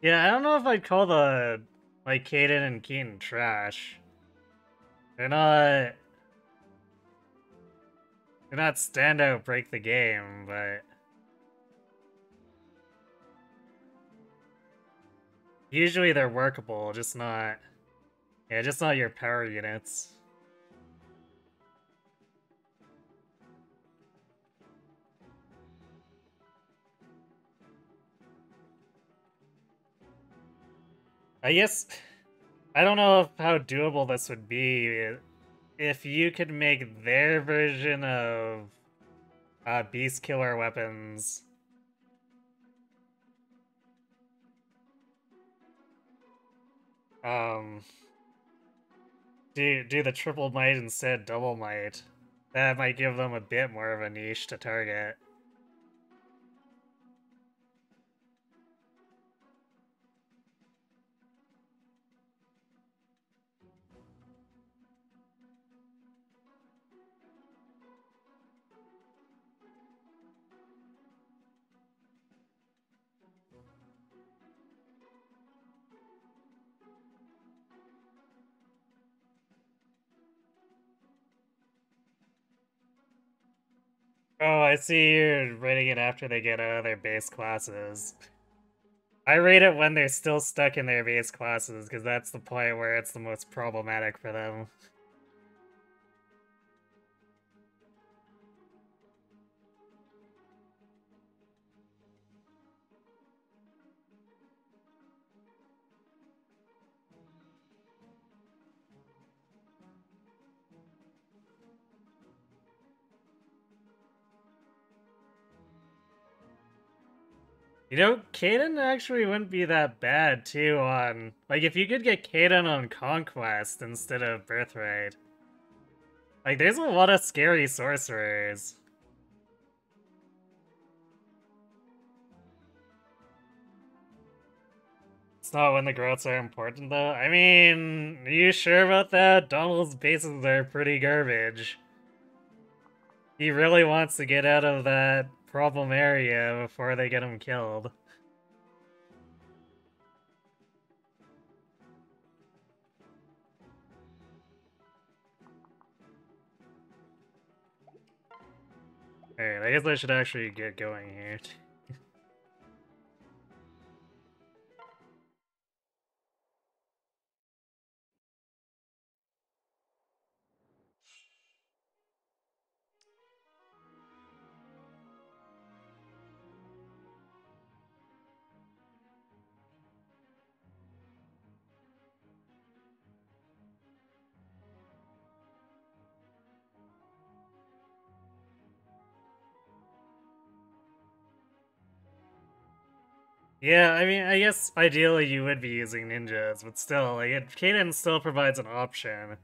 Yeah, I don't know if I'd call the like Caden and Keaton trash. They're not they're not standout break the game, but usually they're workable, just not yeah, just not your power units. I guess I don't know how doable this would be if you could make their version of beast killer weapons. Um, do the triple might instead double might. That might give them a bit more of a niche to target. Oh, I see you're rating it after they get out of their base classes. I rate it when they're still stuck in their base classes, because that's the point where it's the most problematic for them. You know, Kaden actually wouldn't be that bad, too, on... Like, if you could get Kaden on Conquest instead of Birthright. Like, there's a lot of scary sorcerers. It's not when the growths are important, though. I mean, are you sure about that? Donald's bases are pretty garbage. He really wants to get out of that problem area before they get him killed. Alright, I guess I should actually get going here. Yeah, I mean, I guess ideally you would be using ninjas, but still, like, Kaden still provides an option.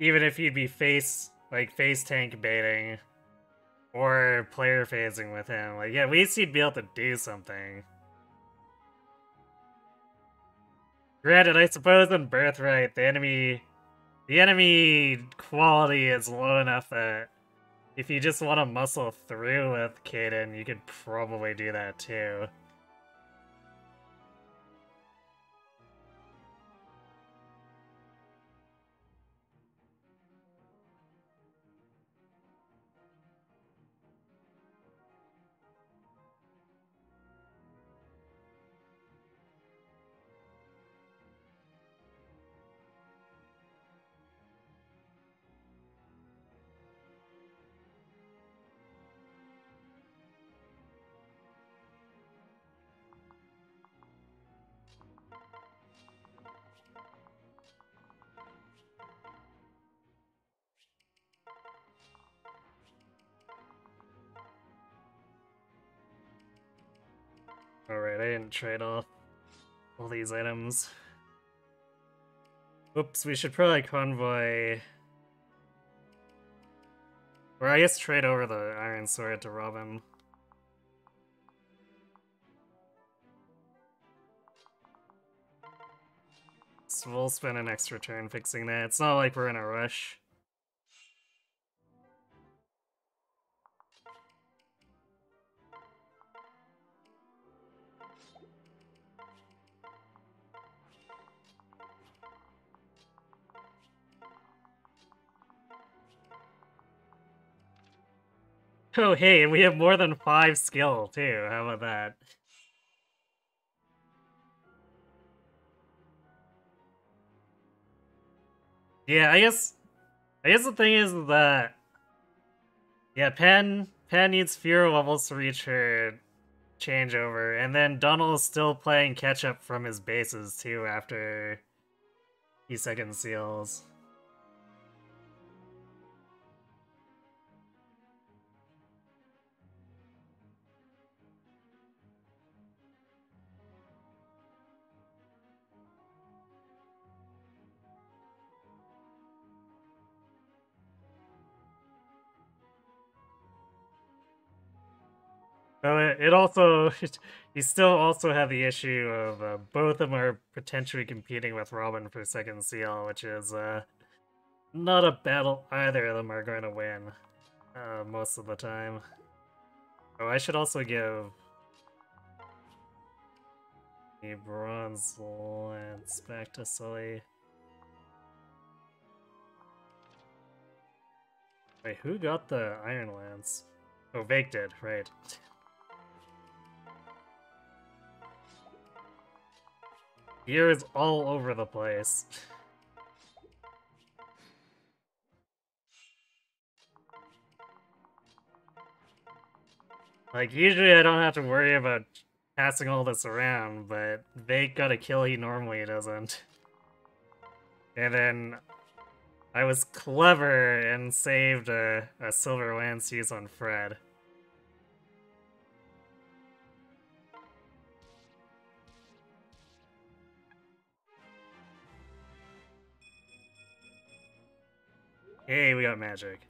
Even if you'd be face tank baiting, or player phasing with him. Like, yeah, at least he'd be able to do something. Granted, I suppose in Birthright, the enemy quality is low enough that if you just want to muscle through with Kaden, you could probably do that too. Alright, I didn't trade off all these items. Oops, we should probably convoy... Or I guess trade over the Iron Sword to Robin. So we'll spend an extra turn fixing that. It's not like we're in a rush. Oh, hey, we have more than 5 skill, too. How about that? Yeah, I guess the thing is that yeah, Pan needs fewer levels to reach her changeover, and then Donald is still playing catch up from his bases too after he second seals. Oh, it also you still also have the issue of both of them are potentially competing with Robin for second seal, which is not a battle either of them are going to win most of the time. Oh, I should also give the Bronze Lance back to Sully. Wait, who got the Iron Lance? Oh, Vake did, right. Gear is all over the place. Like, usually I don't have to worry about passing all this around, but Vake got a kill he normally doesn't. And then I was clever and saved a Silver Lance use on Fred. Hey, we got magic.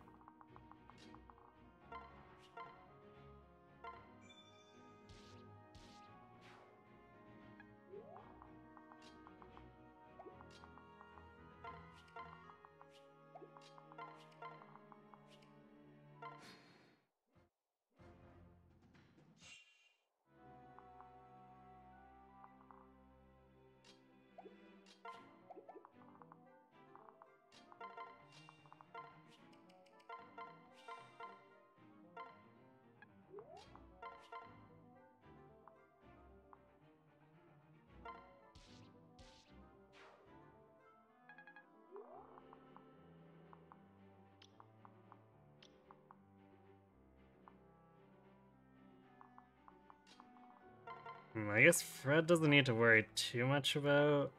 I guess Fred doesn't need to worry too much about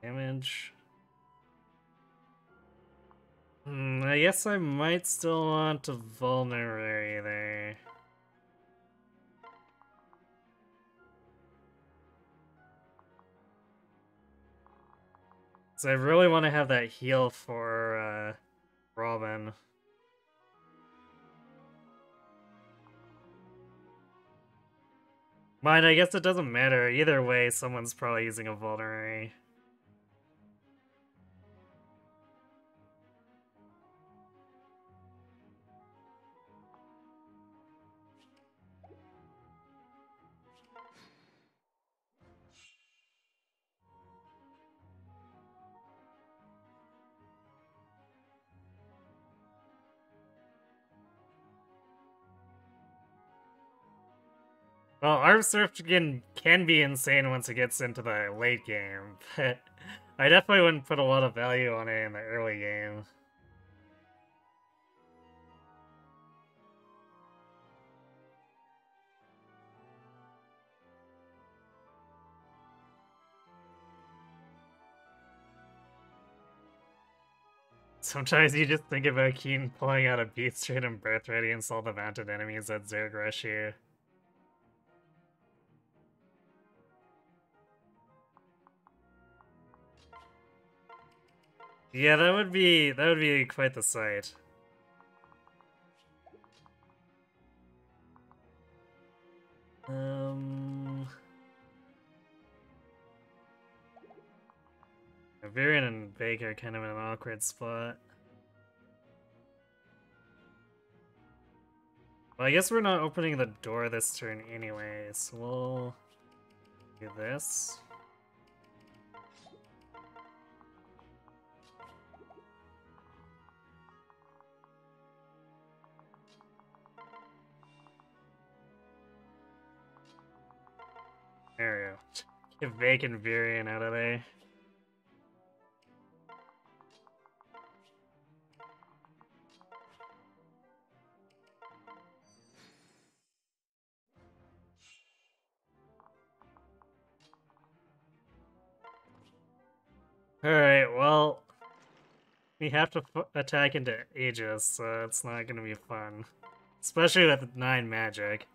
damage. I guess I might still want to Vulnerary there. So I really want to have that heal for Robin. Mine, I guess it doesn't matter. Either way, someone's probably using a Vulnerary. Well, Arm Surf can be insane once it gets into the late game, but I definitely wouldn't put a lot of value on it in the early game. Sometimes you just think about Keen pulling out a Beast Strain and Birthright against all the mounted enemies that Zerg rush you. Yeah, that would be quite the sight. Varian and Baker are kind of in an awkward spot. Well, I guess we're not opening the door this turn anyway, so we'll do this. There we go. Get Vacant Virion out of there. Alright, well, we have to attack into Aegis, so it's not gonna be fun. Especially with 9 magic.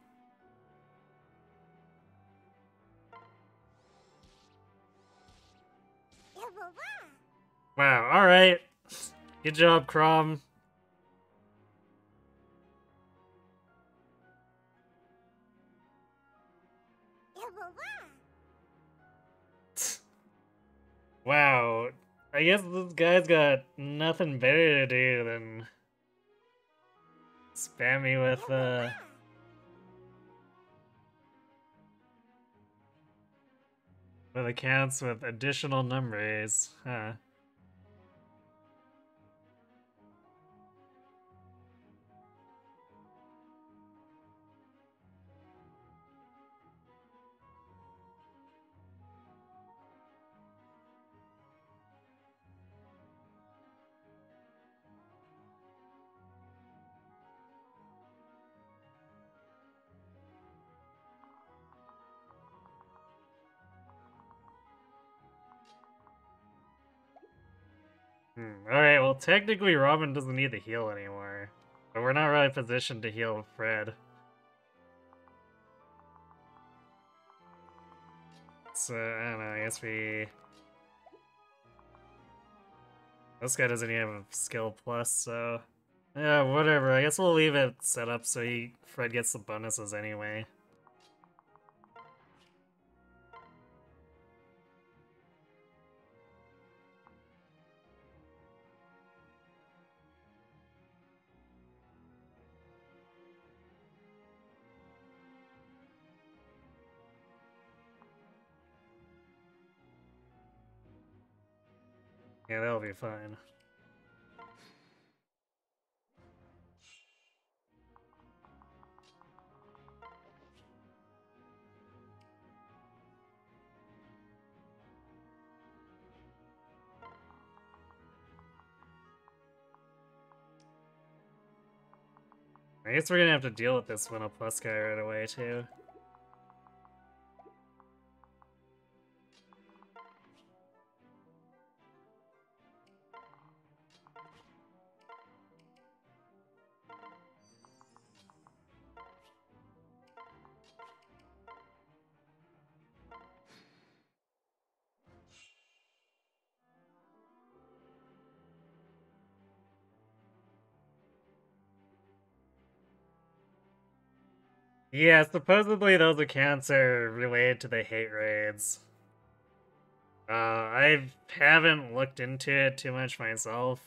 Wow, alright. Good job, Crom. Wow. I guess this guy's got nothing better to do than spam me with accounts with additional numbers. Huh. Alright, well technically Robin doesn't need the heal anymore. But we're not really positioned to heal Fred. So, I don't know, I guess we... This guy doesn't even have a skill plus, so... Yeah, whatever, I guess we'll leave it set up so Fred gets the bonuses anyway. Yeah, that'll be fine. I guess we're gonna have to deal with this Winnow Plus guy right away, too. Yeah, supposedly those accounts are related to the hate raids. I haven't looked into it too much myself.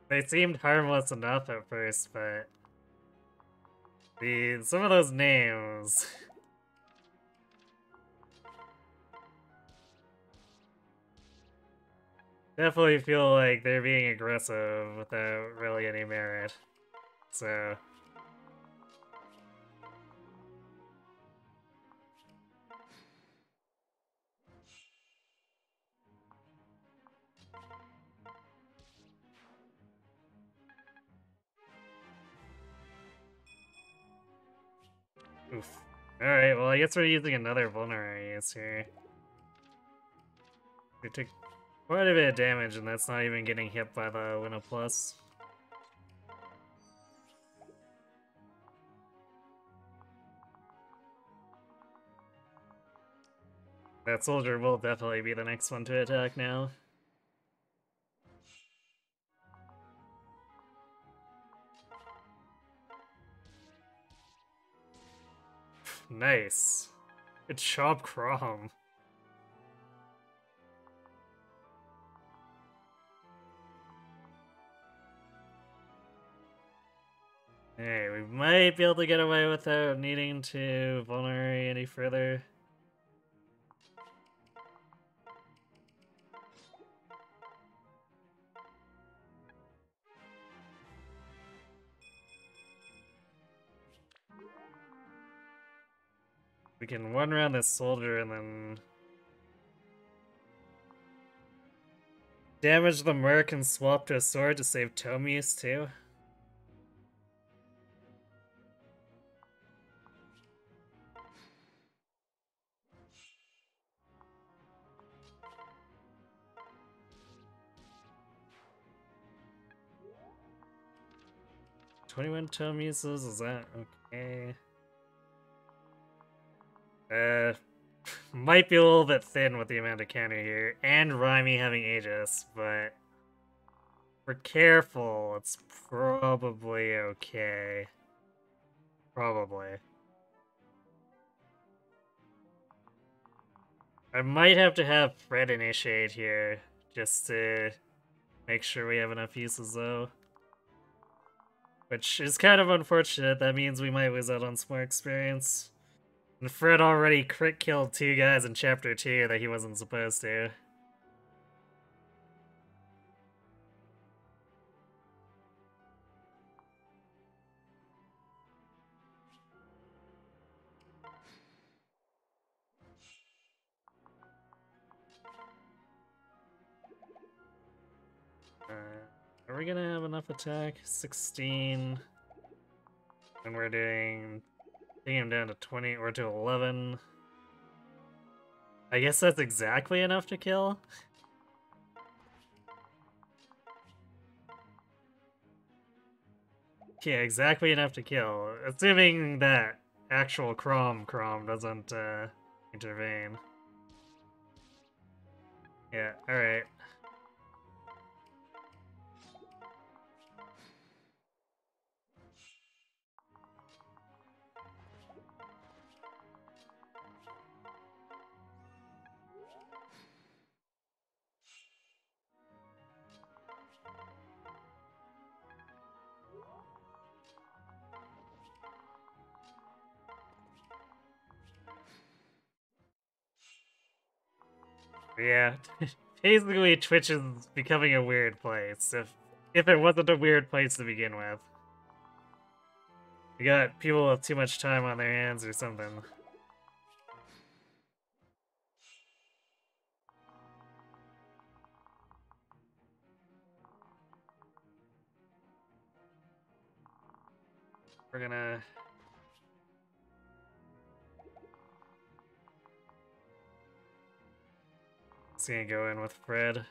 They seemed harmless enough at first, but some of those names definitely feel like they're being aggressive without really any merit. So oof. Alright, well I guess we're using another vulnerary here. We took quite a bit of damage, and that's not even getting hit by the Winnow Plus. That soldier will definitely be the next one to attack now. Nice. Good job, Crom. Hey, we might be able to get away without needing to vulnerary any further. We can one round this soldier and then damage the merc and swap to a sword to save Tomius too. "21 Tomiuses, is that okay? Might be a little bit thin with the amount of counter here, and Raimi having Aegis, but if we're careful, it's probably okay. Probably. I might have to have Fred initiate here, just to make sure we have enough uses though. Which is kind of unfortunate, that means we might lose out on some more experience. And Fred already crit killed 2 guys in chapter 2 that he wasn't supposed to. Are we gonna have enough attack? 16. And we're taking him down to 20 or to 11. I guess that's exactly enough to kill. Yeah, exactly enough to kill. Assuming that actual Crom doesn't intervene. Yeah, alright. Yeah, basically Twitch is becoming a weird place, if it wasn't a weird place to begin with. We got people with too much time on their hands or something. We're gonna... It's gonna go in with Fred.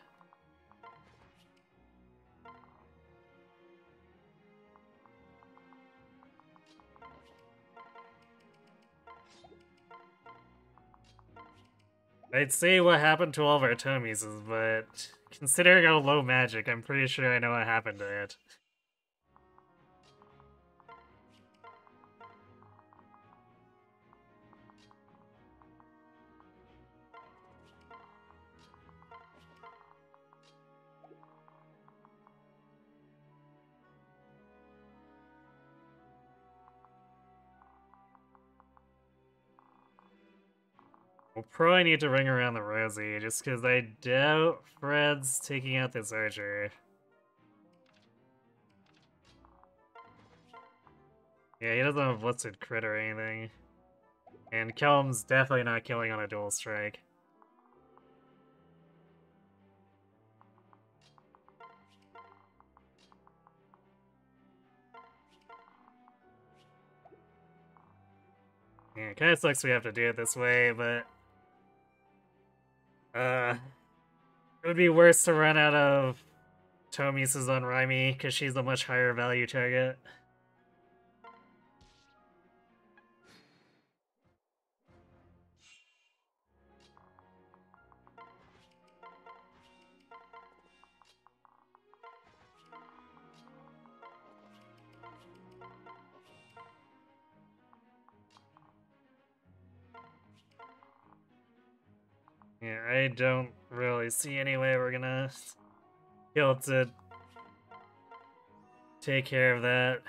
I'd say what happened to all of our Tomises, but considering how low magic, I'm pretty sure I know what happened to it. We'll probably need to ring around the rosy, just because I doubt Fred's taking out this archer. Yeah, he doesn't have blitzed crit or anything. And Kelm's definitely not killing on a dual strike. Yeah, it kinda sucks we have to do it this way, but... it would be worse to run out of Tomises on Raimi, because she's a much higher value target. Yeah, I don't really see any way we're gonna be able to take care of that.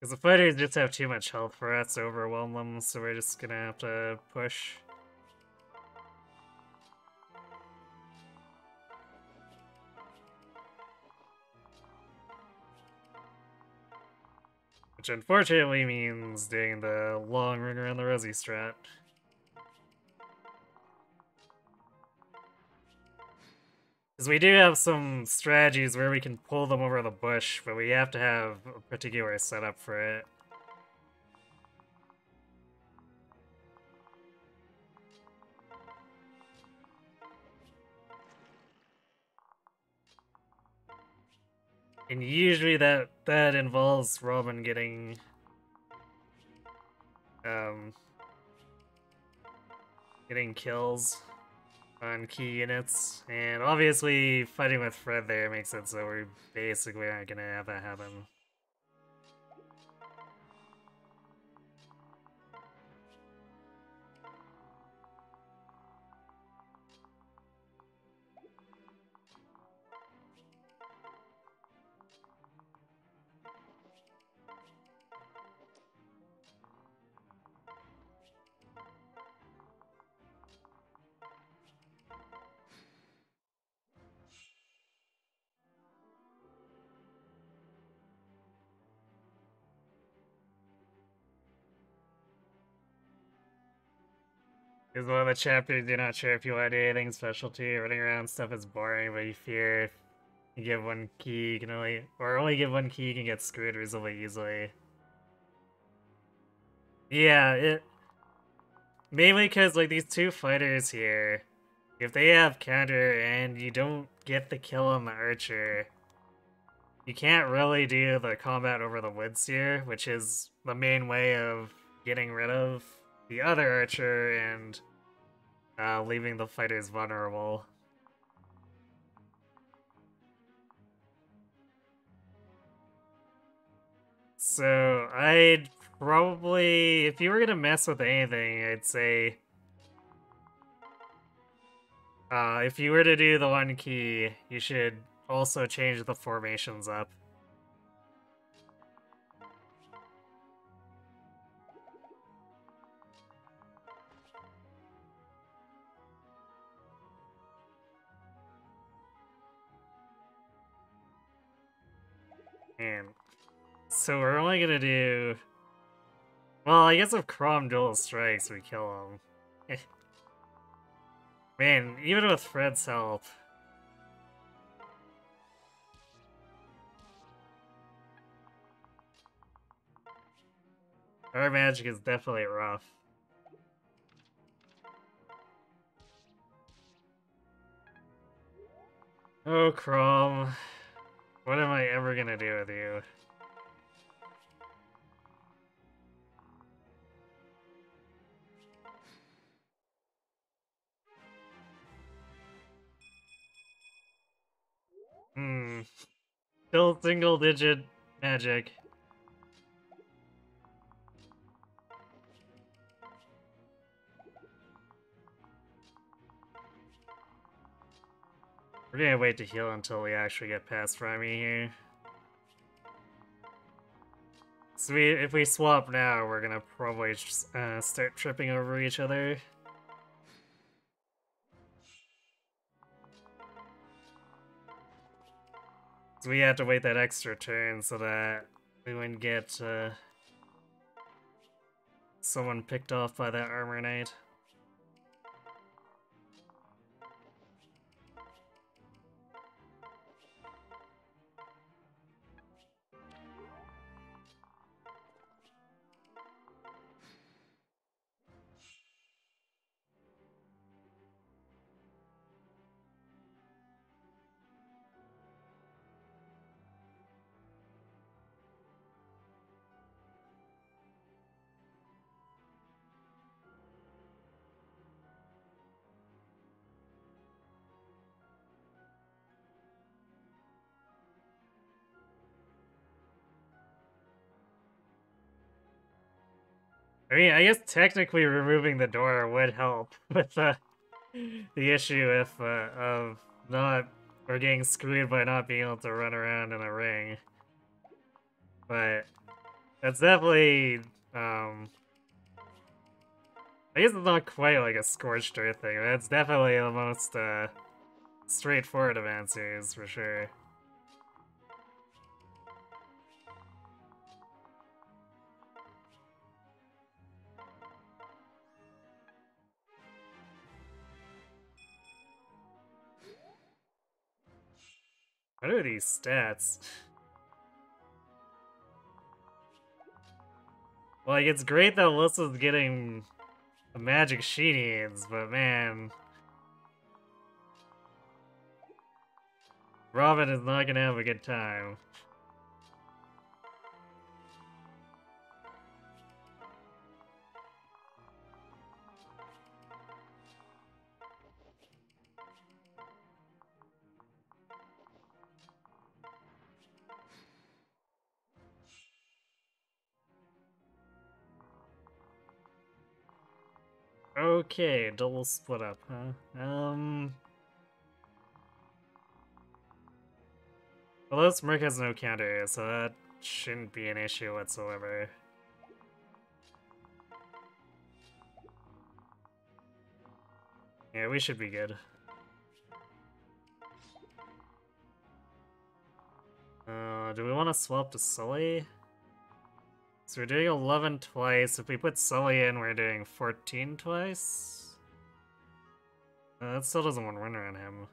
Because the fighters just have too much health for us to overwhelm them, so we're just gonna have to push. Which unfortunately means doing the long ring around the Resi strat. Because we do have some strategies where we can pull them over the bush, but we have to have a particular setup for it. And usually that involves Robin getting getting kills on key units, and obviously fighting with Fred there makes it so we basically aren't gonna have that happen. Because one of the chapters, you're not sure if you want to do anything special to you. Running around stuff is boring, but you fear if you give one key, you can only give one key, you can get screwed reasonably easily. Yeah, mainly because like these two fighters here, if they have counter and you don't get the kill on the archer, you can't really do the combat over the woods here, which is the main way of getting rid of the other archer and leaving the fighters vulnerable. So I'd probably, if you were gonna mess with anything, I'd say if you were to do the one key, you should also change the formations up. And so we're only gonna do... Well, I guess if Crom dual strikes, we kill him. Man, even with Fred's help... Our magic is definitely rough. Oh, Crom. What am I ever gonna do with you? Still single-digit magic. We're gonna wait to heal until we actually get past Remy here. So if we swap now, we're gonna probably just, start tripping over each other. So we have to wait that extra turn so that we wouldn't get someone picked off by that armor knight. I mean, I guess technically removing the door would help with the issue of not, or getting screwed by not being able to run around in a ring. But That's definitely, I guess it's not quite like a scorched earth thing, but it's definitely the most, straightforward of answers, for sure. What are these stats? Like, it's great that Alyssa's getting the magic she needs, but man... Robin is not gonna have a good time. Okay, double split up, huh? Well, this Merc has no counter, so that shouldn't be an issue whatsoever. Yeah, we should be good. Do we want to swap to Sully? So we're doing 11 twice. If we put Sully in, we're doing 14 twice? That still doesn't want to run around him.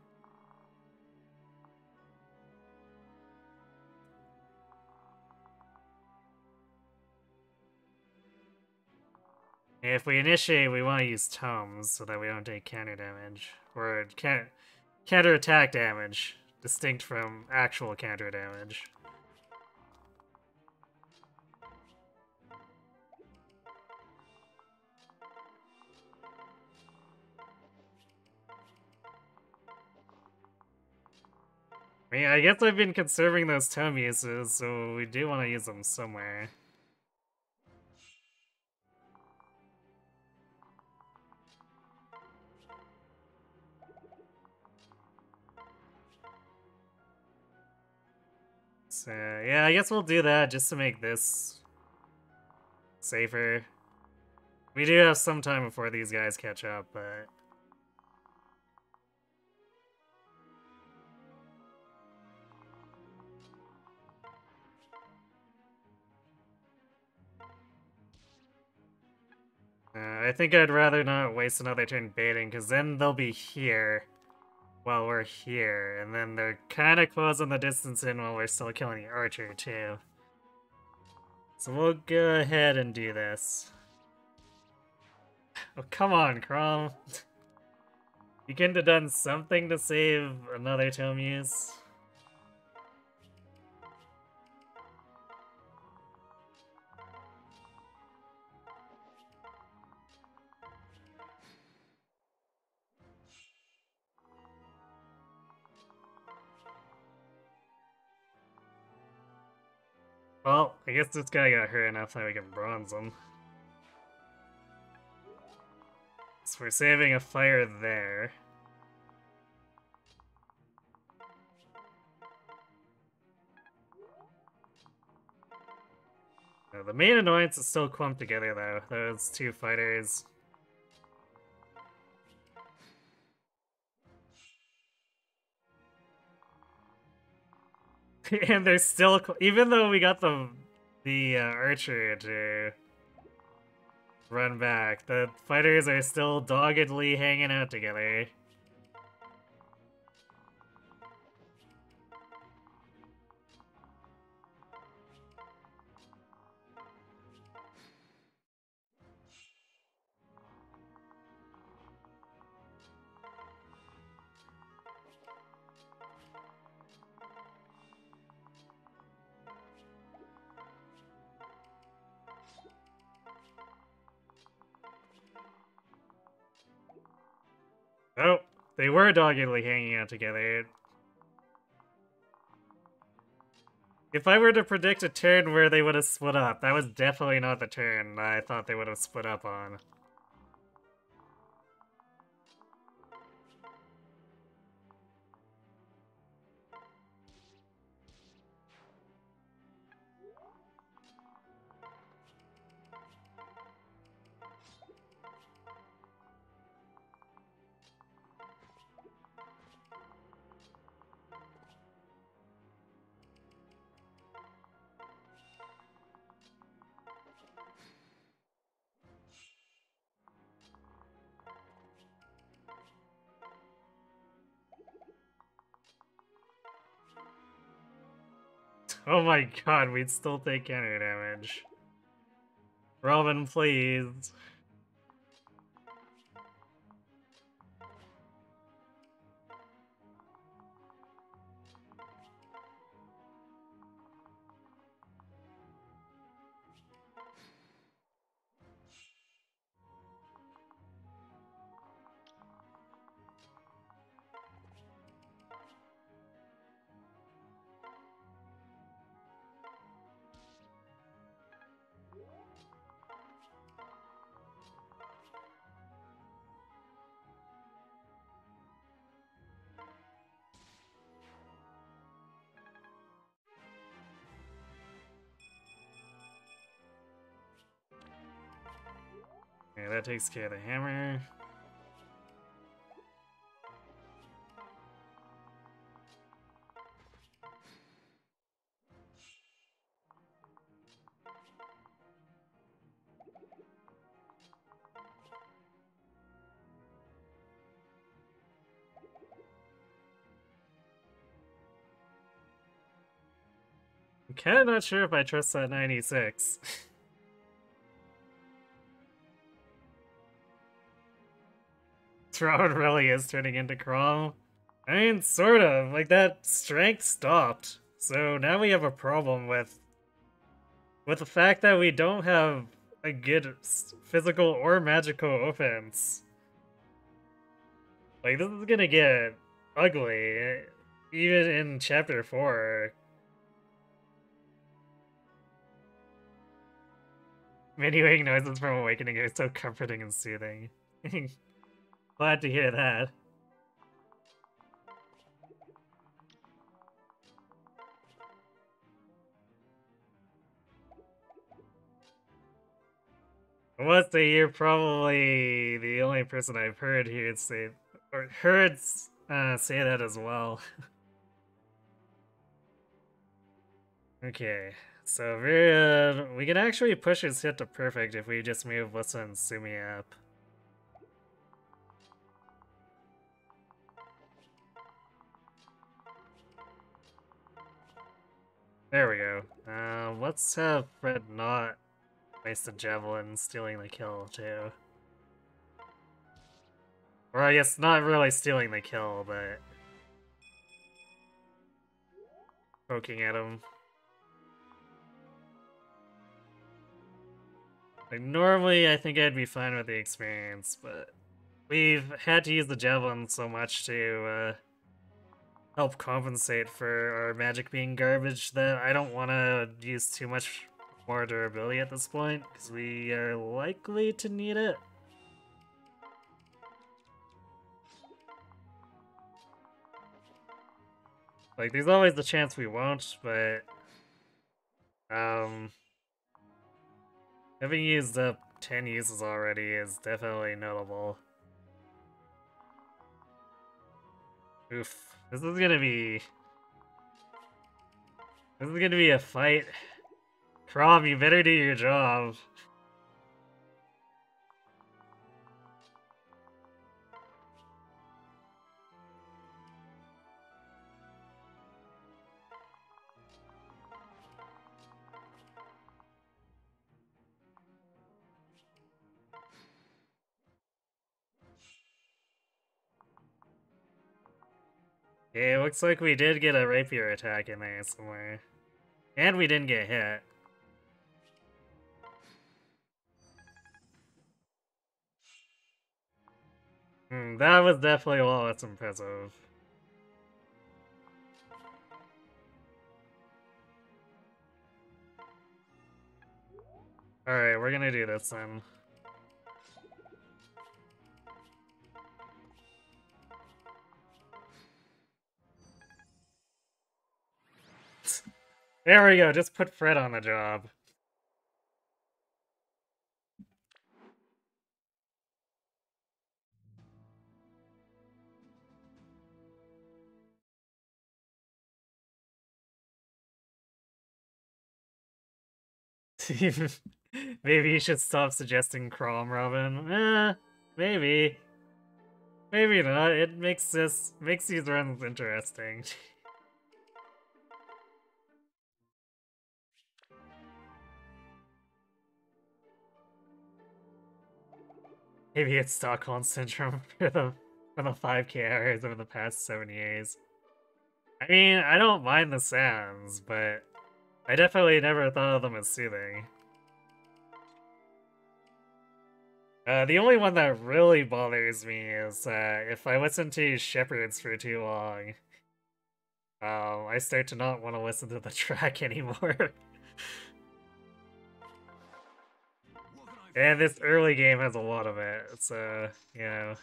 If we initiate, we want to use Tomes so that we don't take counter damage. Or counter attack damage, distinct from actual counter damage. I mean, I guess I've been conserving those tome uses, so we do want to use them somewhere. So, yeah, I guess we'll do that just to make this safer. We do have some time before these guys catch up, but... I think I'd rather not waste another turn baiting, because then they'll be here while we're here, and then they're kind of closing the distance in while we're still killing the archer, too. So we'll go ahead and do this. Oh, come on, Crom. You couldn't have done something to save another tome use? Well, I guess this guy got hurt enough that we can bronze him. So we're saving a fire there. The main annoyance is still clumped together, though. Those two fighters. And they're still... Even though we got the archer to run back, the fighters are still doggedly hanging out together. Oh, they were doggedly hanging out together. If I were to predict a turn where they would have split up, that was definitely not the turn I thought they would have split up on. Oh my god, we'd still take counter damage. Robin, please. Okay, that takes care of the hammer. I'm kinda not sure if I trust that 96. Throne really is turning into Crom. I mean, sort of. Like, that strength stopped. So now we have a problem with the fact that we don't have a good physical or magical offense. Like, this is gonna get ugly, even in Chapter 4. Minuing noises from awakening are so comforting and soothing. Glad to hear that. I must say you're probably the only person I've heard here say, or heard say that as well. Okay, so we can actually push his hit to perfect if we just move Lissa and Sumi up. There we go. Let's have Fred not waste a javelin stealing the kill too. Or I guess not really stealing the kill, but poking at him. Like, normally I think I'd be fine with the experience, but we've had to use the javelin so much to help compensate for our magic being garbage that I don't want to use too much more durability at this point, because we are likely to need it. Like, there's always the chance we won't, but having used up 10 uses already is definitely notable. Oof. This is gonna be a fight. Crom, you better do your job. Okay, looks like we did get a rapier attack in there somewhere. And we didn't get hit. That was definitely a lot less impressive. Alright, we're gonna do this then. There we go, just put Fred on the job. Maybe you should stop suggesting Crom, Robin. Maybe. Maybe not. It makes these runs interesting. Maybe it's Stockholm Syndrome for the 5K hours over the past 7 years. I mean, I don't mind the sounds, but I definitely never thought of them as soothing. The only one that really bothers me is if I listen to Shepherds for too long, I start to not want to listen to the track anymore. And this early game has a lot of it, so, you know.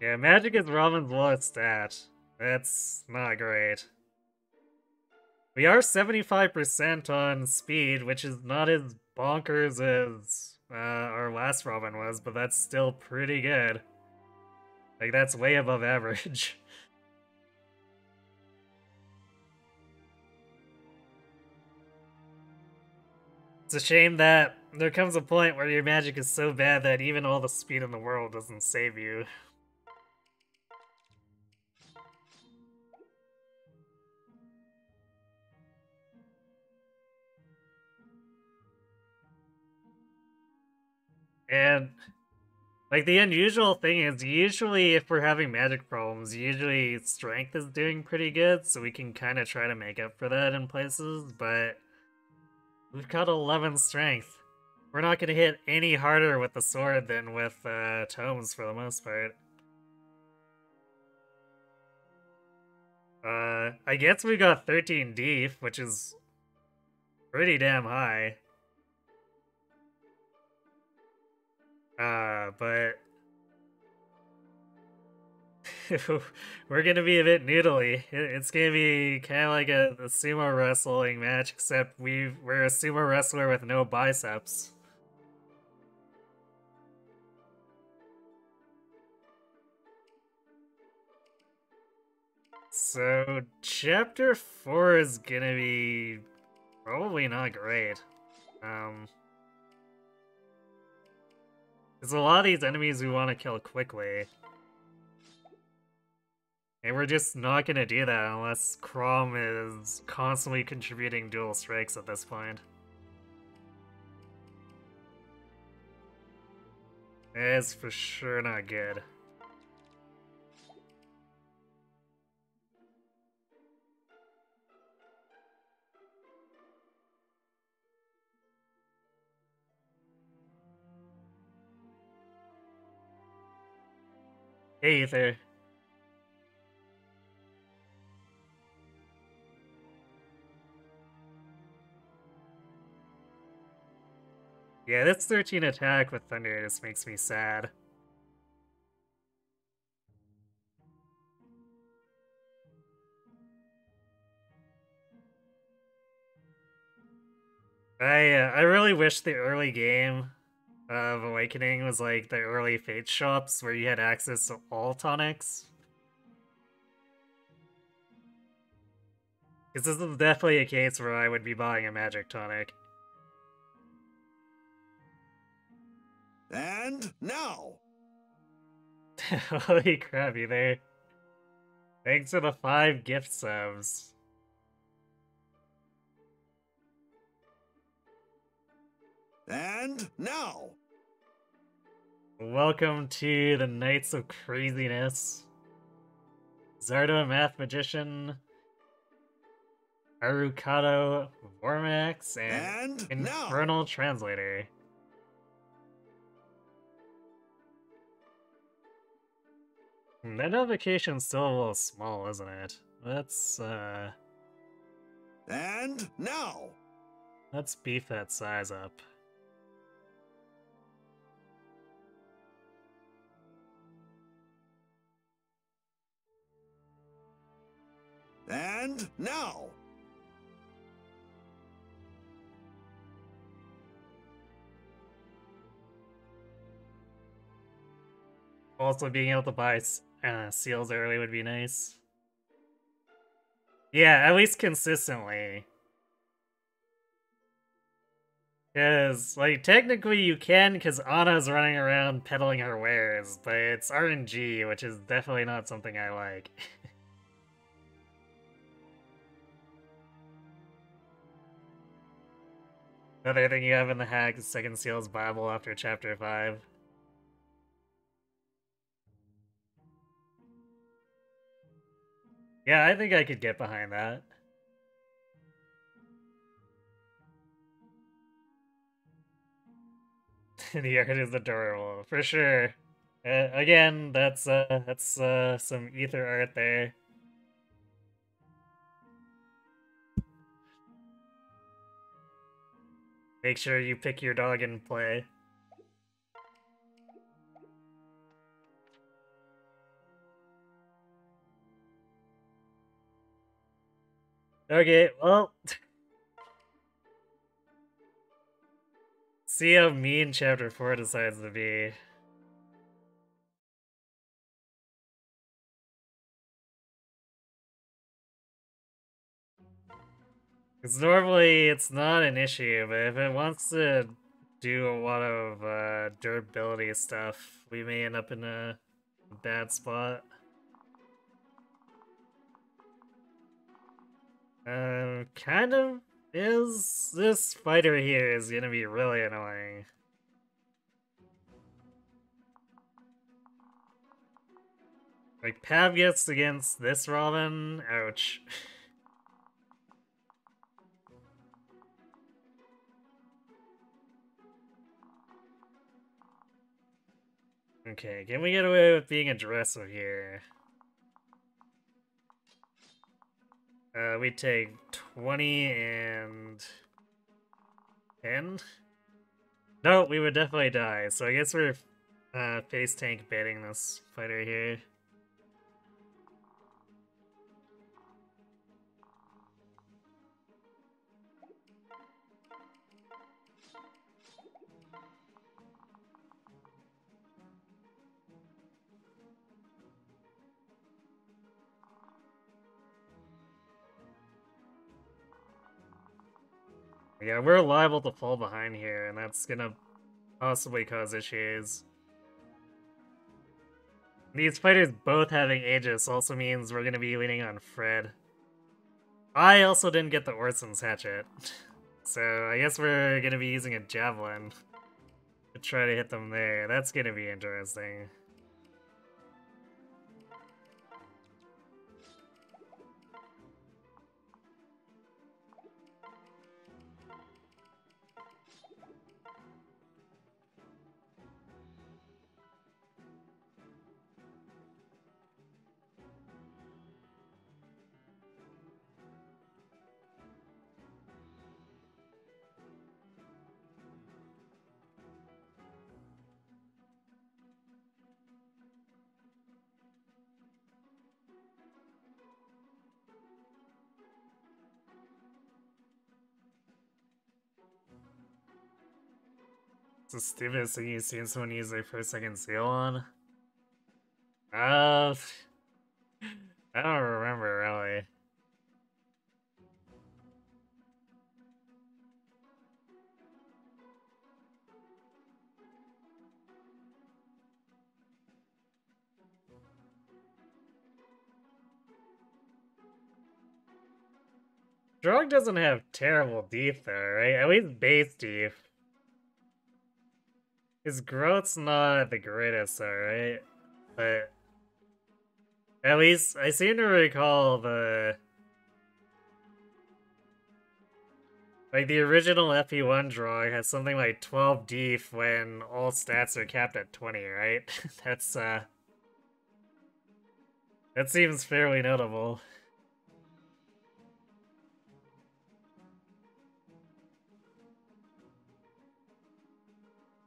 Yeah, magic is Robin's lowest stat. That's not great. We are 75% on speed, which is not as bonkers as our last Robin was, but that's still pretty good. Like, that's way above average. It's a shame that there comes a point where your magic is so bad that even all the speed in the world doesn't save you. And, like, the unusual thing is, usually if we're having magic problems, usually strength is doing pretty good, so we can kind of try to make up for that in places, but we've got 11 strength. We're not going to hit any harder with the sword than with tomes for the most part. I guess we got 13 deep, which is pretty damn high. But we're gonna be a bit noodly. It's gonna be kind of like a sumo wrestling match, except we're a sumo wrestler with no biceps. So, chapter 4 is gonna be probably not great. There's a lot of these enemies we want to kill quickly. And we're just not gonna do that unless Crom is constantly contributing dual strikes at this point. It's for sure not good. Hey, Ether. Yeah, this 13 attack with Thunder just makes me sad. I really wish the early game of Awakening was like the early Fate shops where you had access to all tonics. Because this is definitely a case where I would be buying a magic tonic. And now! Holy crap, you there. Thanks for the 5 gift subs. And now! Welcome to the Knights of Craziness. Zardo, Math Magician, Arukado, Vormax, and Infernal now. Translator. That notification's still a little small, isn't it? And now! Let's beef that size up. And now! Also, being able to buy seals early would be nice. Yeah, at least consistently. Because, like, technically you can, because Anna's running around peddling her wares, but it's RNG, which is definitely not something I like. Another thing you have in the hack is Second Seal's Bible after Chapter 5. Yeah, I think I could get behind that. The art is adorable, for sure. Again, that's some ether art there. Make sure you pick your dog and play. Okay, well, see how mean Chapter 4 decides to be. Because normally it's not an issue, but if it wants to do a lot of durability stuff, we may end up in a bad spot. Kind of is. This fighter here is gonna be really annoying. Like, Pav gets against this Robin? Ouch. Okay, can we get away with being aggressive here? We take 20 and 10? No, we would definitely die, so I guess we're face tank baiting this fighter here. Yeah, we're liable to fall behind here, and that's gonna possibly cause issues. These fighters both having Aegis also means we're gonna be leaning on Fred. I also didn't get the Orson's hatchet, so I guess we're gonna be using a Javelin to try to hit them there. That's gonna be interesting. It's the stupidest thing you've seen someone use their first second seal on. Uh, I don't remember really. Drog doesn't have terrible deep though, right? At least base deep. His growth's not the greatest though, right? But at least I seem to recall the original FP1 Drog has something like 12 def when all stats are capped at 20, right? That seems fairly notable.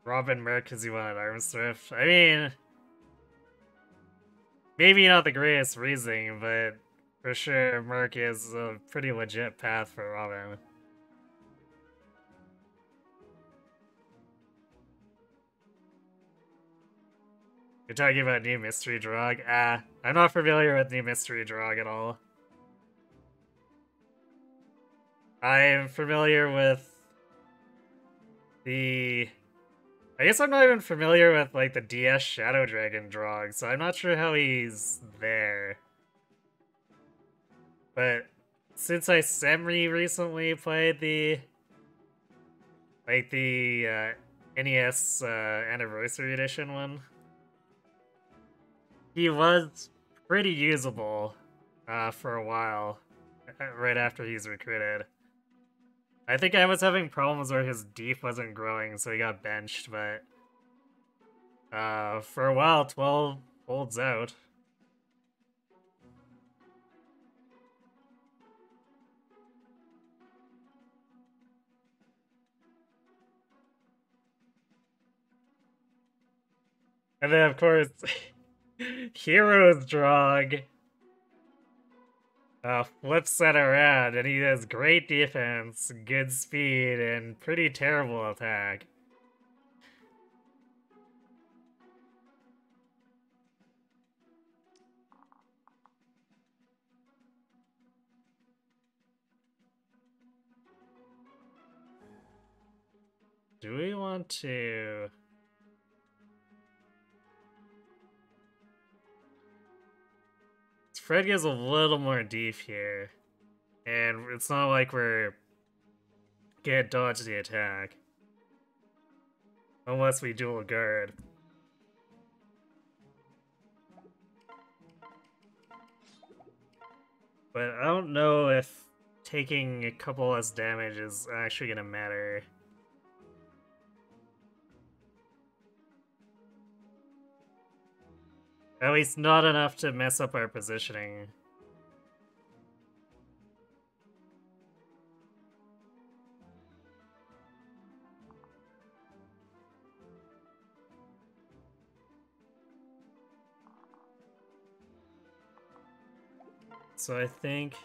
Robin Merc because he wanted Arm Swift. I mean, maybe not the greatest reasoning, but for sure Merc is a pretty legit path for Robin. You're talking about new mystery drug? I'm not familiar with new mystery drug at all. I'm familiar with The I guess I'm not even familiar with like the DS Shadow Dragon drawing, so I'm not sure how he's there. But since I semi recently played the NES Anniversary Edition one, he was pretty usable for a while, right after he's recruited. I think I was having problems where his deep wasn't growing, so he got benched, but for a while, 12 holds out. And then, of course, Hero's Drog flips that around, and he has great defense, good speed, and pretty terrible attack. Do we want to... Fred gives a little more deep here, and it's not like we're can't dodge the attack. Unless we dual guard. But I don't know if taking a couple less damage is actually gonna matter. At least not enough to mess up our positioning. So I think...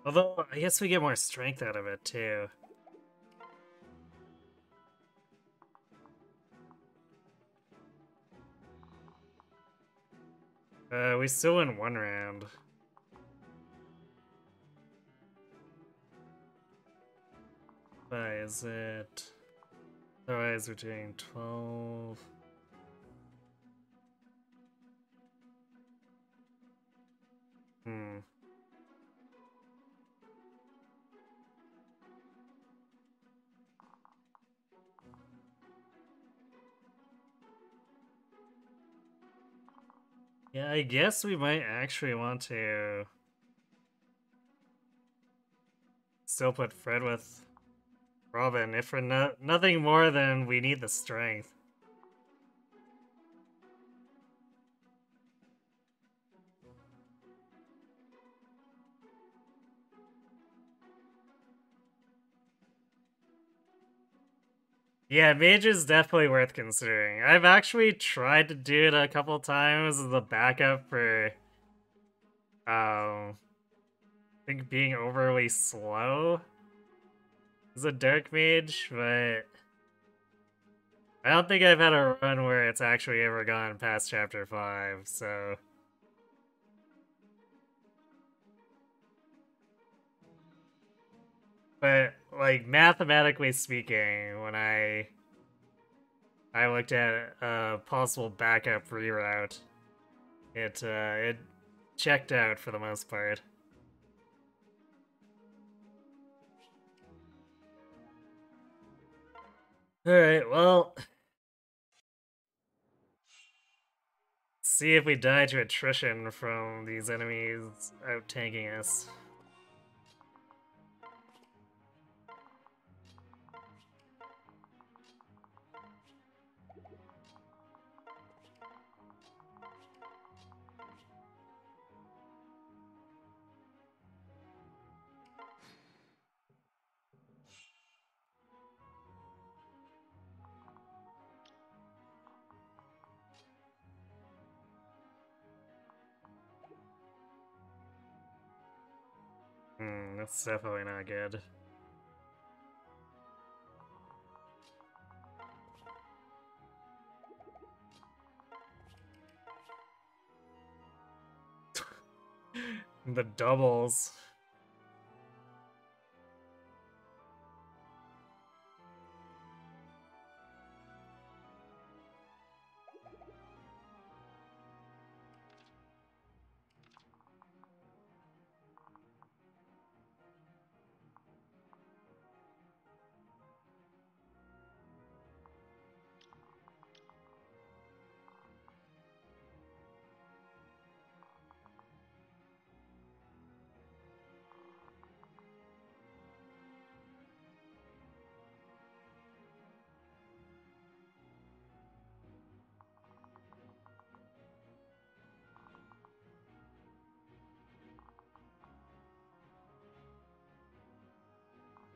Although, I guess we get more strength out of it, too. We still win one round. Why is it... Otherwise we're doing 12... Yeah, I guess we might actually want to still put Fred with Robin, if for nothing more than we need the strength. Yeah, mage is definitely worth considering. I've actually tried to do it a couple times as a backup for, I think being overly slow as a dark mage, but I don't think I've had a run where it's actually ever gone past chapter 5, so... But, like, mathematically speaking, when I looked at a possible backup reroute, it checked out for the most part. Alright, well... See if we die to attrition from these enemies out-tanking us. That's definitely not good. The doubles.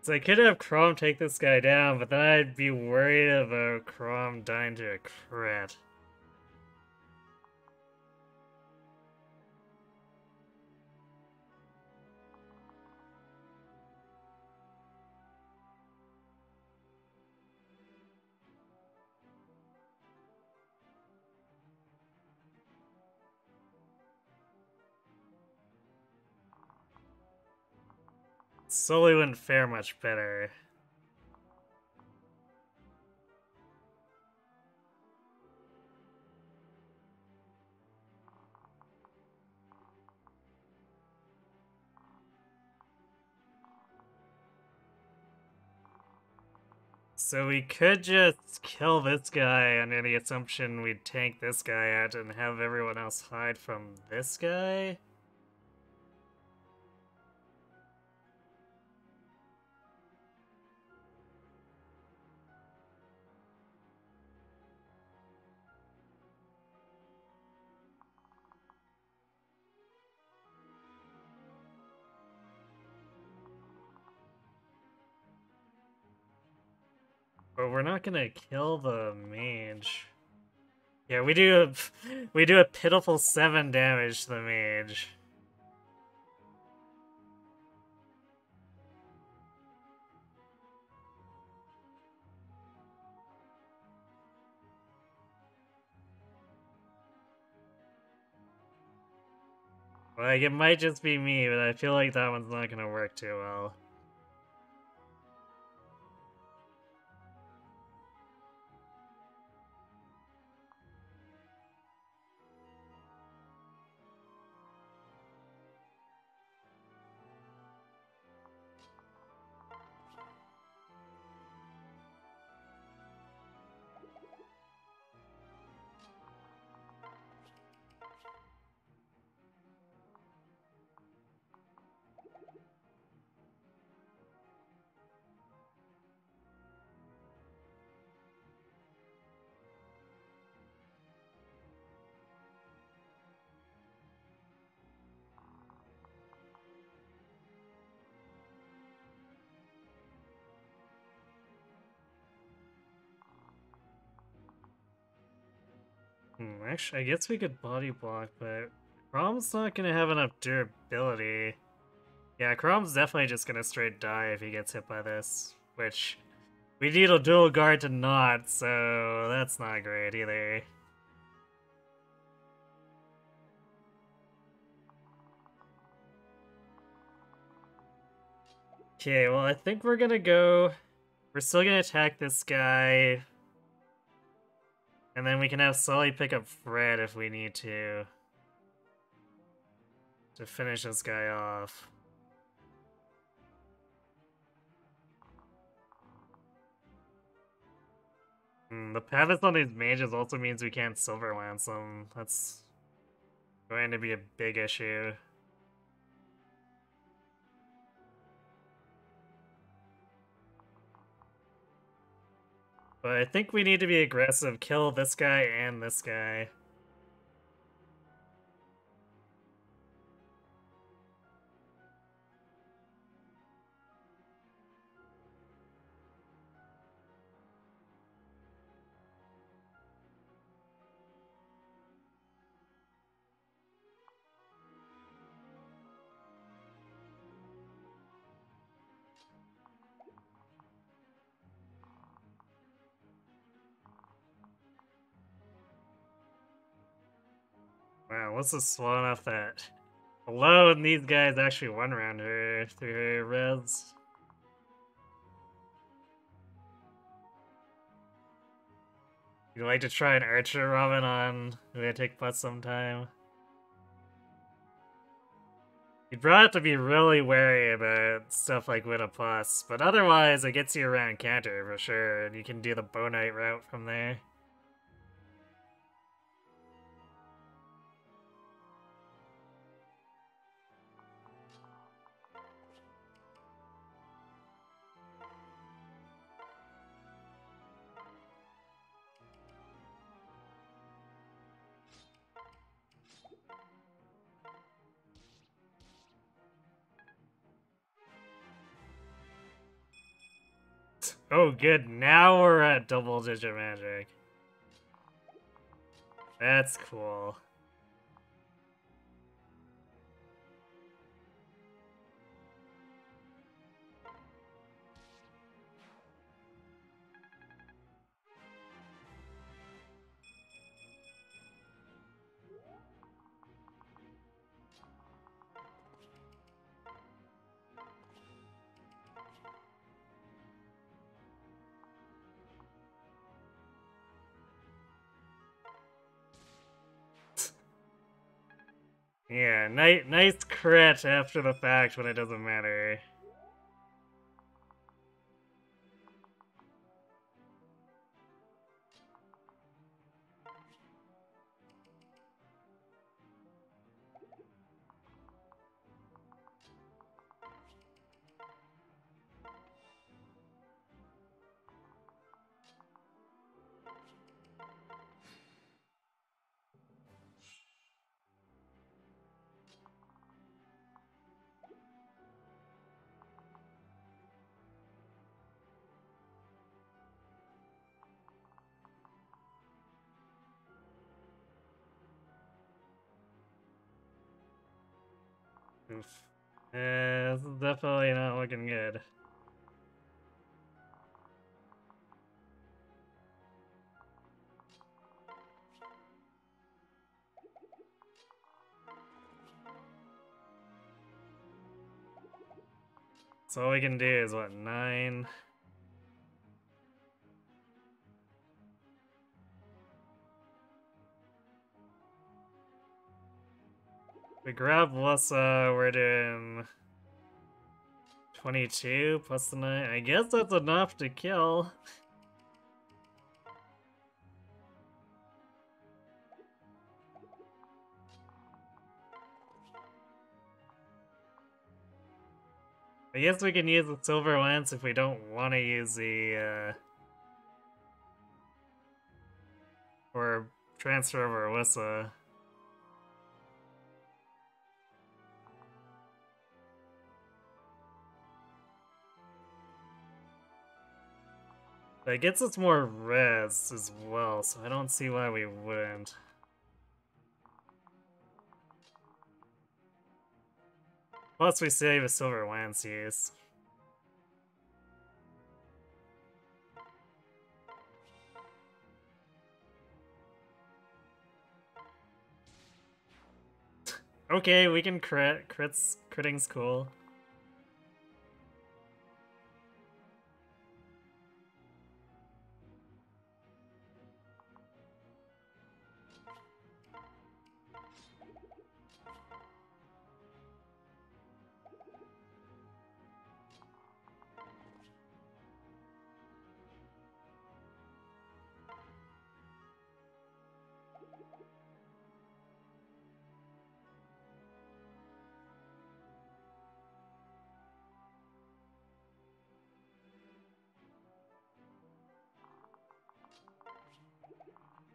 So I could have Chrome take this guy down, but then I'd be worried about Chrome dying to a crit. Sully wouldn't fare much better. So we could just kill this guy under the assumption we'd tank this guy out and have everyone else hide from this guy? But we're not gonna kill the mage. Yeah, we do a pitiful 7 damage to the mage. Like, it might just be me, but I feel like that one's not gonna work too well. Actually, I guess we could body block, but Chrome's not gonna have enough durability. Yeah, Chrome's definitely just gonna straight die if he gets hit by this, which we need a dual guard to not, so that's not great either. Okay, well, I think we're gonna go. We're still gonna attack this guy, and then we can have Sully pick up Fred if we need to finish this guy off. The paths on these mages also means we can't Silver Lance them. That's going to be a big issue. But I think we need to be aggressive, kill this guy and this guy. Wow, what's this slow enough that alone these guys actually one round her through her res? You like to try an Archer Robin on Lunatic plus sometime? You'd probably have to be really wary about stuff like Win a Plus, but otherwise it gets you around counter for sure, and you can do the Bonite route from there. Oh, good. Now we're at double-digit magic. That's cool. Yeah, nice crit after the fact when it doesn't matter. Oof. This is definitely not looking good. So all we can do is, what, 9? We grab Lissa, we're doing 22 plus the 9. I guess that's enough to kill. I guess we can use the Silver Lance if we don't want to use the, or transfer over Alyssa. That gets us more res as well, so I don't see why we wouldn't. Plus we save a Silver Lance use. Okay, we can crit. Critting's cool.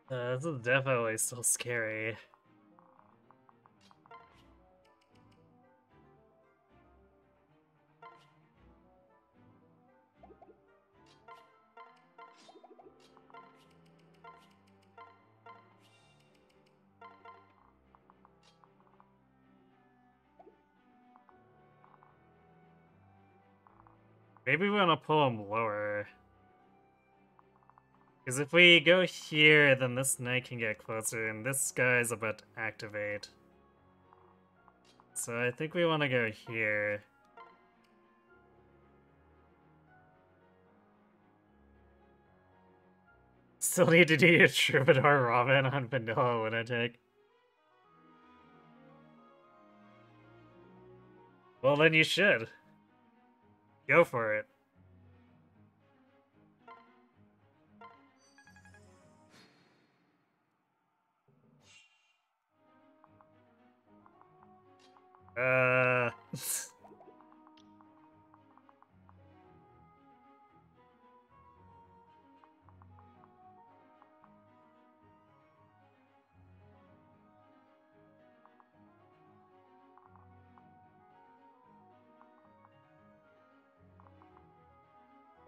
This is definitely still scary. Maybe we want to pull him lower. Because if we go here, then this knight can get closer, and this guy's about to activate. So I think we want to go here. Still need to do your Troubadour Robin on Vanilla Lunatic. Well, then you should. Go for it.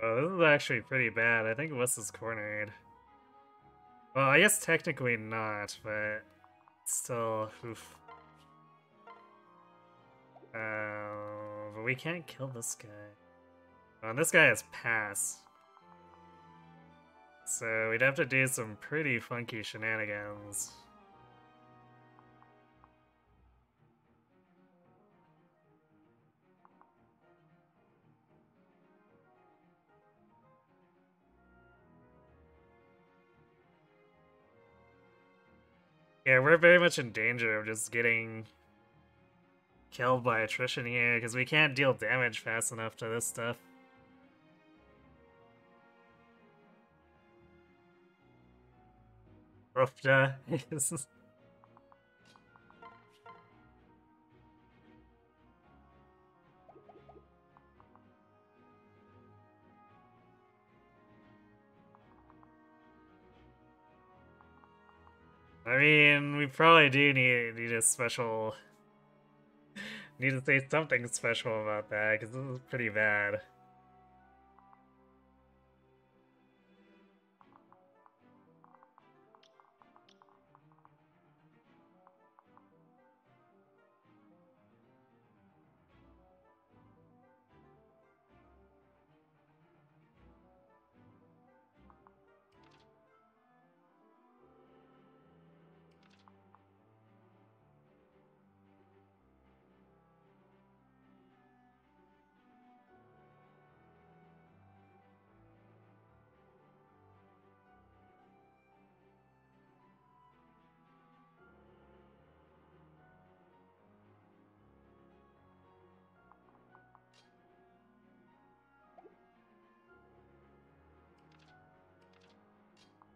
Oh, this is actually pretty bad. I think Wuss is cornered. Well, I guess technically not, but still, oof. But we can't kill this guy. Oh, and this guy has pass. So we'd have to do some pretty funky shenanigans. Yeah, we're very much in danger of just getting killed by attrition here, because we can't deal damage fast enough to this stuff. Rufta. I mean, we probably do need a special... Need to say something special about that, because this is pretty bad.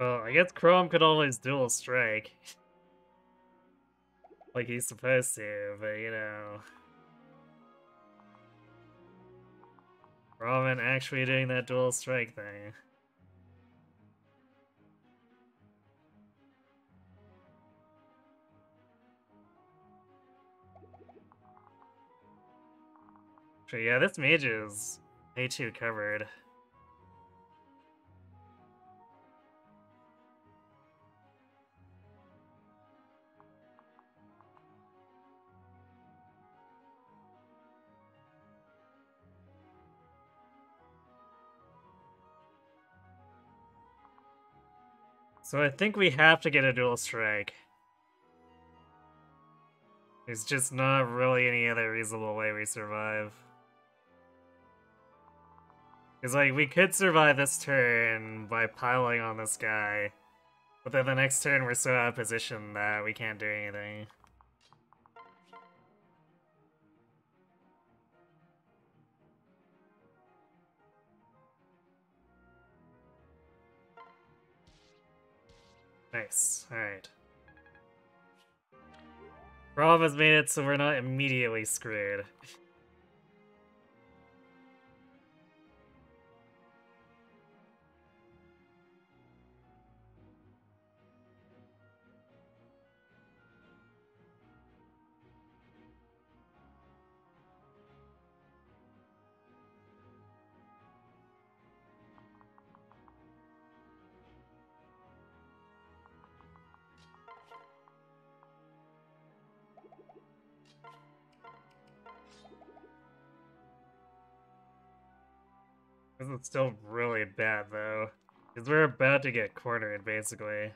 Well, I guess Chrome could always dual strike. Like he's supposed to, but you know... Ramen actually doing that dual strike thing. So yeah, this mage is A2 covered. So I think we have to get a dual strike. There's just not really any other reasonable way we survive. Because, like, we could survive this turn by piling on this guy, but then the next turn we're so out of position that we can't do anything. Nice, alright. Rob has made it so we're not immediately screwed. This is still really bad, though. Because we're about to get cornered, basically.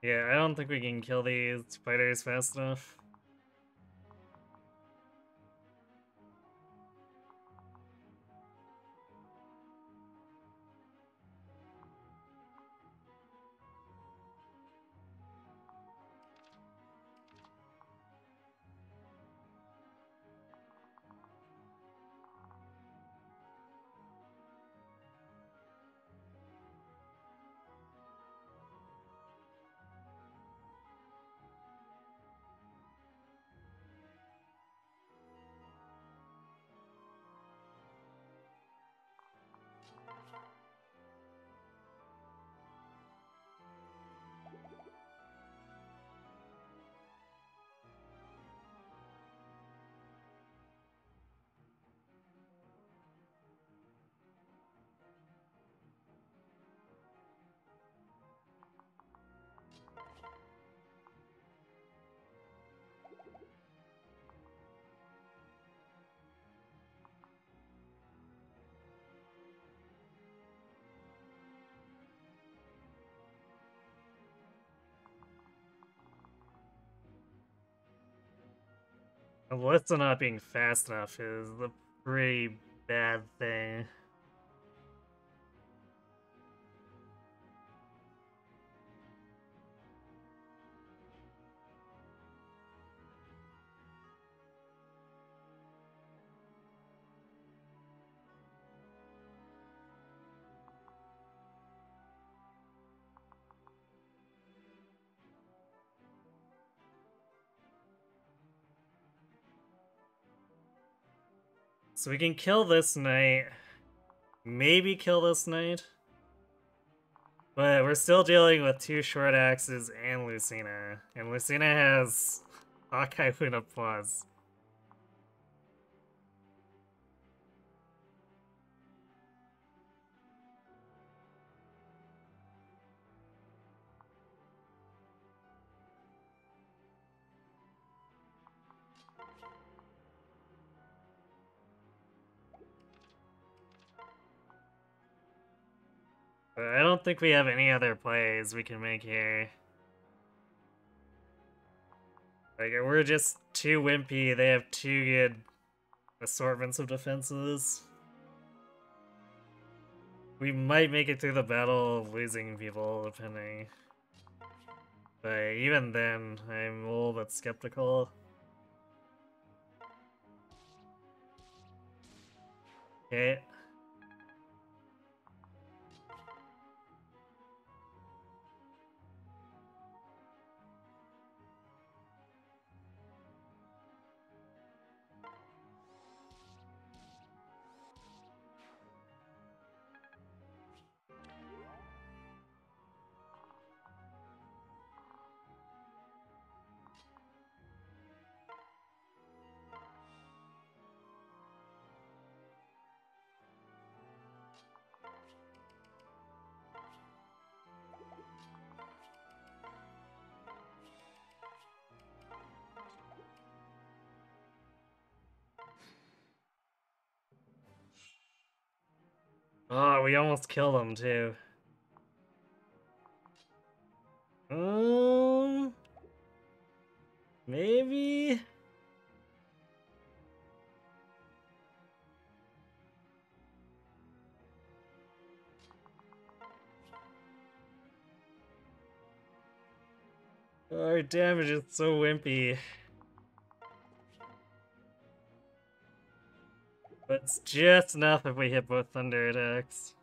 Yeah, I don't think we can kill these spiders fast enough. Alyssa not being fast enough is a pretty bad thing. So we can kill this knight, maybe kill this knight, but we're still dealing with 2 short axes and Lucina, and Lucina has Hawkeye Luna Plus. But I don't think we have any other plays we can make here. Like, we're just too wimpy, they have 2 good assortments of defenses. We might make it through the battle of losing people, depending. But even then, I'm a little bit skeptical. Okay. Oh, we almost killed him too. Um, maybe? Our damage is so wimpy. But it's just enough if we hit both thunder attacks.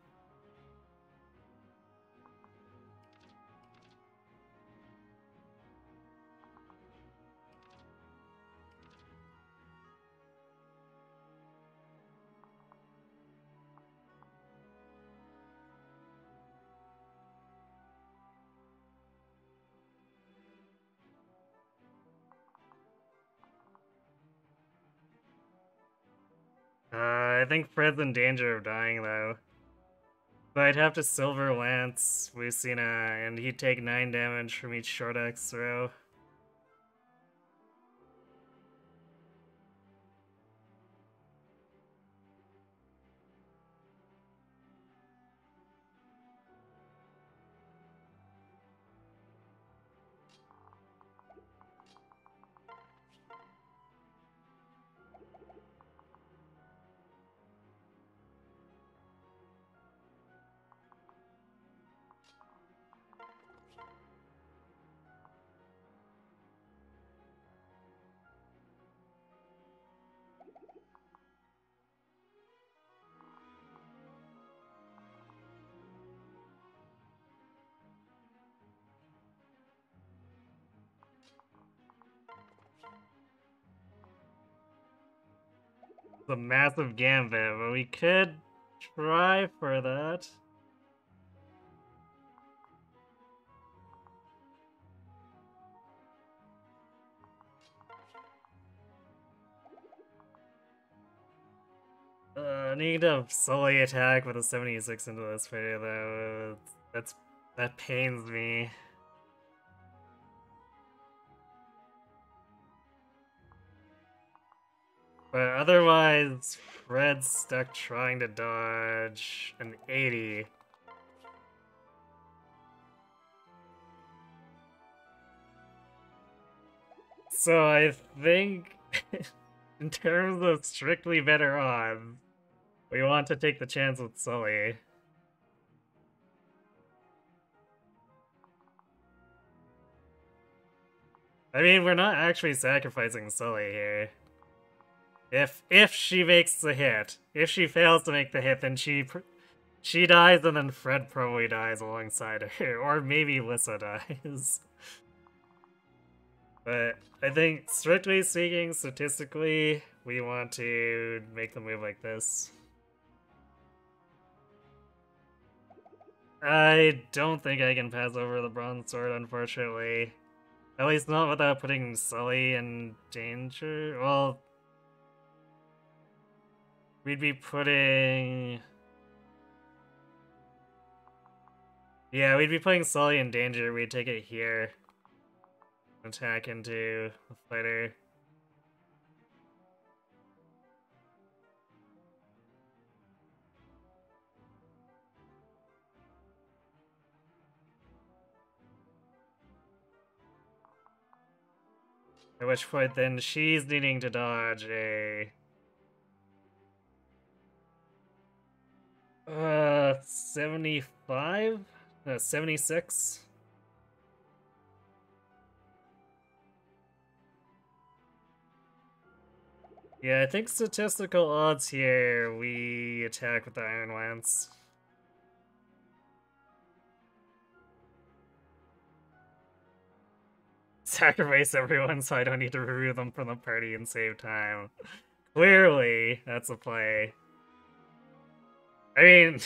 I think Fred's in danger of dying though. But I'd have to Silver Lance Lucina, and he'd take 9 damage from each short axe throw. It's a massive gambit, but we could try for that. I need to solely attack with a 76 into this video though. That pains me. But otherwise, Fred's stuck trying to dodge an 80. So I think, in terms of strictly better odds, we want to take the chance with Sully. I mean, we're not actually sacrificing Sully here. If she makes the hit, if she fails to make the hit, then she dies, and then Fred probably dies alongside her, or maybe Lissa dies. But I think, strictly speaking, statistically, we want to make the move like this. I don't think I can pass over the Bronze Sword, unfortunately. At least not without putting Sully in danger. Well, we'd be putting... Yeah, we'd be putting Sully in danger. We'd take it here. Attack into the fighter. At which point then she's needing to dodge a... 75? No, 76? Yeah, I think statistical odds here, we attack with the Iron Lance. Sacrifice everyone so I don't need to remove them from the party and save time. Clearly, that's a play. I mean,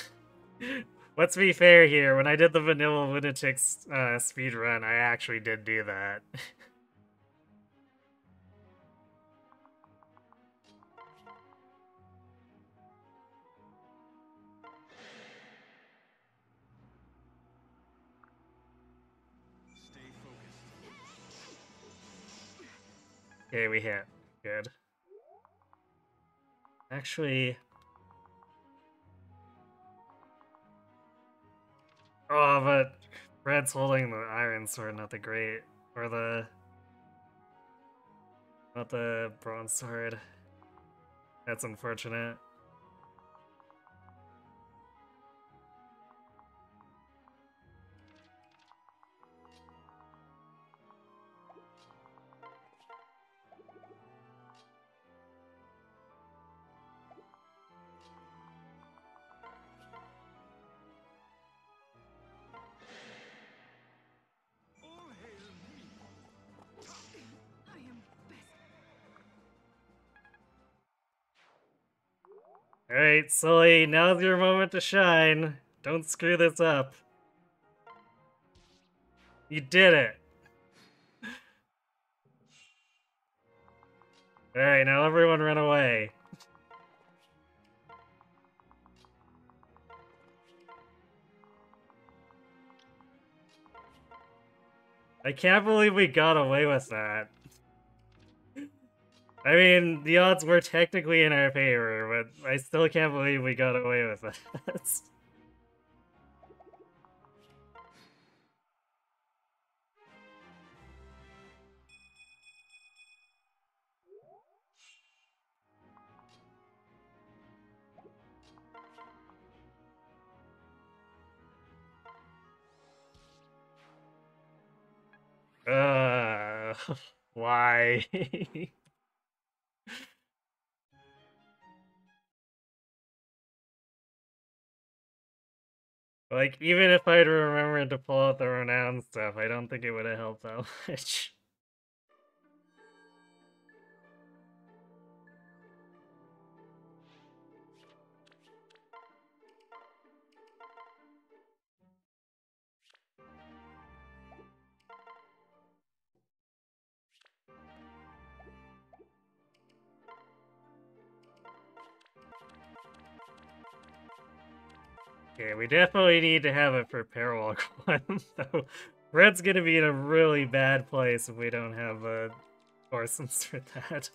let's be fair here. When I did the vanilla Lunatic speed run, I actually did do that. Okay, we hit. Good. Actually... Oh, but Fred's holding the Iron Sword, not the Great. Or the... Not the Bronze Sword. That's unfortunate. Alright, Sully, now's your moment to shine. Don't screw this up. You did it! Alright, now everyone run away. I can't believe we got away with that. I mean, the odds were technically in our favor, but I still can't believe we got away with that. Why? Like, even if I'd remembered to pull out the renowned stuff, I don't think it would have helped that much. Okay, we definitely need to have it for Paralog 1, though. Red's gonna be in a really bad place if we don't have a Orsons for that.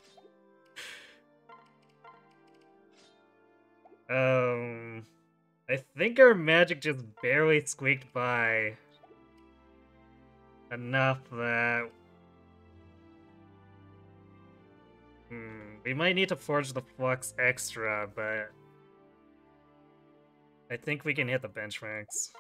I think our magic just barely squeaked by enough that we might need to forge the flux extra, but I think we can hit the benchmarks.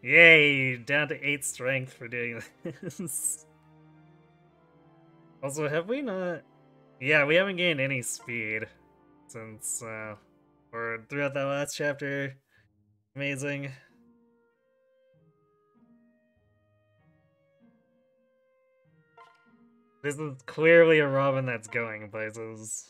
Yay! Down to 8 strength for doing this. Also, have we not... Yeah, we haven't gained any speed since, or throughout that last chapter. Amazing. This is clearly a Robin that's going places.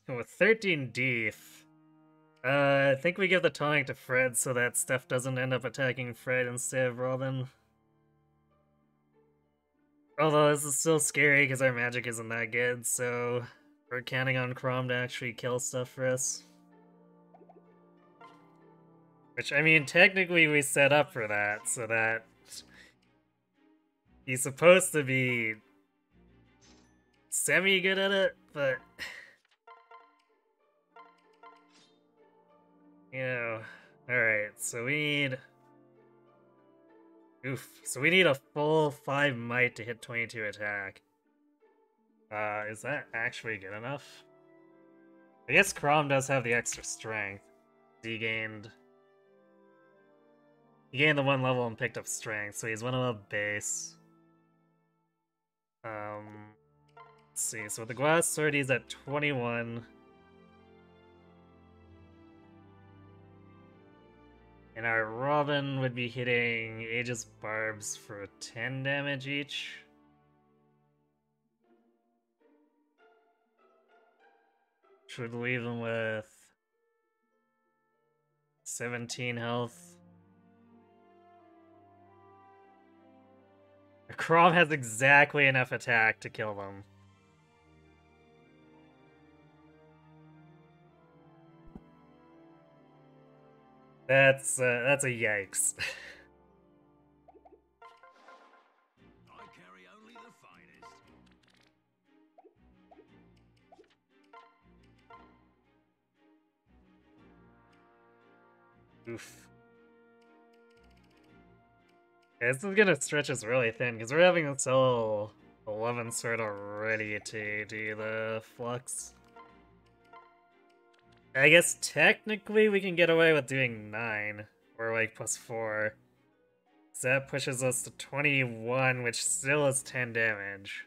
With 13 Deef, I think we give the tonic to Fred so that Steph doesn't end up attacking Fred instead of Robin. Although this is still scary because our magic isn't that good, so we're counting on Crom to actually kill stuff for us. Which, I mean, technically we set up for that, so that he's supposed to be semi-good at it, but... You know... Alright, so we need... Oof, so we need a full 5 might to hit 22 attack. Is that actually good enough? I guess Crom does have the extra strength. He gained the 1 level and picked up strength, so he's 1 above base. Let's see, so with the glass sword he's at 21. And our Robin would be hitting Aegis Barbs for 10 damage each. Which would leave them with 17 health. Crom has exactly enough attack to kill them. That's a yikes. I carry only the finest. Oof. Yeah, this is gonna stretch us really thin, because we're having to sell 11 sword already to do the flux. I guess technically we can get away with doing 9, or like +4. So that pushes us to 21, which still is 10 damage.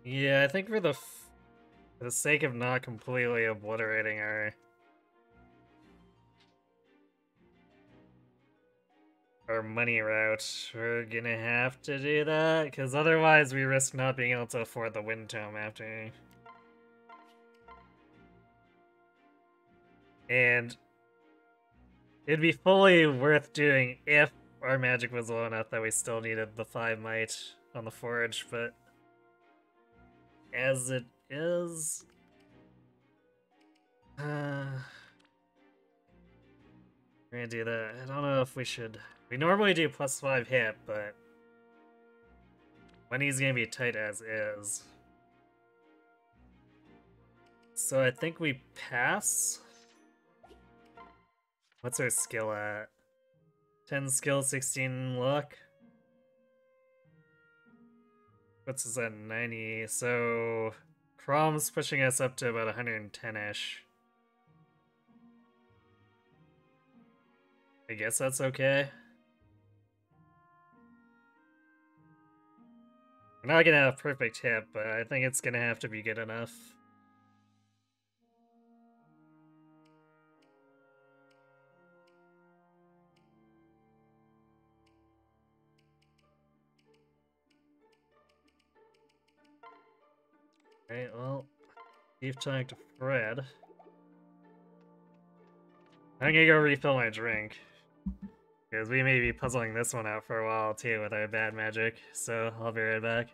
Yeah, I think for the sake of not completely obliterating our money route, we're gonna have to do that, because otherwise we risk not being able to afford the Wind Tome after. And it'd be fully worth doing if our magic was low enough that we still needed the 5 might on the forge, but as it is... we're gonna do that. I don't know if we should... We normally do +5 hit, but money's gonna be tight as is. So I think we pass. What's our skill at? 10 skill, 16 luck. Puts us at 90, so Crom's pushing us up to about 110-ish. I guess that's okay. We're not gonna have perfect hit, but I think it's gonna have to be good enough. Alright, well, keep talking to Fred. I'm gonna go refill my drink. Because we may be puzzling this one out for a while too with our bad magic, so I'll be right back.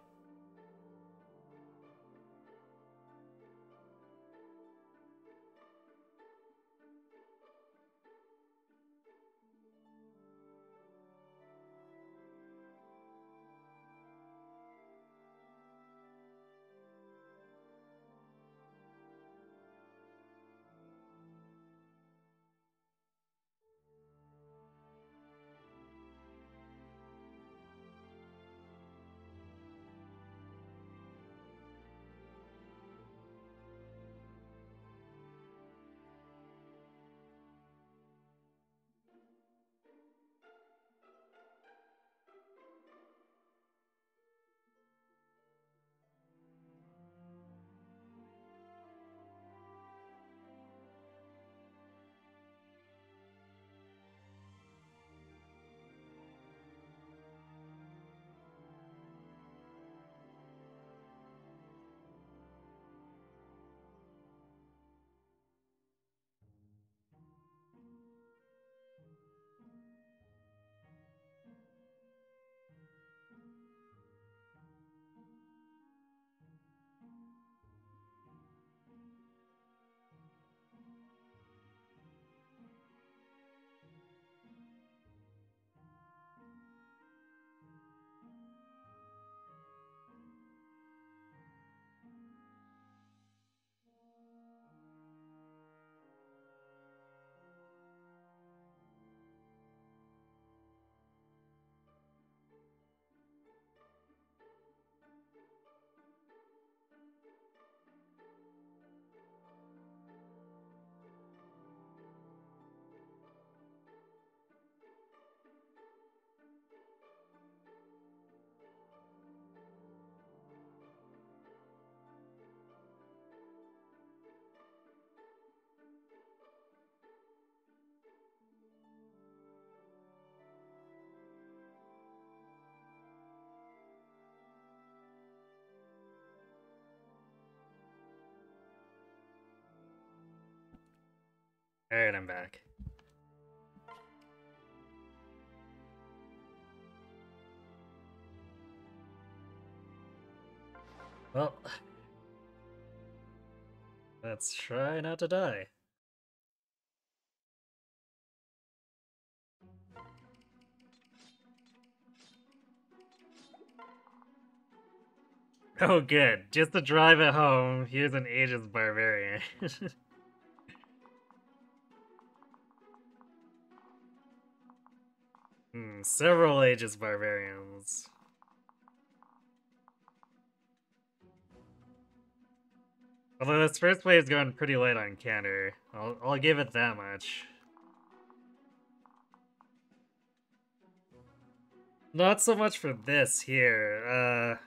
Alright, I'm back. Well, let's try not to die. Oh good, just to drive it home, here's an Aegis Barbarian. Several Aegis Barbarians. Although this first wave's going pretty light on counter. I'll give it that much. Not so much for this here.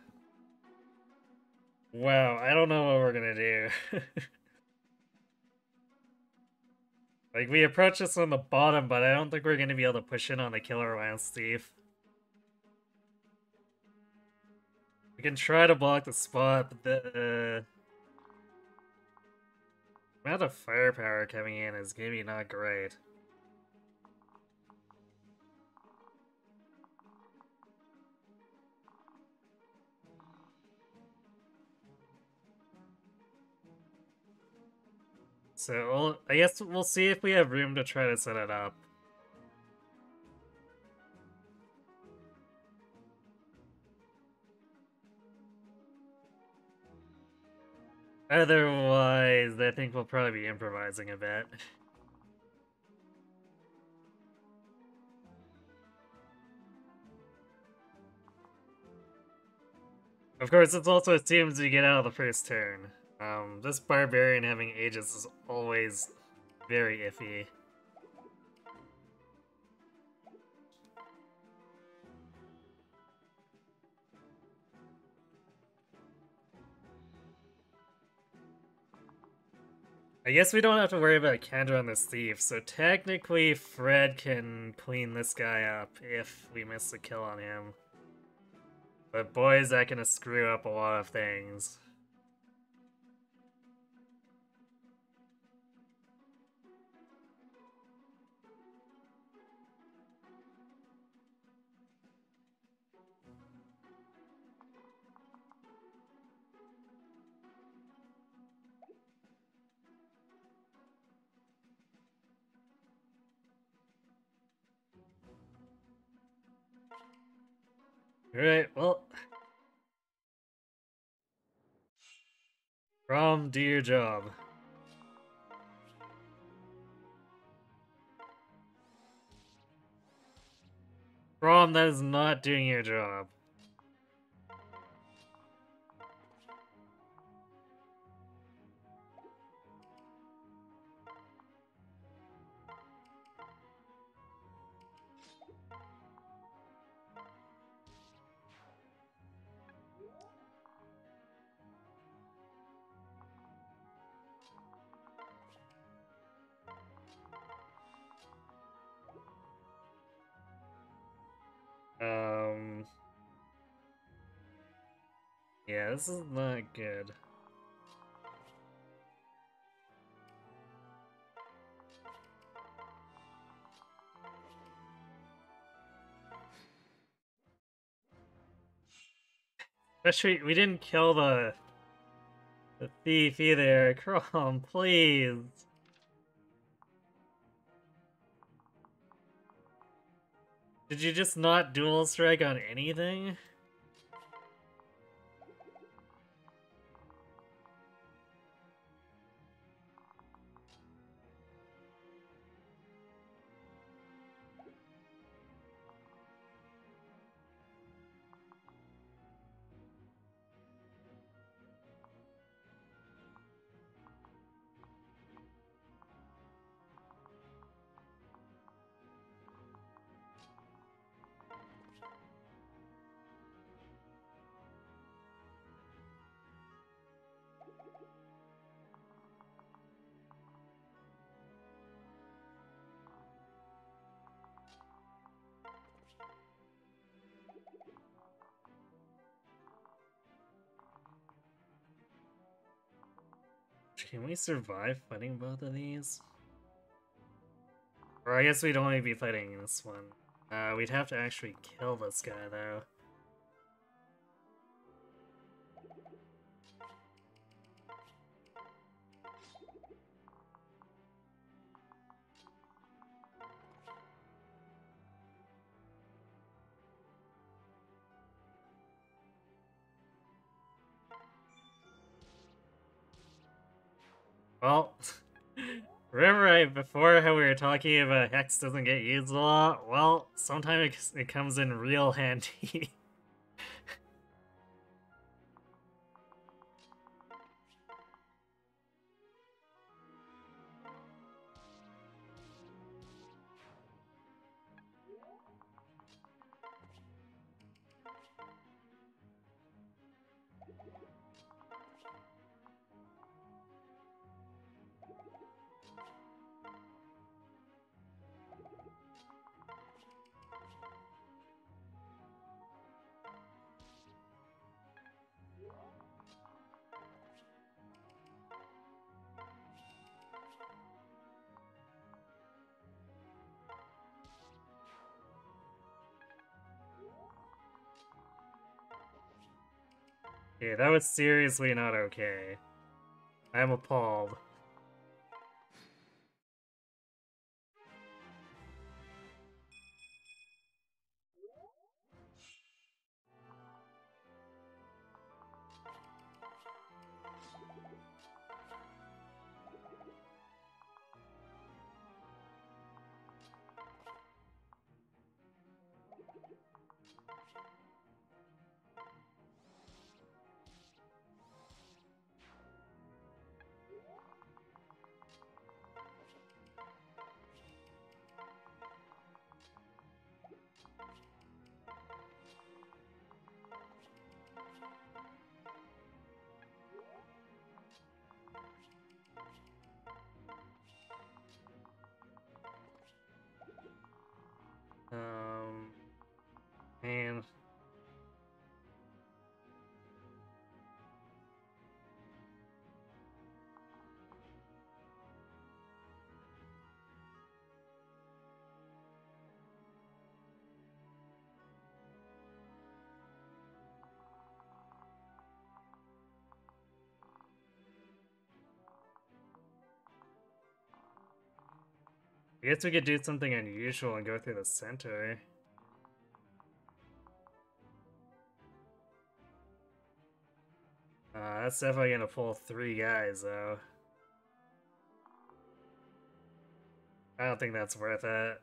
Wow, I don't know what we're gonna do. Like, we approach this on the bottom, but I don't think we're gonna be able to push in on the Killer Lance Thief. We can try to block the spot, but the amount of firepower coming in is gonna be not great. So, I guess we'll see if we have room to try to set it up. Otherwise, I think we'll probably be improvising a bit. Of course, it's also assumes you get out of the first turn. This barbarian having Aegis is always very iffy. I guess we don't have to worry about Kendra on this thief, so technically Fred can clean this guy up if we miss a kill on him. But boy, is that gonna screw up a lot of things. Alright, well. Rom, do your job. Rom, that is not doing your job. Yeah, this is not good. Especially, we didn't kill the thief either. Crom, please. Did you just not dual strike on anything? Can we survive fighting both of these? Or I guess we'd only be fighting this one. We'd have to actually kill this guy, though. Well, remember before how we were talking about Hex doesn't get used a lot? Well, sometimes it comes in real handy. Yeah, that was seriously not okay. I'm appalled. I guess we could do something unusual and go through the center. That's definitely gonna pull 3 guys, though. I don't think that's worth it.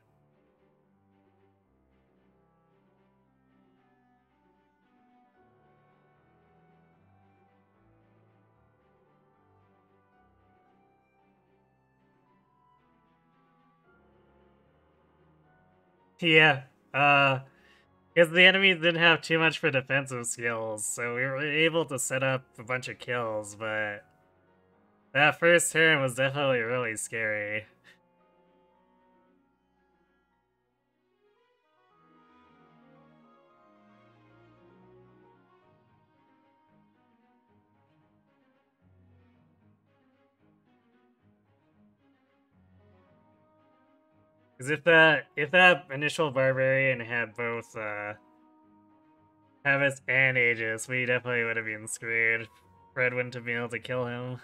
Yeah, because the enemies didn't have too much for defensive skills, so we were able to set up a bunch of kills, but that first turn was definitely really scary. Because if that initial barbarian had both habits and ages, we definitely would have been screwed. Fred wouldn't have been able to kill him.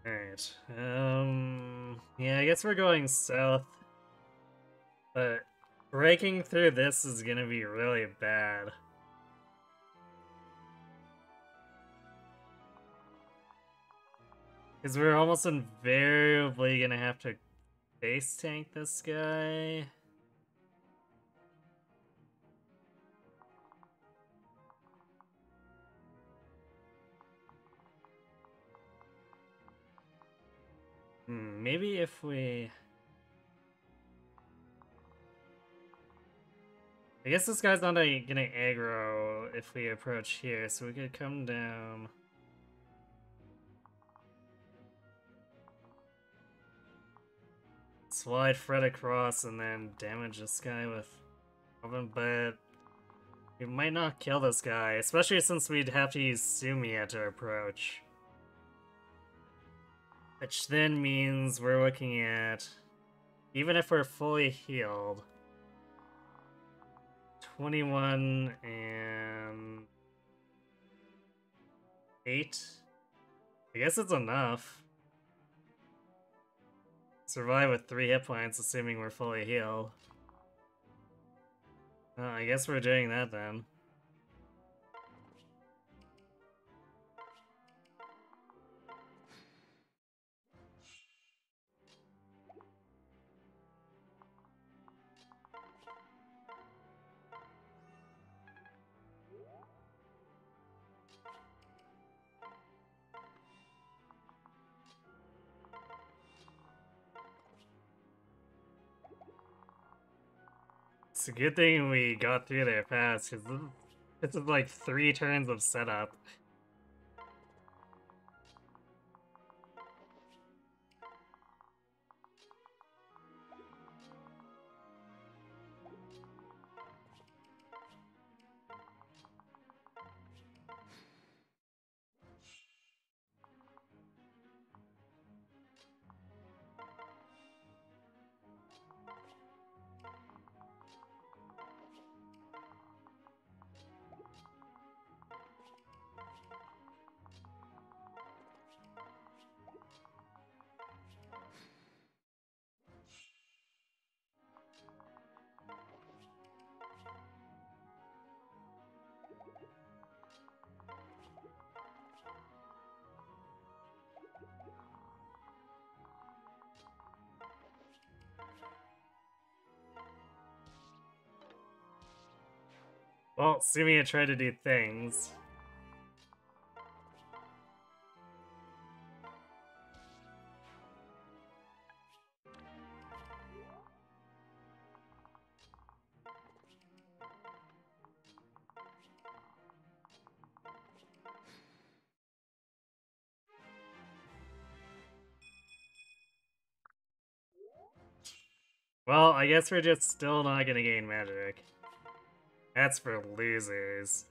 Alright. Yeah, I guess we're going south. But breaking through this is gonna be really bad. Because we're almost invariably gonna have to base tank this guy. Maybe if we... I guess this guy's not gonna aggro if we approach here, so we could come down. Slide Fred across and then damage this guy with Oven, but we might not kill this guy, especially since we'd have to use Sumia to approach. Which then means we're looking at, even if we're fully healed, 21 and 8. I guess it's enough. Survive with 3 hit points, assuming we're fully healed. I guess we're doing that then. It's a good thing we got through there fast, because this is like 3 turns of setup. Well, Sumia tried to do things. Well, I guess we're just still not gonna gain magic. That's for losers.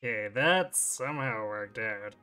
Okay, that somehow worked out.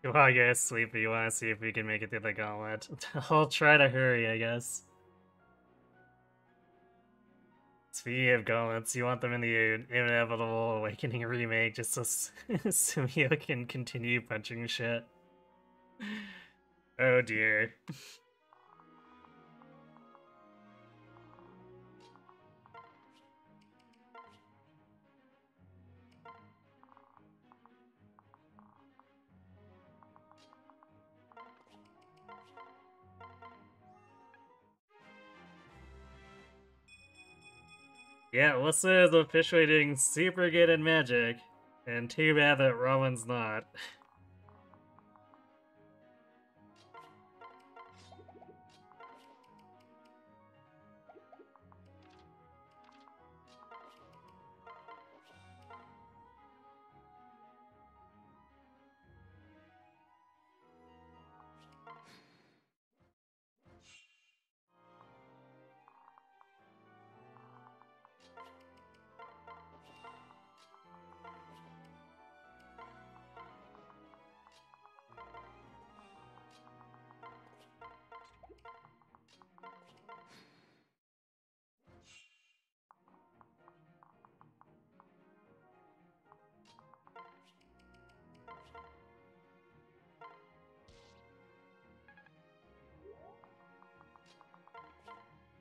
Well, I guess, Sleepy, you want to see if we can make it through the gauntlet? I'll try to hurry, I guess. Speaking of gauntlets, you want them in the Inevitable Awakening remake just so Sumio can continue punching shit. Oh dear. Yeah, Alyssa is officially doing super good at magic, and too bad that Roman's not.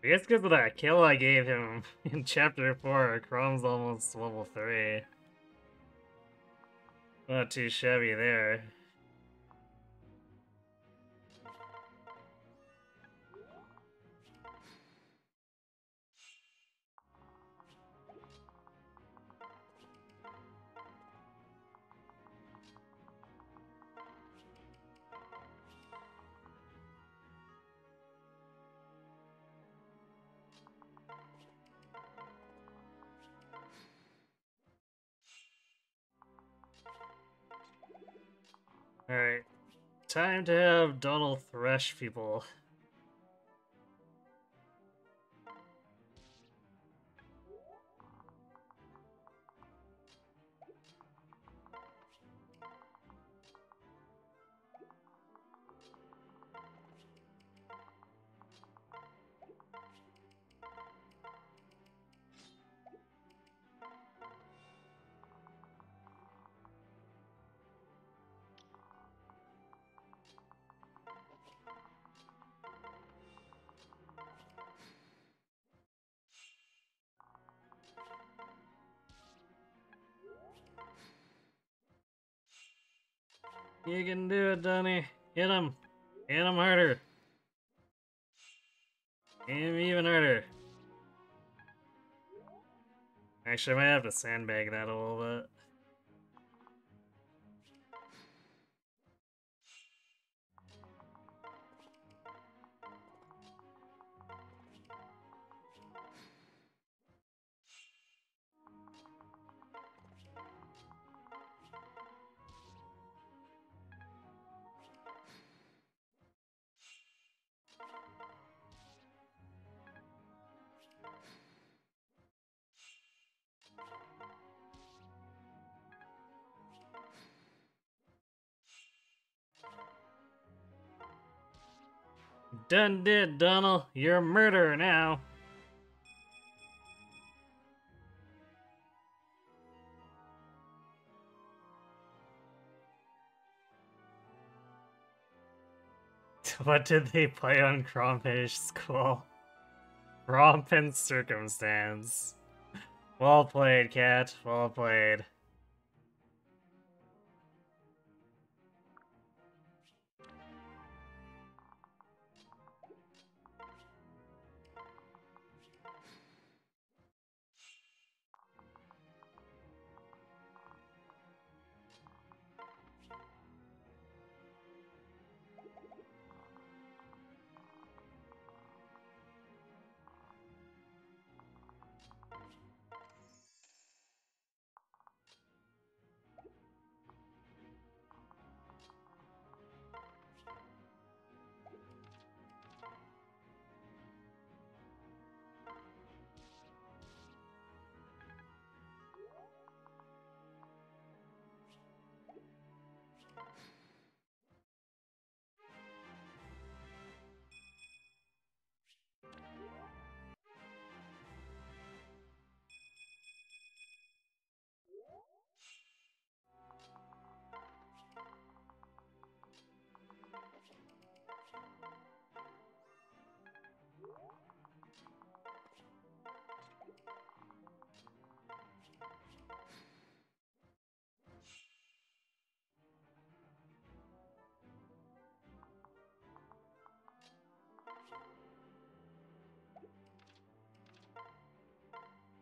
I guess because of that kill I gave him in Chapter 4, Chrome's almost level 3. Not too shabby there. Alright, time to have Donald thresh people. You can do it, Donnie. Hit him. Hit him harder. Hit him even harder. Actually, I might have to sandbag that a little bit. Done did, Donald. You're a murderer now. What did they play on Crawfish School? Romp and circumstance. Well played, cat. Well played.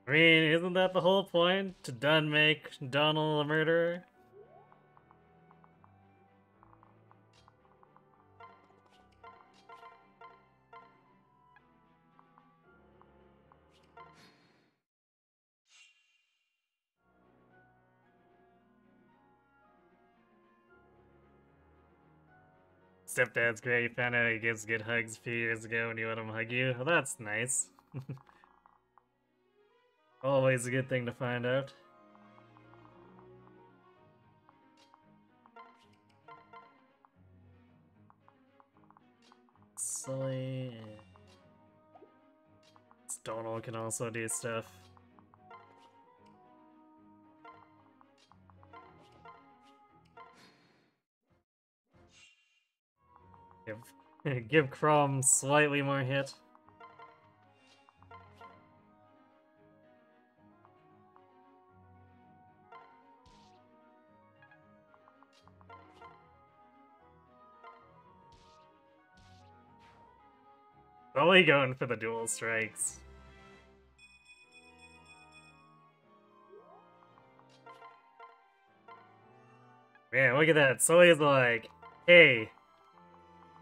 I mean, isn't that the whole point? To done make Donald a murderer? Stepdad's great. You found out he gives good hugs a few years ago when you let him hug you. Well, that's nice. Always a good thing to find out. Sully. Donald can also do stuff. Give Chrome slightly more hit. Sully going for the dual strikes. Man, look at that. Sully's like, hey,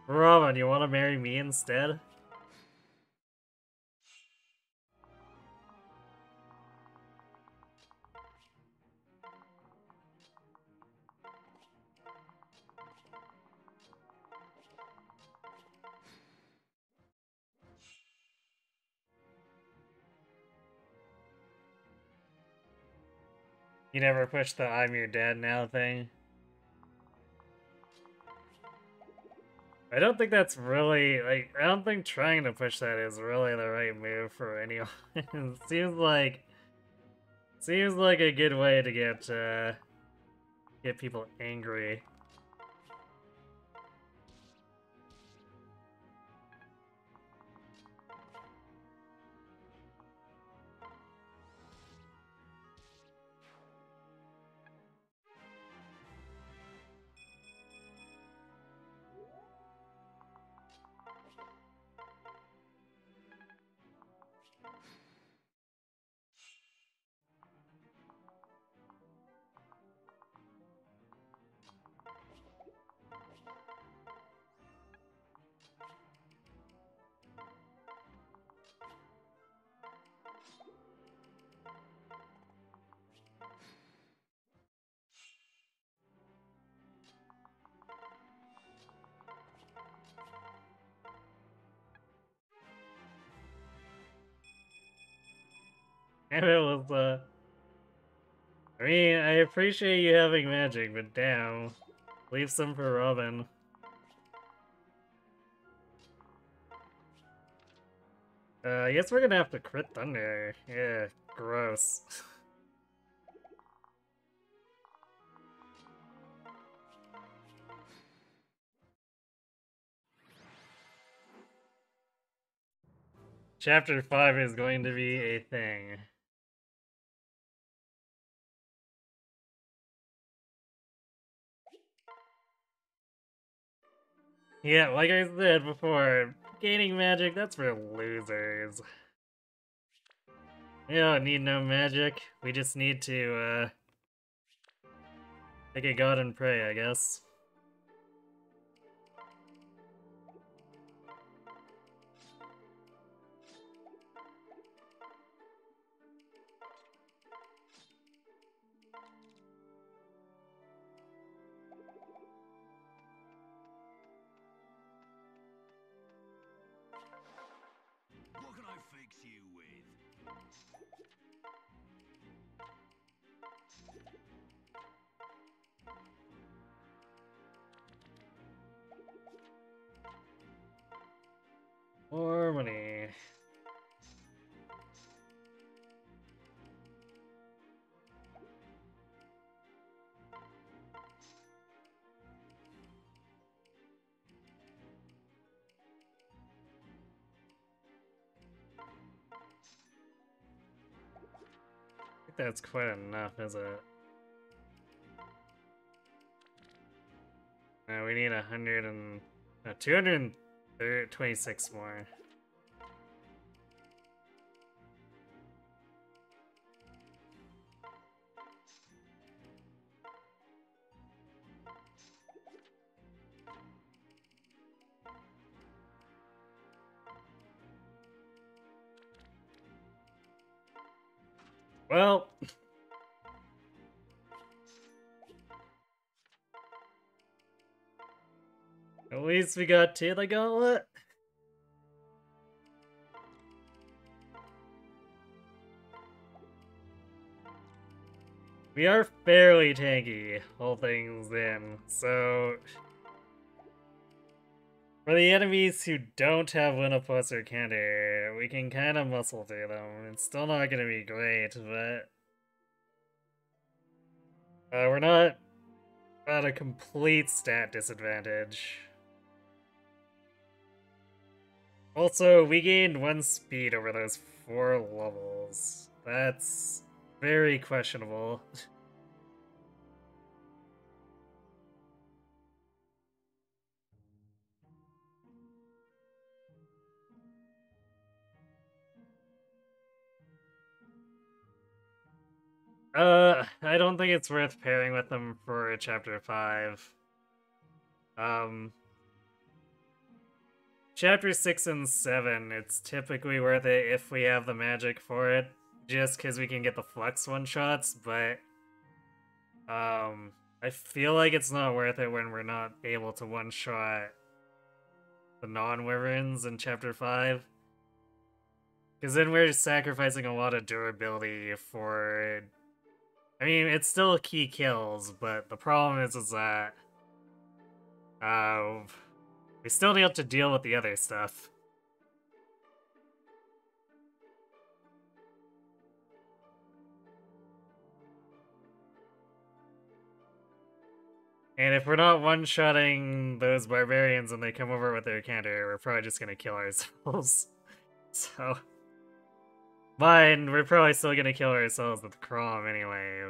Robin, you want to marry me instead? You never pushed the I'm your dad now thing? I don't think that's really, like, I don't think trying to push that is really the right move for anyone. It seems like a good way to get people angry. And it was, I mean, I appreciate you having magic, but damn. Leave some for Robin. I guess we're gonna have to crit Thunder. Yeah, gross. Chapter 5 is going to be a thing. Yeah, like I said before, gaining magic, that's for losers. We don't need no magic, we just need to, take a god and pray, I guess. What can I fix you with? More money. I think that's quite enough, is it? No, we need 100 and... 226 more. Well... At least we got to the gauntlet. We are fairly tanky, all things in, so... For the enemies who don't have Winnowpuss or Candy, we can kind of muscle through them. It's still not gonna be great, but... we're not at a complete stat disadvantage. Also, we gained 1 speed over those 4 levels. That's very questionable. I don't think it's worth pairing with them for Chapter 5. Chapter 6 and 7, it's typically worth it if we have the magic for it, just because we can get the Flux one-shots, but... I feel like it's not worth it when we're not able to one-shot the non-wyverns in Chapter 5. Because then we're sacrificing a lot of durability for... I mean, it's still key kills, but the problem is that... we still need to deal with the other stuff. And if we're not one-shotting those barbarians and they come over with their counter, we're probably just gonna kill ourselves. So... But we're probably still gonna kill ourselves with Crom anyway,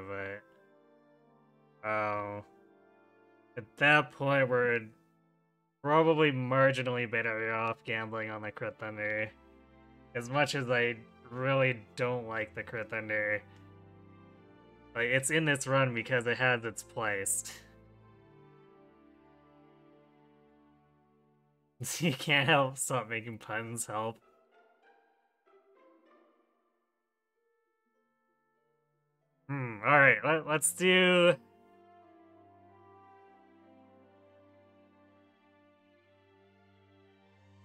but... at that point, we're probably marginally better off gambling on the Crit Thunder. As much as I really don't like the Crit Thunder. Like, it's in this run because it has its place. You can't help stop making puns help. Alright, let's do...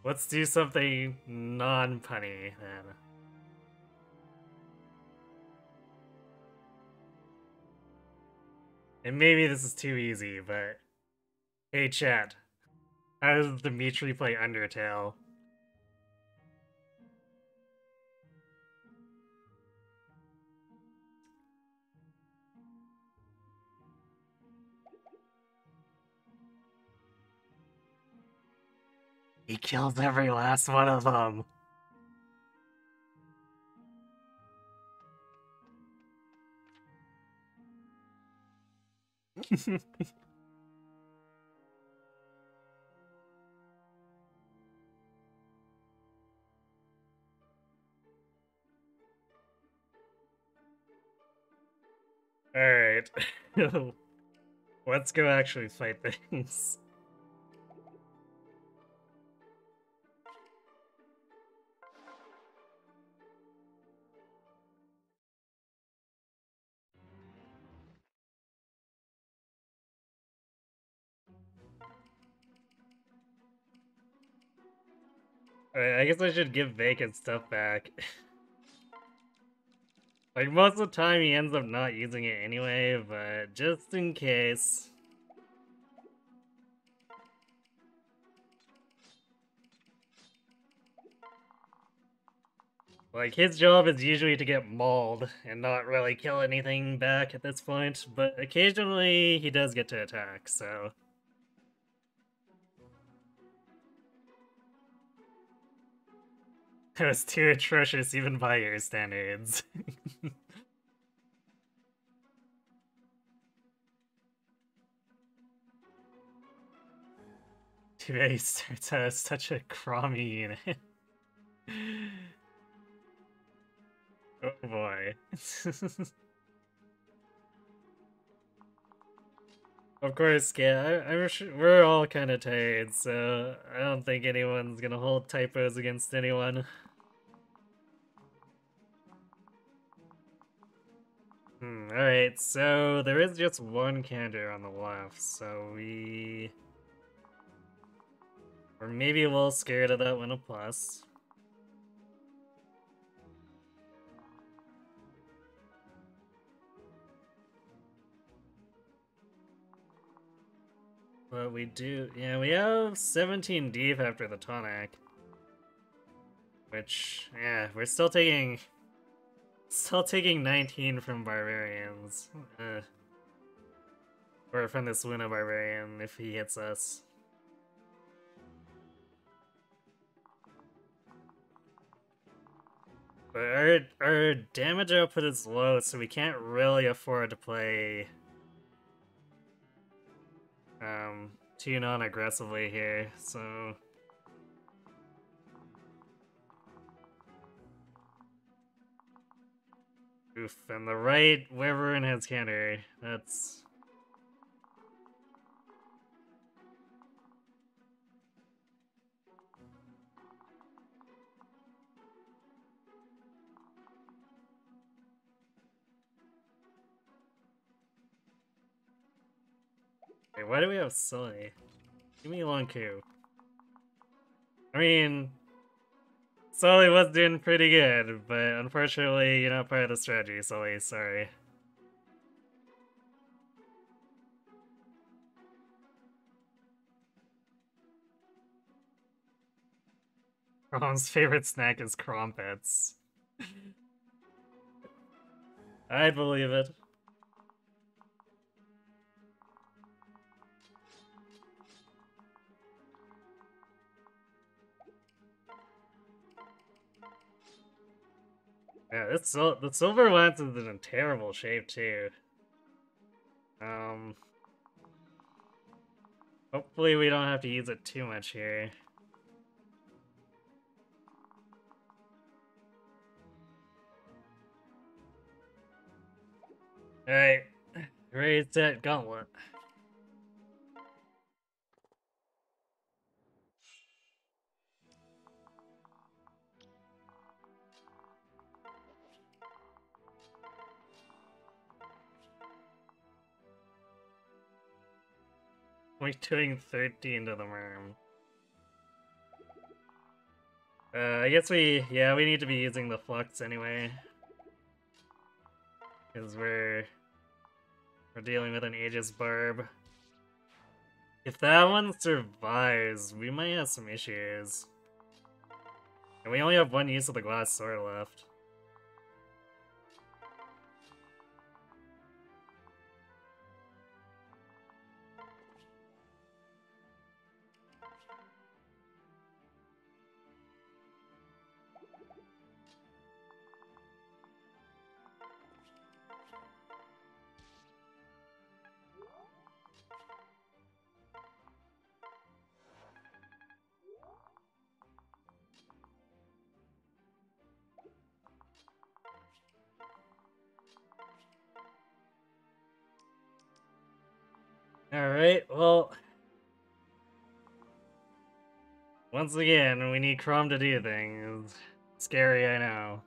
Let's do something non-punny, then. And maybe this is too easy, but... Hey chat, how does Dimitri play Undertale? He kills every last one of them. Alright. Let's go actually fight things. Alright, I guess I should give Vacant stuff back. Like, most of the time he ends up not using it anyway, but just in case. Like, his job is usually to get mauled and not really kill anything back at this point, but occasionally he does get to attack, so... That was too atrocious even by your standards. Too bad he starts out as such a crummy unit. Oh boy. Of course, yeah, I'm sure we're all kind of tired, so I don't think anyone's gonna hold typos against anyone. Alright, so there is just one counter on the left, so we're maybe a little scared of that one a plus. But we do, yeah, we have 17 deep after the tonic. Which, yeah, we're still taking 19 from barbarians. Or from this Luna barbarian if he hits us. But our damage output is low, so we can't really afford to play too non-aggressively here, so... Oof, and the right Wyvern has counter. That's... Wait, why do we have Sully? Give me Lonku. I mean... Sully was doing pretty good, but unfortunately you're not part of the strategy, Sully, sorry. Rom's favorite snack is crumpets. I believe it. Yeah, the silver lance is in a terrible shape too. Hopefully we don't have to use it too much here. Alright, raise that gauntlet. We're doing 13 to the worm. I guess we need to be using the flux anyway. Because we're dealing with an Aegis Barb. If that one survives, we might have some issues. And we only have one use of the glass sword left. Alright, well... Once again, we need Chrome to do things. Scary, I know.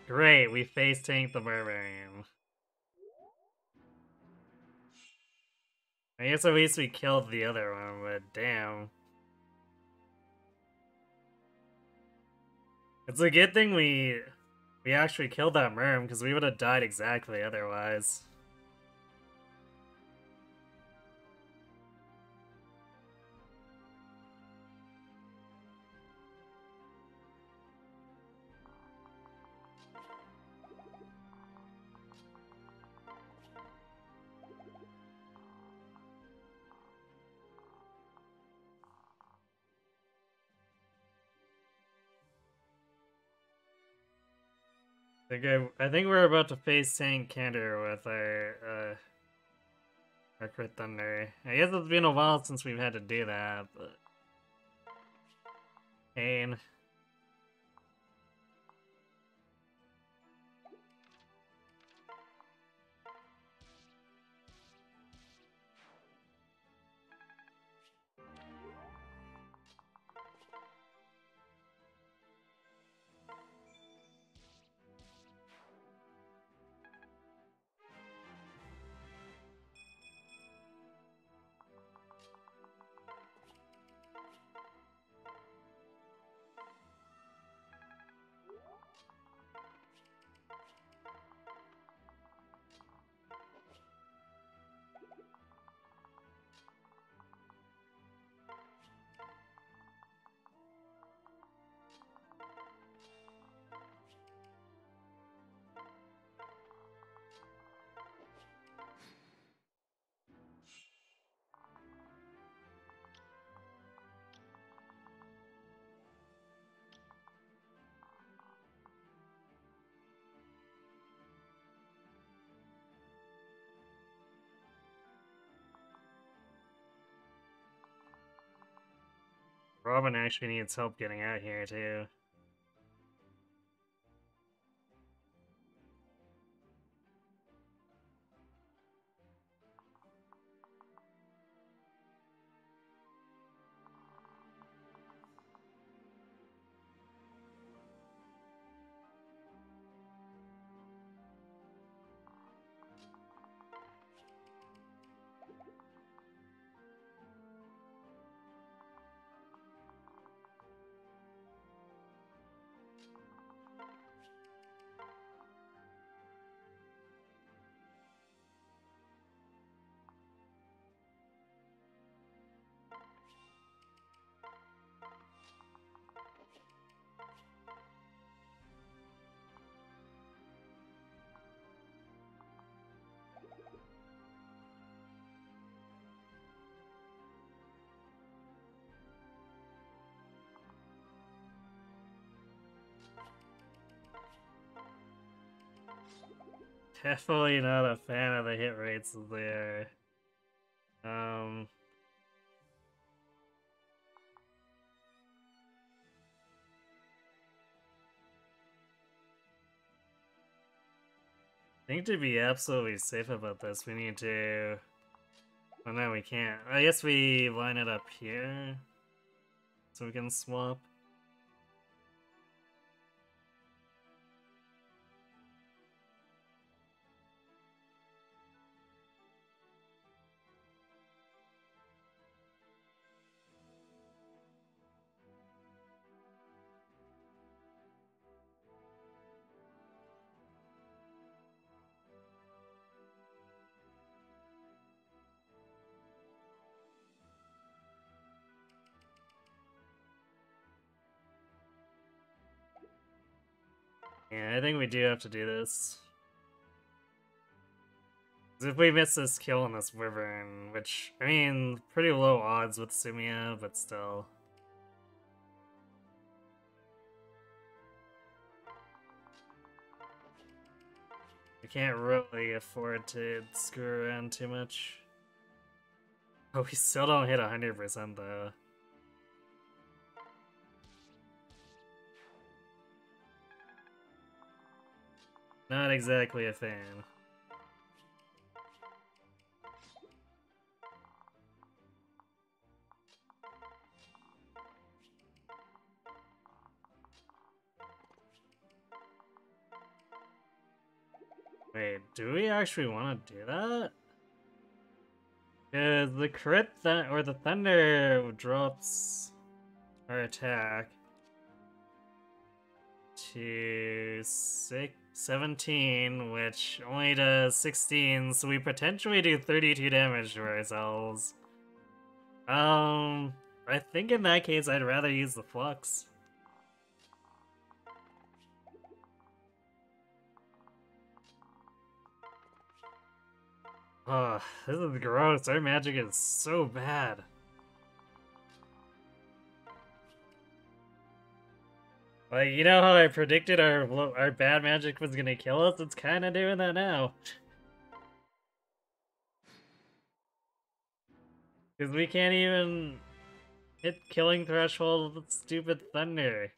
Great, we face tanked the Barbarian. I guess at least we killed the other one, but damn. It's a good thing we actually killed that Merm, because we would have died exactly otherwise. I think we're about to face Tank Canter with our Crit Thunder. I guess it's been a while since we've had to do that, but... Pain. Robin actually needs help getting out here, too. Definitely not a fan of the hit rates there. I think to be absolutely safe about this, we need to... Oh no, we can't. I guess we line it up here, so we can swap. Yeah, I think we do have to do this. 'Cause if we miss this kill on this Wyvern, which, I mean, pretty low odds with Sumia, but still. We can't really afford to screw around too much. Oh, we still don't hit 100% though. Not exactly a fan. Wait, do we actually want to do that? Because the crit or the thunder drops our attack to 17, which only does 16, so we potentially do 32 damage to ourselves. I think in that case I'd rather use the flux. Ugh, this is gross. Our magic is so bad. Like, you know how I predicted our bad magic was gonna kill us? It's kinda doing that now. Because we can't even hit killing threshold with stupid thunder.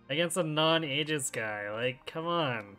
Against a non-Aegis guy, like, come on.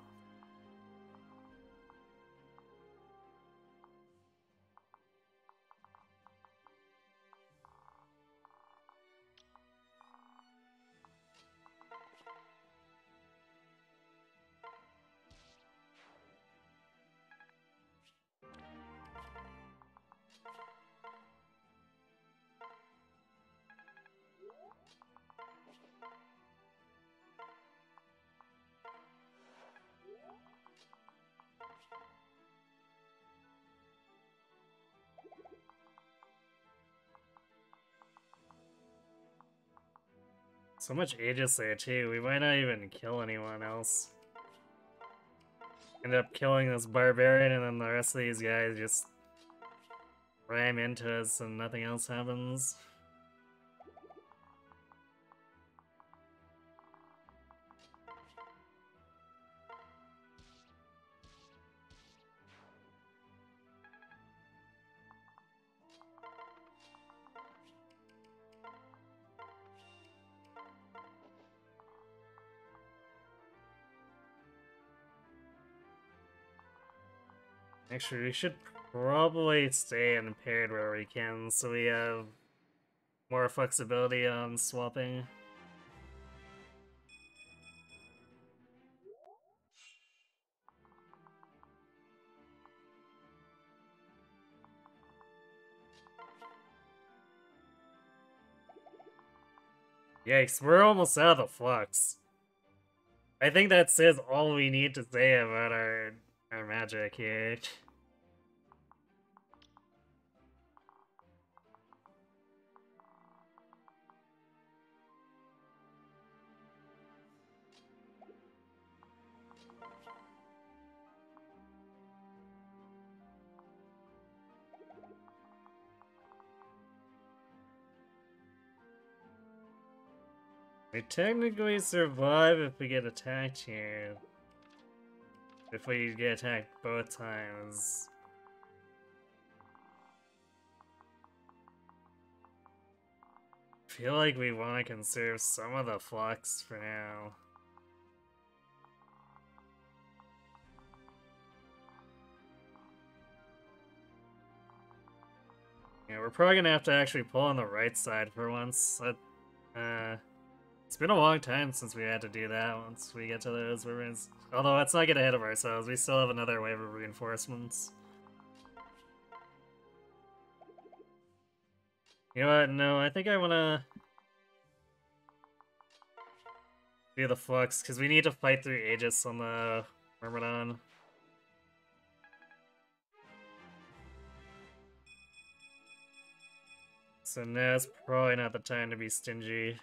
So much Aegis there too, we might not even kill anyone else. End up killing this barbarian and then the rest of these guys just ram into us and nothing else happens. Actually, we should probably stay impaired where we can, so we have more flexibility on swapping. Yikes, we're almost out of the flux. I think that says all we need to say about our magic here. We technically survive if we get attacked here. If we get attacked both times. I feel like we want to conserve some of the flux for now. Yeah, we're probably gonna have to actually pull on the right side for once. It's been a long time since we had to do that once we get to those ribbons. Although, let's not get ahead of ourselves. We still have another wave of reinforcements. You know what? No, I think I want to do the flux, because we need to fight through Aegis on the Myrmidon. So now's probably not the time to be stingy.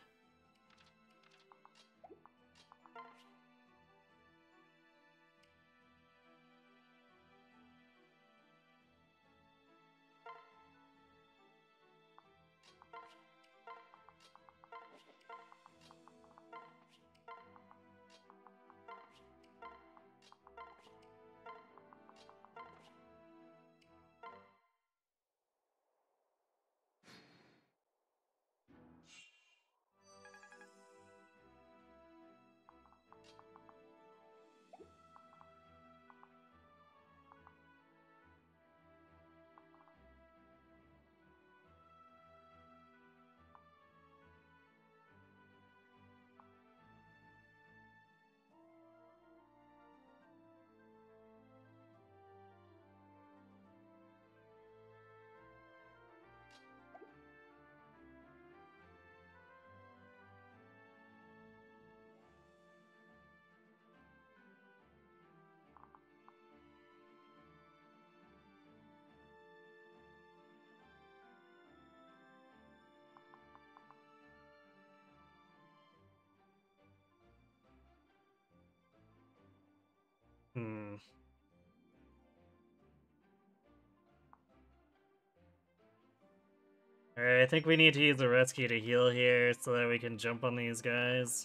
Alright, I think we need to use a rescue to heal here so that we can jump on these guys.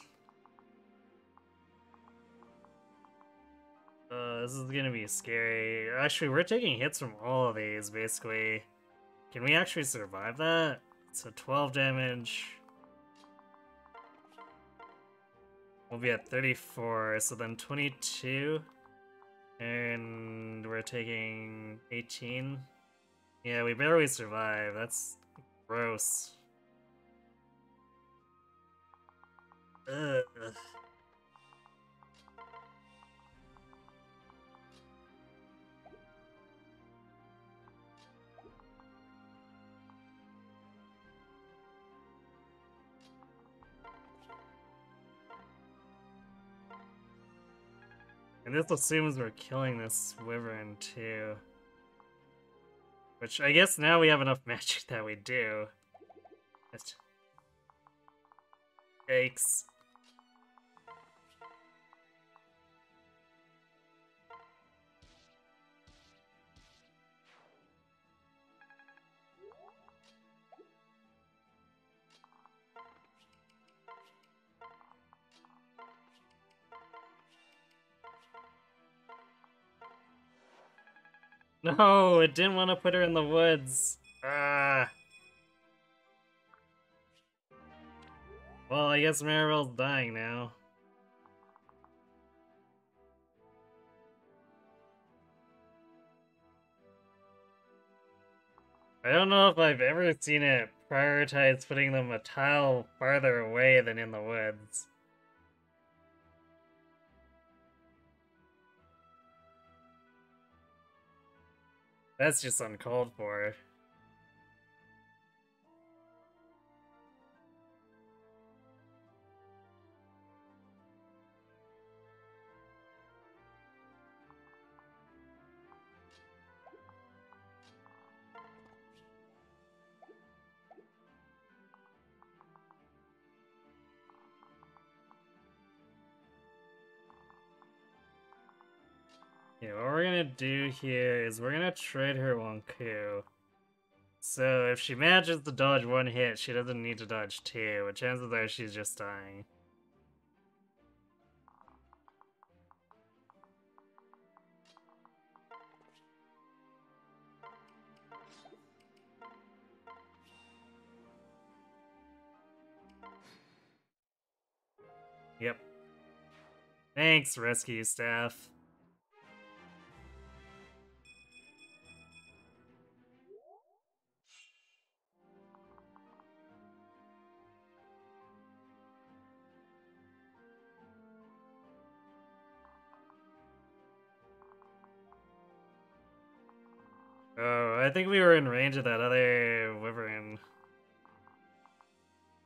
This is gonna be scary. Actually, we're taking hits from all of these, basically. Can we actually survive that? So 12 damage. We'll be at 34, so then 22. And we're taking 18. Yeah, we barely survive. That's gross. Ugh. And this assumes we're killing this wyvern too. Which I guess now we have enough magic that we do. Just... Yikes. No, it didn't want to put her in the woods. Ah. Well, I guess Maribel's dying now. I don't know if I've ever seen it prioritize putting them a tile farther away than in the woods. That's just uncalled for. Yeah, what we're gonna do here is we're gonna trade her Wonku. So if she manages to dodge one hit, she doesn't need to dodge two, but chances are she's just dying. Yep. Thanks, rescue staff. Oh, I think we were in range of that other wyvern.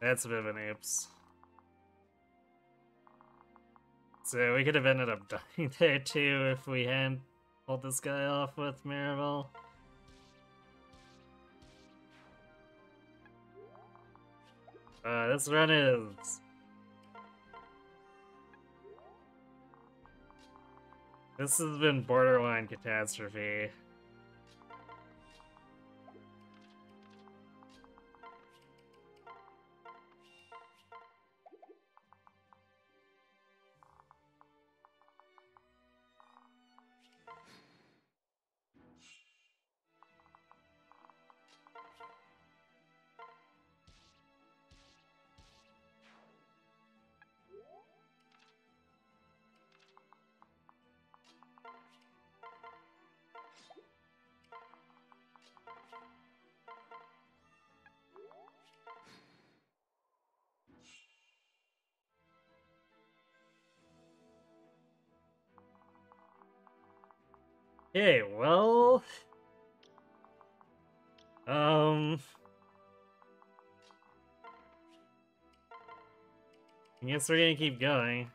That's a bit of an oops. So we could have ended up dying there too if we hadn't pulled this guy off with Maribel. This run is... This has been borderline catastrophe. Okay, well... I guess we're gonna keep going.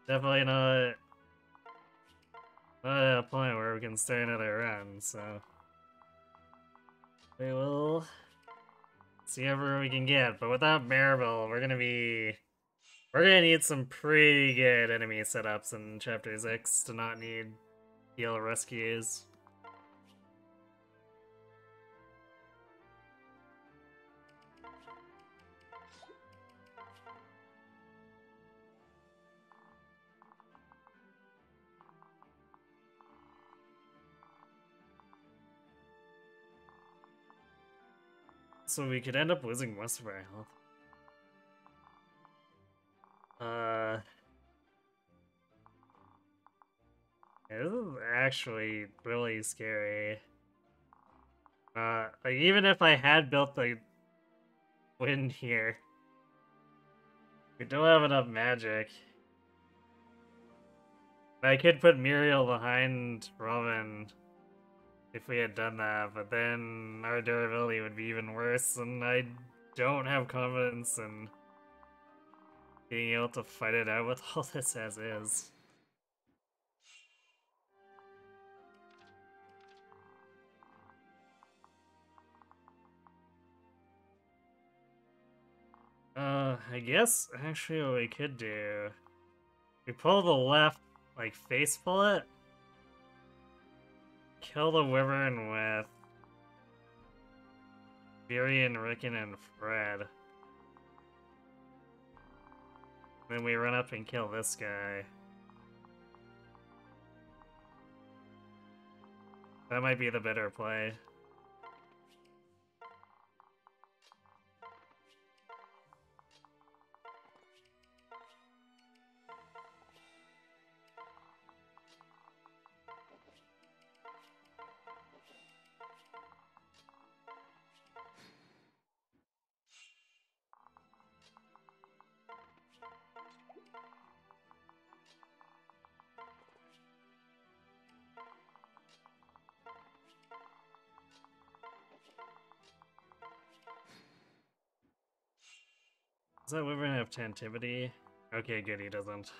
Definitely not at a point where we can start another run, so... We will see whatever we can get, but without Maribel, we're gonna need some pretty good enemy setups in Chapter 6 to not need heal rescues. So we could end up losing most of our health. Yeah, this is actually really scary. Like even if I had built the wind here, we don't have enough magic. I could put Muriel behind Robin if we had done that, but then our durability would be even worse, and I don't have confidence in being able to fight it out with all this as is. I guess actually what we could do, we pull the left, like face pull it, kill the Wyvern with Virion, Rickon, and Fred. Then we run up and kill this guy. That might be the better play. Does that Wyvern have Tantivity? Okay, good, he doesn't.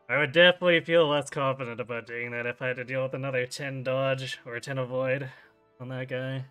I would definitely feel less confident about doing that if I had to deal with another 10 dodge or 10 avoid on that guy.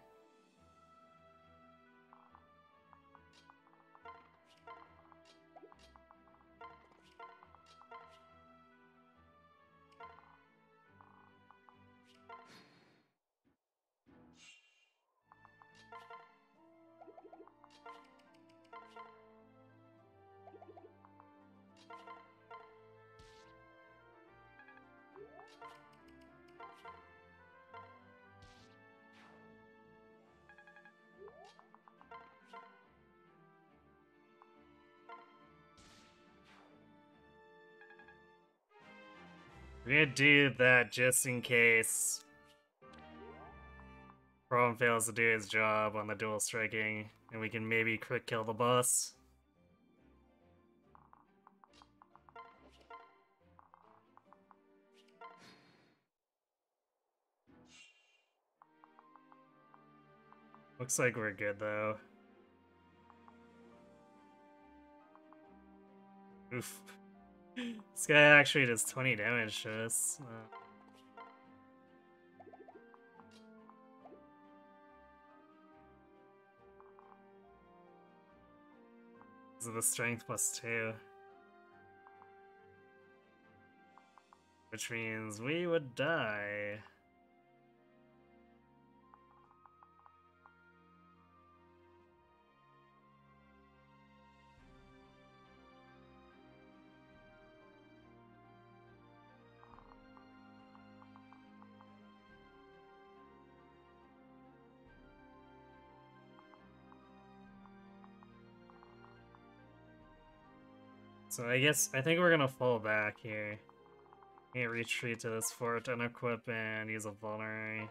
We're gonna do that just in case Problem fails to do his job on the dual striking, and we can maybe crit kill the boss. Looks like we're good though. Oof. This guy actually does 20 damage to us. This is the strength +2. Which means we would die. So I think we're gonna fall back here. Can't retreat to this fort, unequip, and use a vulnerary.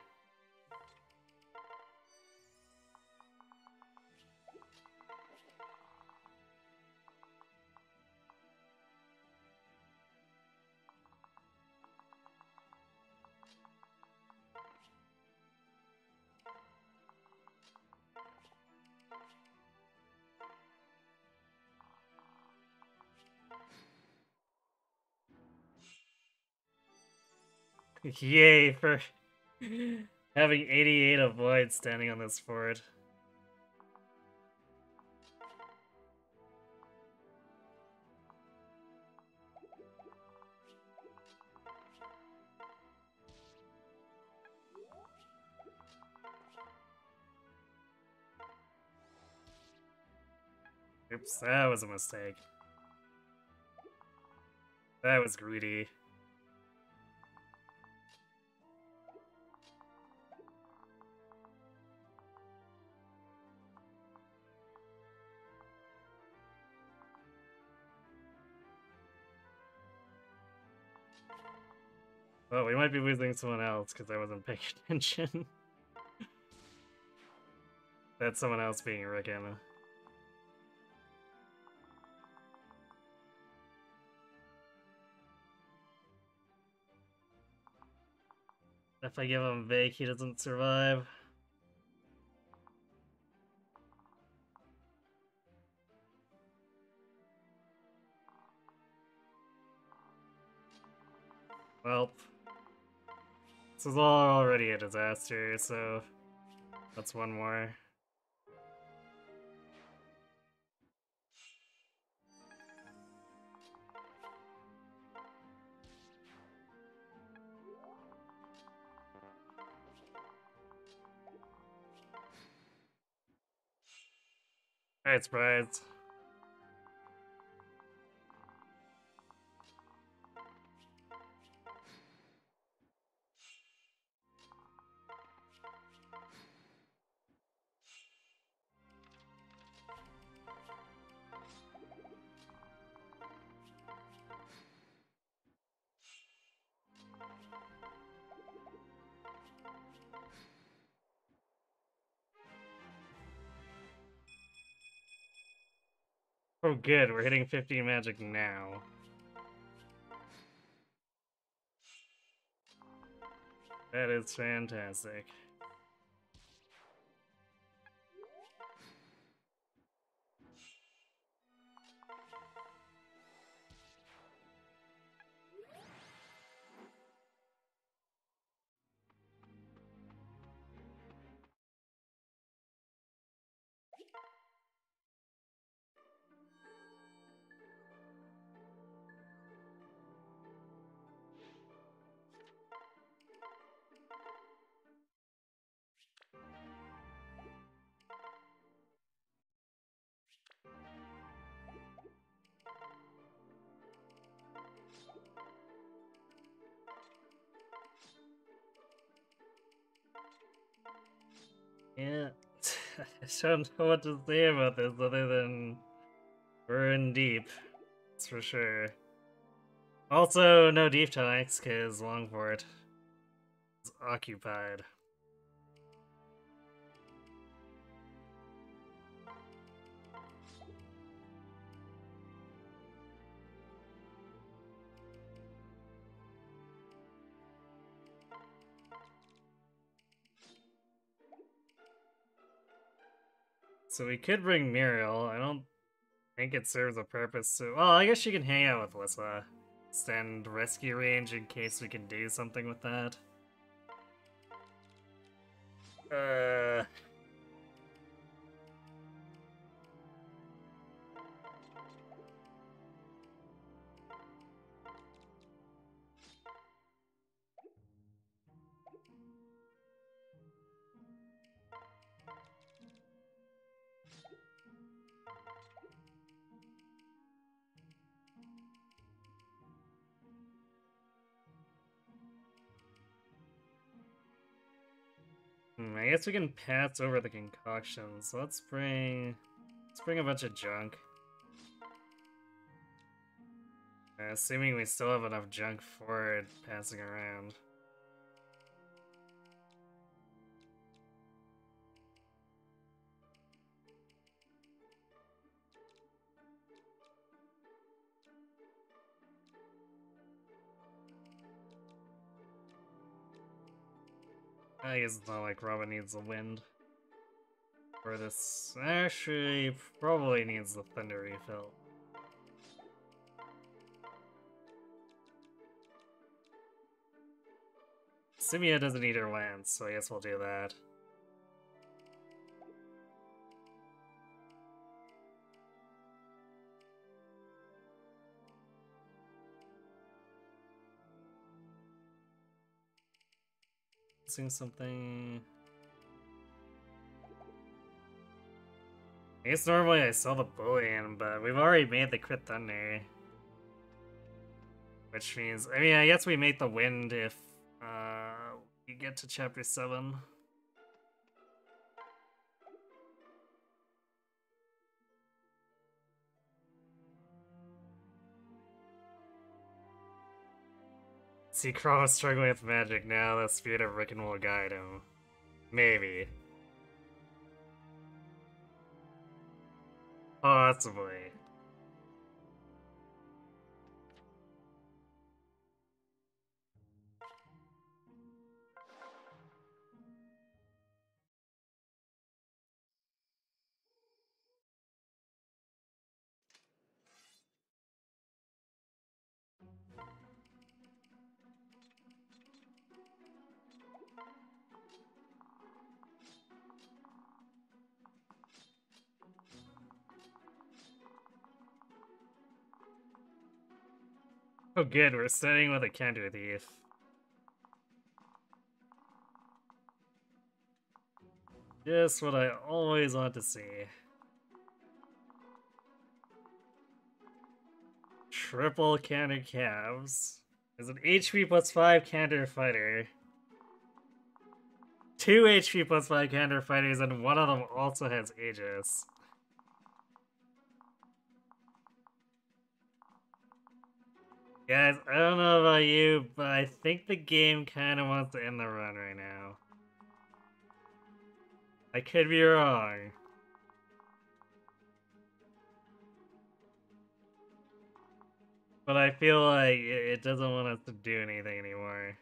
Yay for having 88 avoid standing on this fort. Oops, that was a mistake. That was greedy. Well, we might be losing someone else because I wasn't paying attention. That's someone else being Rickon. If I give him Vake, he doesn't survive. Well, this is already a disaster, so that's one more. Alright, surprise. Oh good, we're hitting 15 magic now. That is fantastic. Yeah, I don't know what to say about this other than we're in deep. That's for sure. Also, no deep tonics, because Longport is occupied. So we could bring Muriel. I don't think it serves a purpose. So, well, I guess she can hang out with Lissa. Extend rescue range in case we can do something with that. Uh... I guess we can pass over the concoction, so let's bring a bunch of junk. Assuming we still have enough junk for it passing around. I guess it's not like Robin needs the wind. For this, actually, probably needs the thunder refill. Simia doesn't need her lance, so I guess we'll do that. Sing something. I guess normally I sell the bullion, but we've already made the crit thunder. Which means, I mean, I guess we make the wind if we get to chapter 7. See Chroma struggling with magic now, the spirit of Rickon will guide him. Maybe. Possibly. Oh good, we're starting with a counter thief. Just what I always want to see. Triple counter calves. There's an HP plus 5 counter fighter. 2 HP plus 5 counter fighters, and one of them also has Aegis. Guys, I don't know about you, but I think the game kind of wants to end the run right now. I could be wrong. But I feel like it doesn't want us to do anything anymore.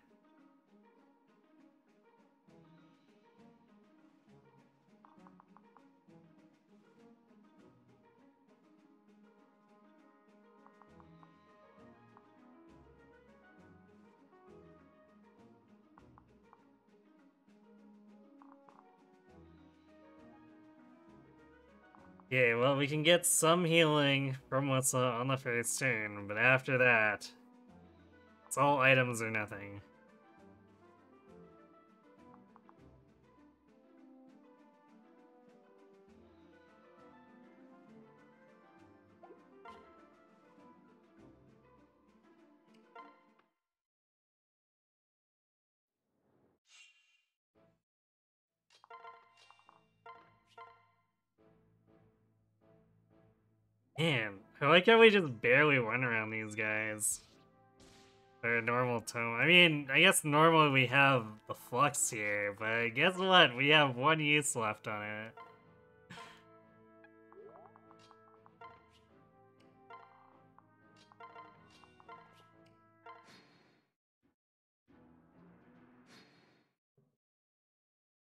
Okay, well, we can get some healing from what's on the first turn, but after that, it's all items or nothing. Man, I like how we just barely went around these guys. They're a normal tome. I mean, I guess normally we have the flux here, but guess what? We have 1 use left on it.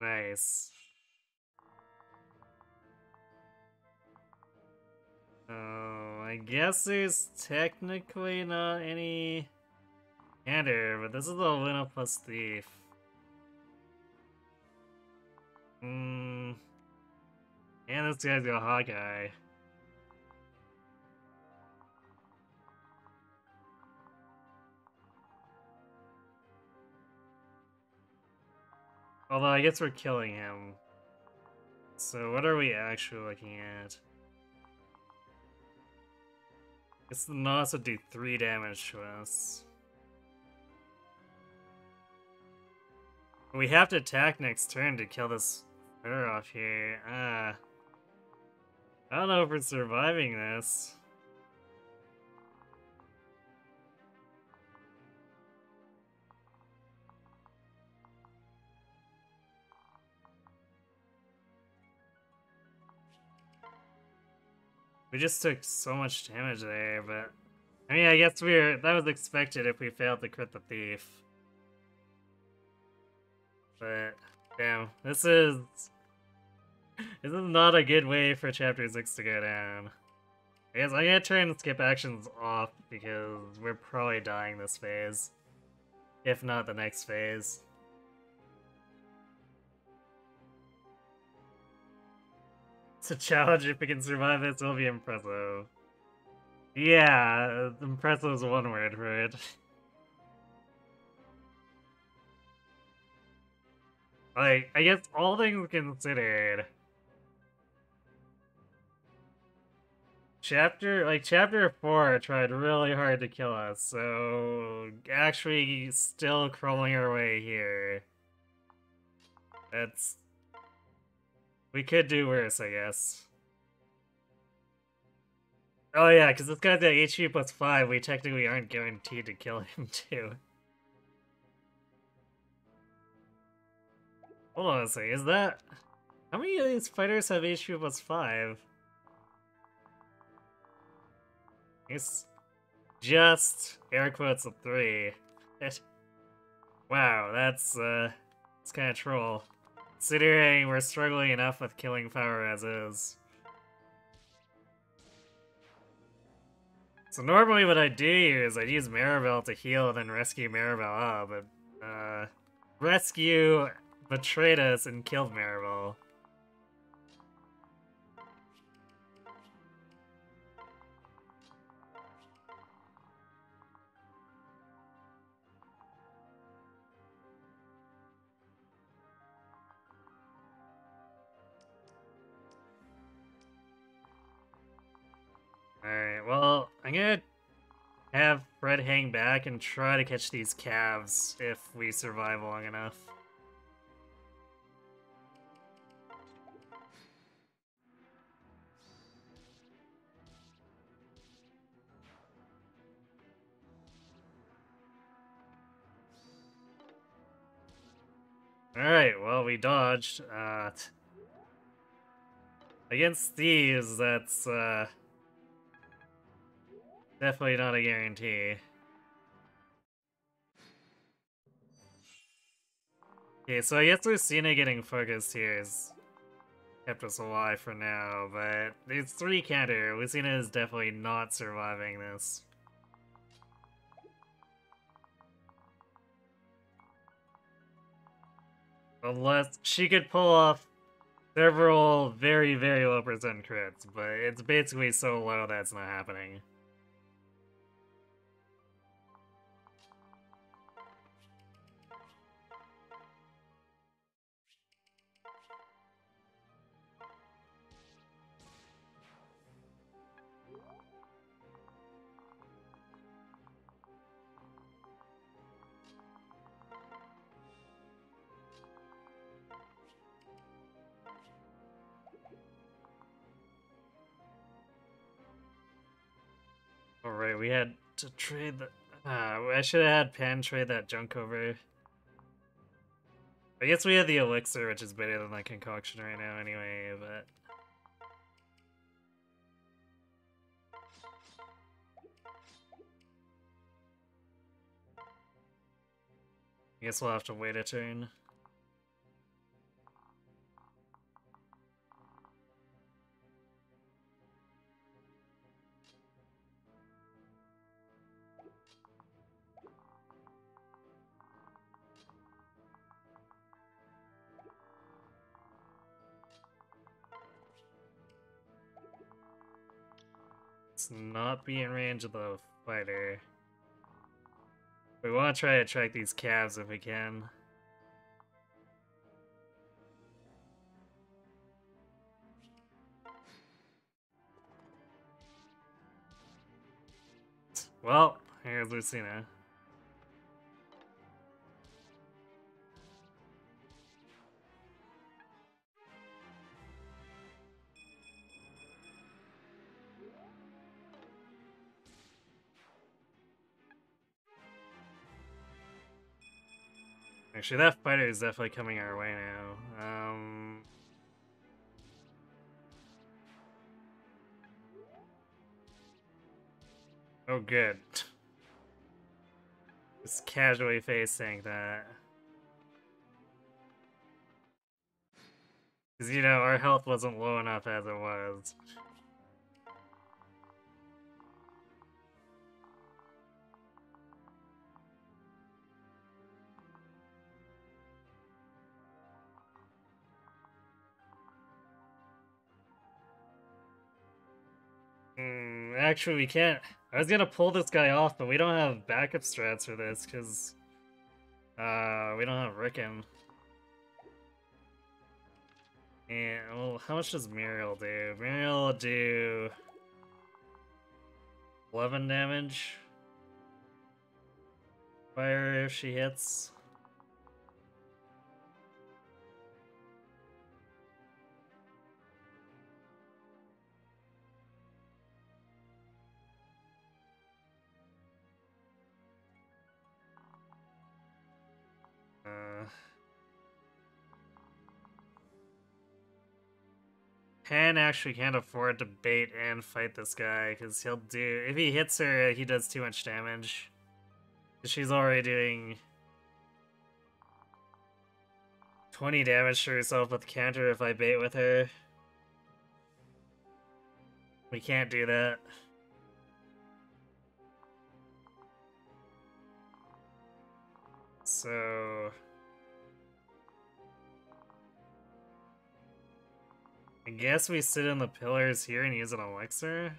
Nice. Oh, I guess there's technically not any counter, but this is a Luna plus Thief. And this guy's got Hawkeye. Although I guess we're killing him. So what are we actually looking at? I guess the Nos would do 3 damage to us. We have to attack next turn to kill this fur off here. I don't know if we're surviving this. We just took so much damage there, but I mean, I guess that was expected if we failed to crit the thief. But damn, this is not a good way for chapter 6 to go down. I guess I'm gonna try and skip actions off because we're probably dying this phase. If not the next phase. It's a challenge. If we can survive this, it'll be impressive. Yeah, impressive is one word for it. Like, I guess all things considered, Chapter 4 tried really hard to kill us, so actually still crawling our way here. We could do worse, I guess. Oh yeah, because this guy's at HP plus 5, we technically aren't guaranteed to kill him too. Hold on a second, is that... How many of these fighters have HP plus 5? It's just air quotes of 3. Wow, that's it's kind of troll. Considering we're struggling enough with killing power as is. So normally what I do is I'd use Maribel to heal and then rescue Maribel up, but rescue betrayed us and killed Maribel. Alright, well, I'm gonna have Fred hang back and try to catch these calves if we survive long enough. Alright, well, we dodged. Against these, that's definitely not a guarantee. Okay, so I guess Lucina getting focused here has kept us alive for now, but these 3 counter. Lucina is definitely not surviving this. Unless she could pull off several very, very low percent crits, but it's basically so low that's not happening. Alright, we had to trade the... I should have had Pan trade that junk over. I guess we had the elixir, which is better than the concoction right now anyway, but... I guess we'll have to wait a turn. Let's not be in range of the fighter. We want to try to track these calves if we can. Well, here's Lucina. Actually, that fighter is definitely coming our way now. Oh, good. Just casually facing that. Because, you know, our health wasn't low enough as it was. Actually, we can't. I was gonna pull this guy off, but we don't have backup strats for this, because... we don't have Rickon. And, well, how much does Muriel do? Muriel will do... 11 damage. Fire if she hits. Pan actually can't afford to bait and fight this guy, because he'll do... If he hits her, he does too much damage. She's already doing 20 damage to herself with counter if I bait with her. We can't do that. So... I guess we sit in the pillars here and use an elixir?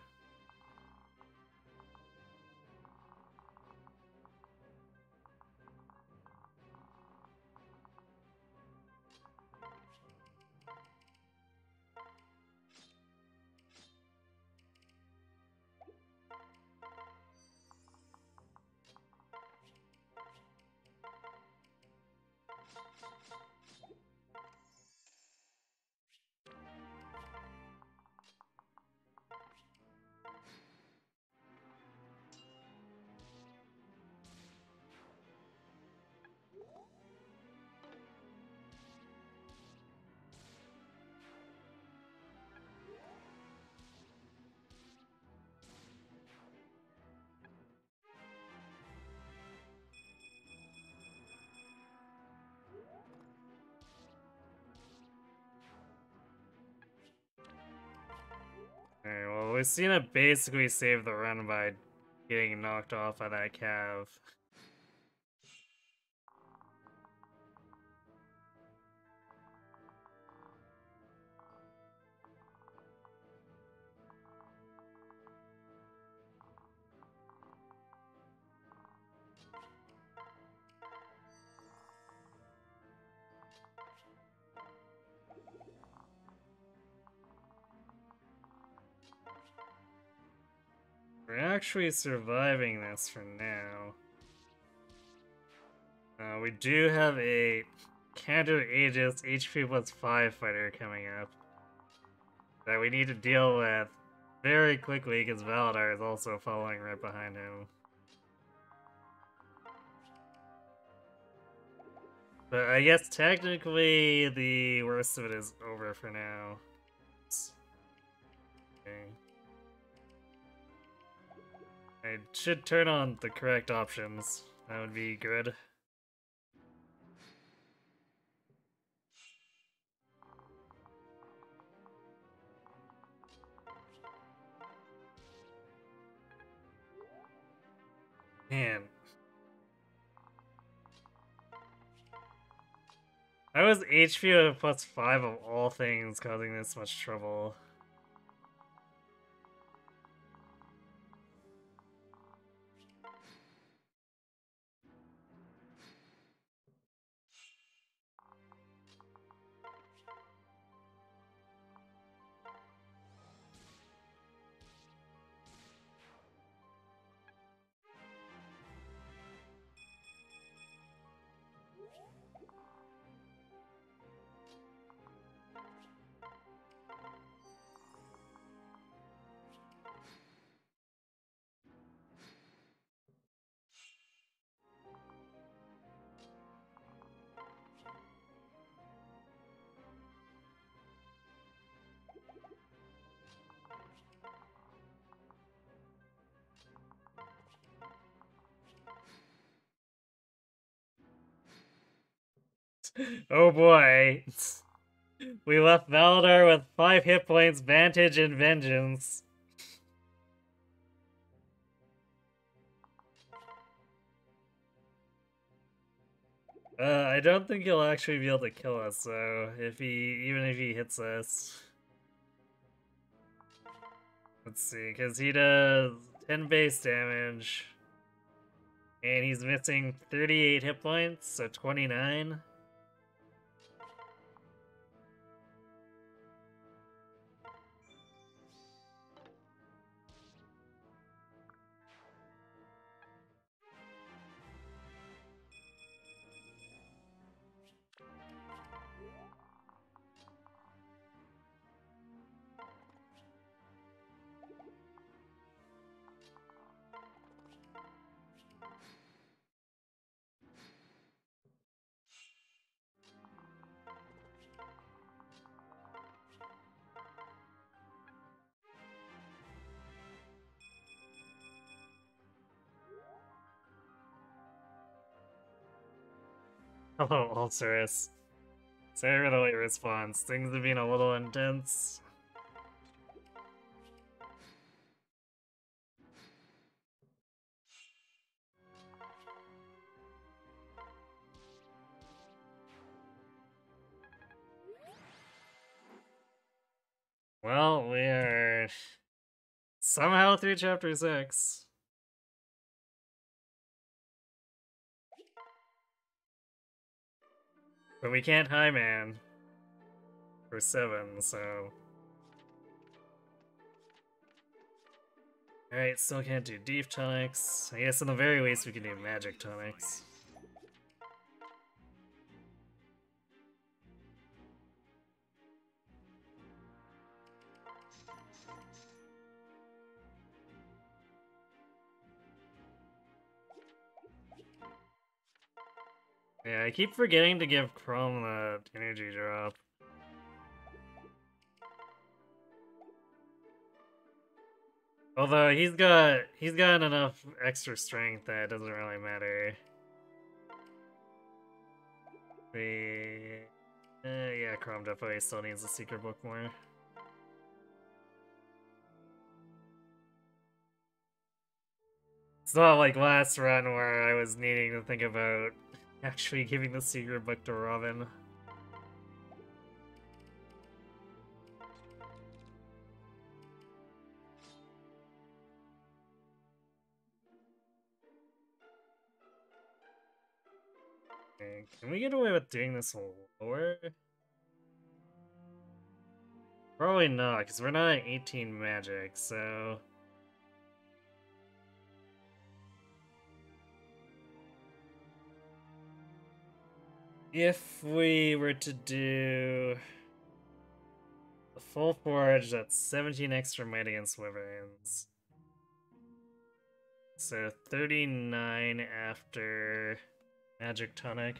Alright, well, we've seen it basically save the run by getting knocked off by that cav. We're actually surviving this for now. We do have a counter Aegis HP plus 5 fighter coming up that we need to deal with very quickly because Valadar is also following right behind him. But I guess technically the worst of it is over for now. Okay. I should turn on the correct options. That would be good. Man. How is HP plus 5 of all things causing this much trouble? Oh boy. We left Valadar with 5 hit points, Vantage, and Vengeance. I don't think he'll actually be able to kill us, though, even if he hits us. Let's see, because he does 10 base damage, and he's missing 38 hit points, so 29. Hello, Ulcerus. Sorry for the late response. Things have been a little intense. Well, we are somehow through chapter 6. But we can't high man for 7, so... Alright, still can't do deep tonics. I guess in the very least we can do magic tonics. Yeah, I keep forgetting to give Chrome the energy drop. Although he's got enough extra strength that it doesn't really matter. Yeah, Chrome definitely still needs the secret book more. It's not like last run where I was needing to think about actually giving the secret book to Robin. Okay, can we get away with doing this lower? Probably not, because we're not at 18 magic, so... If we were to do the full forge, that's 17 extra might against Wyverns. So 39 after Magic Tonic.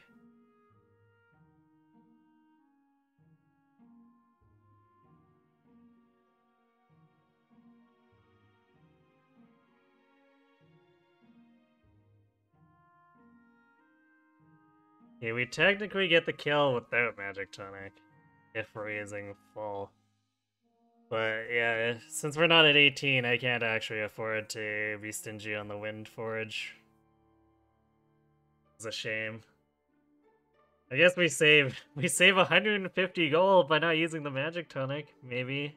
Yeah, we technically get the kill without Magic Tonic, if we're using full. But yeah, since we're not at 18, I can't actually afford to be stingy on the Wind Forge. It's a shame. I guess we save 150 gold by not using the Magic Tonic, maybe.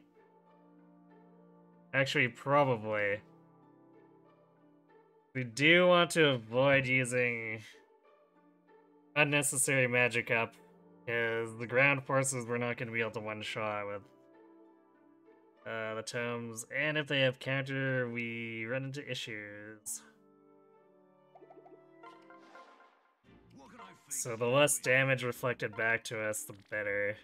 Actually, probably. We do want to avoid using unnecessary magic up, because the ground forces we're not going to be able to one-shot with the tomes, and if they have counter, we run into issues. So the less damage reflected back to us, the better.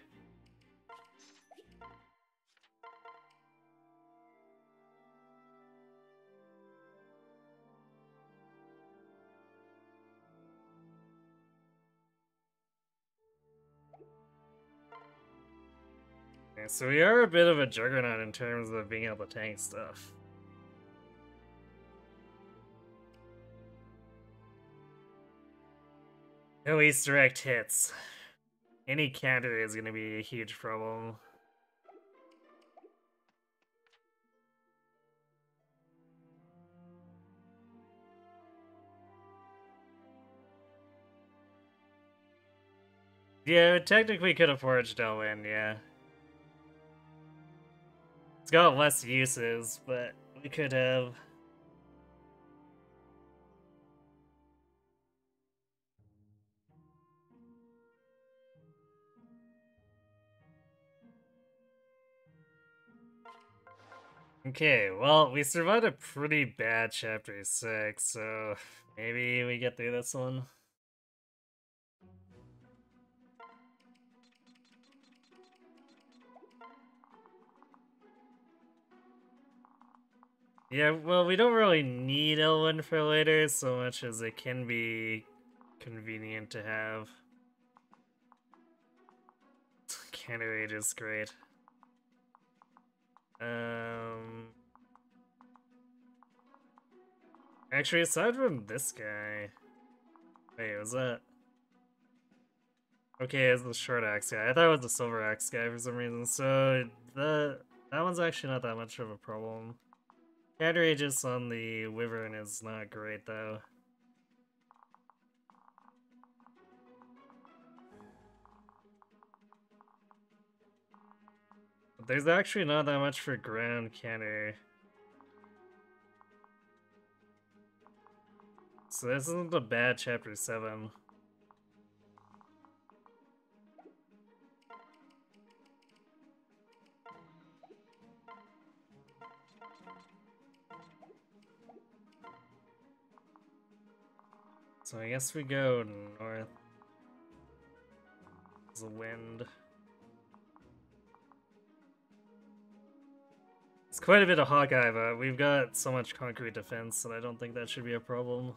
Okay, so we are a bit of a juggernaut in terms of being able to tank stuff. No East direct hits. Any counter is going to be a huge problem. Yeah, technically could have forged Elwyn, yeah. It's got less uses, but we could have. Okay, well, we survived a pretty bad chapter 6, so maybe we get through this one. Yeah, well, we don't really need Elwyn for later so much as it can be convenient to have. Counter Rage is great. Actually, aside from this guy... Wait, was that... Okay, it's the short axe guy. I thought it was the silver axe guy for some reason. So that one's actually not that much of a problem. Counter Aegis on the Wyvern is not great though. But there's actually not that much for ground counter. So this isn't a bad chapter 7. So I guess we go north. There's a wind. It's quite a bit of Hawkeye, but we've got so much concrete defense that I don't think that should be a problem.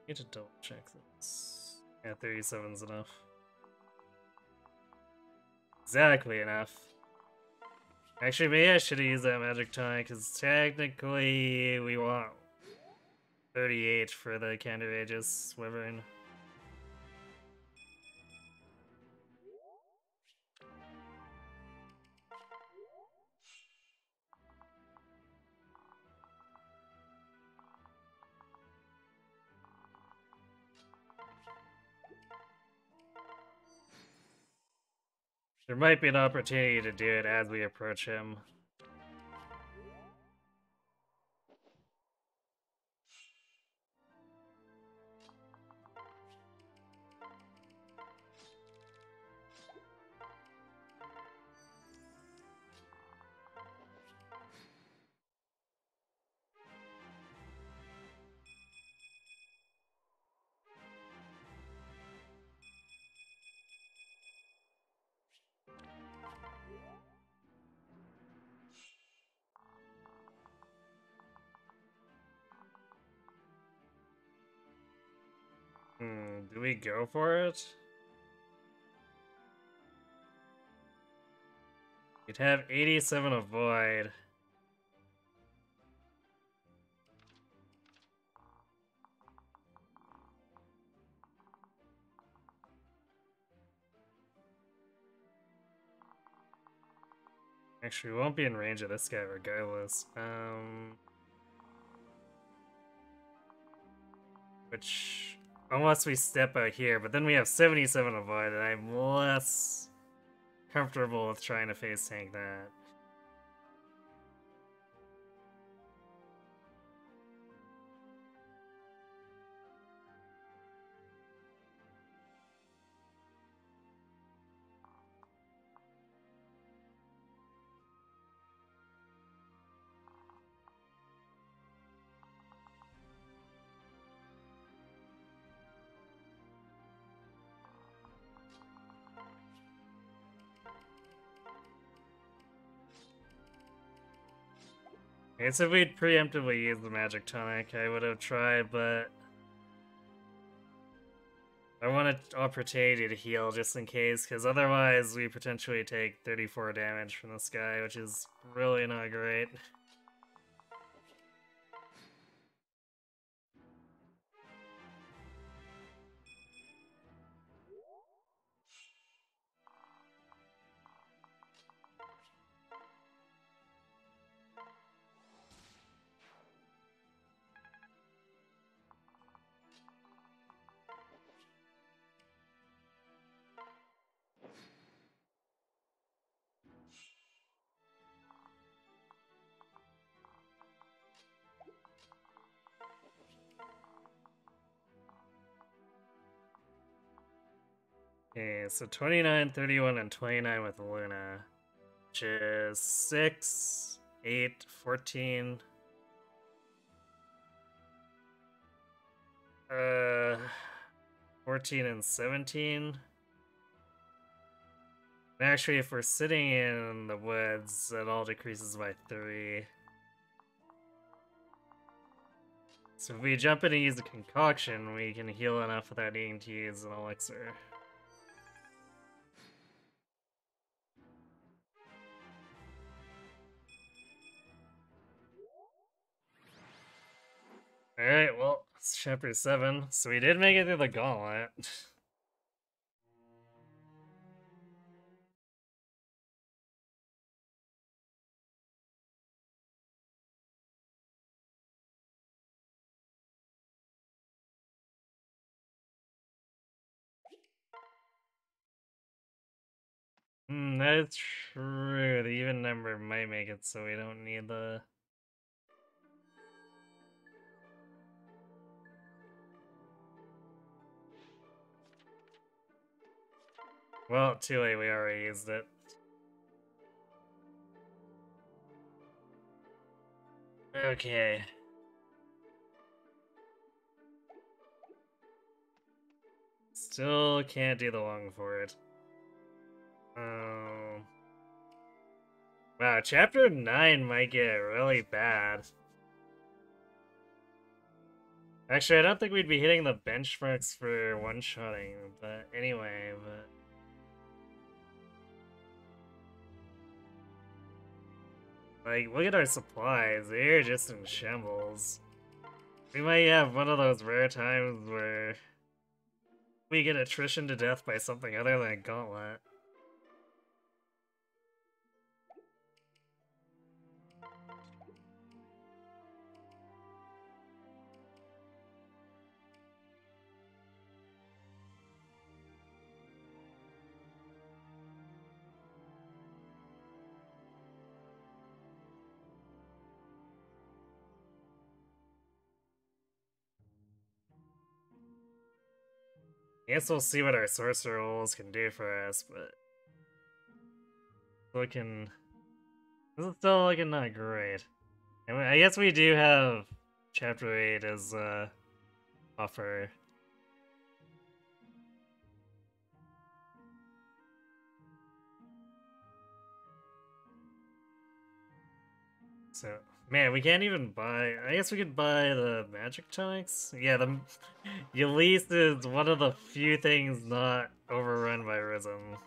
Need to double check this. Yeah, 37's enough. Exactly enough. Actually, maybe I should have used that magic tonic, because technically we want 38 for the Counter Aegis Wyvern. There might be an opportunity to do it as we approach him. Do we go for it? We'd have 87 avoid. Actually, we won't be in range of this guy regardless. Which, unless we step out here, but then we have 77 avoid, and I'm less comfortable with trying to face tank that. I guess if we'd preemptively used the magic tonic, I would have tried, but I want an opportunity to heal just in case, because otherwise we potentially take 34 damage from this guy, which is really not great. Okay, so 29, 31, and 29 with Luna, which is 6, 8, 14. 14 and 17. Actually, if we're sitting in the woods, it all decreases by 3. So if we jump in and use a concoction, we can heal enough without needing to use an elixir. Alright, well, it's chapter 7, so we did make it through the gauntlet. That's true. The even number might make it so we don't need the... Well, too late, we already used it. Okay. Still can't do the lung for it. Oh. Wow, chapter 9 might get really bad. Actually, I don't think we'd be hitting the benchmarks for one-shotting, but anyway, Like, look at our supplies, they're just in shambles. We might have one of those rare times where we get attrition to death by something other than a gauntlet. I guess we'll see what our sorcerer rolls can do for us, but... Looking... This is still looking not great. And I guess we do have chapter 8 as a buffer. So, man, we can't even buy... I guess we could buy the magic tonics? Yeah, the Elise is one of the few things not overrun by Rhythm.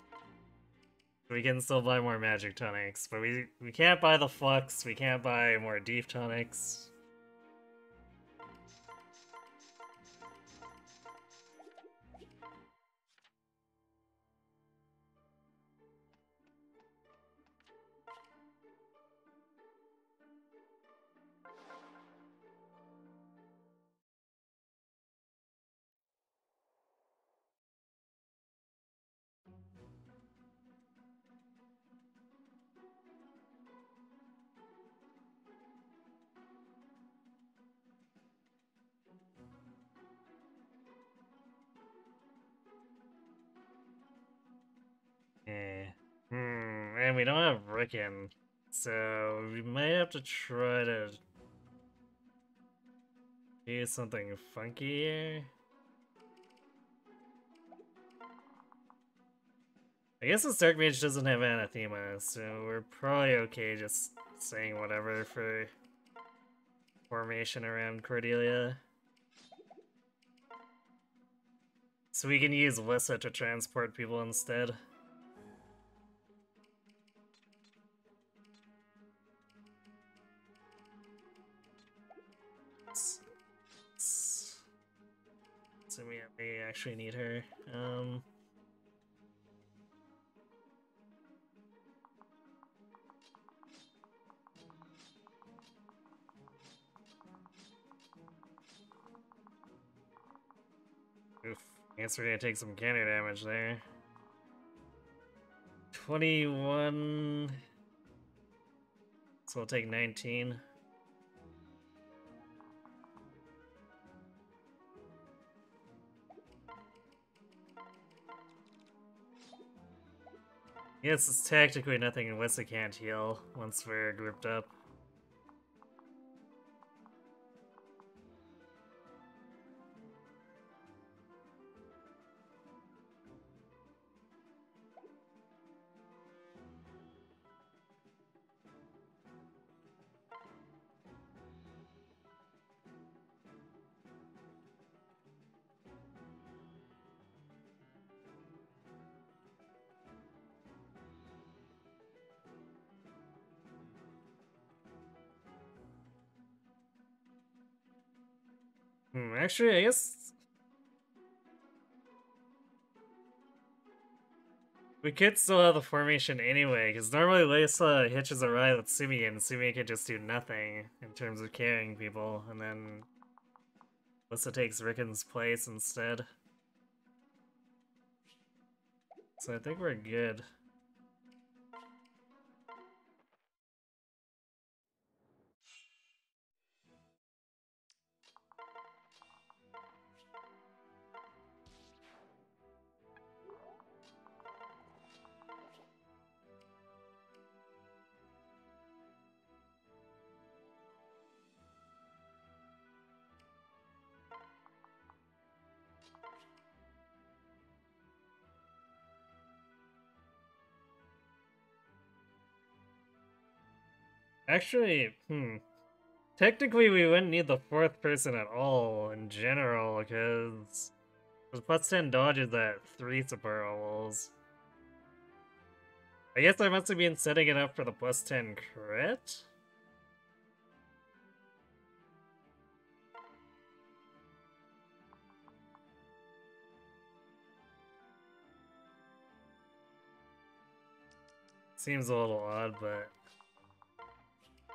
We can still buy more magic tonics, but we can't buy the flux, we can't buy more deep tonics. Eh. And we don't have Rickon, so we might have to try to do something funky here. I guess the Stark Mage doesn't have Anathema, so we're probably okay just saying whatever for formation around Cordelia. So we can use Lissa to transport people instead. So we may actually need her. Oof. I guess we're gonna take some counter damage there. 21. So we'll take 19. Yes, it's technically nothing unless it can't heal once we're grouped up. Actually, I guess we could still have the formation anyway, because normally Lisa hitches a ride with Sumi, and Sumi can just do nothing in terms of carrying people, and then Lisa takes Rickon's place instead. So I think we're good. Actually, technically we wouldn't need the fourth person at all in general, because the plus 10 dodges at 3 support levels. I guess I must have been setting it up for the plus 10 crit? Seems a little odd, but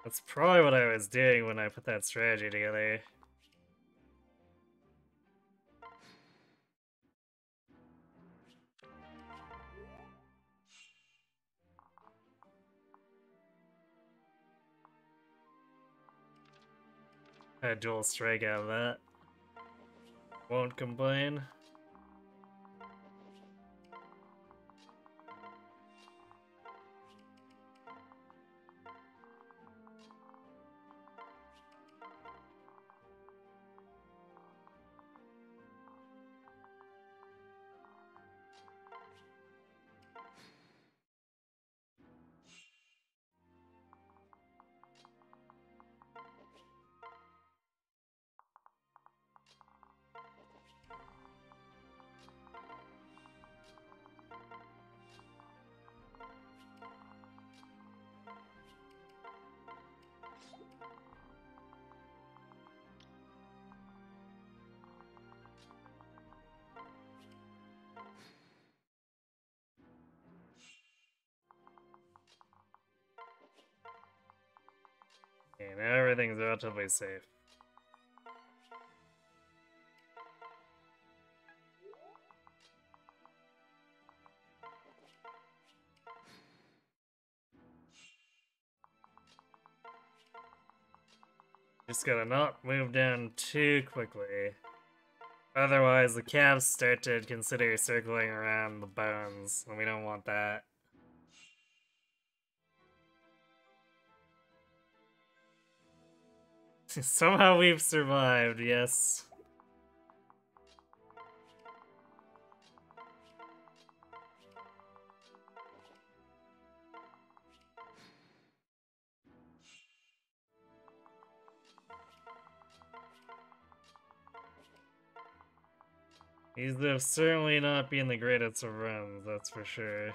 that's probably what I was doing when I put that strategy together. A dual strike out of that. Won't complain. Okay, now everything's relatively safe. Just gotta not move down too quickly. Otherwise, the calves start to consider circling around the bones, and we don't want that. Somehow we've survived, yes. These have certainly not been the greatest of runs, that's for sure.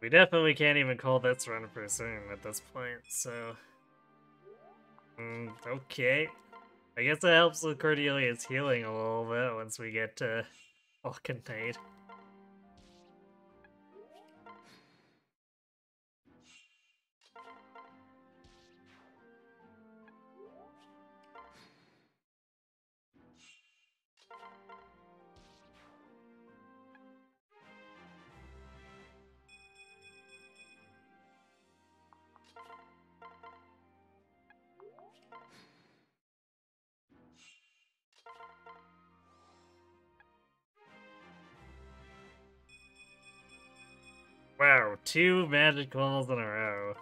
We definitely can't even call this run for certain at this point, so... okay. I guess that helps with Cordelia's healing a little bit once we get to Vulcanite. Wow, 2 magic calls in a row.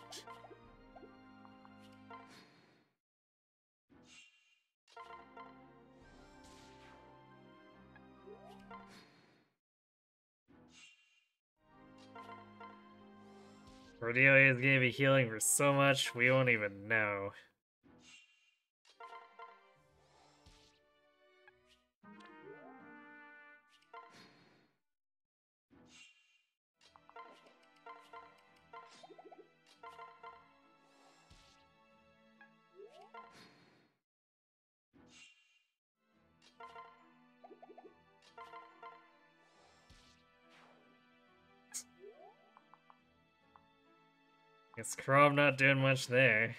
Cordelia is gonna be healing for so much we won't even know. Guess Chrome not doing much there.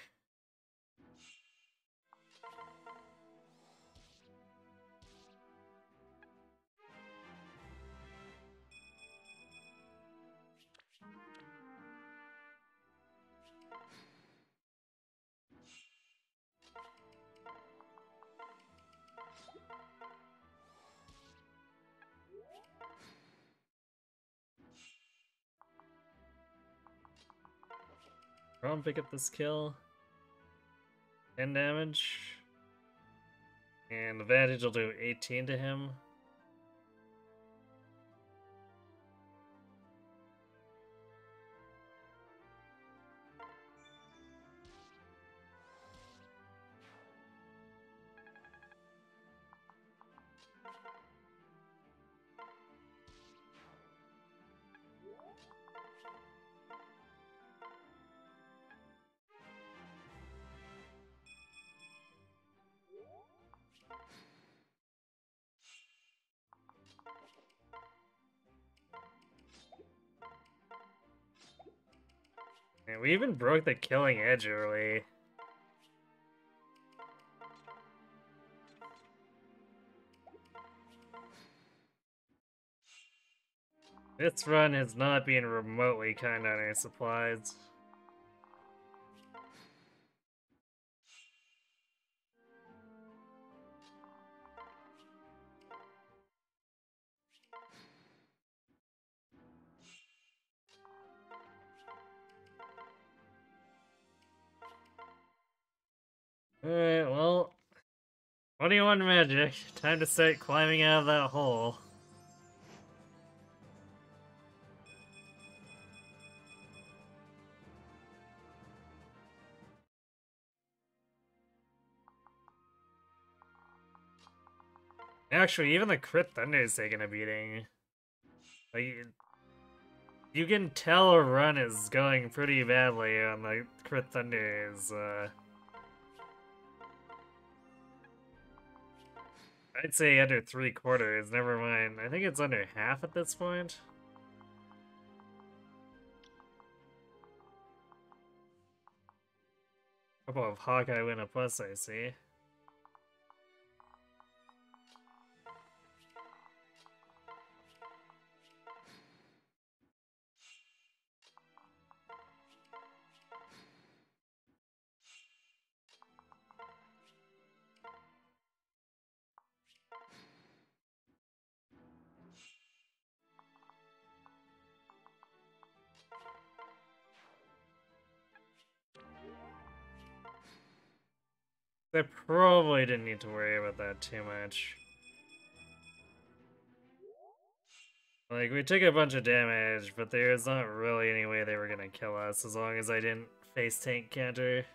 Chrome pick up this kill. 10 damage. And the Vantage will do 18 to him. And we even broke the killing edge early. This run has not been remotely kind on our supplies. Alright, well, 21 magic. Time to start climbing out of that hole. Actually, even the crit thunder is taking a beating. Like, you can tell a run is going pretty badly on the crit thunder is, I'd say under 3/4, never mind. I think it's under half at this point. Couple of Hawkeye win a plus, I see. I probably didn't need to worry about that too much. Like, we took a bunch of damage, but there's not really any way they were gonna kill us as long as I didn't face tank counter.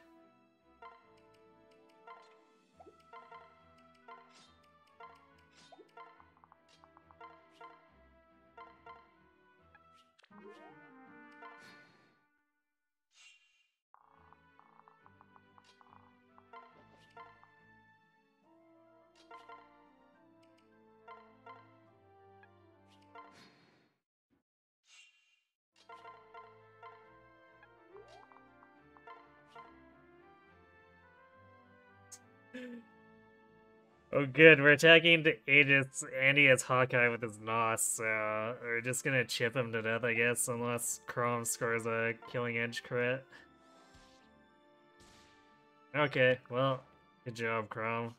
Oh good, we're attacking the Aegis and he has Hawkeye with his Nos, so we're just gonna chip him to death, I guess, unless Chrome scores a killing edge crit. Okay, well, good job, Chrome.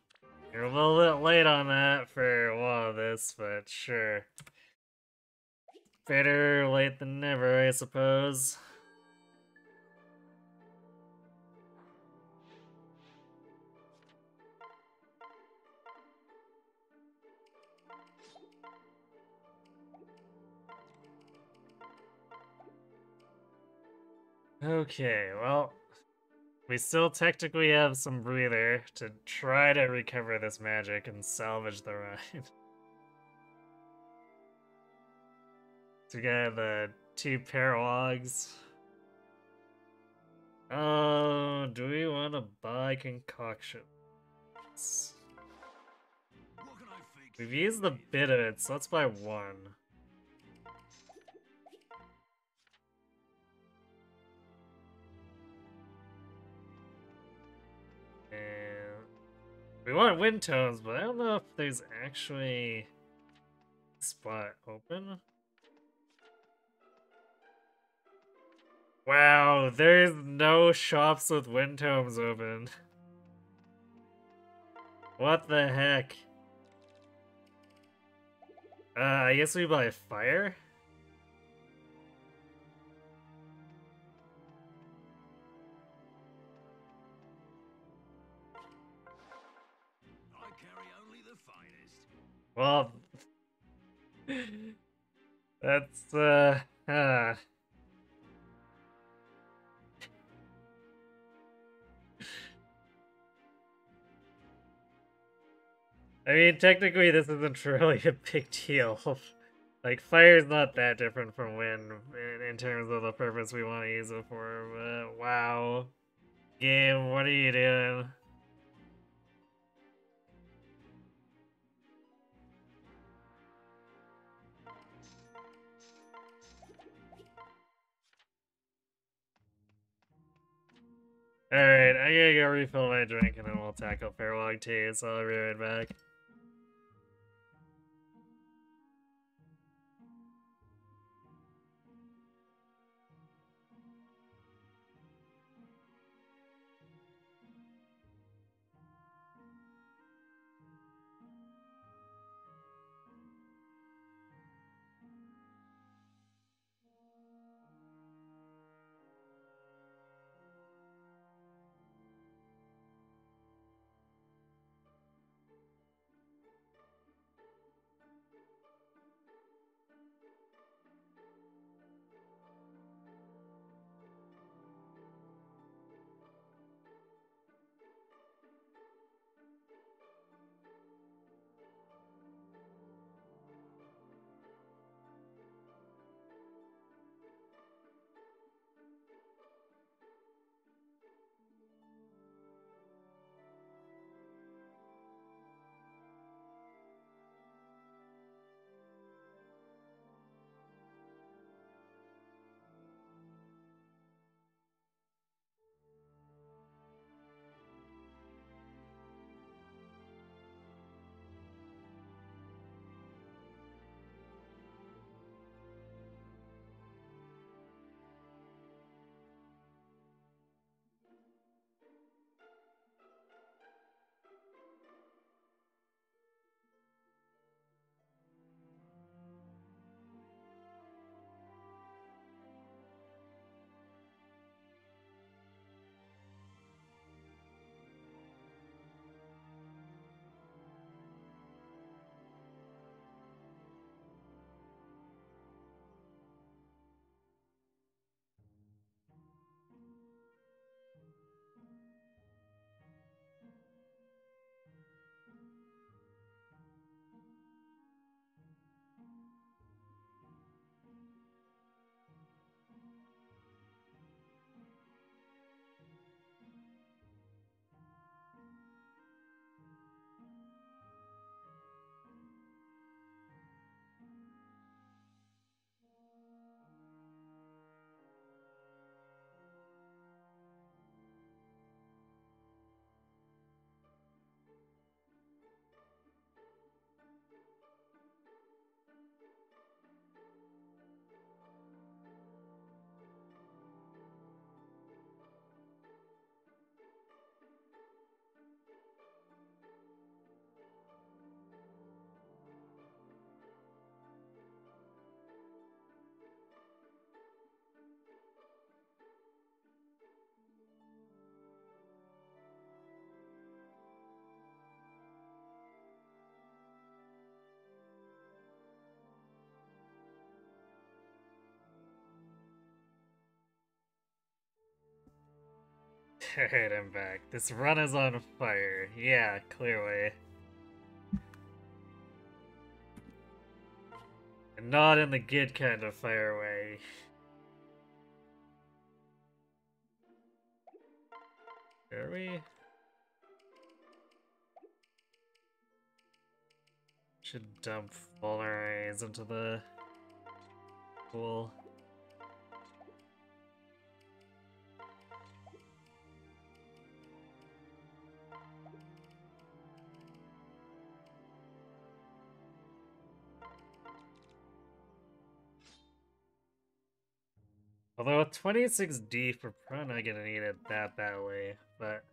You're a little bit late on that for a while of this, but sure. better late than never, I suppose. Okay, well, we still technically have some breather to try to recover this magic and salvage the ride. So we got the 2 paralogs. Oh, do we want to buy concoctions? What can I fix We've you used the with? bit of it, so let's buy 1. And we want wind tones, but I don't know if there's actually a spot open. Wow, there's no shops with wind tones open. What the heck? I guess we buy fire? I carry only the finest. Well, that's, I mean, technically, this isn't really a big deal. Like, fire's not that different from wind in terms of the purpose we want to use it for, but wow. Game, what are you doing? Alright, I gotta go refill my drink and then we'll tackle Fairlog 2, so I'll be right back. Alright, I'm back. This run is on fire. Yeah, clearly. And not in the good kind of fire way. Are we? Should dump vulneraries into the pool. Although with 26D, we're probably not gonna need it that badly, but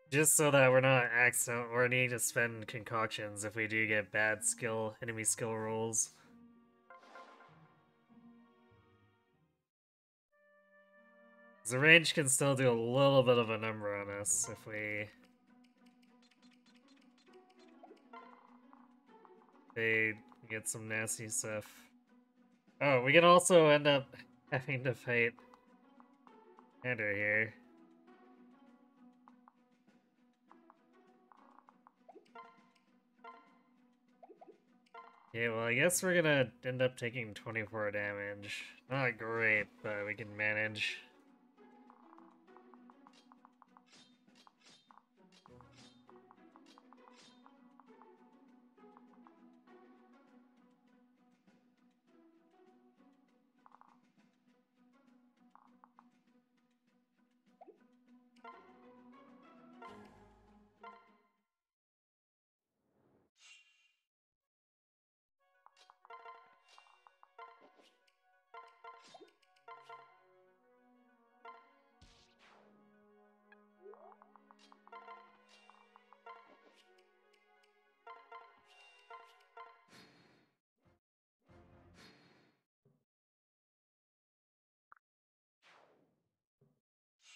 just so that we're not accident or needing to spend concoctions if we do get bad enemy skill rolls. The range can still do a little bit of a number on us if they get some nasty stuff. Oh, we can also end up having to fight Andrew here. Yeah, well, I guess we're gonna end up taking 24 damage. Not great, but we can manage.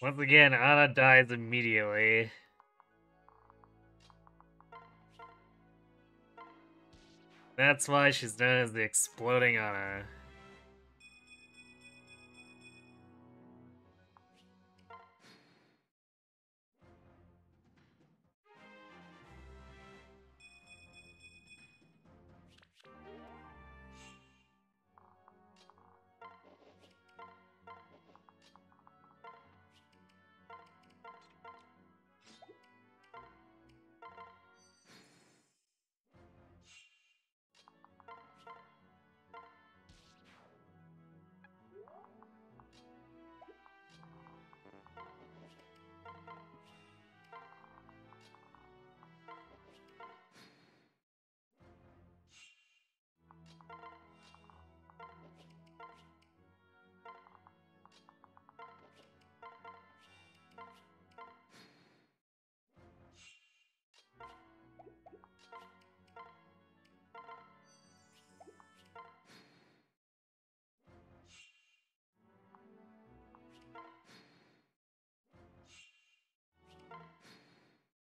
Once again, Anna dies immediately. That's why she's known as the Exploding Anna.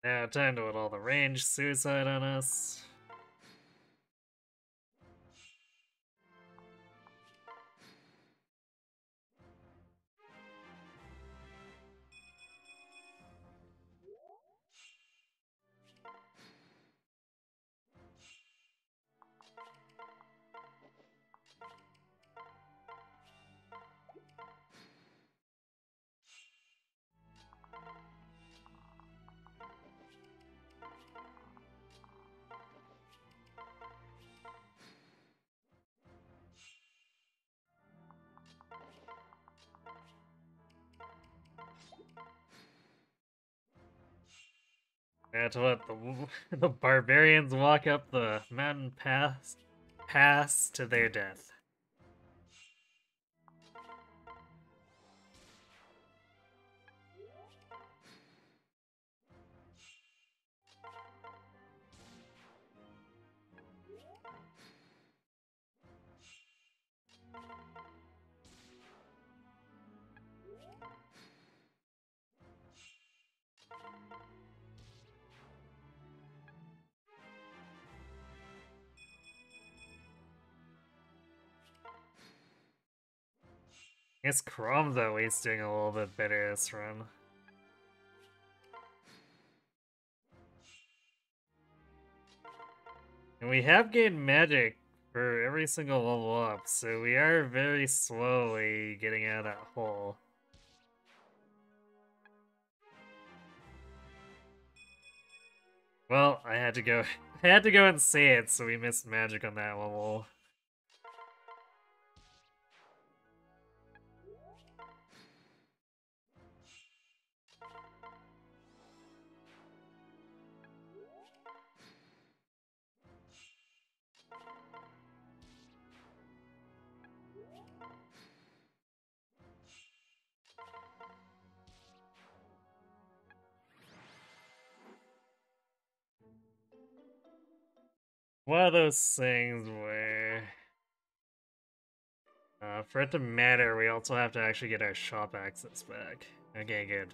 Now, time to let all the range suicide on us. That's what the barbarians walk up the mountain pass to their death. I guess Chrom's at least doing a little bit better this run. And we have gained magic for every single level up, so we are very slowly getting out of that hole. Well, I had to go I had to go and say it, so we missed magic on that level. One of those things where for it to matter, we also have to actually get our shop access back. Okay, good.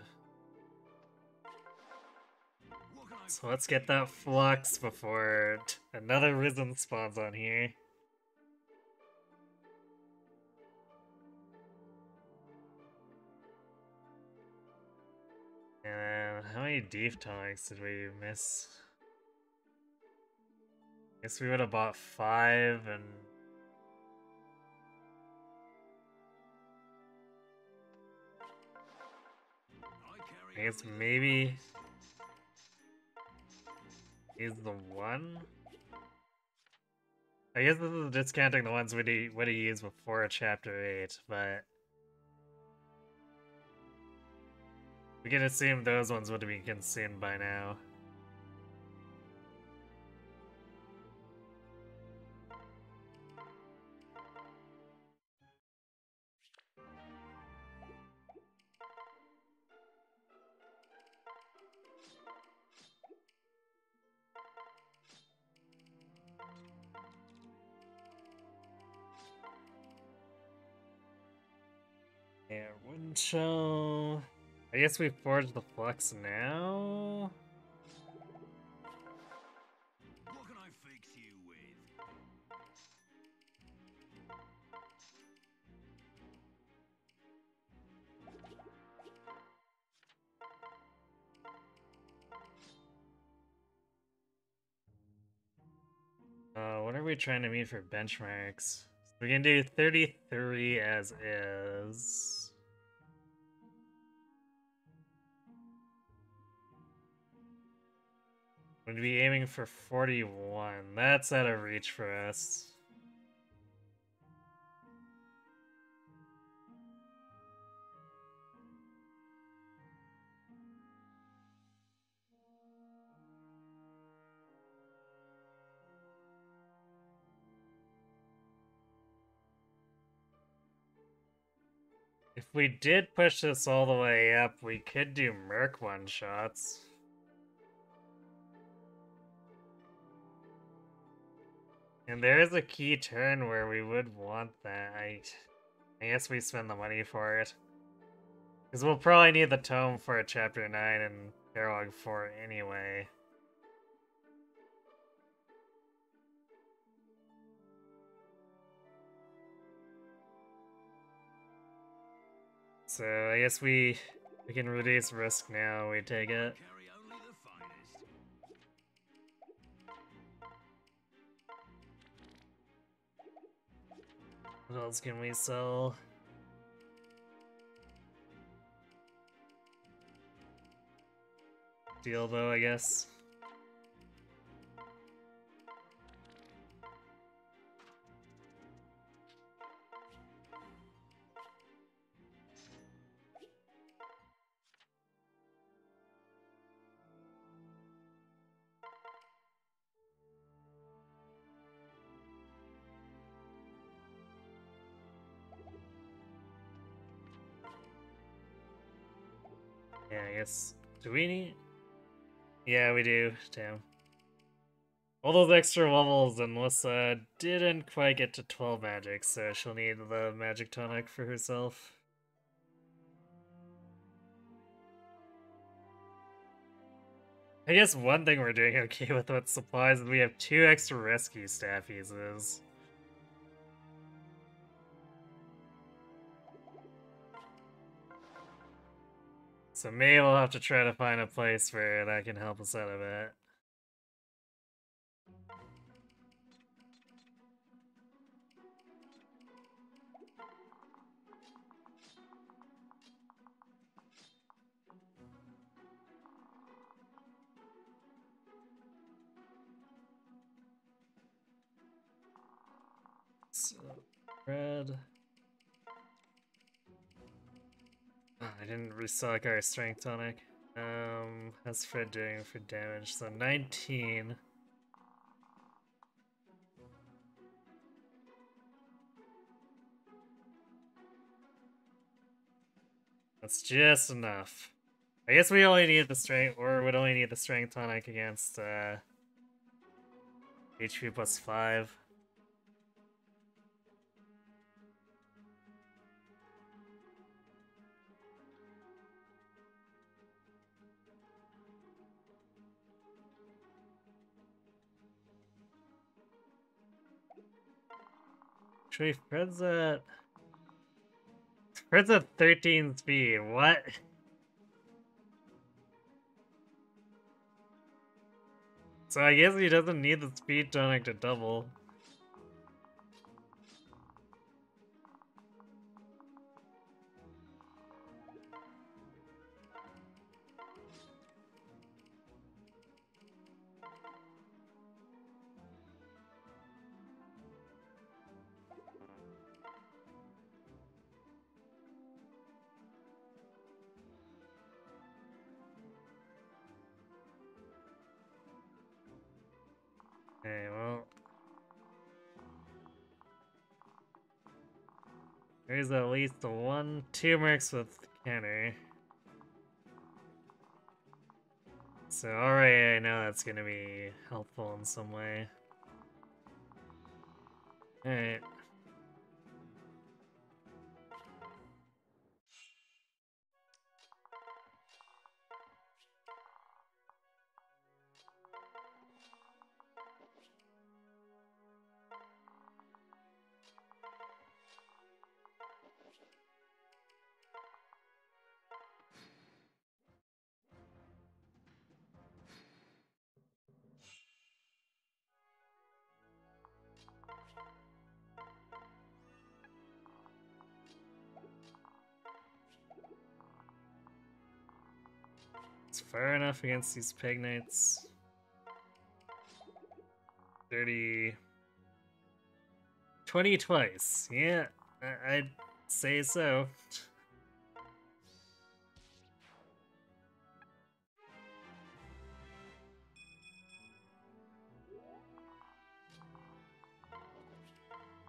So let's get that flux before another risen spawns on here. And how many deep tonics did we miss? Guess we would have bought 5 and... I guess maybe... is the 1? I guess this is discounting the ones we would have used before Chapter 8, but... we can assume those ones would have been consumed by now. Yeah, wind shell... I guess we forged the flux now? What can I fix you with? What are we trying to meet for benchmarks? We can do 33 as is. We'd be aiming for 41. That's out of reach for us. If we did push this all the way up, we could do Merc one-shots. And there is a key turn where we would want that. I guess we spend the money for it. Because we'll probably need the tome for a Chapter 9 and Paralog 4 anyway. So I guess we can reduce risk now, we take it. Carry only the finest. What else can we sell? Deal though, I guess. Yeah, I guess. Do we need? Yeah, we do. Damn. All those extra levels, and Melissa didn't quite get to 12 magic, so she'll need the magic tonic for herself. I guess one thing we're doing okay with supplies is we have 2 extra rescue staff uses. So maybe we'll have to try to find a place where that can help us out a bit. Red. Oh, I didn't restock our strength tonic. How's Fred doing for damage? So 19. That's just enough. I guess we only need the strength, or would only need the strength tonic against HP plus 5. Actually, Fred's at 13 speed. What? So I guess he doesn't need the speed tonic to double. Okay, well. There's at least two mercs with counter. So already I know that's gonna be helpful in some way. Alright. It's far enough against these peg knights. 30... 20 twice. Yeah, I'd say so.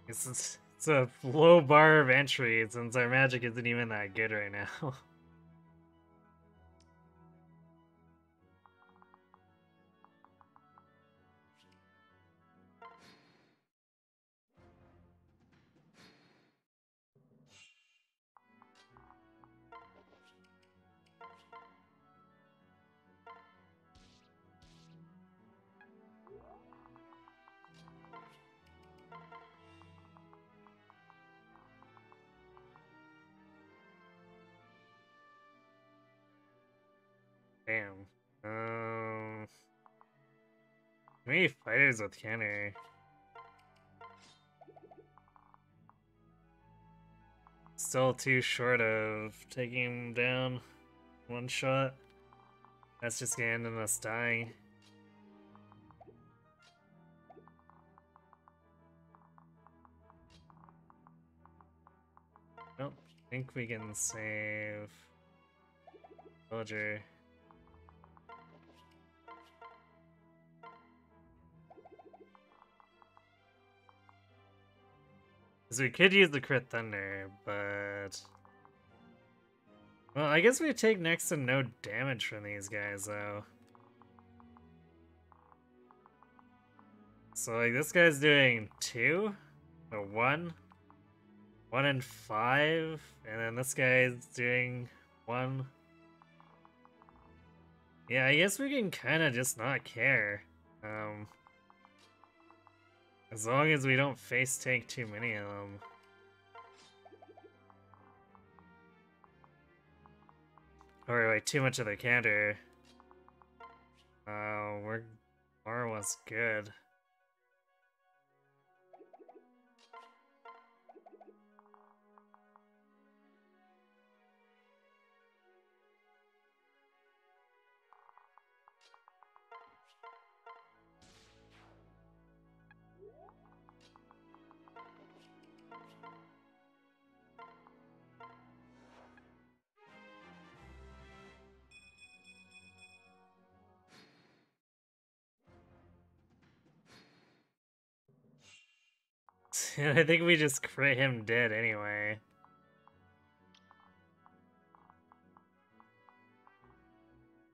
It's a low bar of entry since our magic isn't even that good right now. Damn. How many fighters with counter? Still too short of taking him down one shot. That's just gonna end in us dying. Nope. Think we can save Villager. Because we could use the crit thunder, but... Well, I guess we take next to no damage from these guys, though. So, like, this guy's doing 2? Or 1? 1 and 5? And then this guy's doing 1? Yeah, I guess we can kind of just not care. As long as we don't face tank too many of them. Or like too much of the counter. We're more or less good. And I think we just crit him dead anyway.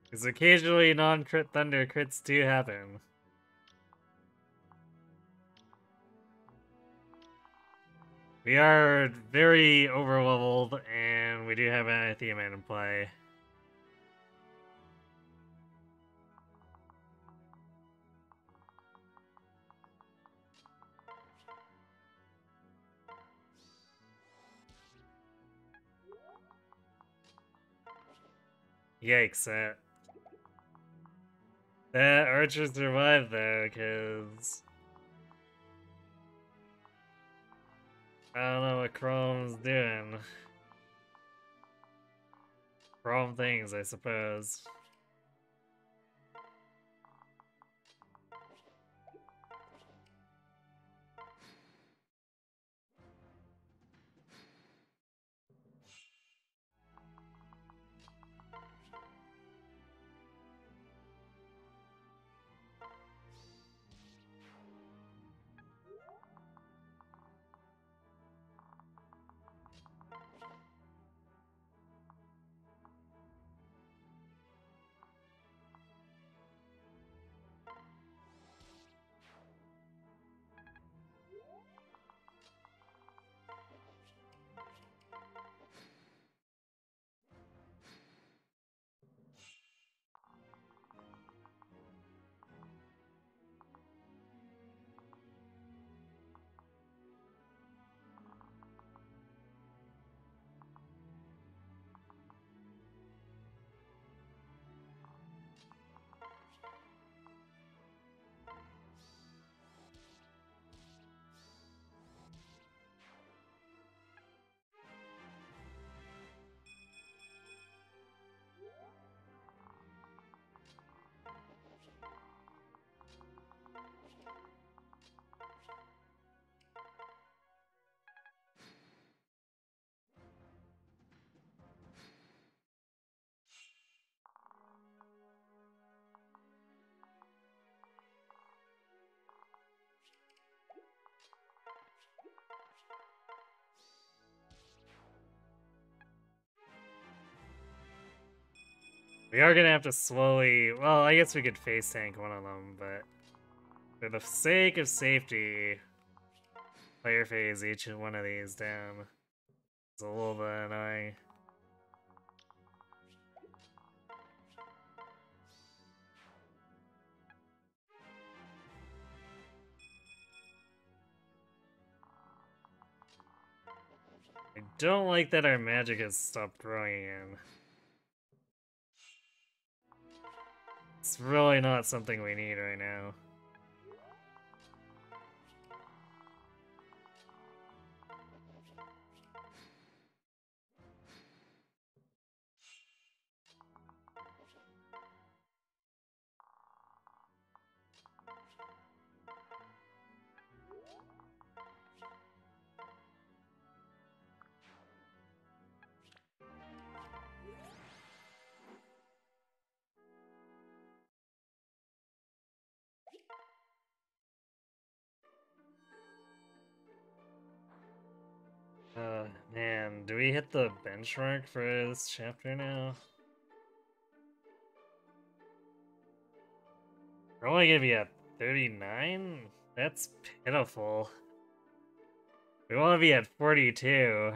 Because occasionally non-crit thunder crits do happen. We are very overleveled, and we do have an Anathema in play. Yikes, that archer survived though, because I don't know what Chrome's doing. Chrome things, I suppose. We are gonna have to slowly... Well, I guess we could face tank one of them, but for the sake of safety, player phase each one of these down. It's a little bit annoying. I don't like that our magic has stopped growing again. It's really not something we need right now. Man, do we hit the benchmark for this chapter now? We're only gonna be at 39? That's pitiful. We want to be at 42.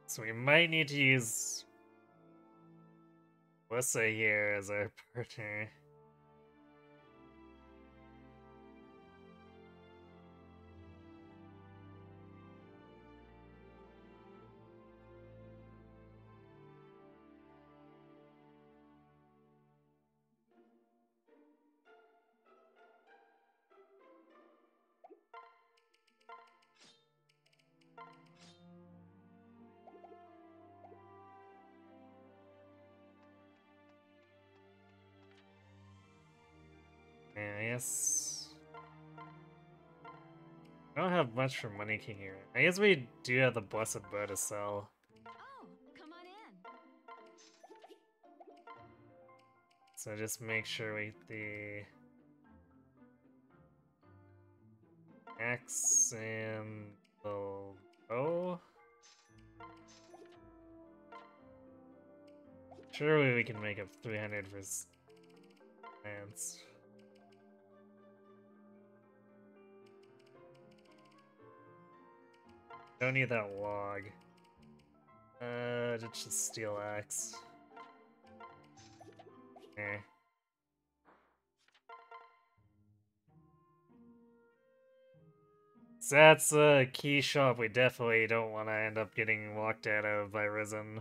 So we might need to use Wissa here as our partner. Yeah, I guess... I don't have much for Money King here. I guess we do have the Blessed Bow to sell. Oh, come on in. So just make sure we get the axe and the bow. Surely we can make up 300 for lance. Don't need that log. It's just steel axe. Eh. So that's a key shop we definitely don't want to end up getting locked out of by Risen.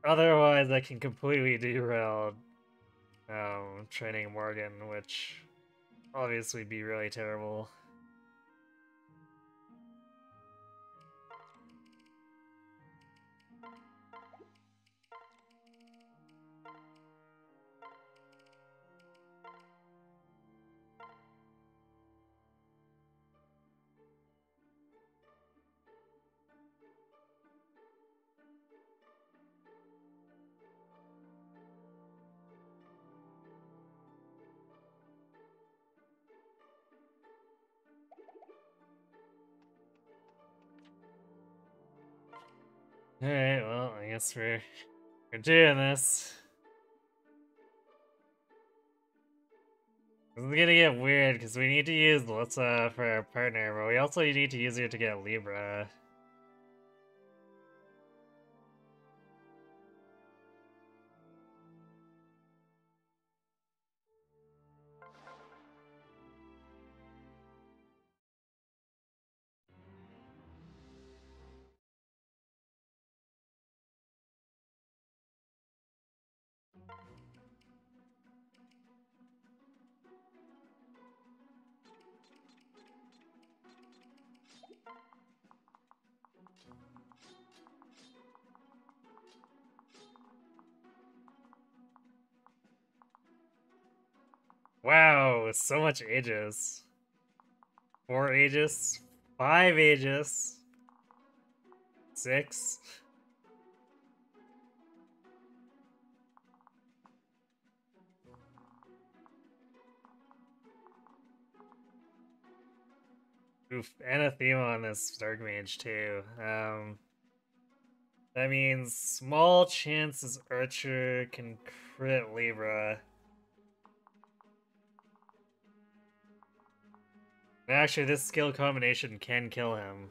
Otherwise, I can completely derail training Morgan, which obviously be really terrible. Alright, well, I guess we're doing this. This is gonna get weird because we need to use Lissa for our partner, but we also need to use her to get Libra. Wow, so much Aegis. 4 Aegis, 5 Aegis, 6. Oof, and a theme on this Dark Mage too. That means small chances Archer can crit Libra. Actually, this skill combination can kill him.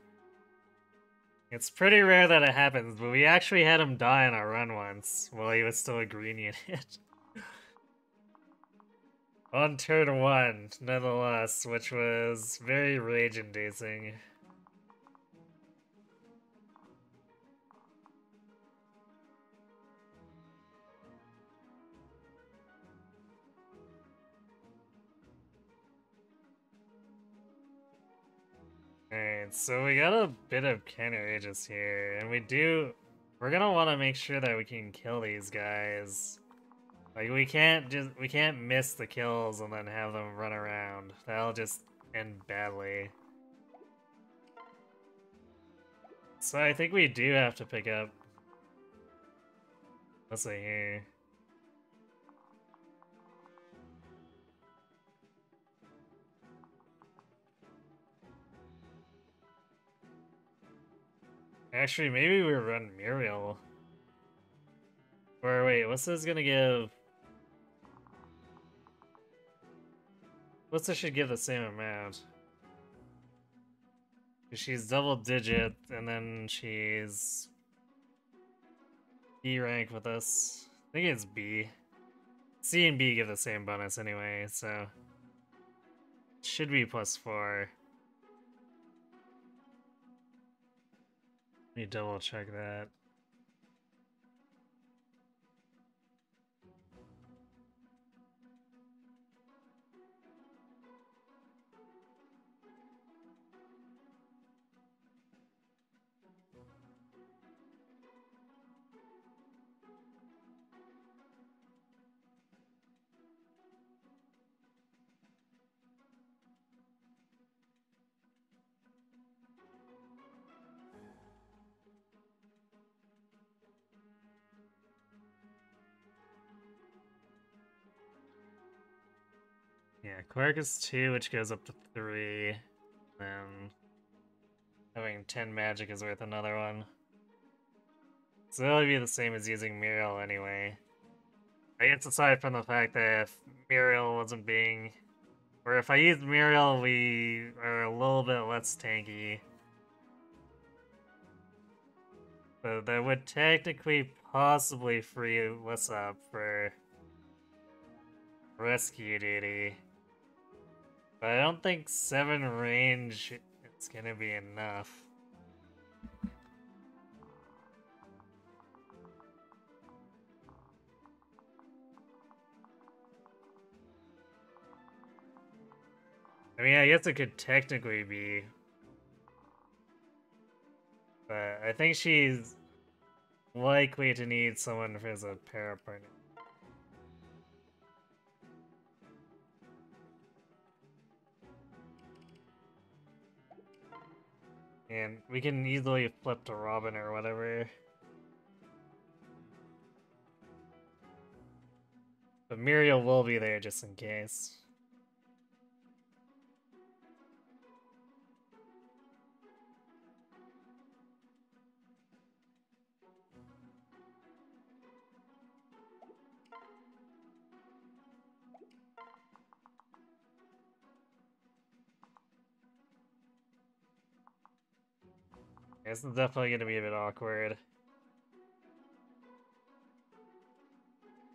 It's pretty rare that it happens, but we actually had him die on our run once while he was still a green unit. On turn 1, nonetheless, which was very rage-inducing. Alright, so we got a bit of counter Aegis here, and we're gonna want to make sure that we can kill these guys. Like, we can't miss the kills and then have them run around. That'll just end badly. So I think we do have to pick up. Let's see here. Actually, maybe we run Muriel. Or wait, what's this gonna give? What's this should give the same amount? She's double digit, and then she's B rank with us. I think it's B. C and B give the same bonus anyway, so should be +4. Let me double check that. Yeah, Quark is 2, which goes up to 3. Then having 10 magic is worth another one. So that would be the same as using Muriel anyway. I guess aside from the fact that if Muriel wasn't being... Or if I use Muriel, we are a little bit less tanky. But that would technically possibly free us up for rescue duty. But I don't think 7 range is gonna be enough. I mean, I guess it could technically be. But I think she's likely to need someone as a para partner. And we can easily flip to Robin or whatever. But Muriel will be there just in case. This is definitely going to be a bit awkward.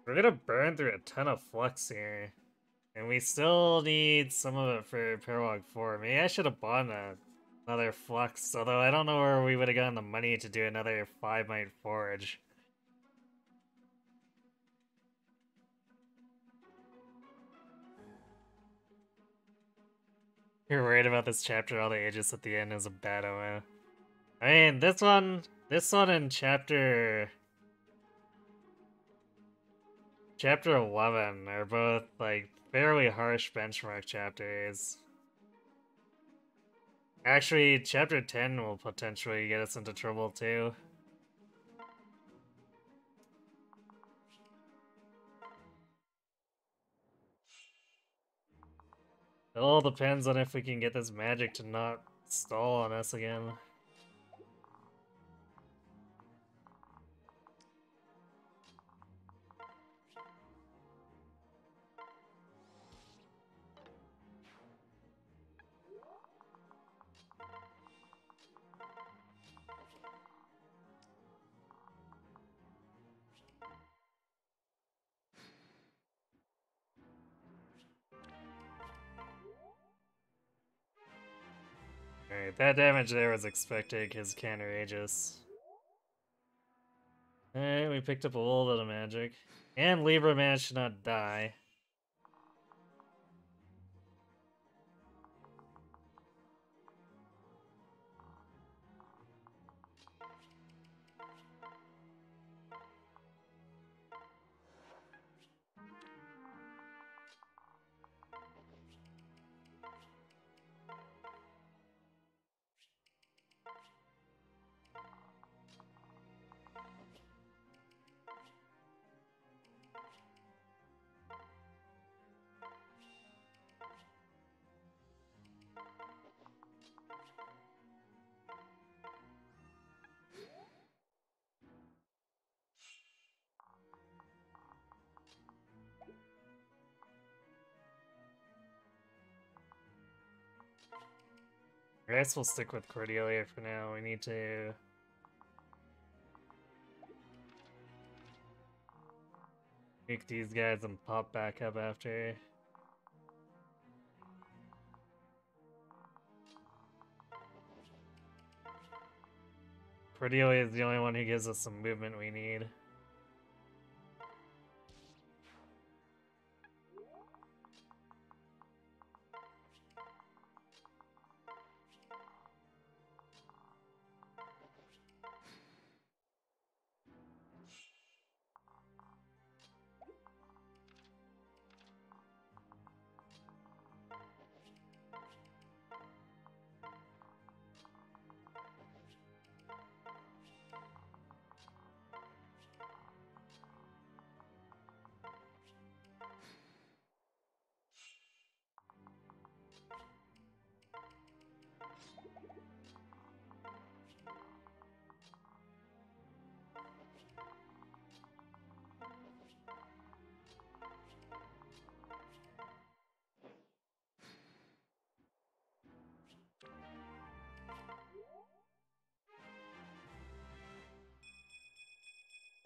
We're going to burn through a ton of flux here. And we still need some of it for Paralog 4. Maybe I should have bought another flux, although I don't know where we would have gotten the money to do another 5-mite forge. You're worried about this chapter, all the ages at the end is a bad omen. I mean, this one in chapter 11 are both, like, fairly harsh benchmark chapters. Actually, chapter 10 will potentially get us into trouble, too. It all depends on if we can get this magic to not stall on us again. Alright, that damage there was expected because counter Aegis. Alright, we picked up a little bit of magic. And Libra managed to not die. I guess we'll stick with Cordelia for now. We need to... pick these guys and pop back up after. Cordelia is the only one who gives us some movement we need.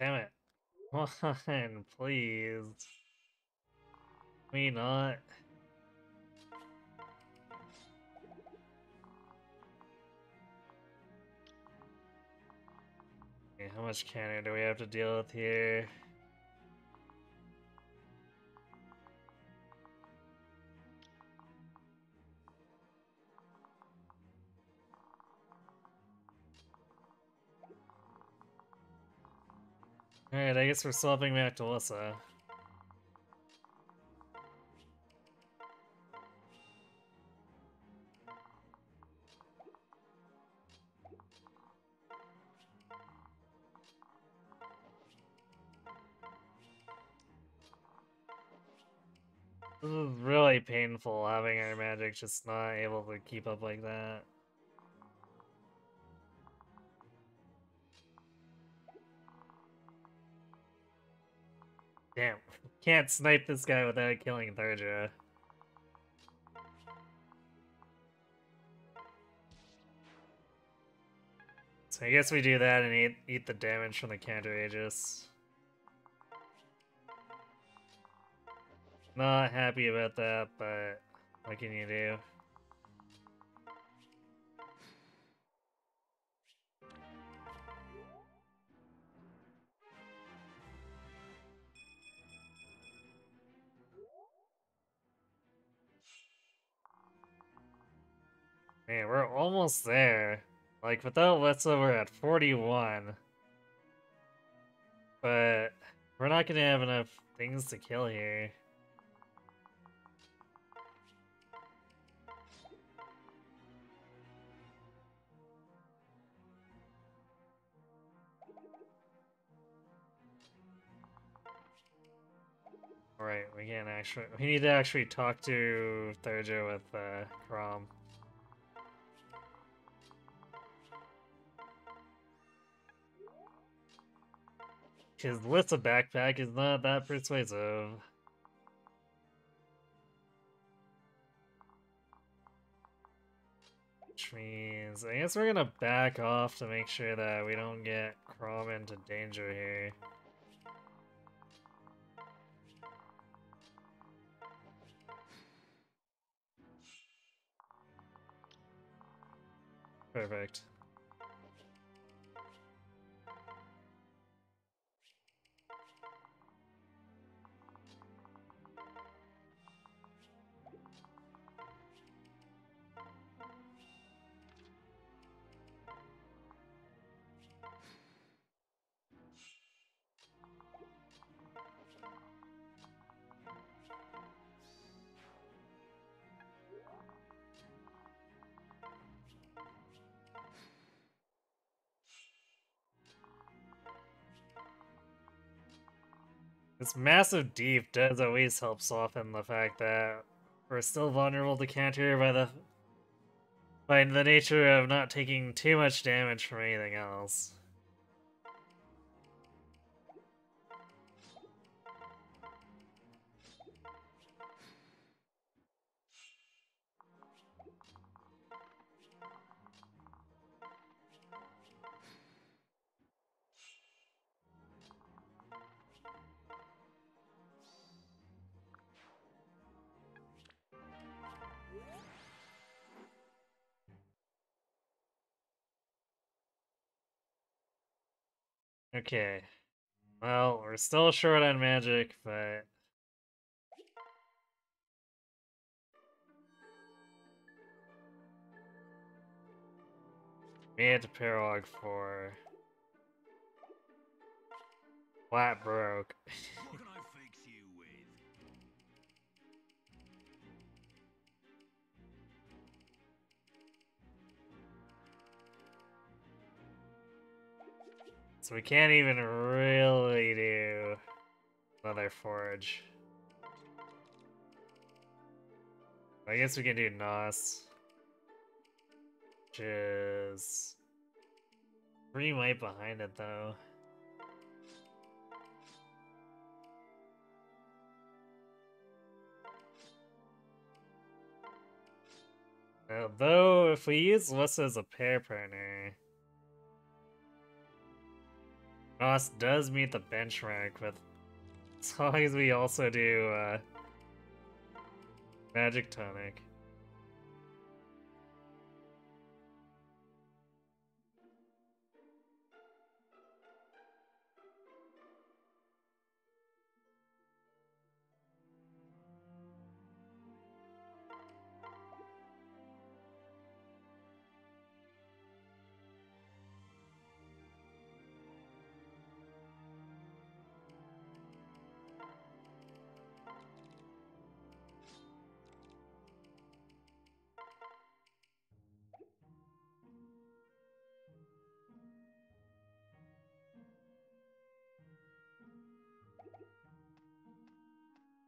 Damn it. Come on, please. We not. Okay, how much counter do we have to deal with here? Alright, I guess we're swapping back to Lissa. This is really painful having our magic just not able to keep up like that. Damn, can't snipe this guy without killing Thurja. So I guess we do that and eat the damage from the counter Aegis. Not happy about that, but what can you do? Man, we're almost there. Like, without Letza, we're at 41. But we're not gonna have enough things to kill here. Alright, we need to actually talk to Thurja with, Crom. His Litza backpack is not that persuasive. Which means, I guess we're gonna back off to make sure that we don't get Crom into danger here. Perfect. This massive deep does always help soften the fact that we're still vulnerable to counter by the nature of not taking too much damage from anything else. Okay. Well, we're still short on magic, but we had to paralog for flat broke. What can I fix you with? So we can't even really do another forge. I guess we can do Nos. Which is 3 might behind it though. Though, if we use Lissa as a pair partner... Nos does meet the benchmark, but as long as we also do Magic Tonic.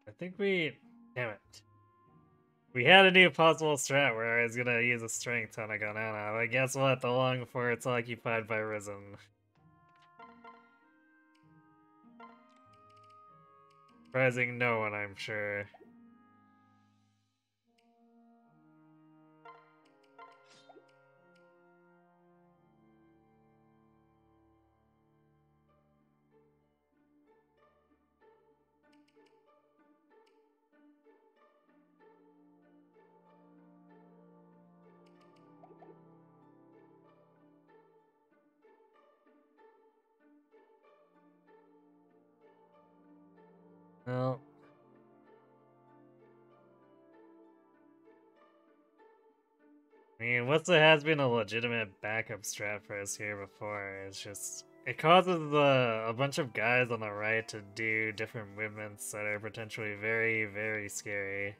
I think we... Damn it. We had a new possible strat where I was gonna use a strength tonic on Anna, but guess what? The long before it's occupied by Risen. Surprising no one, I'm sure. Well... I mean, Whatsa has been a legitimate backup strat for us here before. It's just... It causes a bunch of guys on the right to do different movements that are potentially very, very scary.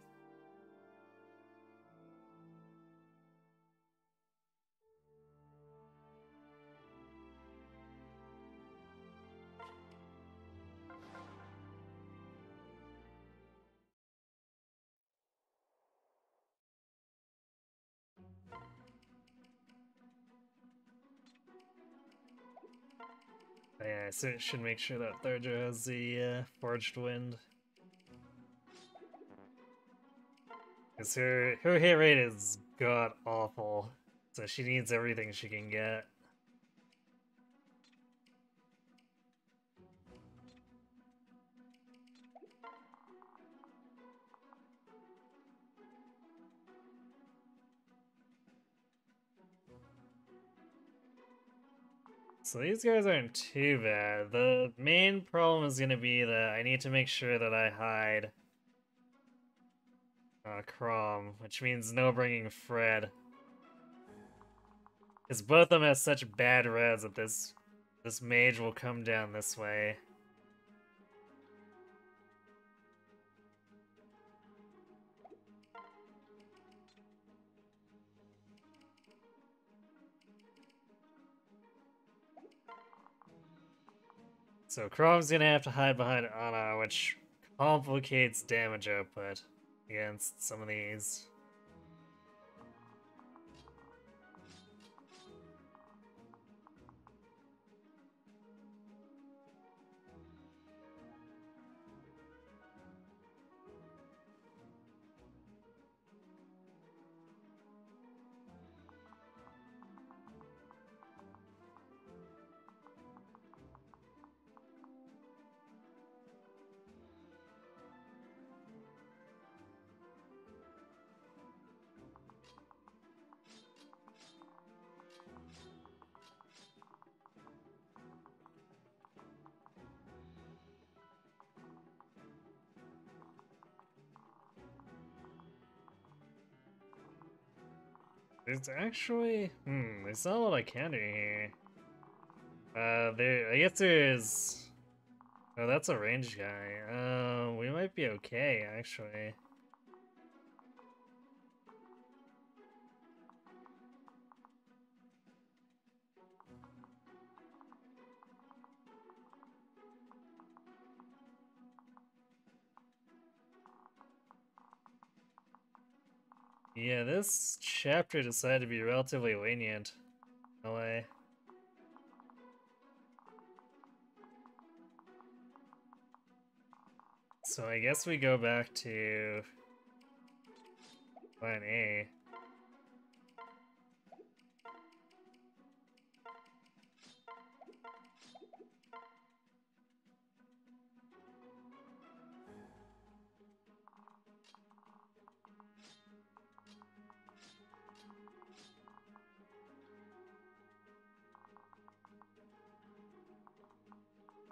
Yeah, I should make sure that Thurja has the Forged Wind. Because her hit rate is god-awful, so she needs everything she can get. So these guys aren't too bad. The main problem is going to be that I need to make sure that I hide Crom, which means no bringing Fred. Because both of them have such bad reds that this mage will come down this way. So Crom's gonna have to hide behind Ana, which complicates damage output against some of these. There's actually... there's not a lot I can do here. I guess there's... Oh, that's a ranged guy. We might be okay, actually. Yeah, this chapter decided to be relatively lenient. In a way. So I guess we go back to plan A.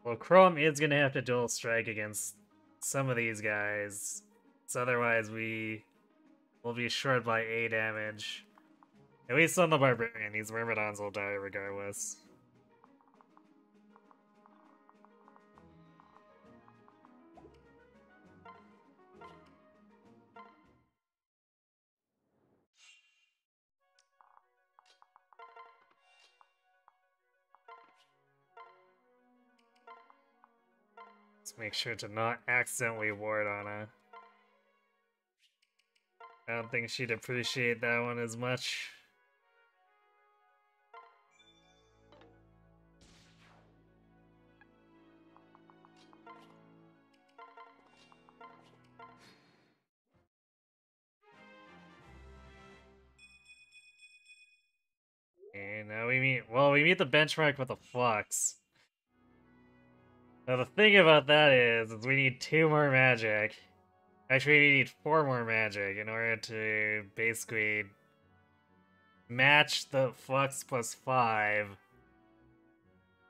Well, Chrome is gonna have to dual strike against some of these guys. So otherwise we will be short by A damage. At least on the Barbarian, these Myrmidons will die regardless. Let's make sure to not accidentally ward on her. I don't think she'd appreciate that one as much. And now we meet the benchmark with a Flux. Now the thing about that is we need 2 more magic. Actually, we need 4 more magic in order to basically match the Flux plus 5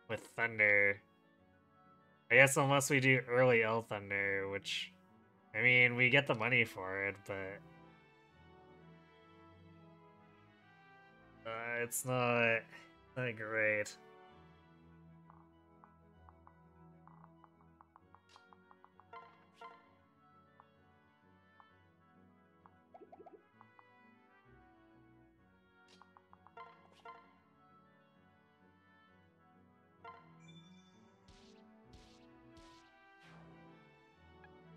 with Thunder. I guess unless we do early L Thunder, which, I mean, we get the money for it, but it's not great.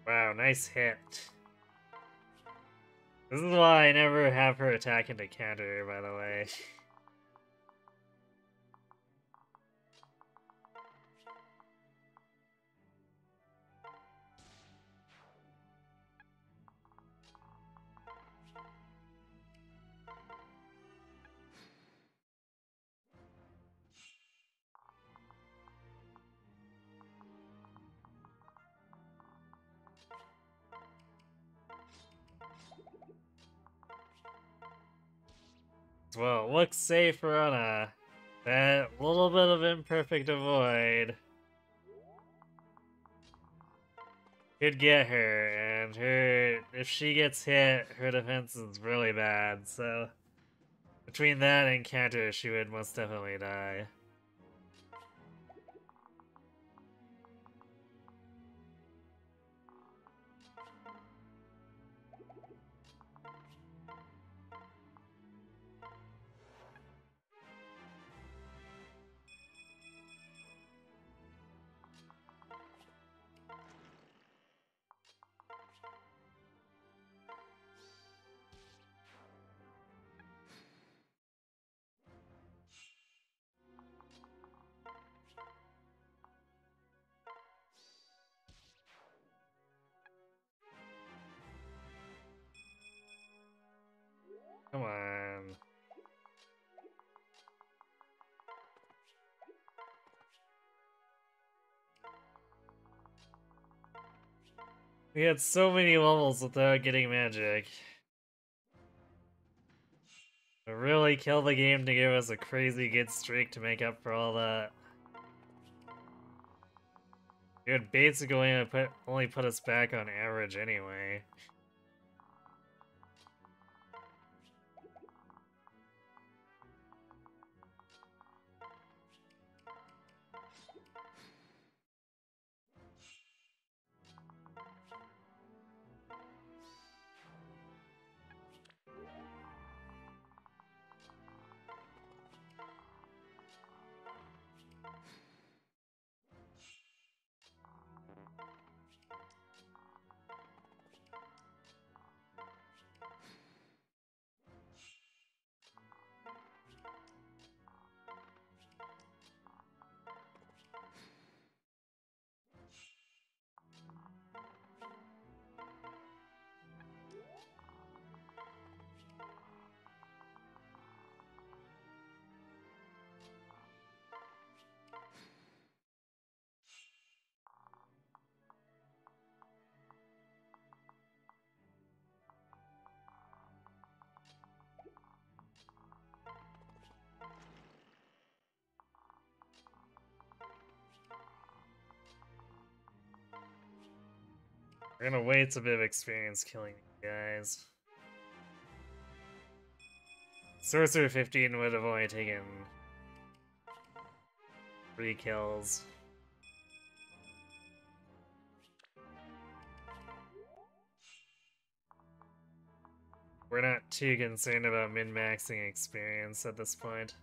Wow, nice hit. This is why I never have her attack into counter, by the way. Well, looks safe for Anna. That little bit of imperfect avoid could get her, and if she gets hit, her defense is really bad, so between that and counter, she would most definitely die. Come on. We had so many levels without getting magic. It really killed the game to give us a crazy good streak to make up for all that. It would basically only put us back on average anyway. We're gonna waste a bit of experience killing these guys. Sorcerer 15 would have only taken 3 kills. We're not too concerned about min-maxing experience at this point.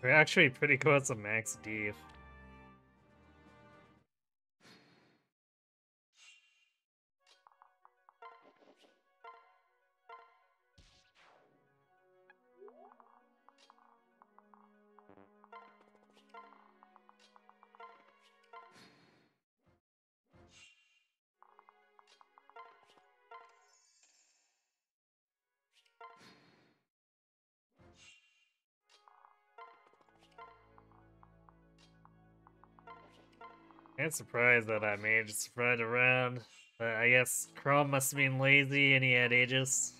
We're actually pretty close to max def. I'm surprised that I mage spread around, but I guess Chrome must have been lazy and he had Aegis.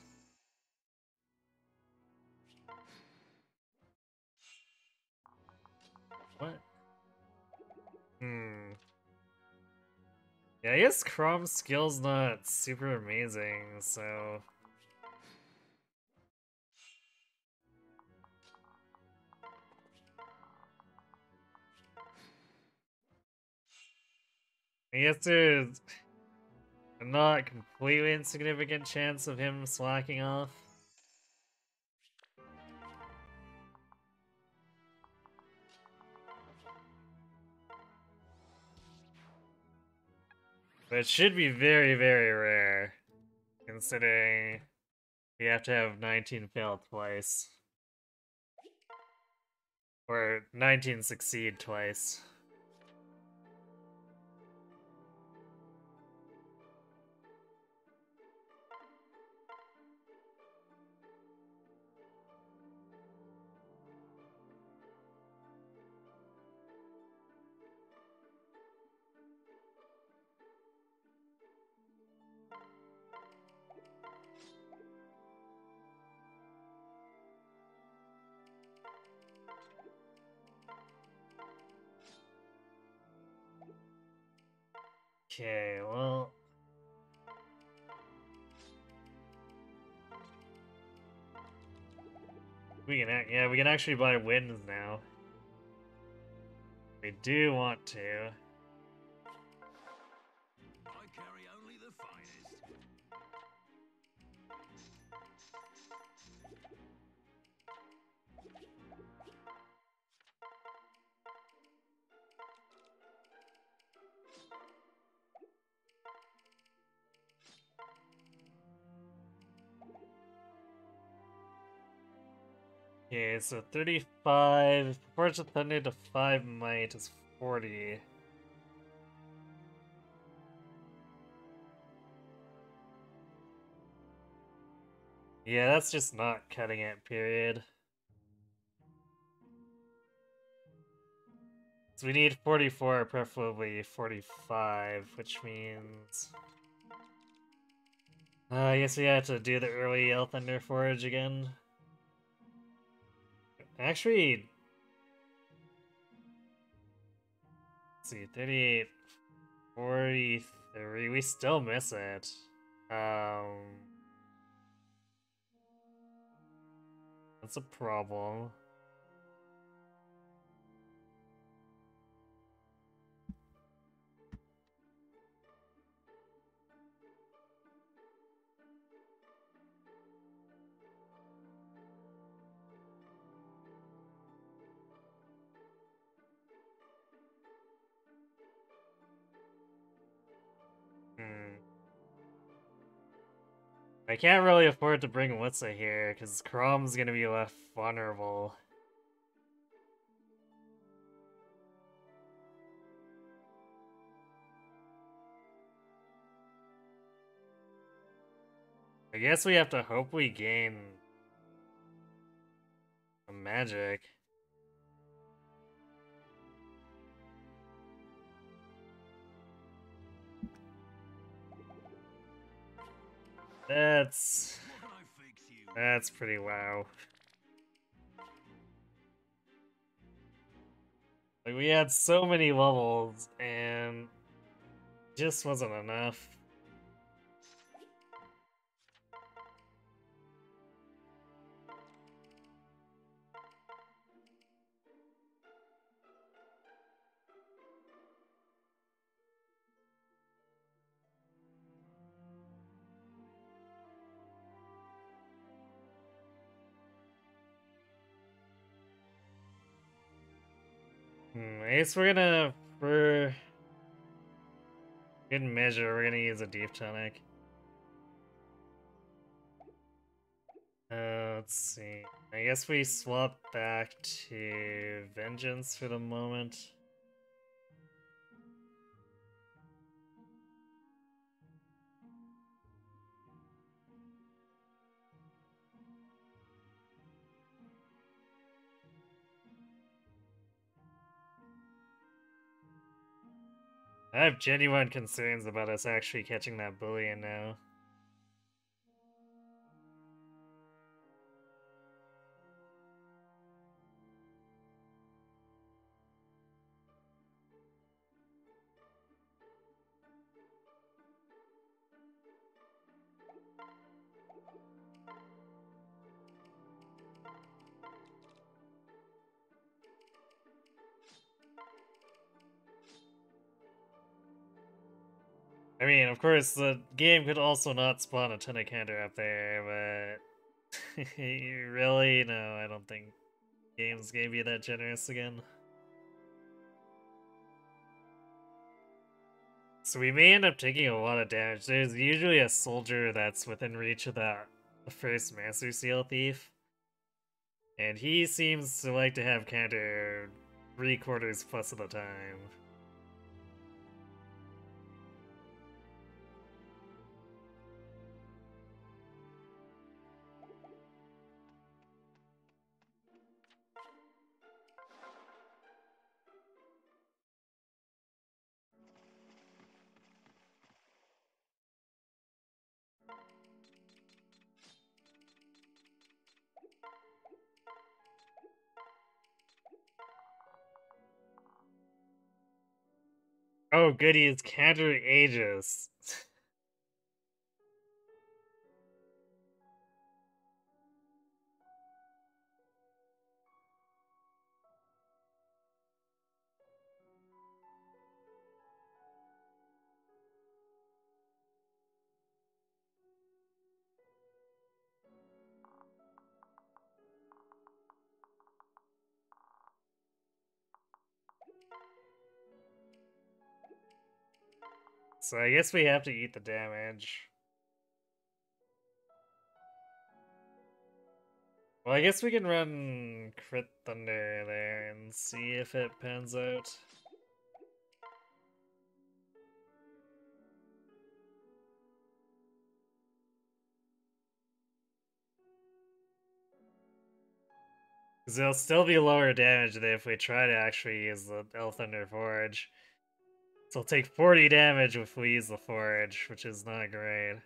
What? Hmm. Yeah, I guess Chrome's skill's not super amazing, so... I guess there's a not completely insignificant chance of him slacking off. But it should be very, very rare, considering we have to have 19 fail twice. Or 19 succeed twice. Okay, well... yeah, we can actually buy wins now. We do want to. I carry only the finest. Okay, so 35, proportion thunder to 5 might is 40. Yeah, that's just not cutting it, period. So we need 44, preferably 45, which means... I guess we have to do the early Yell Thunder Forge again. Actually... Let's see, 38, 43, we still miss it. That's a problem. I can't really afford to bring Witsa here, because Crom's gonna be left vulnerable. I guess we have to hope we gain some magic. That's What can I fix you? that's pretty wow. Like we had so many levels and just wasn't enough. I guess for good measure, we're gonna use a deep tonic. Let's see. I guess we swap back to Vengeance for the moment. I have genuine concerns about us actually catching that bullion now. I mean, of course, the game could also not spawn a ton of counter up there, but really, no, I don't think games gonna be that generous again. So we may end up taking a lot of damage. There's usually a soldier that's within reach of the first Master Seal Thief. And he seems to like to have counter 3/4 plus of the time. Oh, goody, it's counter Aegis. So I guess we have to eat the damage. Well, I guess we can run Crit Thunder there and see if it pans out. Because it'll still be lower damage than if we try to actually use the Elf Thunder Forge. So it'll take 40 damage if we use the Forge, which is not great.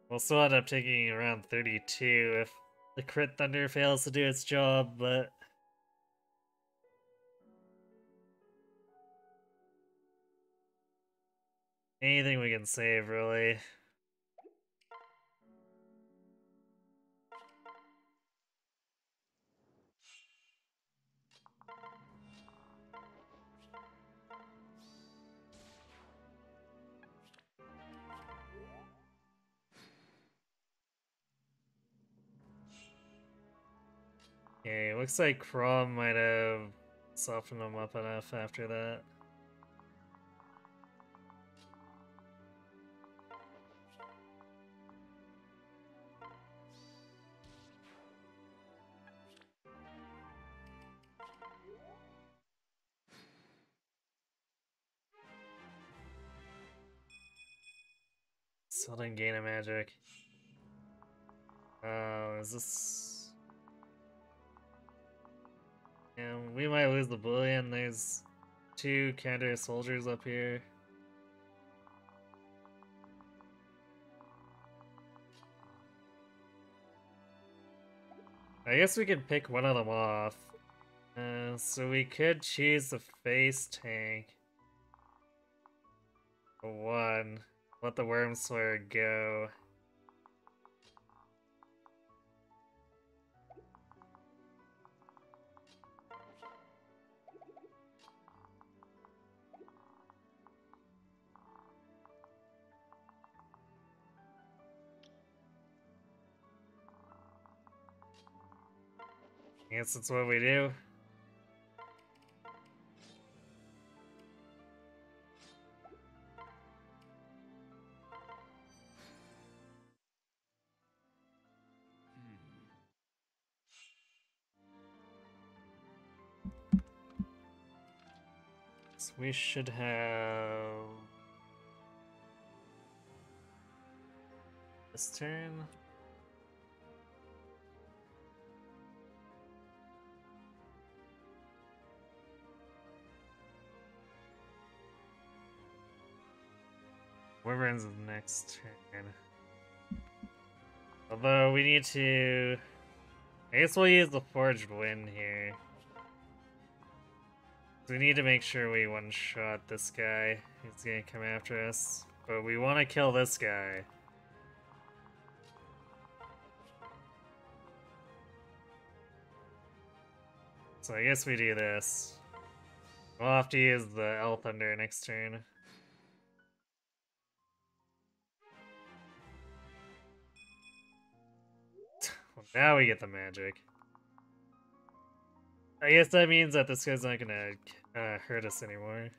We'll still end up taking around 32 if the Crit Thunder fails to do its job, but... anything we can save, really. Okay, looks like Crom might have softened him up enough after that. Still didn't gain a magic. Is this... Yeah, we might lose the bullion. There's 2 counter soldiers up here. I guess we could pick one of them off. So we could choose the face tank. For 1. Let the Worm Slayer go. I guess that's what we do. So we should have this turn. Wyvern's next turn. Although we need to... I guess we'll use the Forged Wind here. We need to make sure we one-shot this guy. He's gonna come after us. But we want to kill this guy. So I guess we do this. We'll have to use the Elf Thunder next turn. Well, now we get the magic. I guess that means that this guy's not gonna hurt us anymore.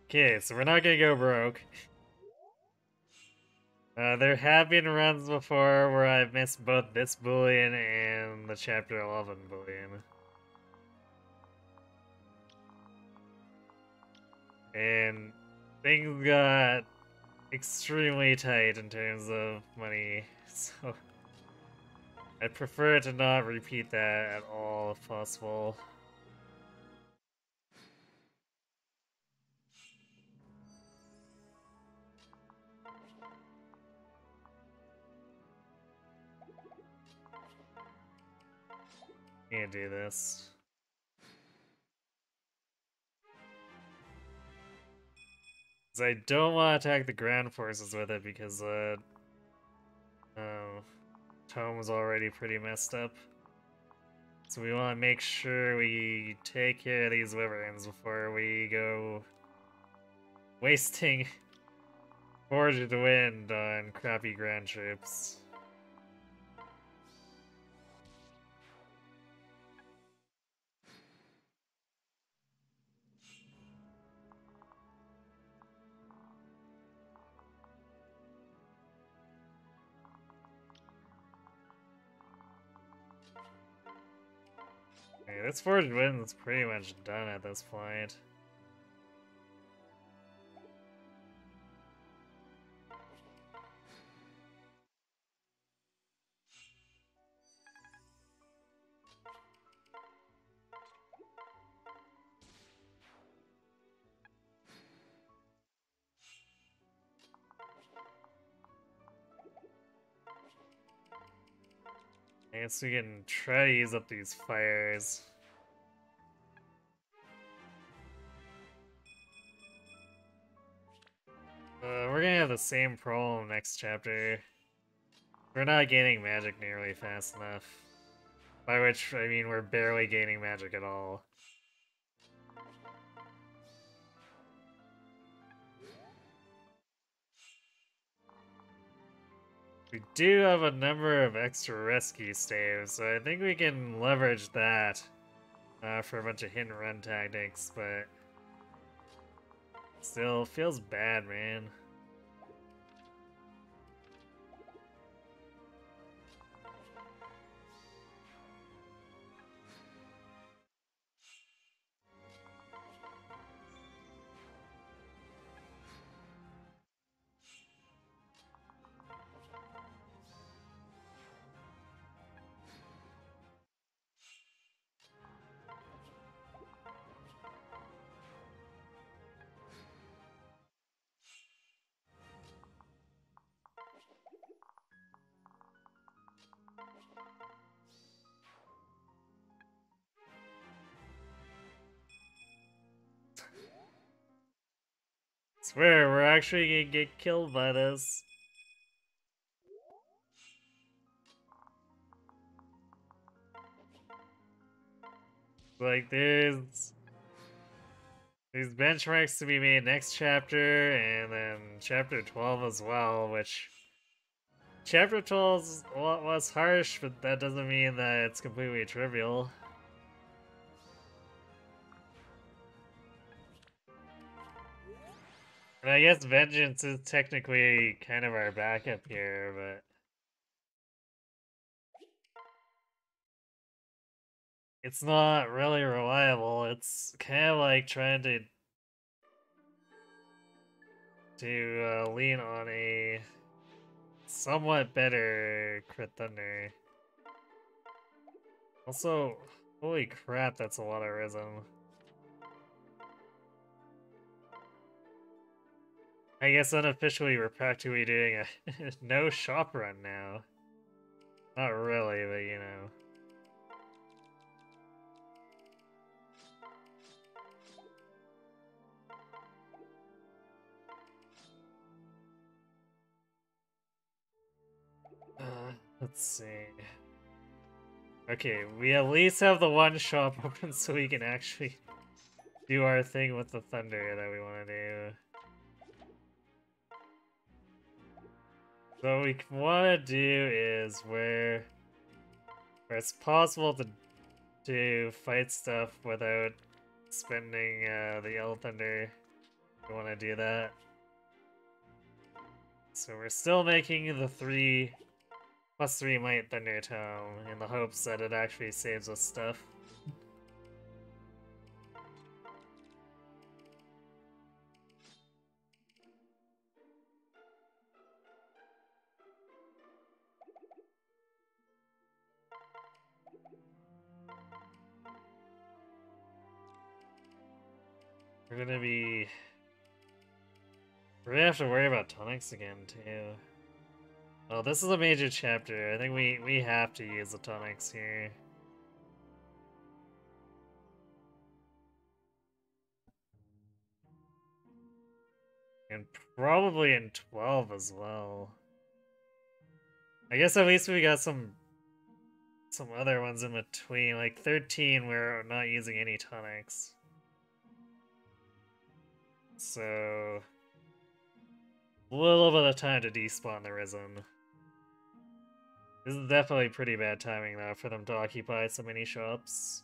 Okay, so we're not gonna go broke. There have been runs before where I've missed both this bullion and the Chapter 11 bullion. And things got extremely tight in terms of money, so I'd prefer to not repeat that at all if possible. Can't do this. 'Cause I don't want to attack the ground forces with it because Tome was already pretty messed up. So we want to make sure we take care of these wyverns before we go wasting Forged Wind on crappy ground troops. Okay, this Forged Wind is pretty much done at this point. I guess we can try to use up these fires. We're gonna have the same problem next chapter. We're not gaining magic nearly fast enough. By which, I mean we're barely gaining magic at all. We do have a number of extra rescue staves, so I think we can leverage that for a bunch of hit and run tactics, but still feels bad, man. Swear, we're actually gonna get killed by this. Like, there's benchmarks to be made next chapter, and then chapter 12 as well, which... Chapter 12 is a lot less harsh, but that doesn't mean that it's completely trivial. And I guess Vengeance is technically kind of our backup here, but... It's not really reliable. It's kind of like trying to lean on a somewhat better Crit Thunder. Also, holy crap, that's a lot of Rhythm. I guess unofficially we're practically doing a no shop run now. Not really, but you know. Let's see. Okay, we at least have the one shop open so we can actually do our thing with the thunder that we want to do. So what we want to do is where it's possible to fight stuff without spending the Yellow Thunder. We want to do that. So we're still making the 3+3 Might Thunder Tome in the hopes that it actually saves us stuff. We're gonna have to worry about tonics again too. Well, this is a major chapter. I think we have to use the tonics here. And probably in 12 as well. I guess at least we got some other ones in between. Like 13, we're not using any tonics. So a little bit of time to despawn the Risen. This is definitely pretty bad timing though for them to occupy so many shops.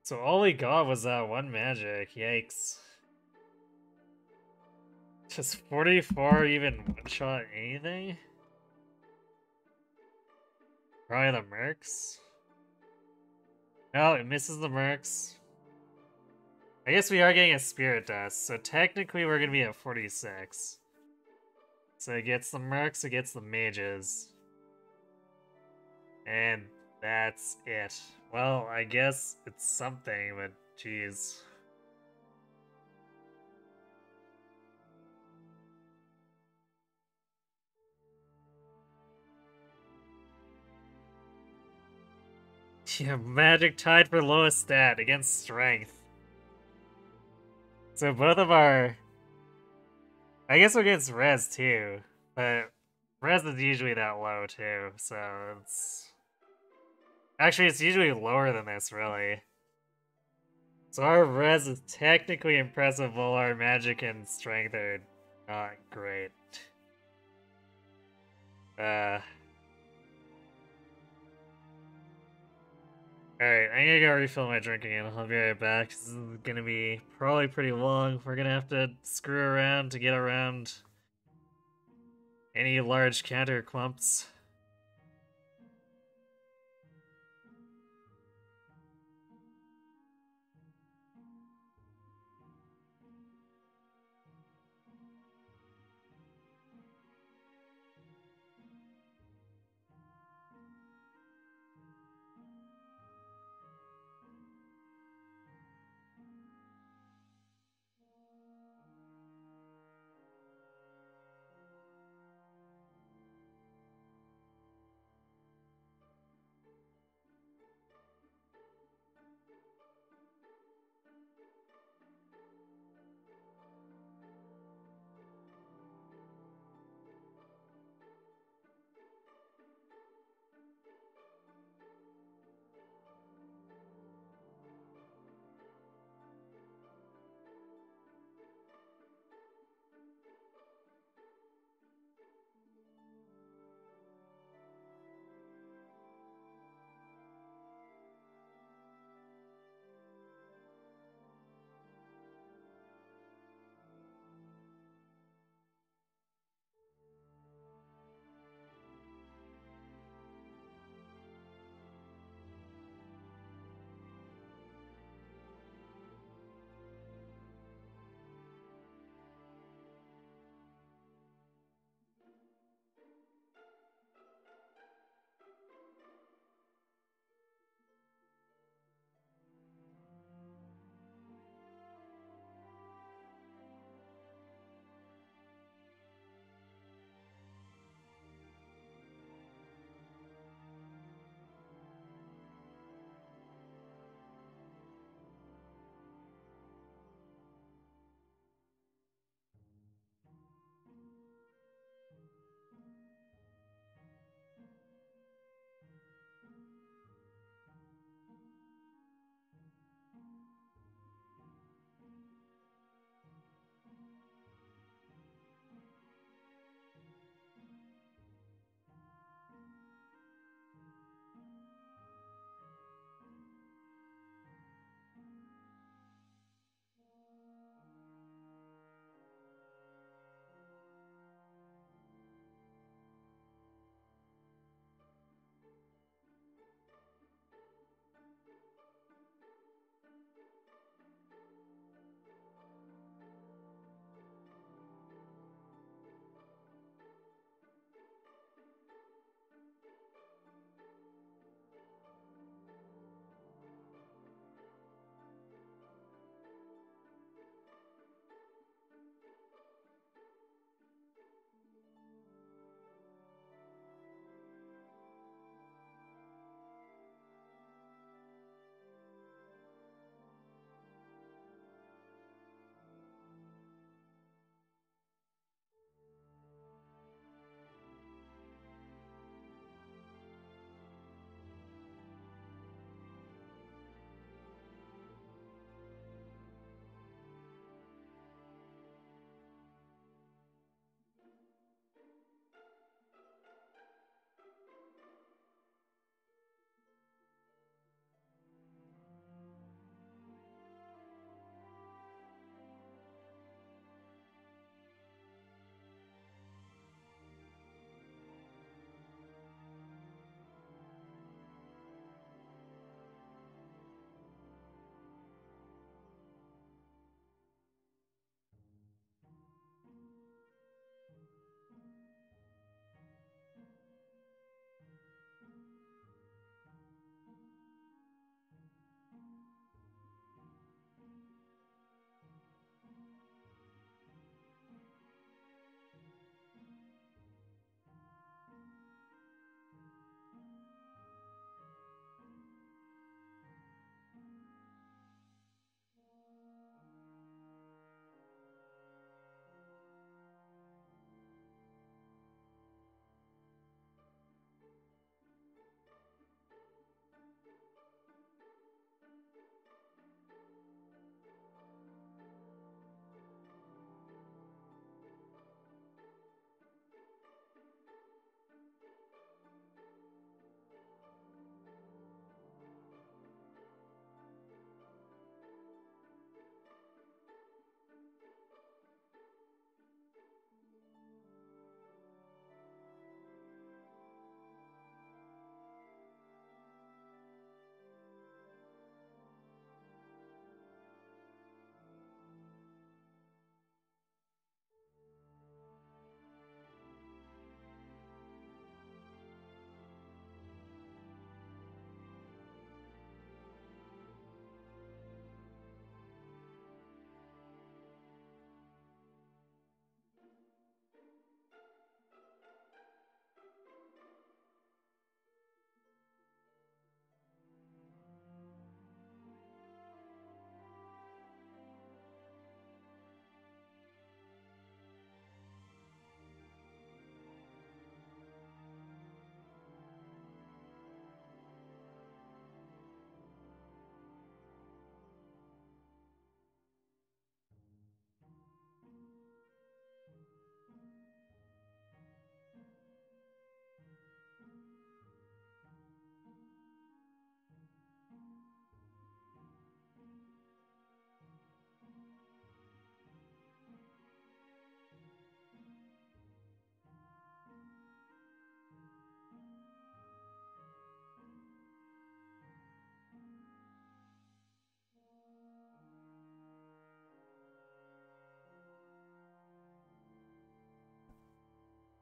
So all we got was that one magic, yikes. Just 44 even one-shot anything? Probably the Mercs? No, it misses the Mercs. I guess we are getting a Spirit Dust, so technically we're gonna be at 46. So it gets the Mercs, it gets the Mages. And that's it. Well, I guess it's something, but jeez. Yeah, magic tied for lowest stat against strength. So both of our... I guess against res too, but res is usually that low too, so it's... Actually, it's usually lower than this, really. So our res is technically impressive while our magic and strength are not great. Alright, I'm gonna go refill my drink again. I'll be right back. This is gonna be probably pretty long. We're gonna have to screw around to get around any large counter clumps.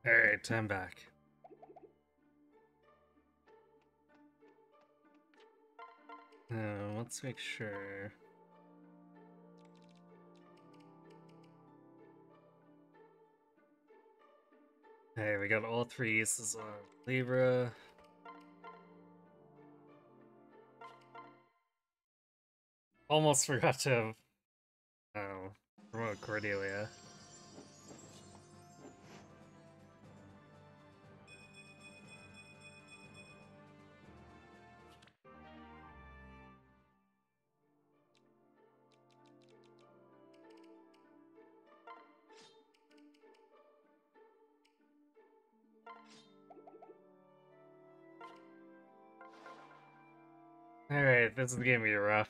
Alright, I'm back. Let's make sure. Hey, we got all three uses on Libra. Almost forgot to promote Cordelia. Alright, this is gonna be rough.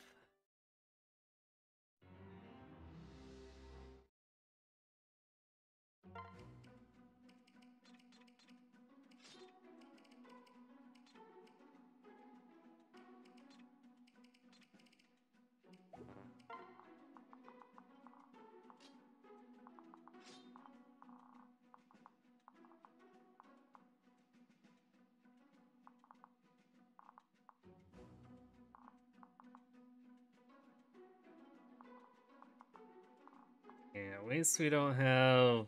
Yeah, at least we don't have...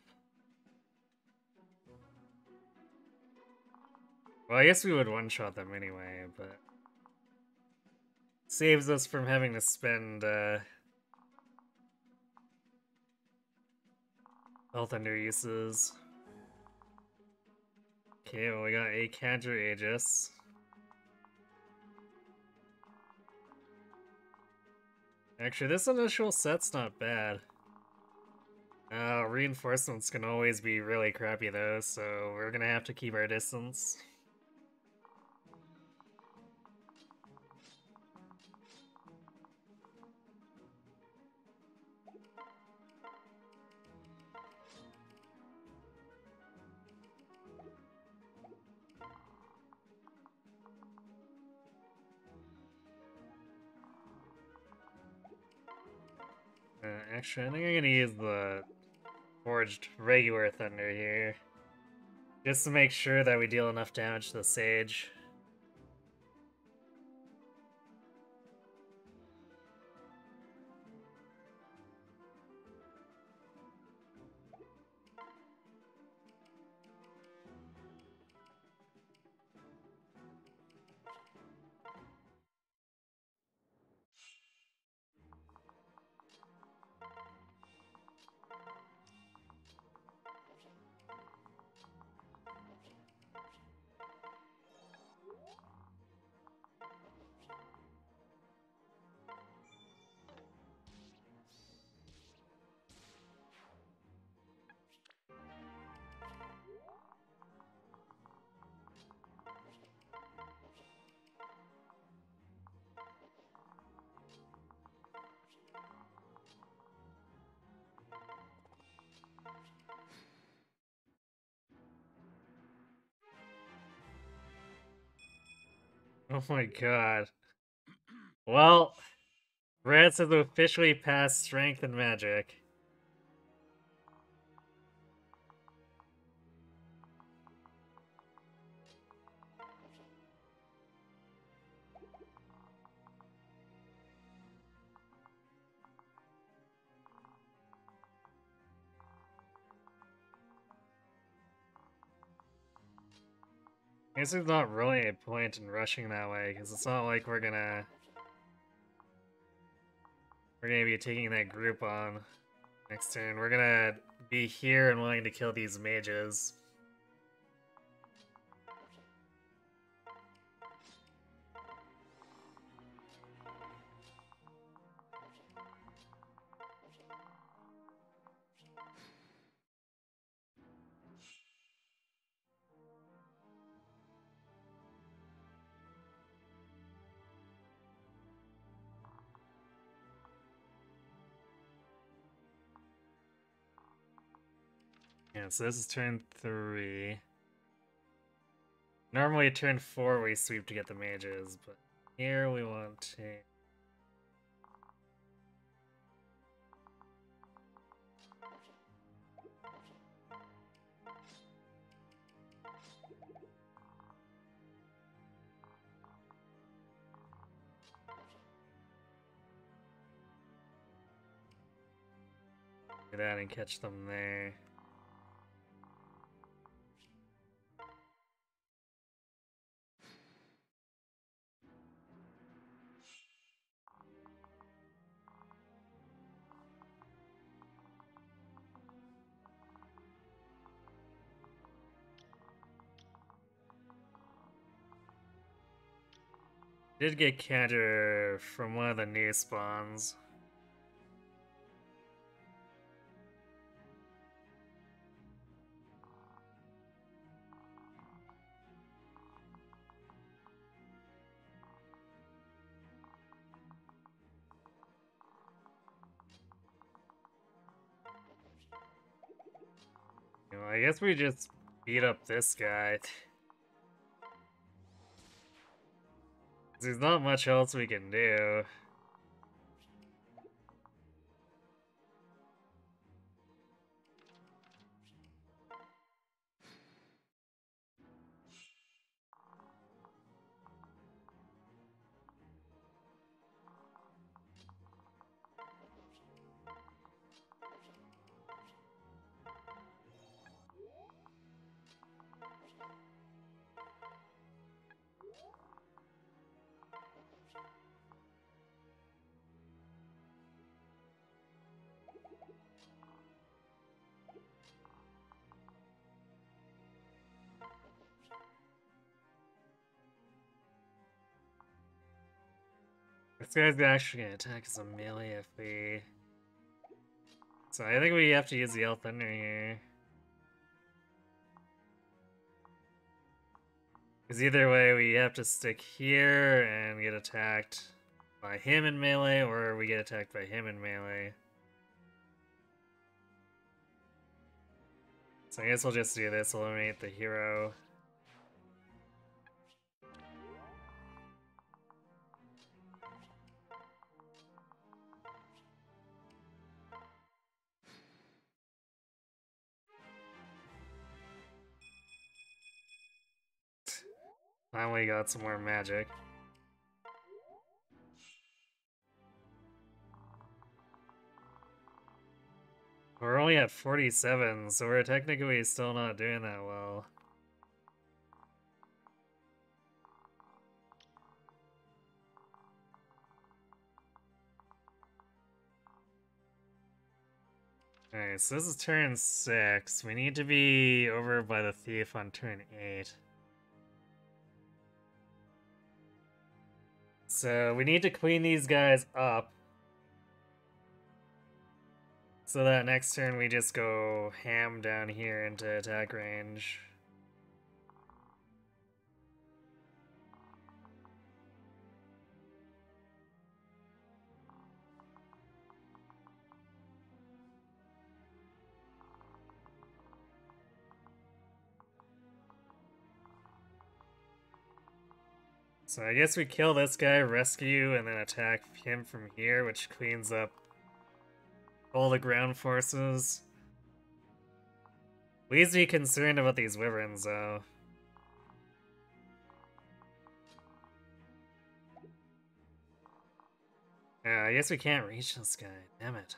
Well, I guess we would one-shot them anyway, but... Saves us from having to spend, health under uses. Okay, well we got a counter Aegis. Actually, this initial set's not bad. Reinforcements can always be really crappy though, so we're gonna have to keep our distance. Actually, I think I'm gonna use the Forged regular Thunder here. Just to make sure that we deal enough damage to the Sage. Oh my god. Well, Rats has officially passed Strength and Magic. I guess there's not really a point in rushing that way, because it's not like we're gonna be taking that group on next turn. We're gonna be here and wanting to kill these mages. Yeah, so this is turn 3. Normally turn 4 we sweep to get the mages, but here we want to... Do that and catch them there. Did get counter from one of the new spawns. You know, I guess we just beat up this guy. There's not much else we can do. This guy's actually gonna attack as a melee if we... So I think we have to use the Yell Thunder here. Because either way, we have to stick here and get attacked by him in melee, or we get attacked by him in melee. So I guess we'll just do this, eliminate the hero. Finally got some more magic. We're only at 47, so we're technically still not doing that well. Alright, so this is turn 6. We need to be over by the thief on turn 8. So we need to clean these guys up. So that next turn we just go ham down here into attack range. So I guess we kill this guy, rescue, and then attack him from here, which cleans up all the ground forces. Leaves me concerned about these wyverns, though. Yeah, I guess we can't reach this guy. Damn it.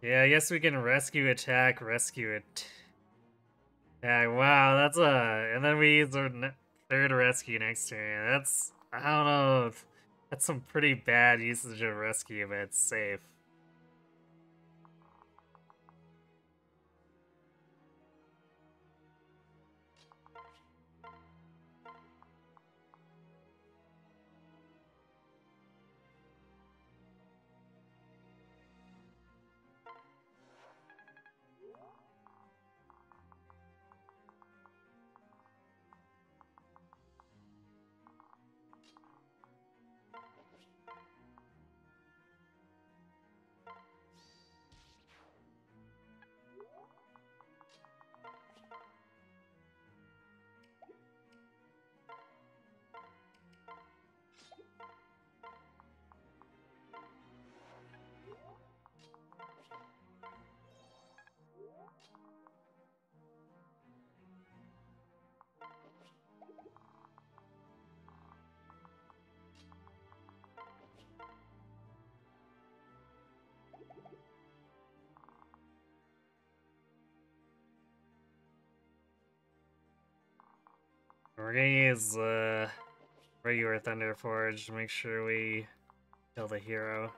Yeah, I guess we can rescue, attack, rescue it. Yeah, wow, that's a... And then we use our third rescue next turn. That's... I don't know. That's some pretty bad usage of rescue, but it's safe. We're gonna use regular Thunder Forge to make sure we kill the hero.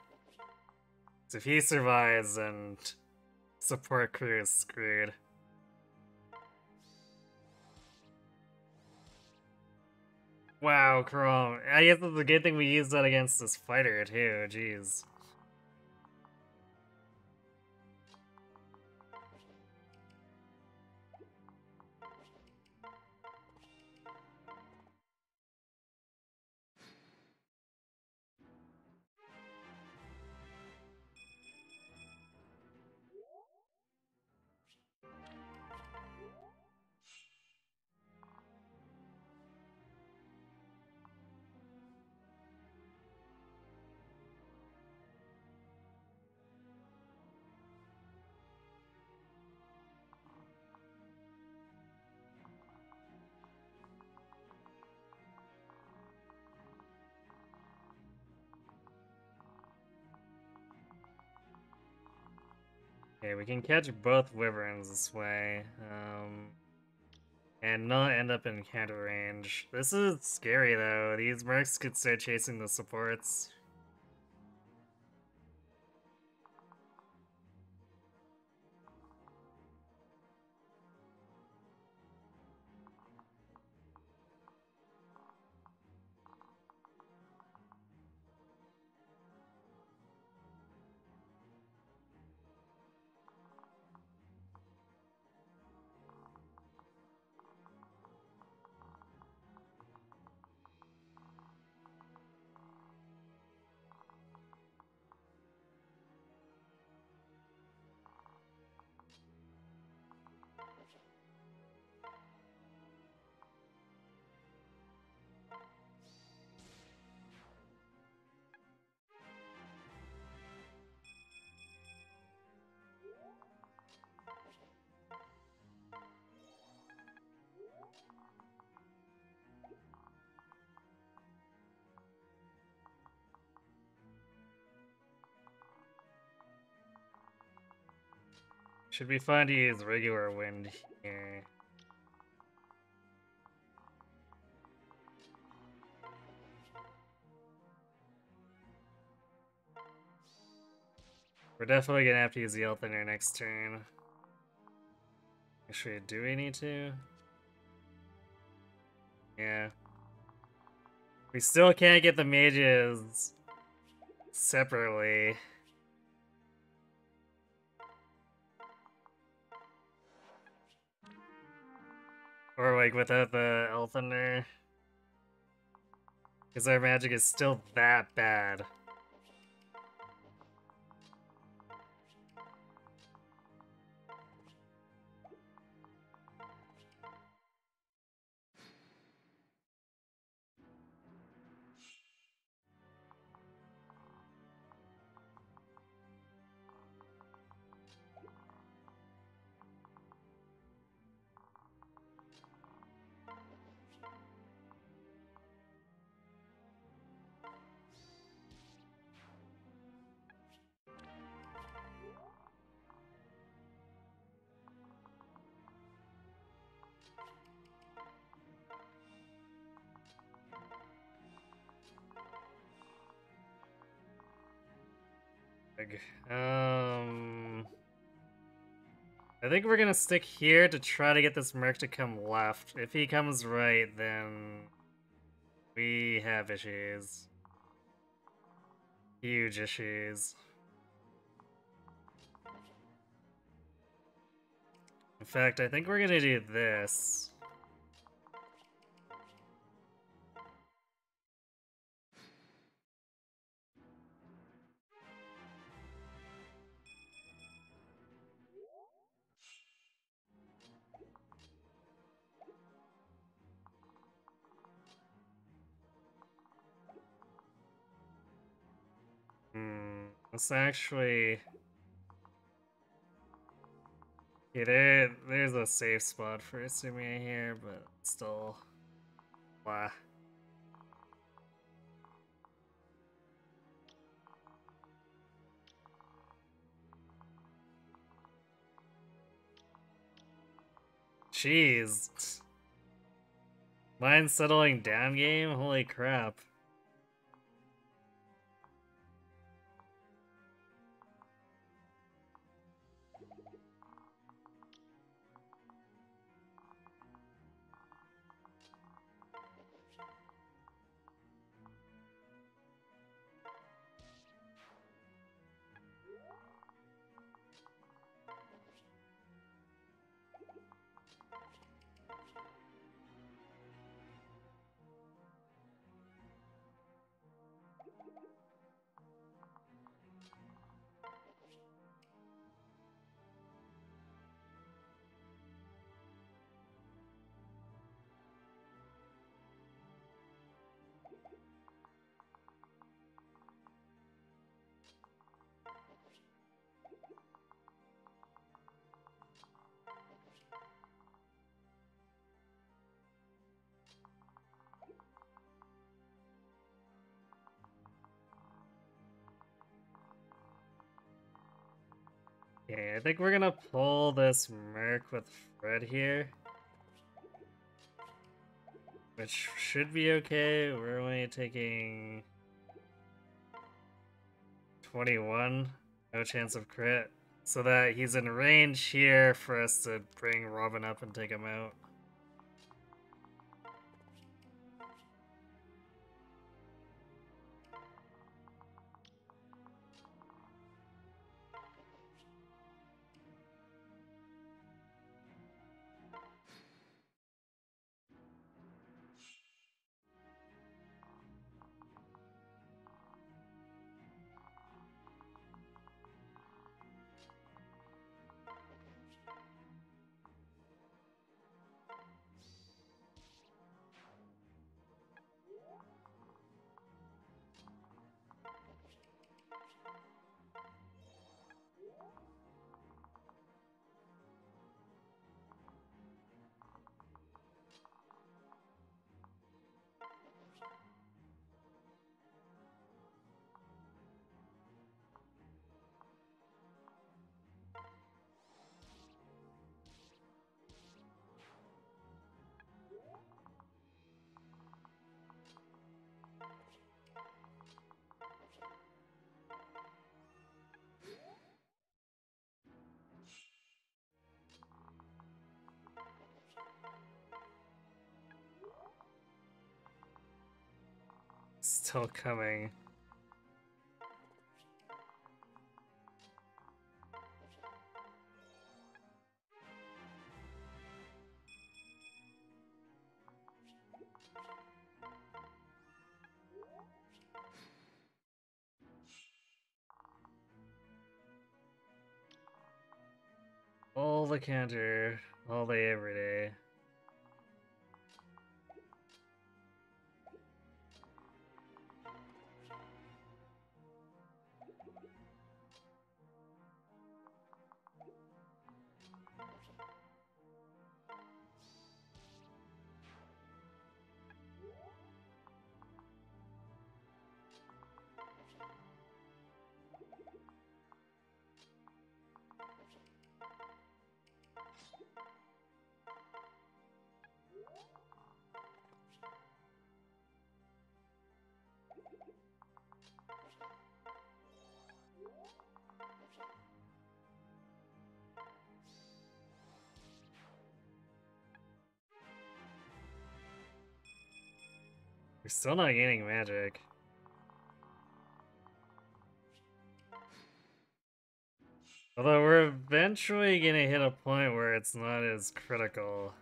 So if he survives, and support crew is screwed. Wow, Chrome. I guess it's a good thing we used that against this fighter too, jeez. Okay, we can catch both wyverns this way, and not end up in counter range. This is scary though. These mercs could start chasing the supports. Should be fun to use regular wind here. We're definitely gonna have to use the Elthunder next turn. Actually, do we need to? Yeah. We still can't get the mages separately. Or like without the Elthunder. Because our magic is still that bad. I think we're gonna stick here to try to get this merc to come left. If he comes right, then we have issues. Huge issues. In fact, I think we're gonna do this. Let's actually... Yeah, there's a safe spot for Sumia here, but still... Blah. Jeez. Mind settling down game? Holy crap. Okay, I think we're gonna pull this Merc with Fred here. Which should be okay. We're only taking 21. No chance of crit. So that he's in range here for us to bring Robin up and take him out. Still coming. All the counter, all day, every day. We're still not gaining magic. Although we're eventually gonna hit a point where it's not as critical.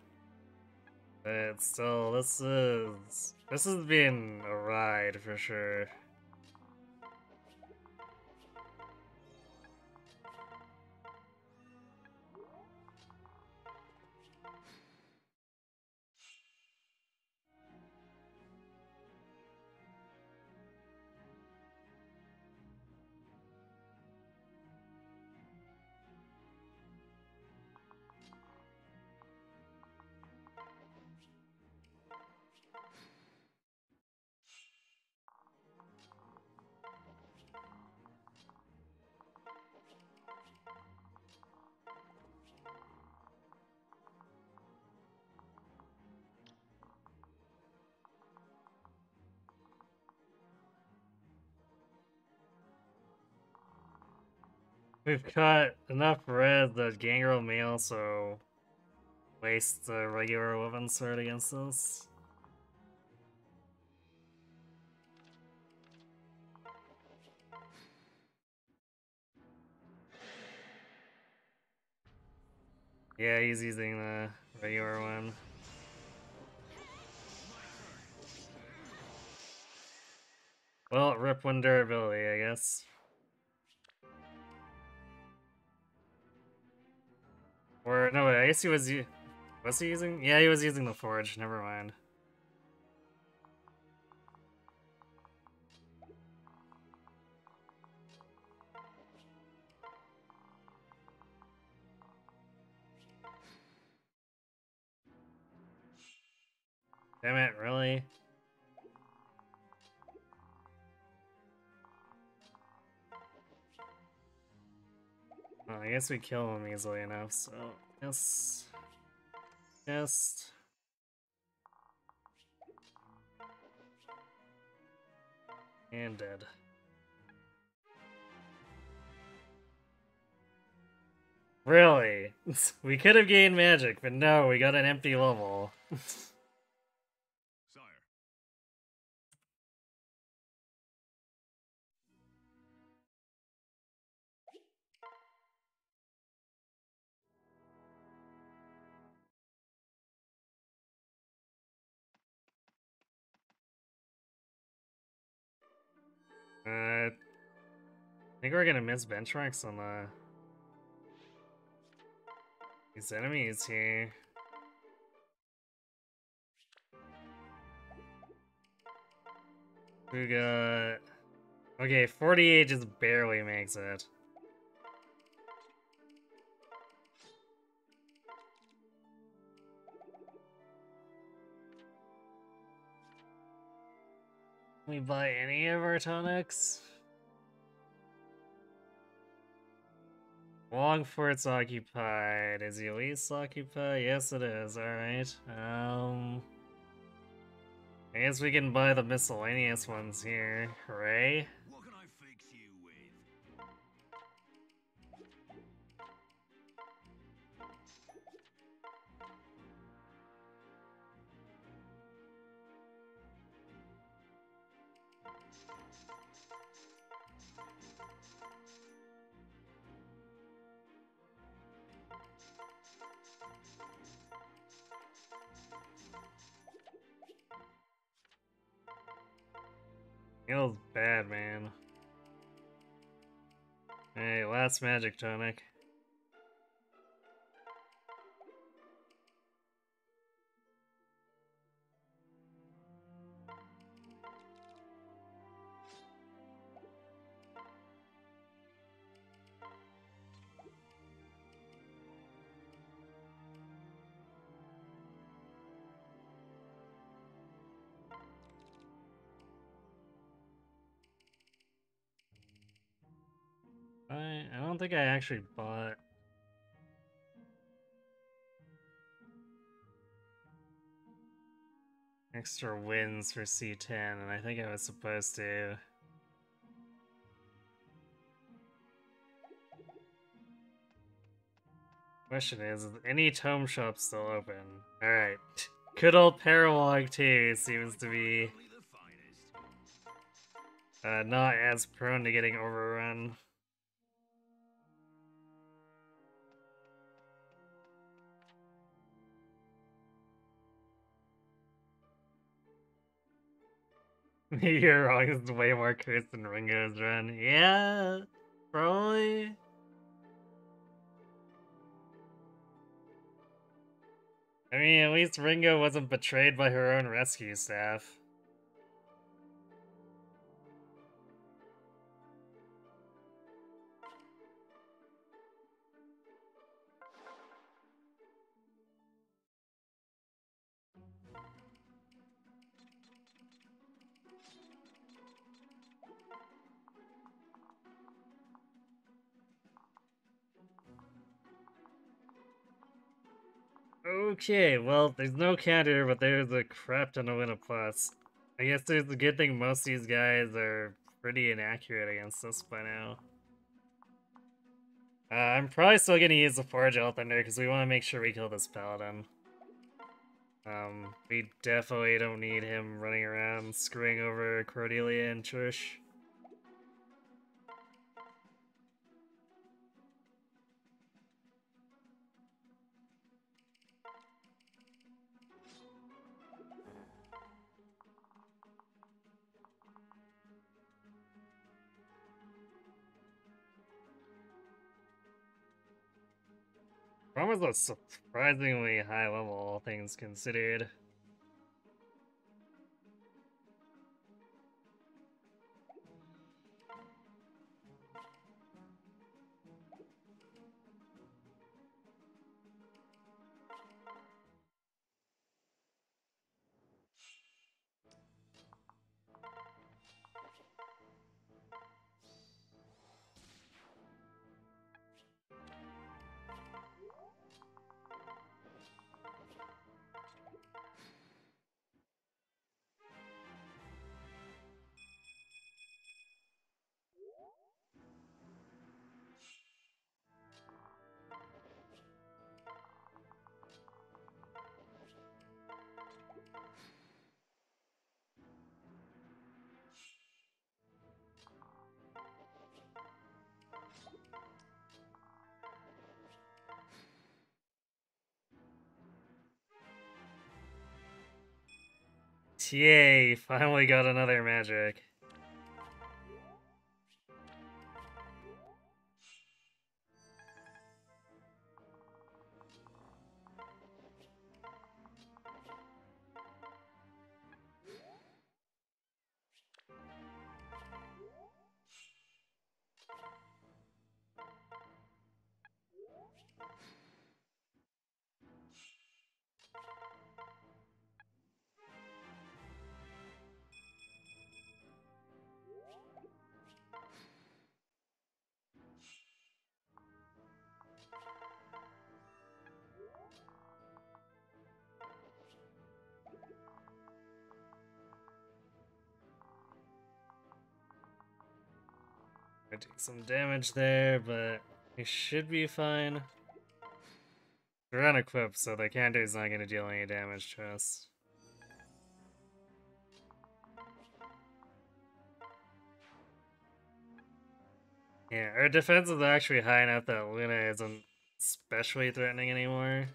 But still, this is being a ride for sure. We've got enough red that Gangrel may also waste the regular weapon sword against us. Yeah, he's using the regular one. Well, rip one durability, I guess. Or, no, I guess he was he using? Yeah, he was using the forge, never mind. Damn it, really? Well, I guess we kill him easily enough, so yes. Yes. And dead. Really? We could have gained magic, but no, we got an empty level. Sire. I think we're gonna miss benchmarks on these enemies here. We got... Okay, 48 just barely makes it. Can we buy any of our tonics? Longfort's occupied. Is Elise occupied? Yes, it is. Alright. I guess we can buy the miscellaneous ones here. Hooray. What can I fix you with? Feels bad, man. Hey, last magic tonic. I don't think I actually bought extra wins for C10, and I think I was supposed to. Question is any tome shop still open? Alright. Good old Parawog 2 seems to be Only the finest. not as prone to getting overrun. You're wrong, this is way more cursed than Ringo's run. Yeah, probably. I mean, at least Ringo wasn't betrayed by her own rescue staff. Okay, well, there's no counter, but there's a crap ton of win plus. I guess there's a good thing most of these guys are pretty inaccurate against us by now. I'm probably still gonna use the Forge Thunder because we want to make sure we kill this Paladin. We definitely don't need him running around screwing over Cordelia and Trish. Rom is a surprisingly high level, all things considered. Yay, finally got another magic. I take some damage there, but we should be fine. They're unequipped, so the Canter's not going to deal any damage to us. Yeah, our defense is actually high enough that Luna isn't especially threatening anymore.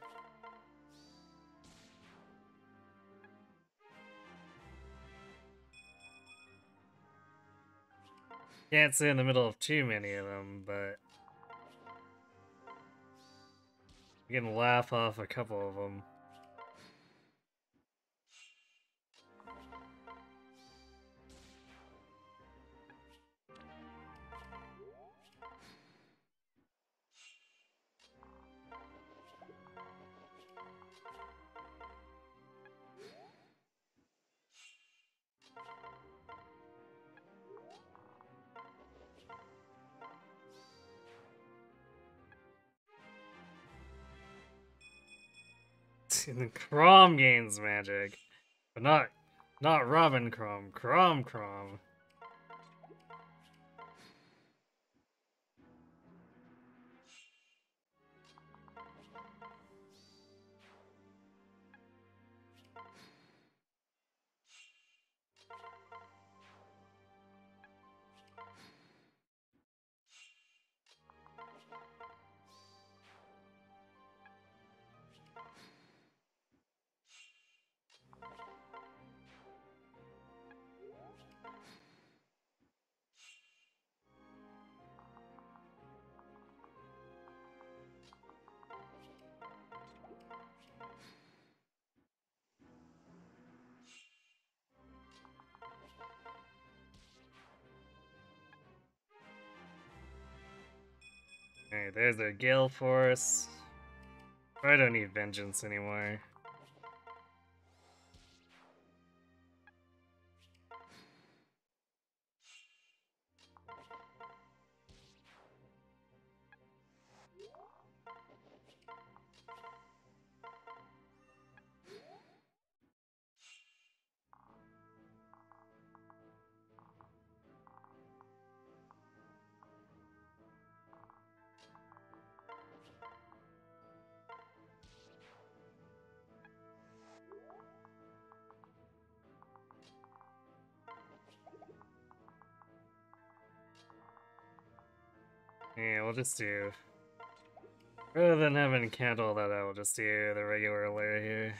Can't sit in the middle of too many of them, but we can laugh off a couple of them. The Crom gains magic, but not Robin Crom. Crom. Alright, there's a Gale Force. I don't need Vengeance anymore. Yeah, we'll just do... Rather than having cancel that out, we'll just do the regular layer here.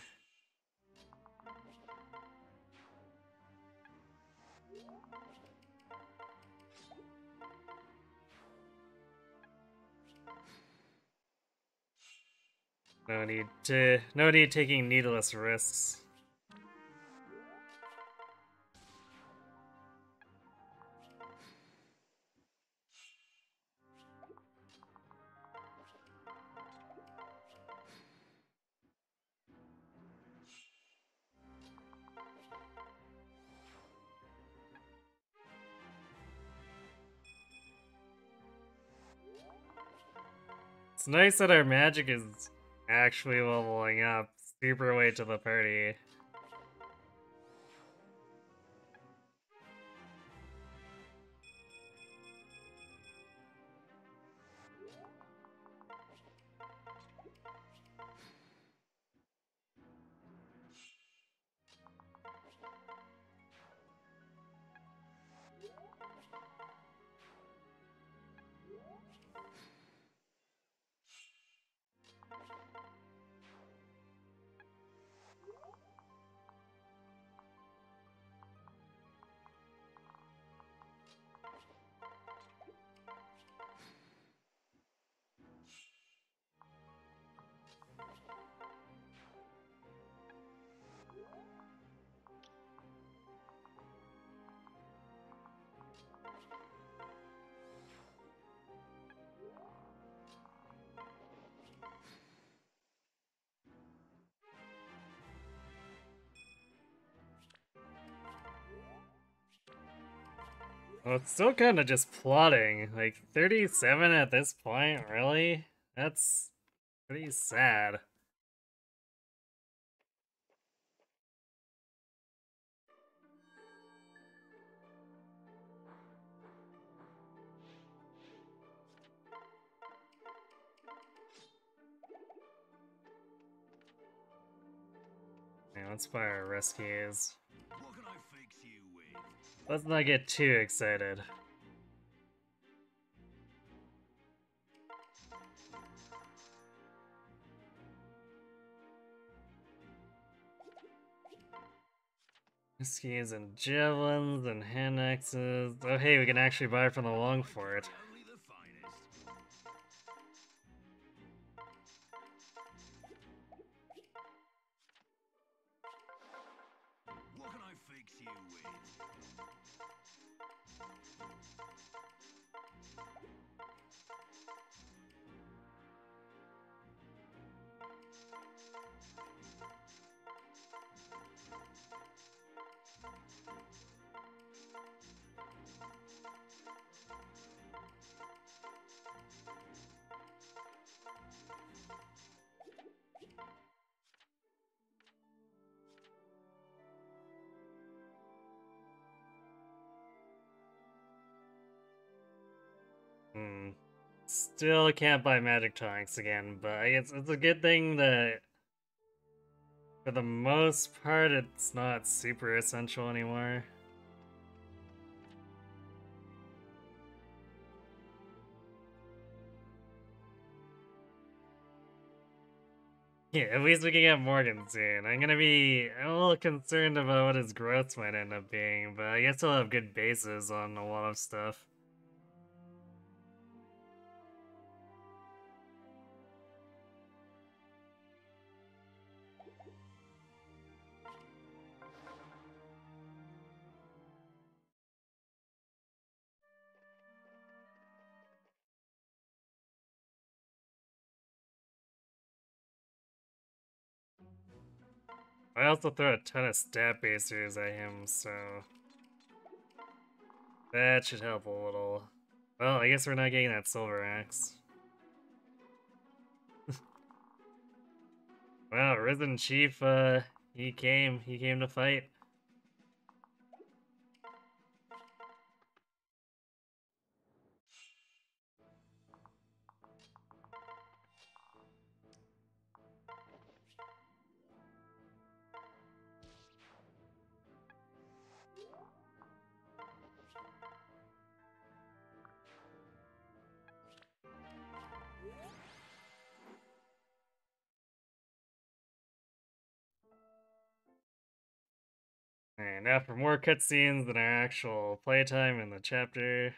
No need taking needless risks. It's nice that our magic is actually leveling up. Super late to the party. Well, it's still kind of just plotting. Like, 37 at this point, really? That's pretty sad. Yeah, let's buy our rescues. What can I fix you with? Let's not get too excited. Rescues and javelins and hand axes. Oh hey, we can actually buy from the long fort. Only the finest. What can I fix you with? Hmm. Still can't buy magic tonics again, but I guess it's a good thing that for the most part it's not super essential anymore. Yeah, at least we can get Morgan soon. I'm a little concerned about what his growth might end up being, but I guess he'll have good bases on a lot of stuff. I also throw a ton of stat basers at him, so that should help a little. Well, I guess we're not getting that silver axe. Well, Risen Chief, he came to fight. And now for more cutscenes than our actual playtime in the chapter.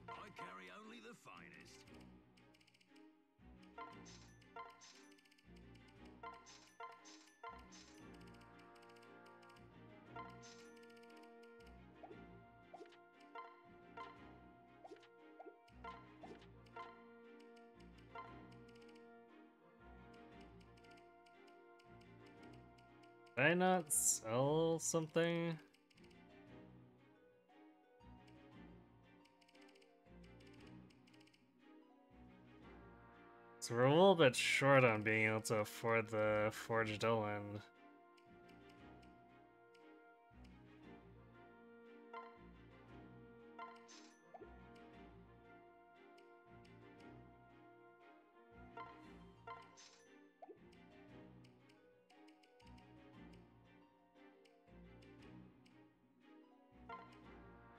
I carry only the finest. Did I not sell something? So we're a little bit short on being able to afford the Forged Island.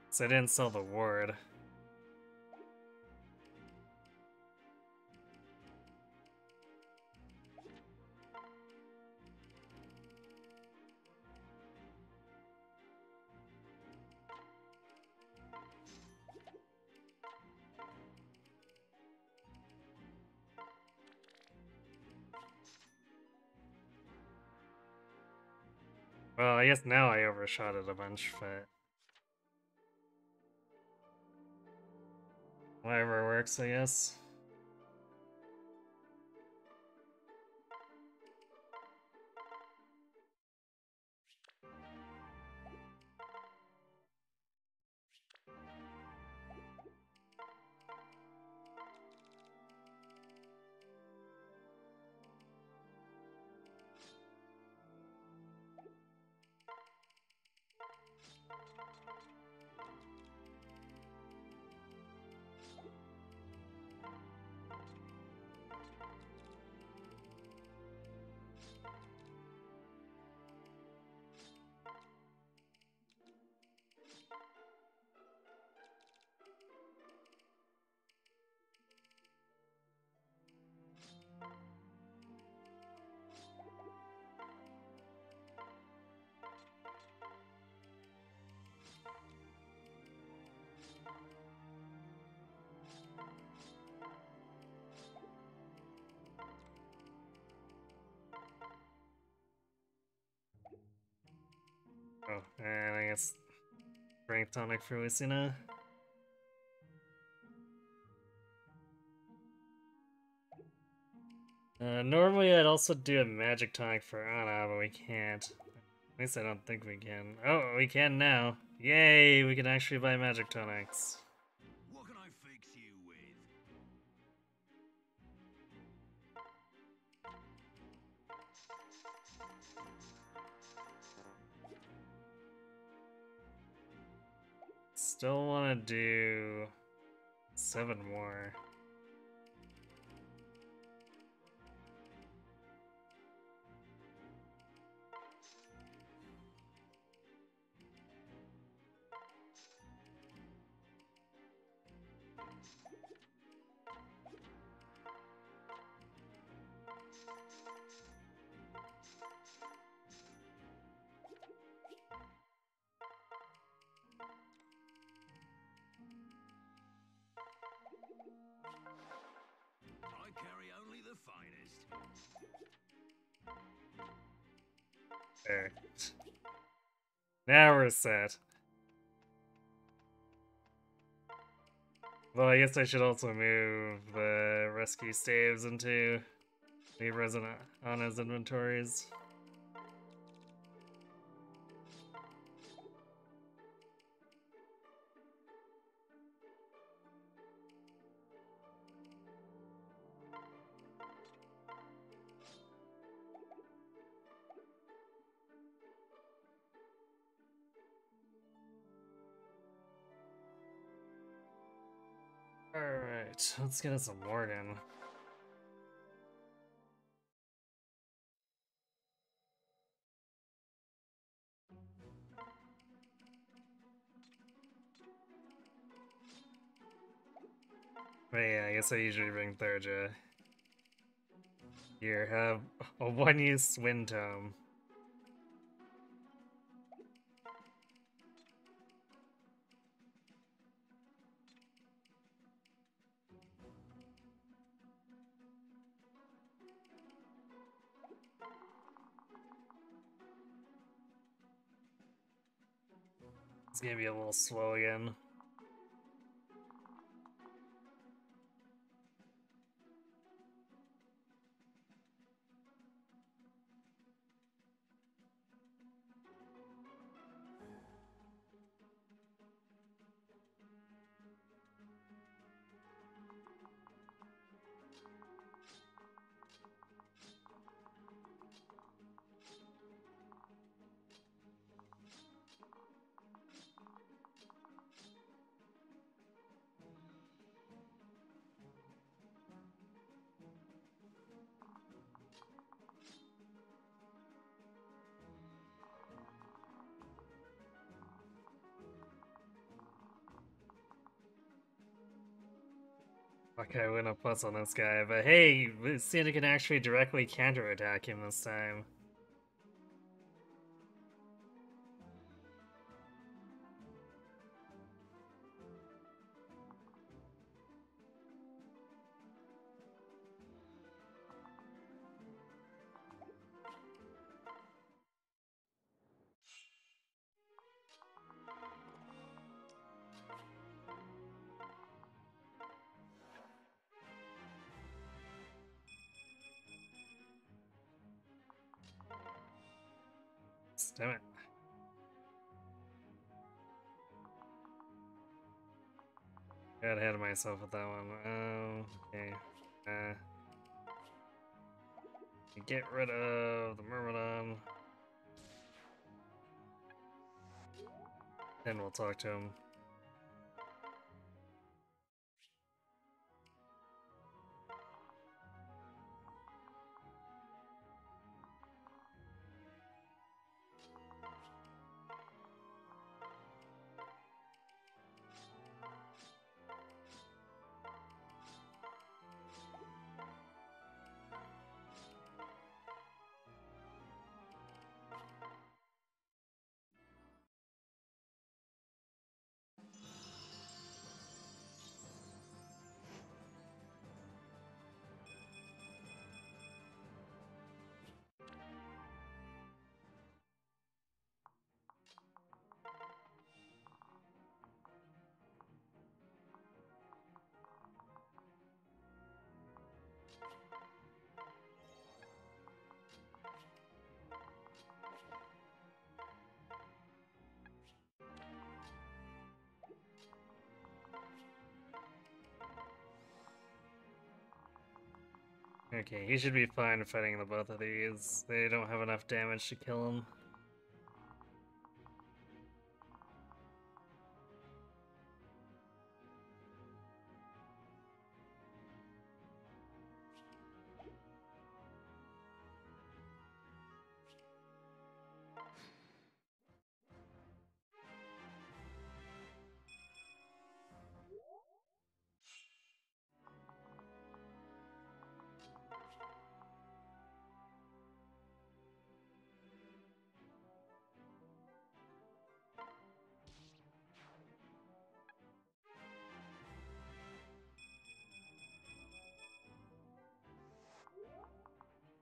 So I didn't sell the ward. Well, I guess now I overshot it a bunch, but whatever works, I guess. Oh, and I guess Strength Tonic for Lucina. Normally I'd also do a Magic Tonic for Ana, but we can't. At least I don't think we can. Oh, we can now. Yay, we can actually buy Magic Tonics. What can I fix you with? Still want to do 7 more. I carry only the finest. There. Now we're set. Well, I guess I should also move the rescue staves into the resident Ana's inventories. Alright, let's get us a Morgan. But yeah, I guess I usually bring Thurja. Here, have a one-use wind tome. It's gonna be a little slow again. Okay, I went a plus on this guy, but hey, Santa can actually directly counterattack him this time. Damn it. Got ahead of myself with that one. Okay. Get rid of the Myrmidon. Then we'll talk to him. Okay, he should be fine fighting the both of these. They don't have enough damage to kill him.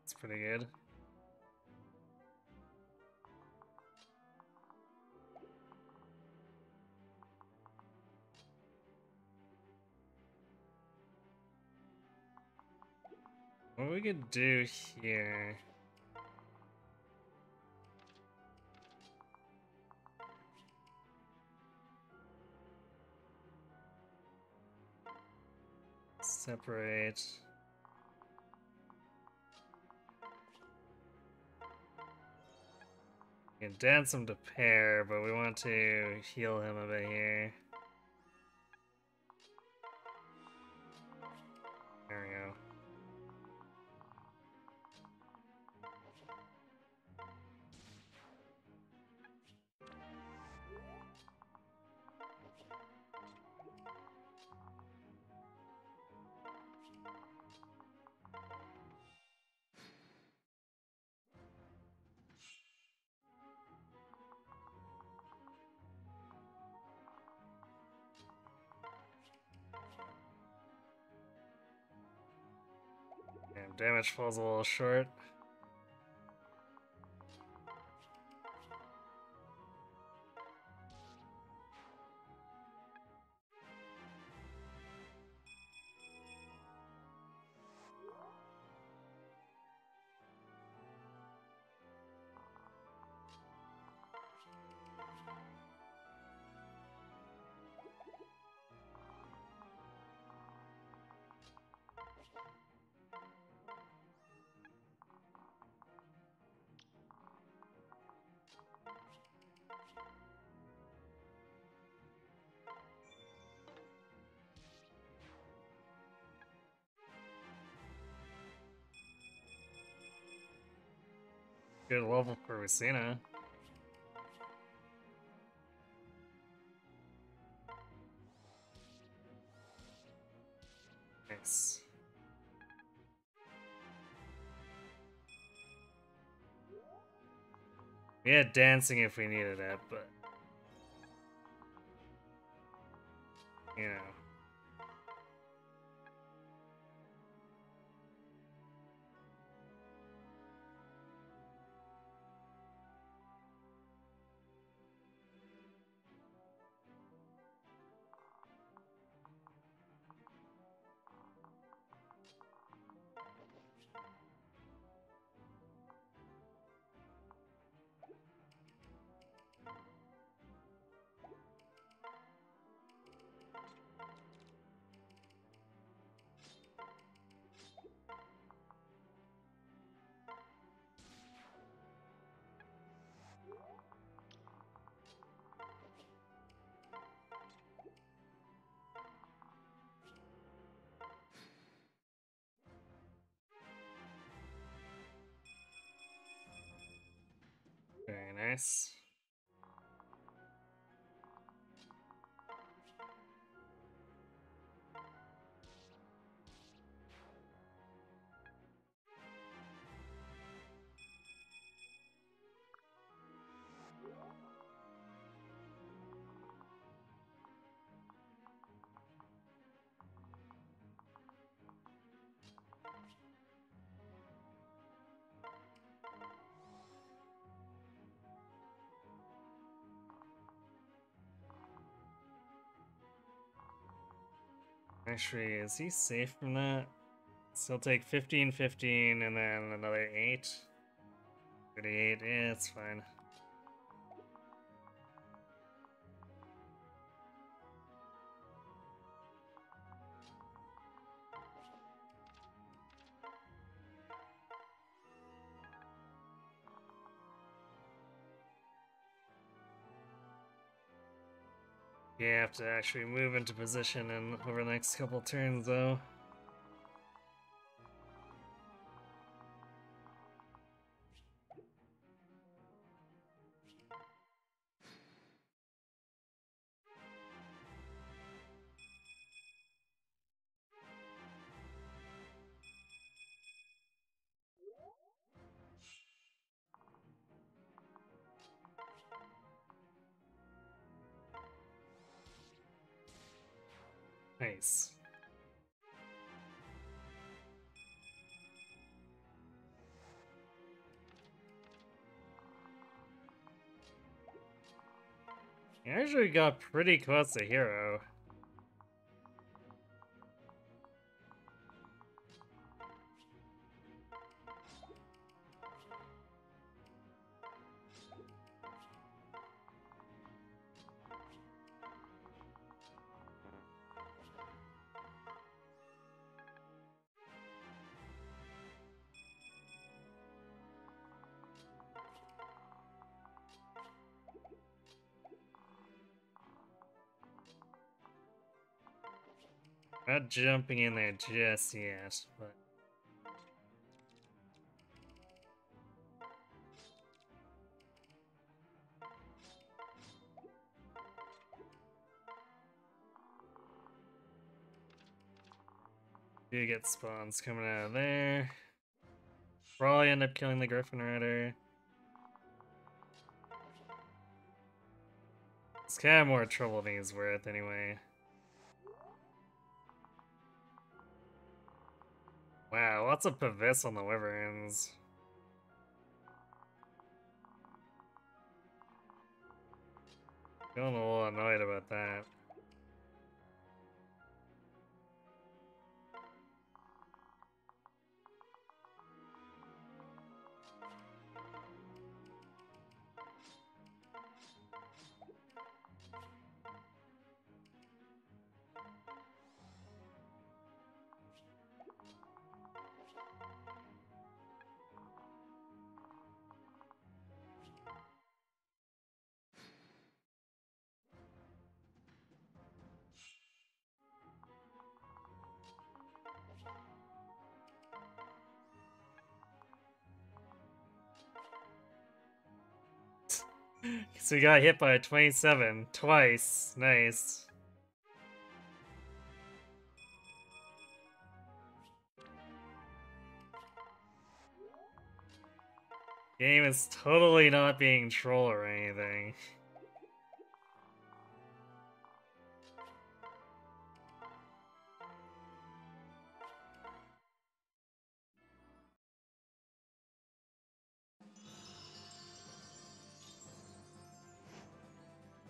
It's pretty good. What we could do here... Separate... We can dance him to pair, but we want to heal him a bit here. There we go. Damage falls a little short. Good level for Racina. Nice. We had dancing if we needed it, but you know. Very nice. Actually, is he safe from that? So he'll take 15, 15, and then another 8. 38, yeah, it's fine. You have to actually move into position and over the next couple turns, though. Nice. You actually got pretty close to hero. Not jumping in there just yet, but do get spawns coming out of there. Probably end up killing the Griffin Rider. It's kind of more trouble than he's worth anyway. Wow, lots of Pavis on the Wyverns. Feeling a little annoyed about that. So we got hit by a 27 twice. Nice. Game is totally not being troll or anything.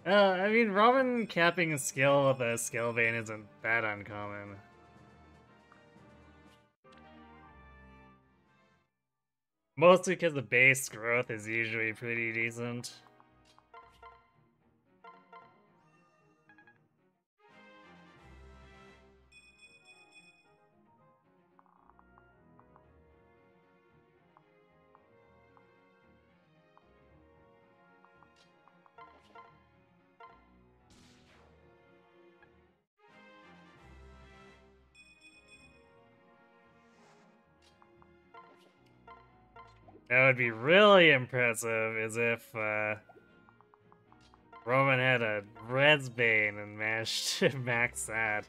I mean, Robin capping skill with a skill bane isn't that uncommon. Mostly because the base growth is usually pretty decent. That would be really impressive is if Roman had a Red's Bane and managed to max that.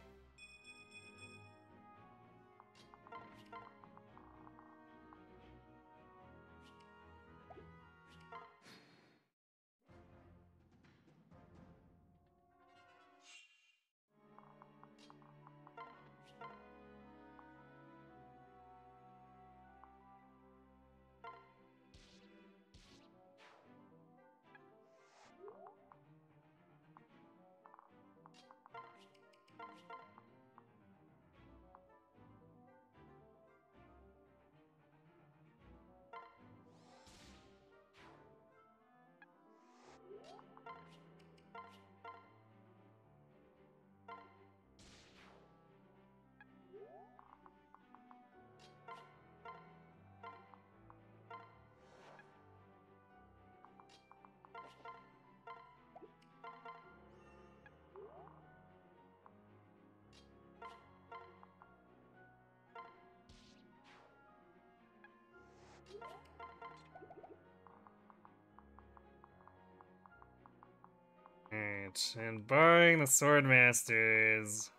Alright, and barring the Sword Masters,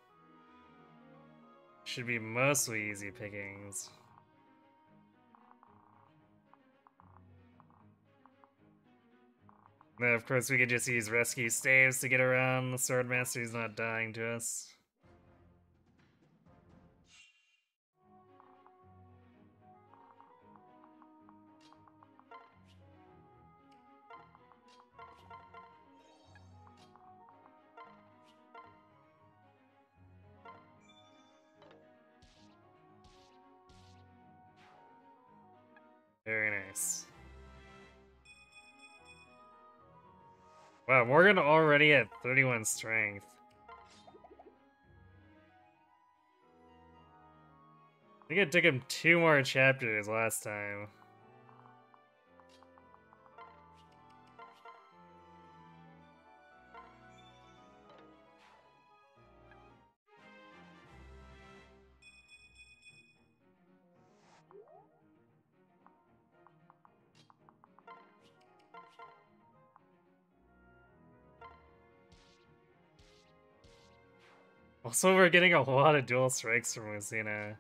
should be mostly easy pickings. Then of course we could just use rescue staves to get around the Sword Masters not dying to us. Very nice. Wow, Morgan already at 31 strength. I think it took him 2 more chapters last time. Also, we're getting a lot of dual strikes from Lucina.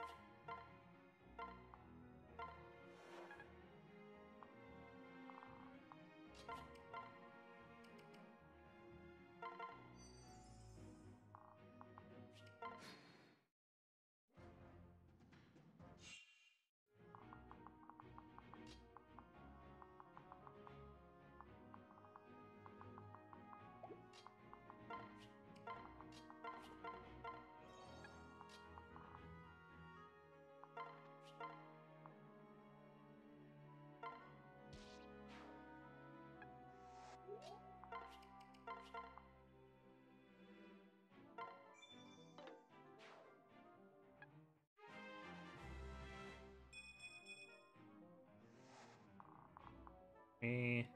Me.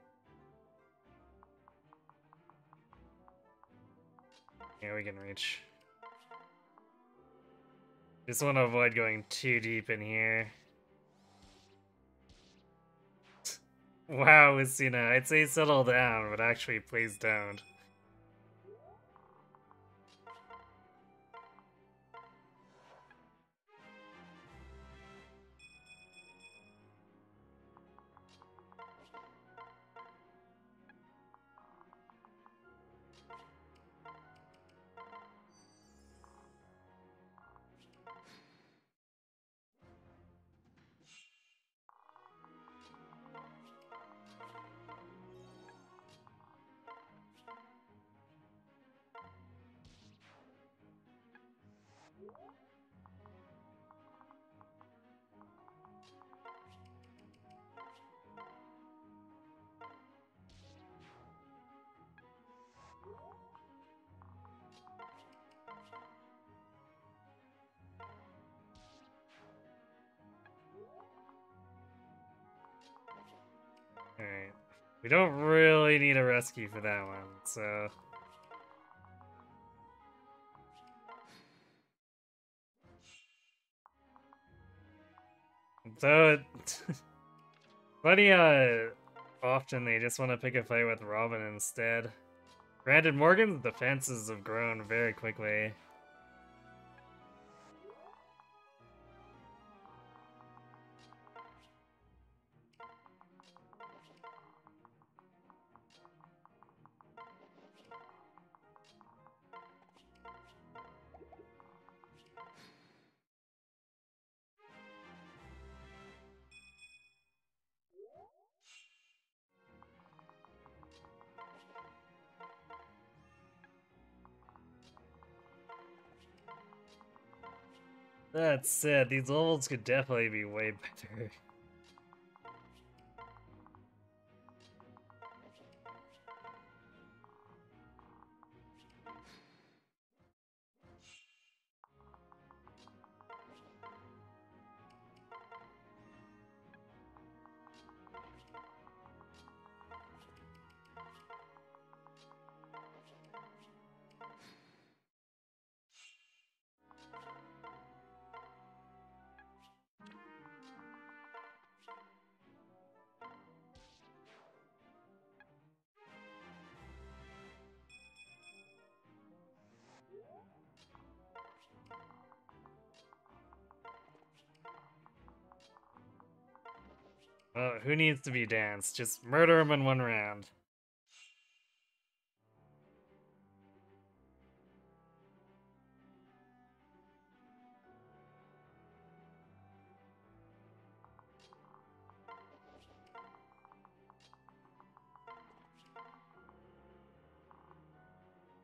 Yeah, we can reach. Just want to avoid going too deep in here. Wow, Lucina, I'd say settle down, but actually please don't. Alright. We don't really need a rescue for that one, so... So, funny often they just want to pick a fight with Robin instead. Granted, Morgan's defenses have grown very quickly. That said, these levels could definitely be way better. Well, who needs to be danced? Just murder him in one round.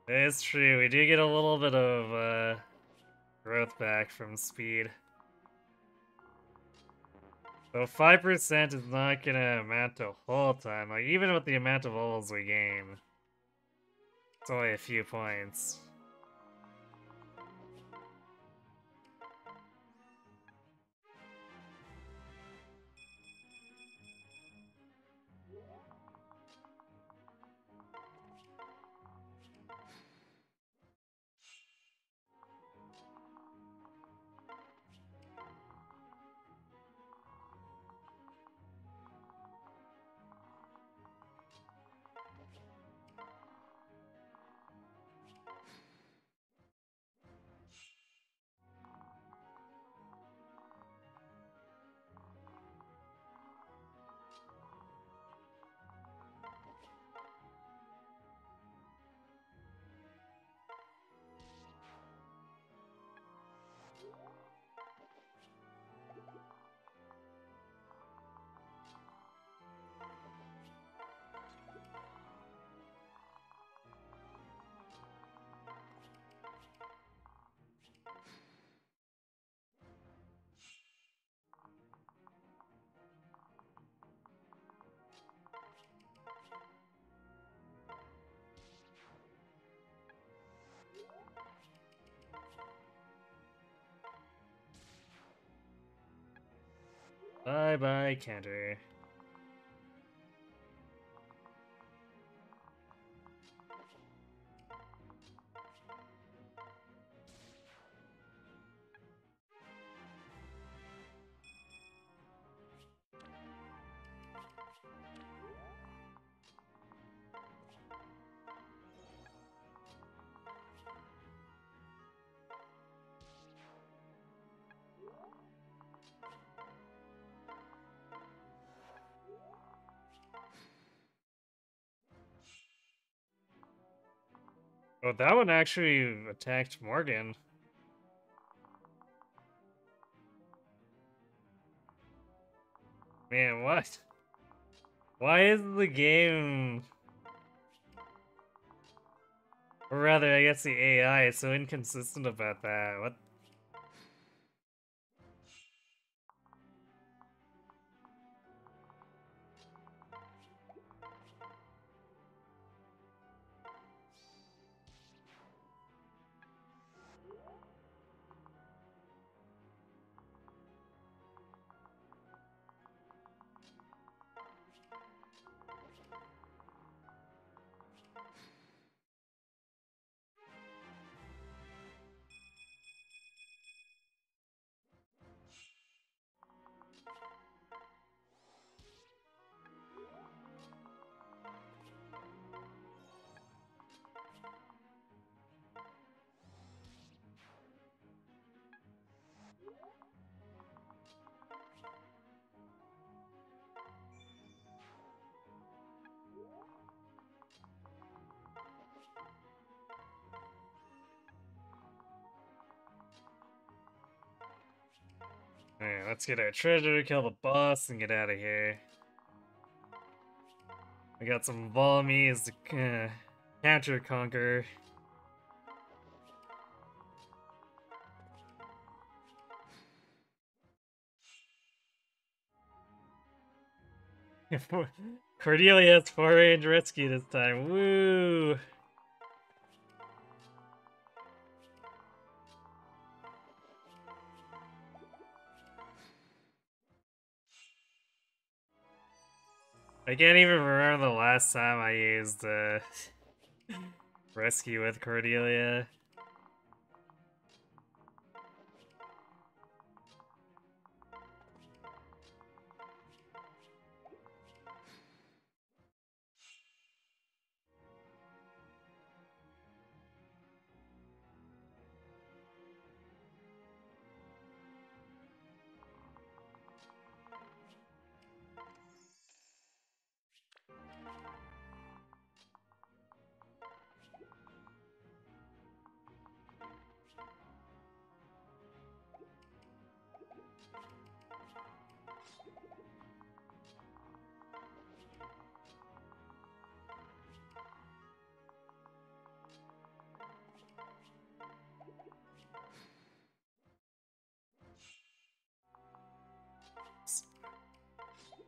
It's true, we do get a little bit of growth back from speed. So 5% is not gonna amount to a whole ton. Like, even with the amount of levels we gain, it's only a few points. Bye bye, counter. Oh, that one actually attacked Morgan. Man, what? Why is the game... Or rather, I guess the AI is so inconsistent about that. What? Alright, let's get our treasure, kill the boss, and get out of here. We got some Volmies to counter conquer. Cordelia's 4-range rescue this time. Woo! I can't even remember the last time I used rescue with Cordelia.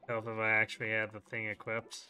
Help if I actually had the thing equipped.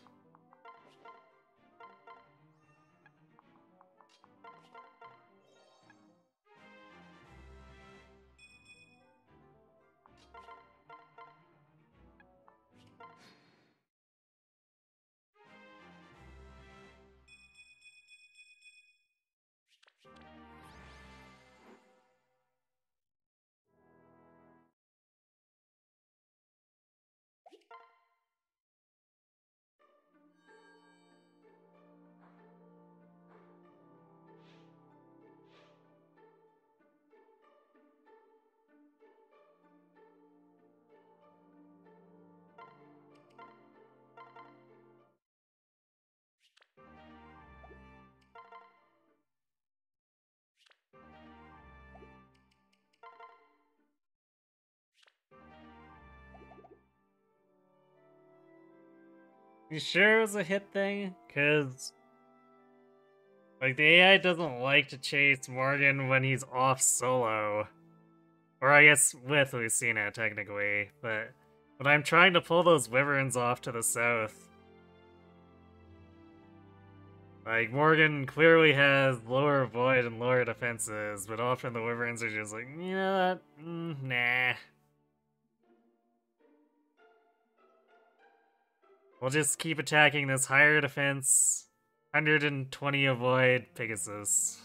You sure it was a hit thing? Cause like the AI doesn't like to chase Morgan when he's off solo. Or I guess with Lucina technically, but when I'm trying to pull those wyverns off to the south, like Morgan clearly has lower void and lower defenses, but often the wyverns are just like, you know what? Nah. We'll just keep attacking this higher defense, 120 avoid Pegasus.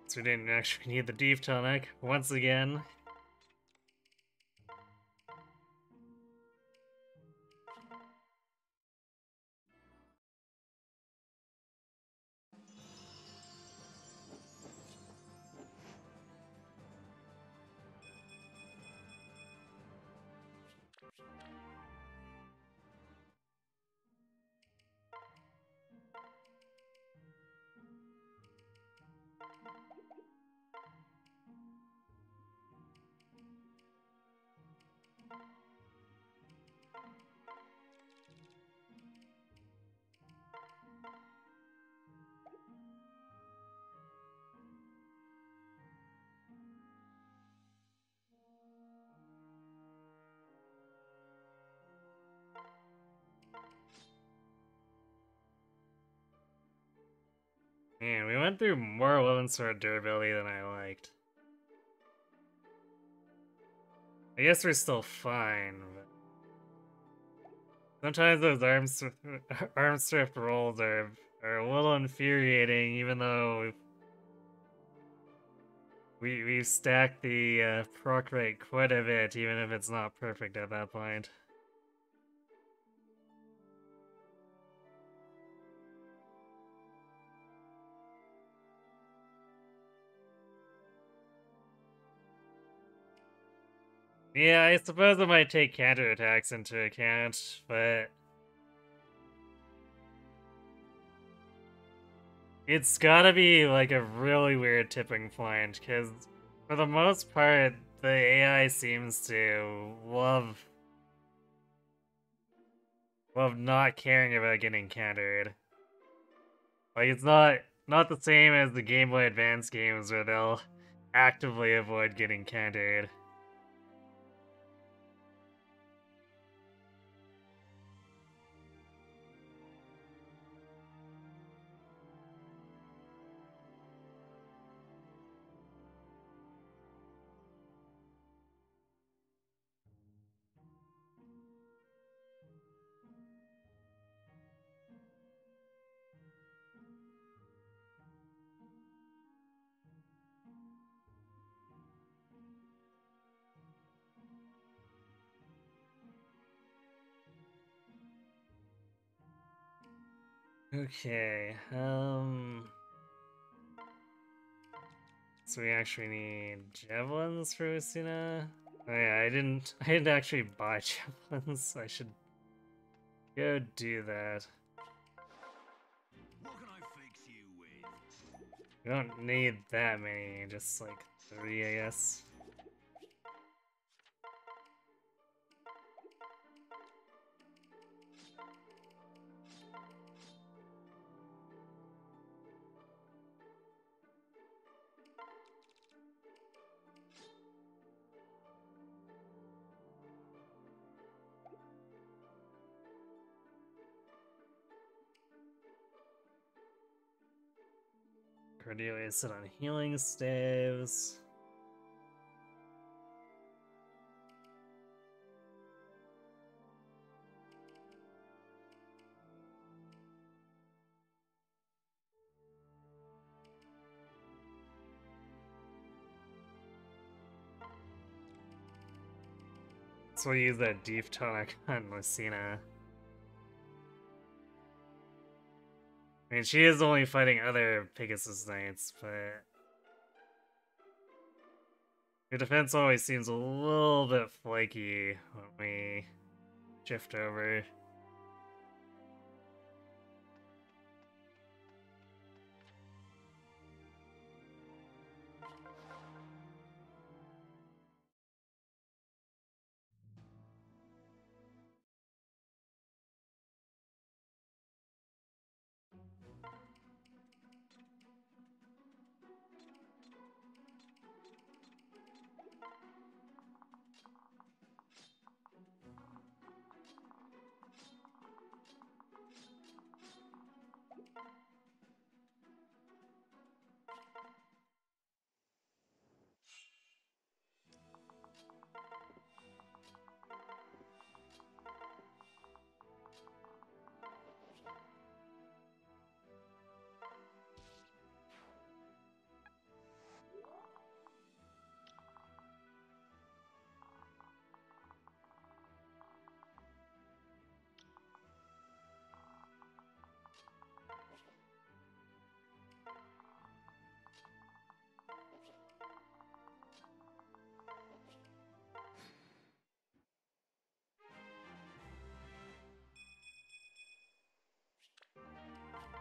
So we didn't actually need the Deep Tonic once again. Man, we went through more weapons for durability than I liked. I guess we're still fine, but sometimes those arm stripped rolls are a little infuriating, even though we stacked the proc rate quite a bit, even if it's not perfect at that point. Yeah, I suppose I might take counterattacks into account, but it's gotta be like a really weird tipping point, because for the most part, the AI seems to love not caring about getting countered. Like it's not the same as the Game Boy Advance games where they'll actively avoid getting countered. Okay, so we actually need javelins for Usina. Oh yeah, I didn't actually buy javelins. I should go do that. What can I fix you with? We don't need that many, just like 3, I guess. Cordelia sit on healing staves. So we use that deep tonic on Lucina. I mean, she is only fighting other Pegasus Knights, but her defense always seems a little bit flaky when we shift over.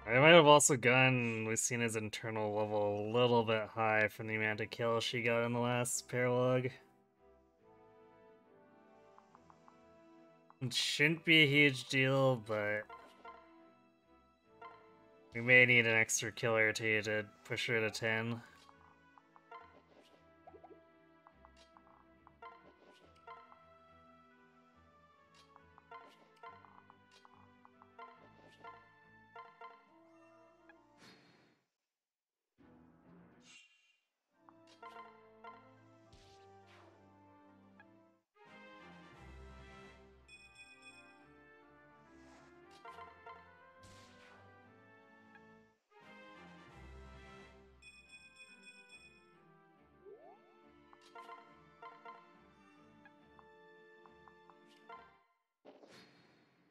I might have also gotten Lucina's internal level a little bit high from the amount of kills she got in the last paralog. It shouldn't be a huge deal, but we may need an extra kill or two to push her to 10.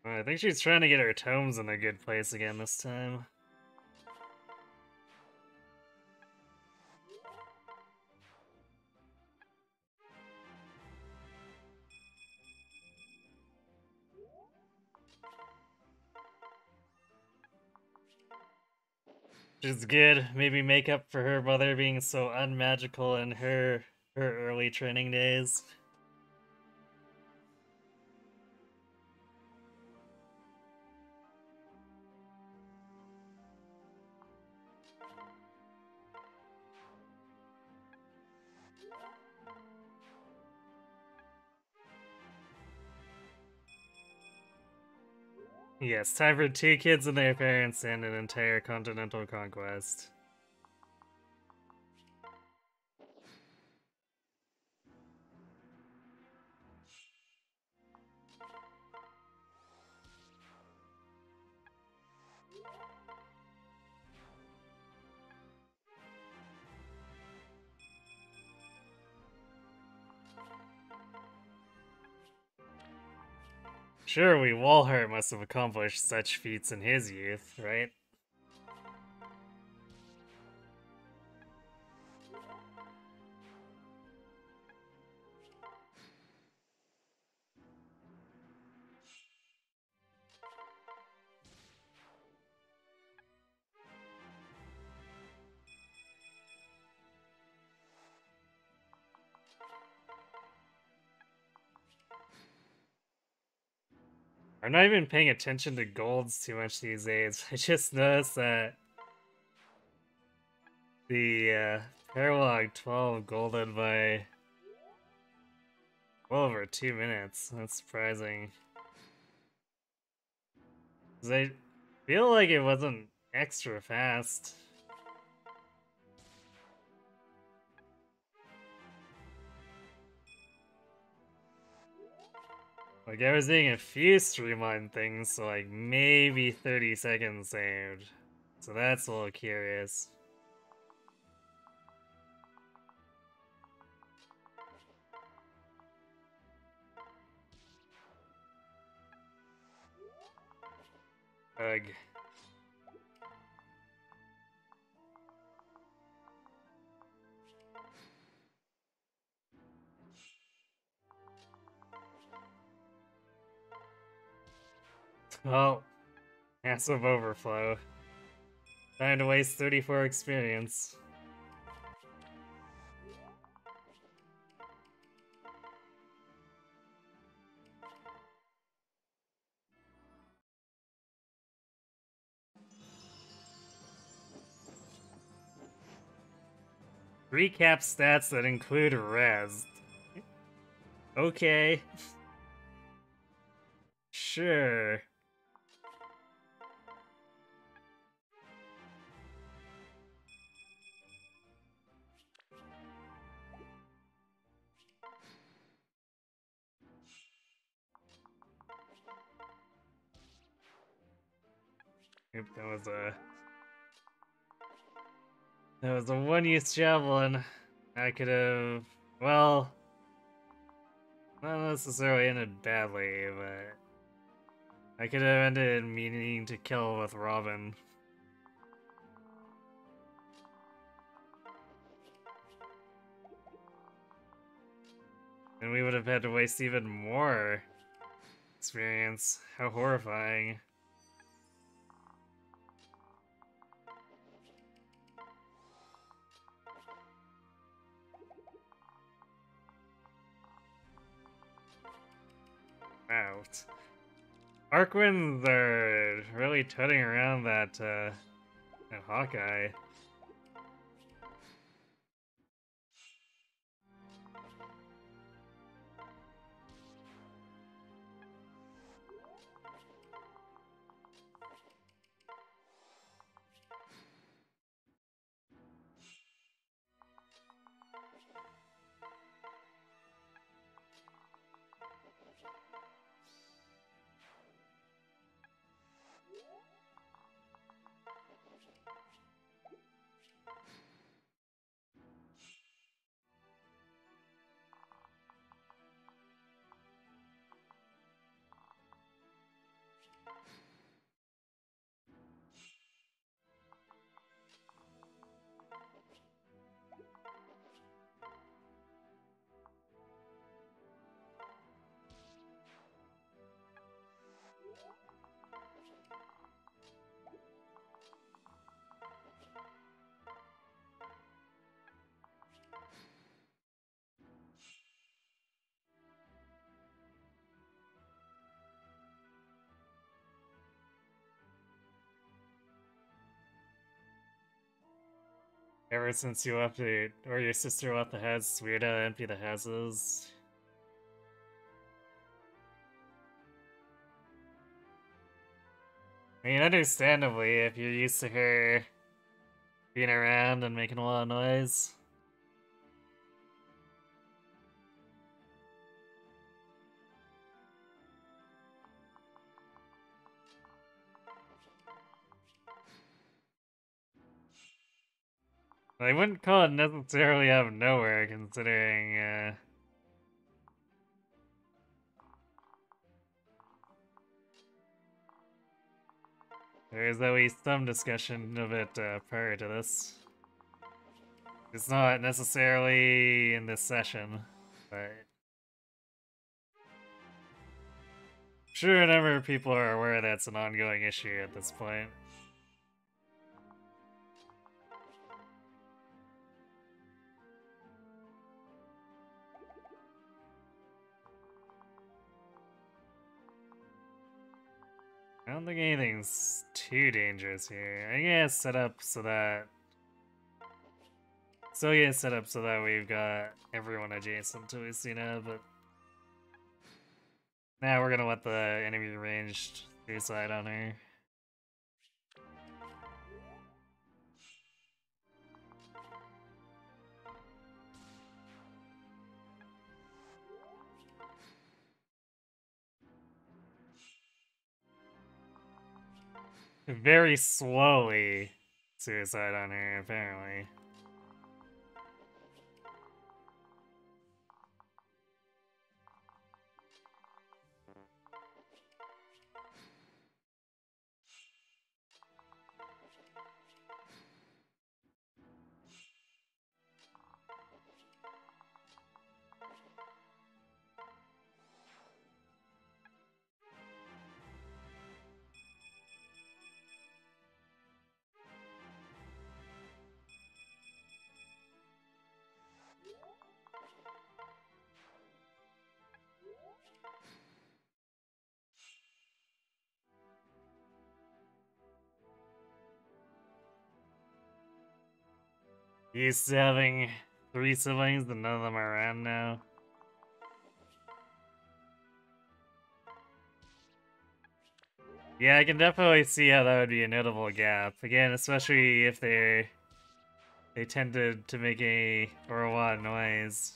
I think she's trying to get her tomes in a good place again this time. Which is good. Maybe make up for her mother being so unmagical in her early training days. Yes, time for 2 kids and their parents and an entire continental conquest. Surely Walhart must have accomplished such feats in his youth, right? I'm not even paying attention to golds too much these days. I just noticed that the Paralog 12 golded by well over 2 minutes. That's surprising. 'Cause I feel like it wasn't extra fast. Like, I was doing a few streamlined things, so like maybe 30 seconds saved. So that's a little curious. Ugh. Well, massive overflow. Time to waste 34 experience. Recap stats that include res. Okay. Sure. Yep, that was a one-use javelin. I could have, well, not necessarily ended badly, but I could have ended meaning to kill with Robin. And we would have had to waste even more experience. How horrifying. Arcwinds are really toting around that Hawkeye. Ever since you left it, or your sister left the house, it's weird how empty the house is. I mean, understandably, if you're used to her being around and making a lot of noise. I wouldn't call it necessarily out of nowhere, considering, there is at least some discussion of it prior to this. It's not necessarily in this session, but I'm sure a number of people are aware that's an ongoing issue at this point. I don't think anything's too dangerous here. I guess set up so that... So yeah, set up so that we've got everyone adjacent to Lucina, but... Now we're gonna let the enemy ranged suicide on her. Very slowly suicide on her, apparently. Used to having 3 siblings and none of them are around now. Yeah, I can definitely see how that would be a notable gap. Again, especially if they tended to make a lot of noise.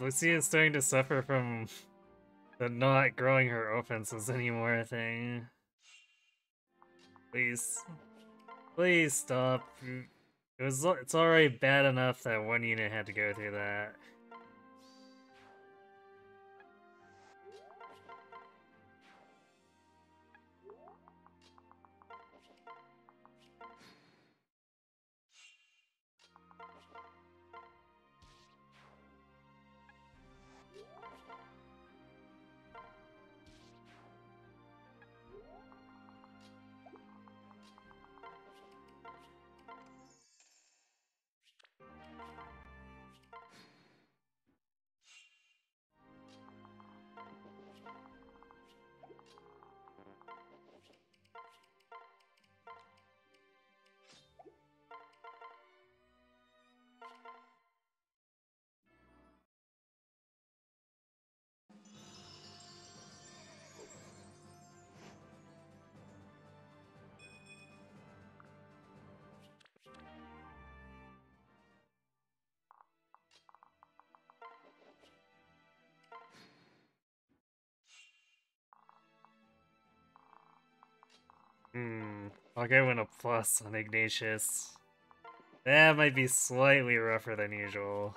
Lucy is starting to suffer from the not growing her offenses anymore thing. Please. Please stop. It's already bad enough that one unit had to go through that. I'll give him a plus on Ignatius. That might be slightly rougher than usual.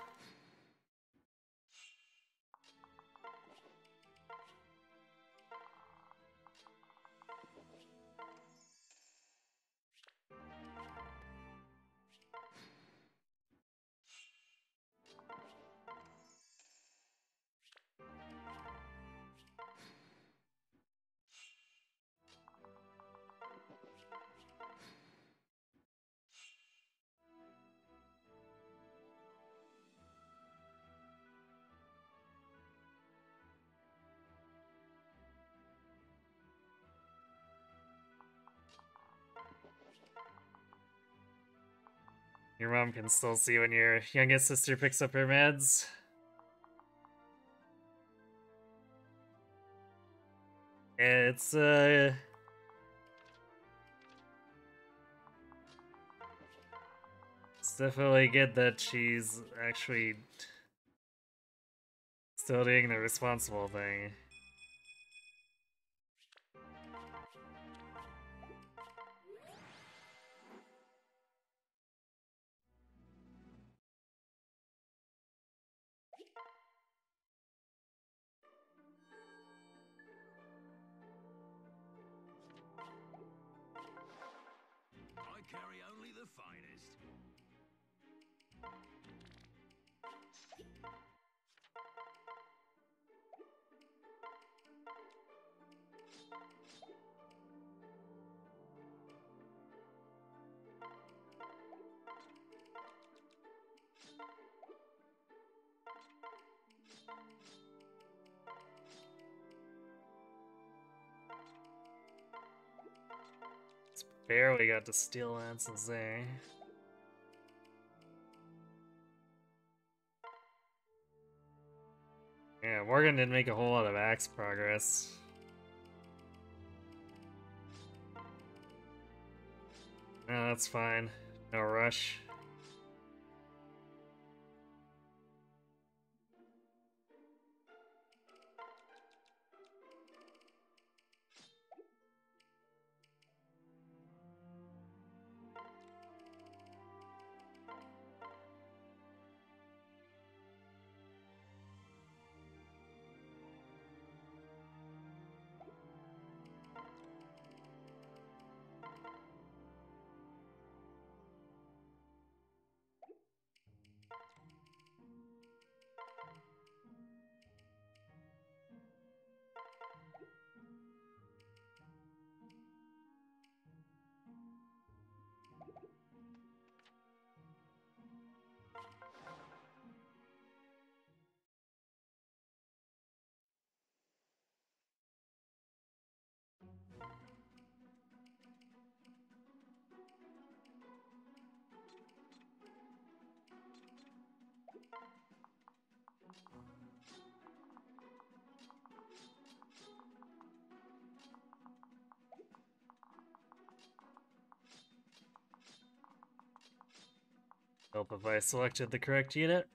Your mom can still see when your youngest sister picks up her meds. It's definitely good that she's actually still doing the responsible thing. I carry only the finest. Barely got to Steel Lances there. Yeah, Morgan didn't make a whole lot of axe progress. No, that's fine. No rush. Help if I selected the correct unit.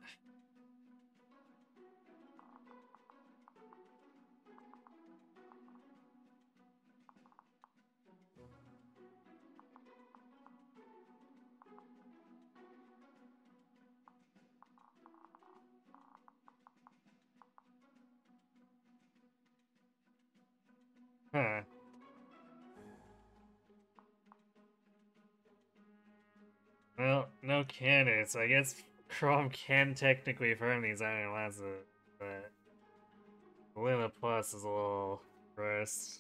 Huh. Well, no candidates. I guess Chrome can technically farm these iron lances, but Luna Plus is a little gross.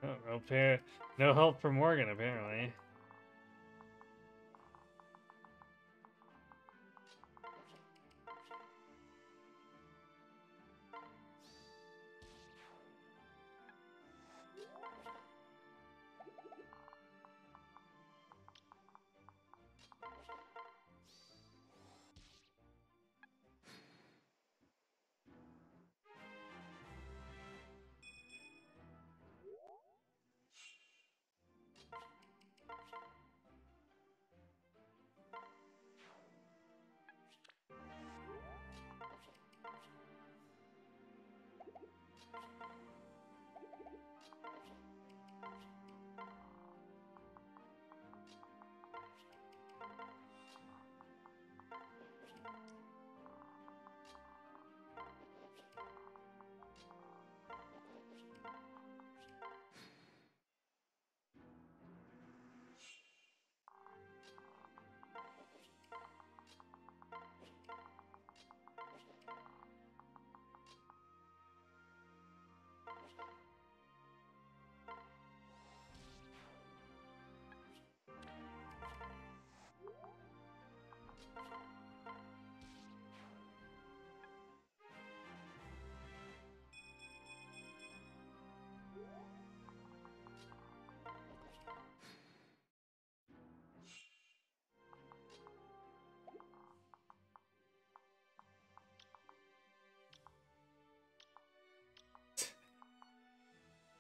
Oh, no help from Morgan, apparently.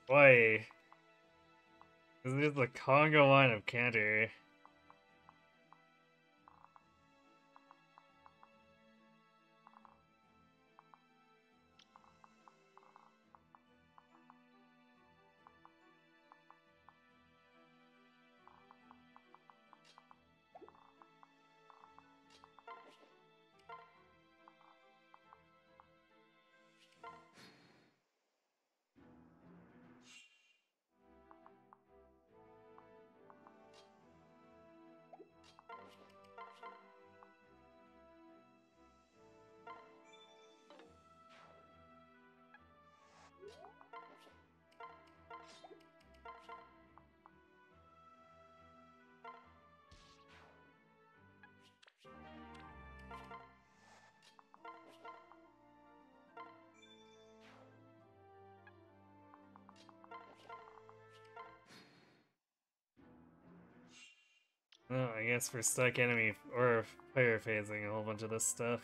Boy, this is the Congo line of counter. Well, I guess we're stuck enemy or player phasing a whole bunch of this stuff.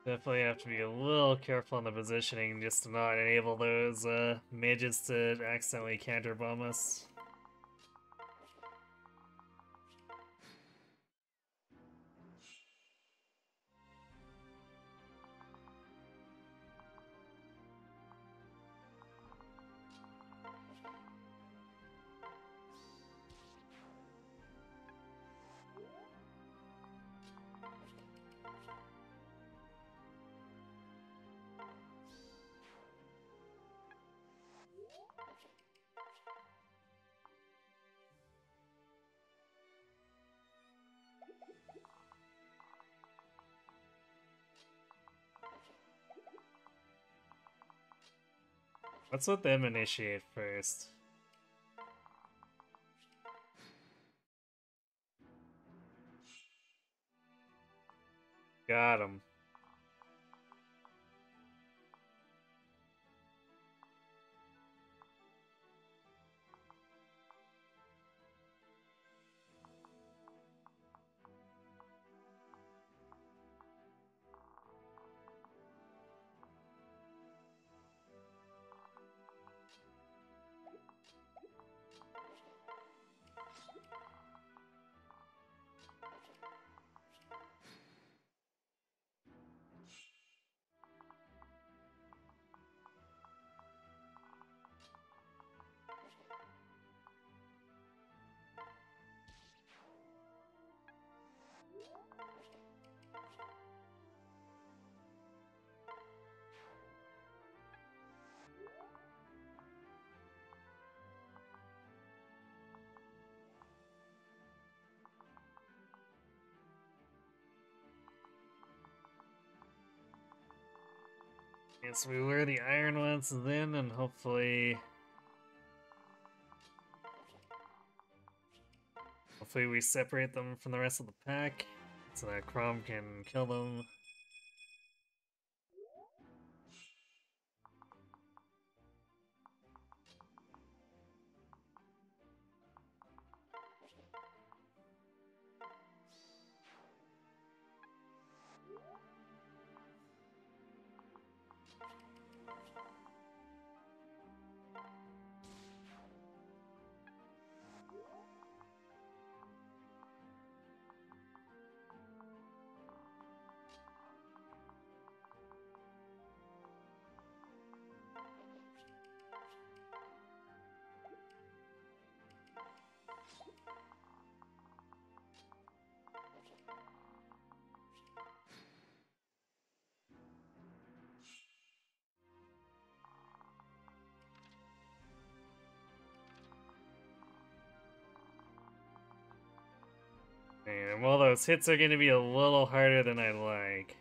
Definitely have to be a little careful on the positioning just to not enable those mages to accidentally counter bomb us. Let's let them initiate first. Got him. Yes, we lure the iron ones then, and hopefully we separate them from the rest of the pack so that Crom can kill them. And well, those hits are going to be a little harder than I'd like.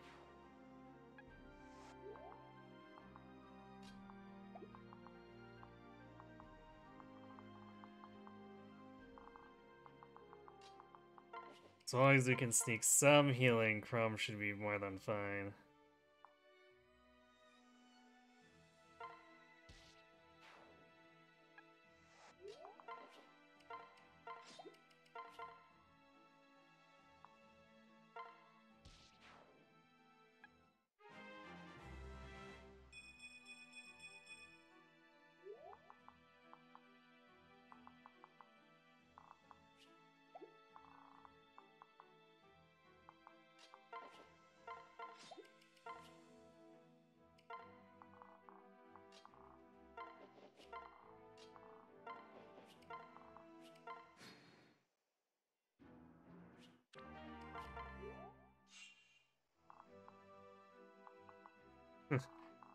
As long as we can sneak some healing, Crom should be more than fine.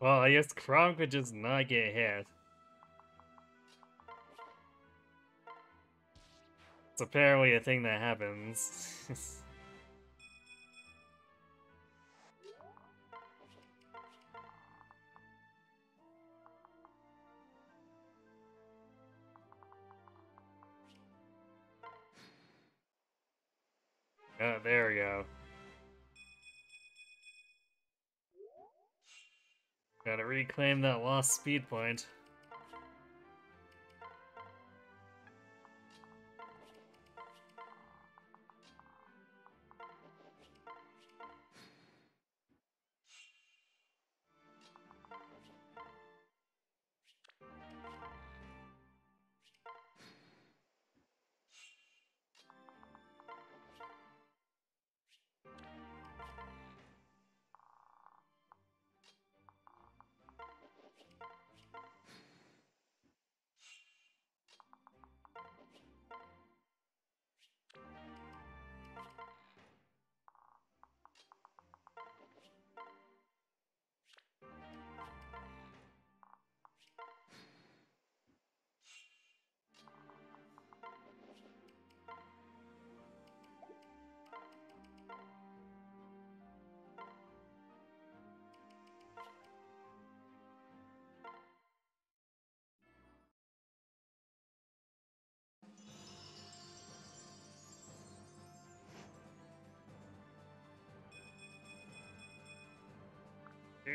Well, I guess Crom could just not get hit. It's apparently a thing that happens. Oh, there we go. Gotta reclaim that lost speed point.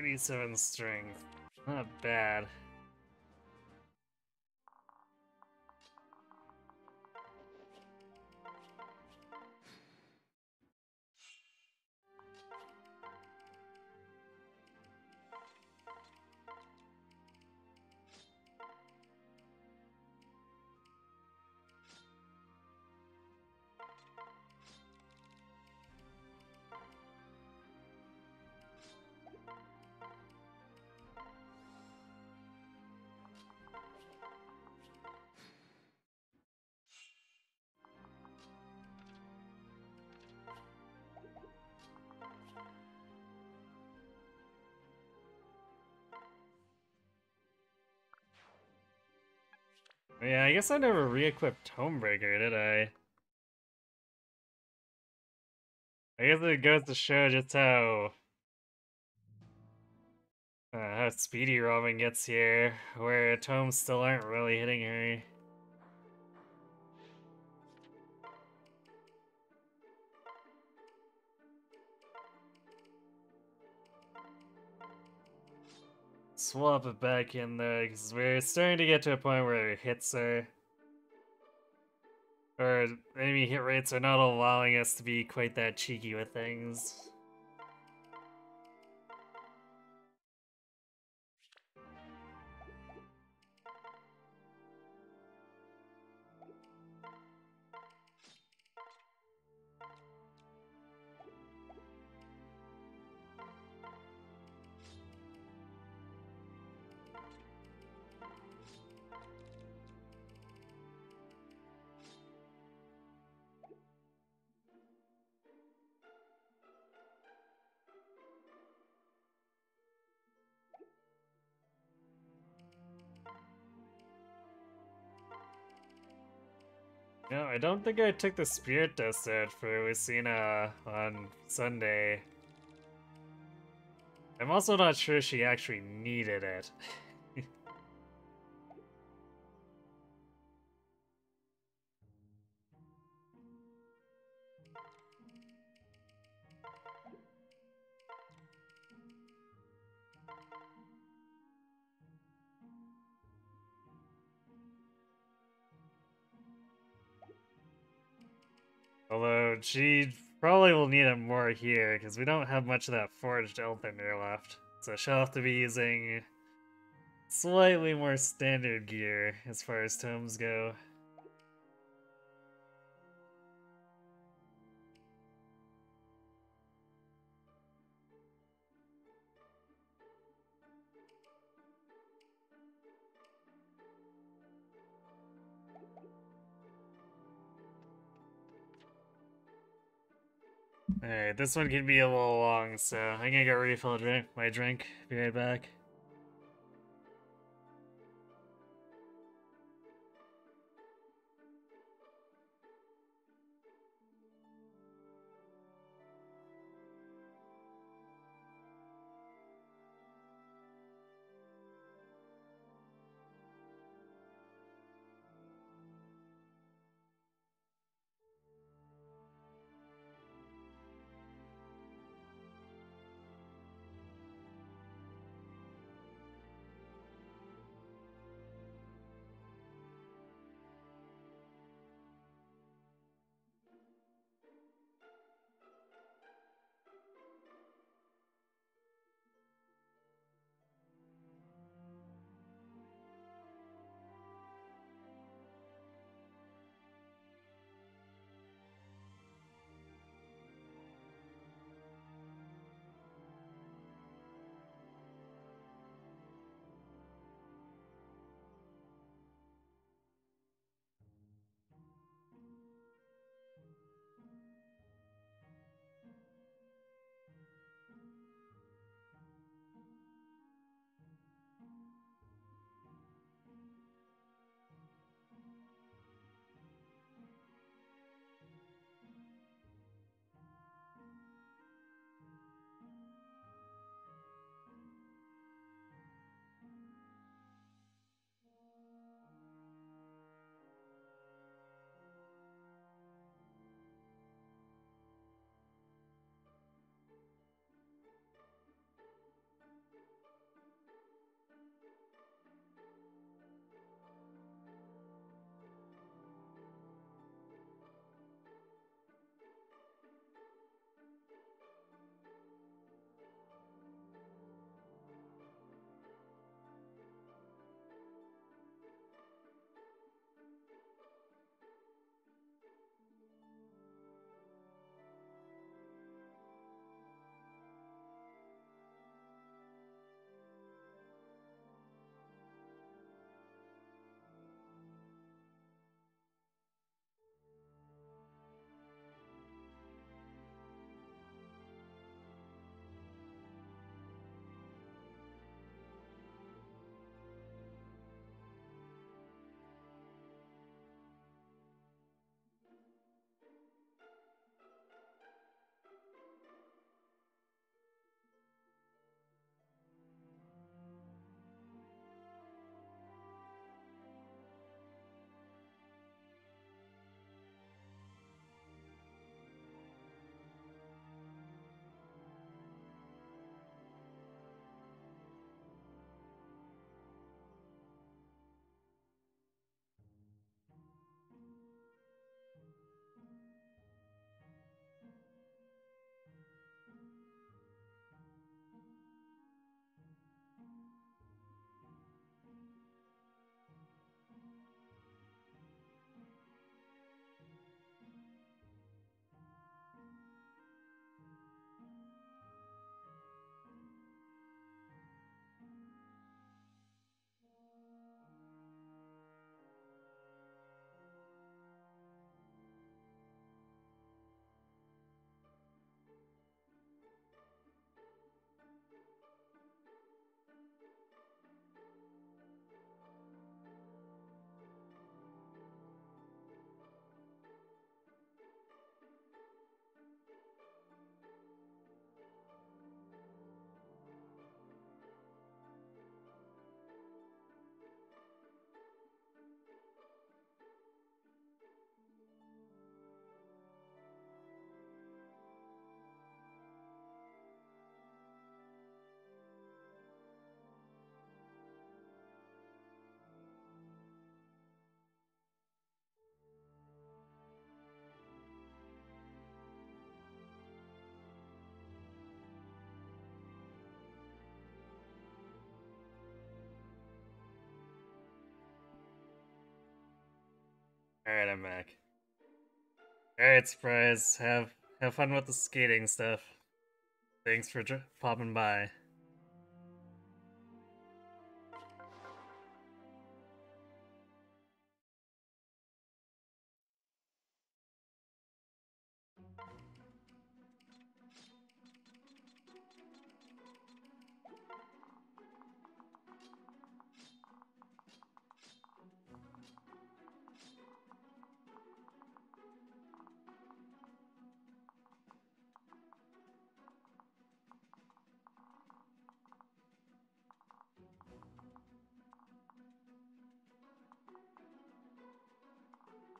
37 strength. Not bad. Yeah, I guess I never re-equipped Homebreaker, did I? I guess it goes to show just how speedy Robin gets here, where tomes still aren't really hitting her. Swap it back in though, because we're starting to get to a point where hits are, or enemy hit rates are not allowing us to be quite that cheeky with things. No, I don't think I took the Spirit Dust out for Lucina on Sunday. I'm also not sure she actually needed it. Although, she probably will need it more here, because we don't have much of that Forged Elthander left. So she'll have to be using slightly more standard gear as far as tomes go. Alright, this one can be a little long, so I'm gonna go refill my drink. Be right back. Alright, I'm back. Alright, Surprise. Have fun with the skating stuff. Thanks for popping by.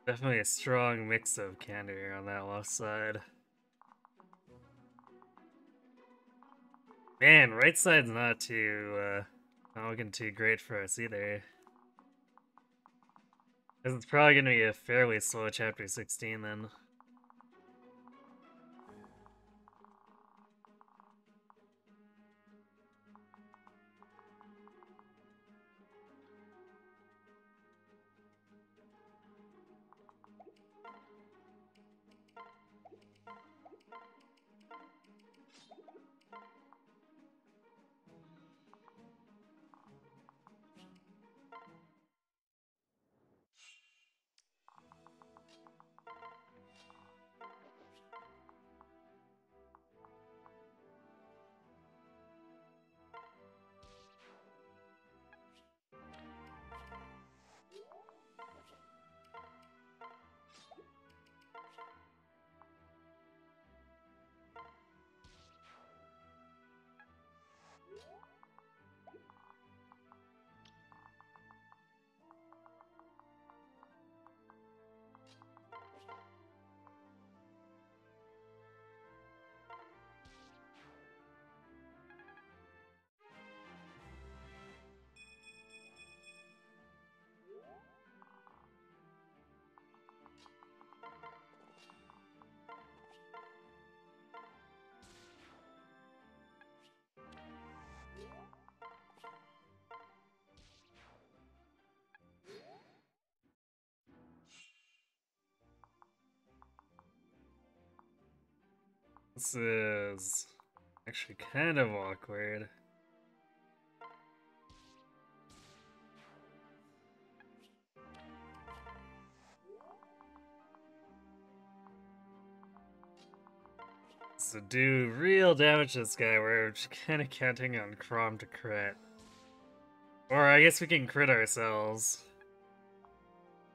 Definitely a strong mix of candor on that left side. Man, right side's not looking too great for us either. This is probably gonna be a fairly slow chapter 16 then. This is actually kind of awkward. So do real damage to this guy, we're just kind of counting on Crom to crit. Or I guess we can crit ourselves.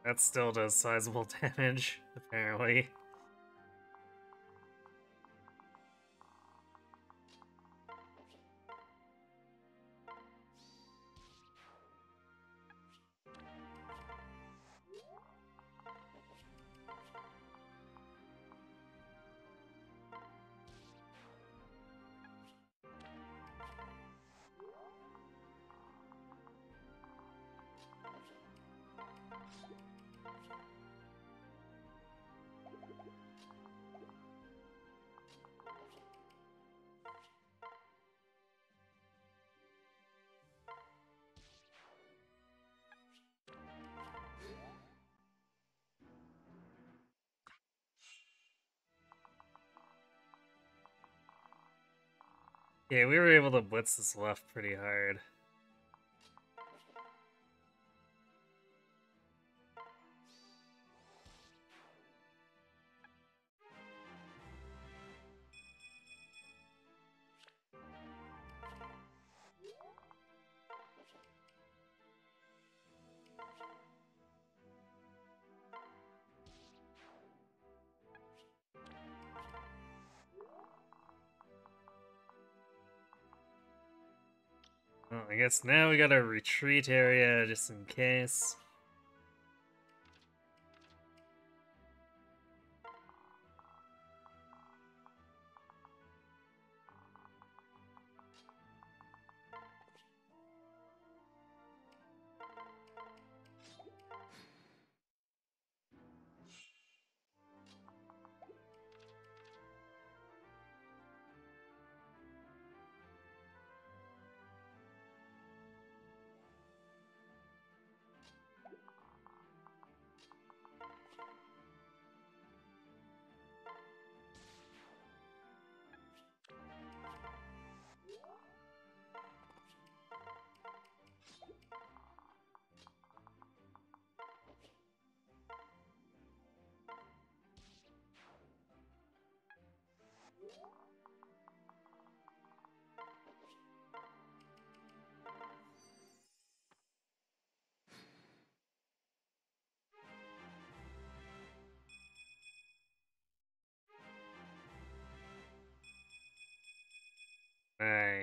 That still does sizable damage, apparently. Yeah, we were able to blitz this left pretty hard. Well, I guess now we got a retreat area just in case.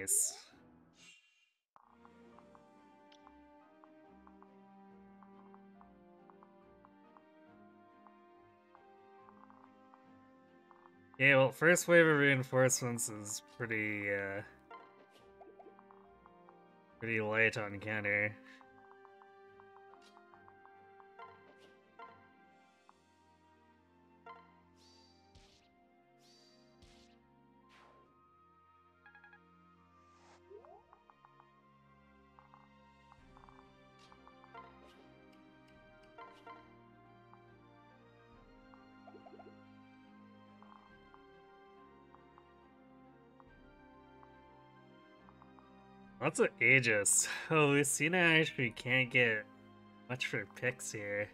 Nice. Yeah, well, first wave of reinforcements is pretty light on counter. Lots of Aegis. Oh, Lucina actually can't get much for picks here.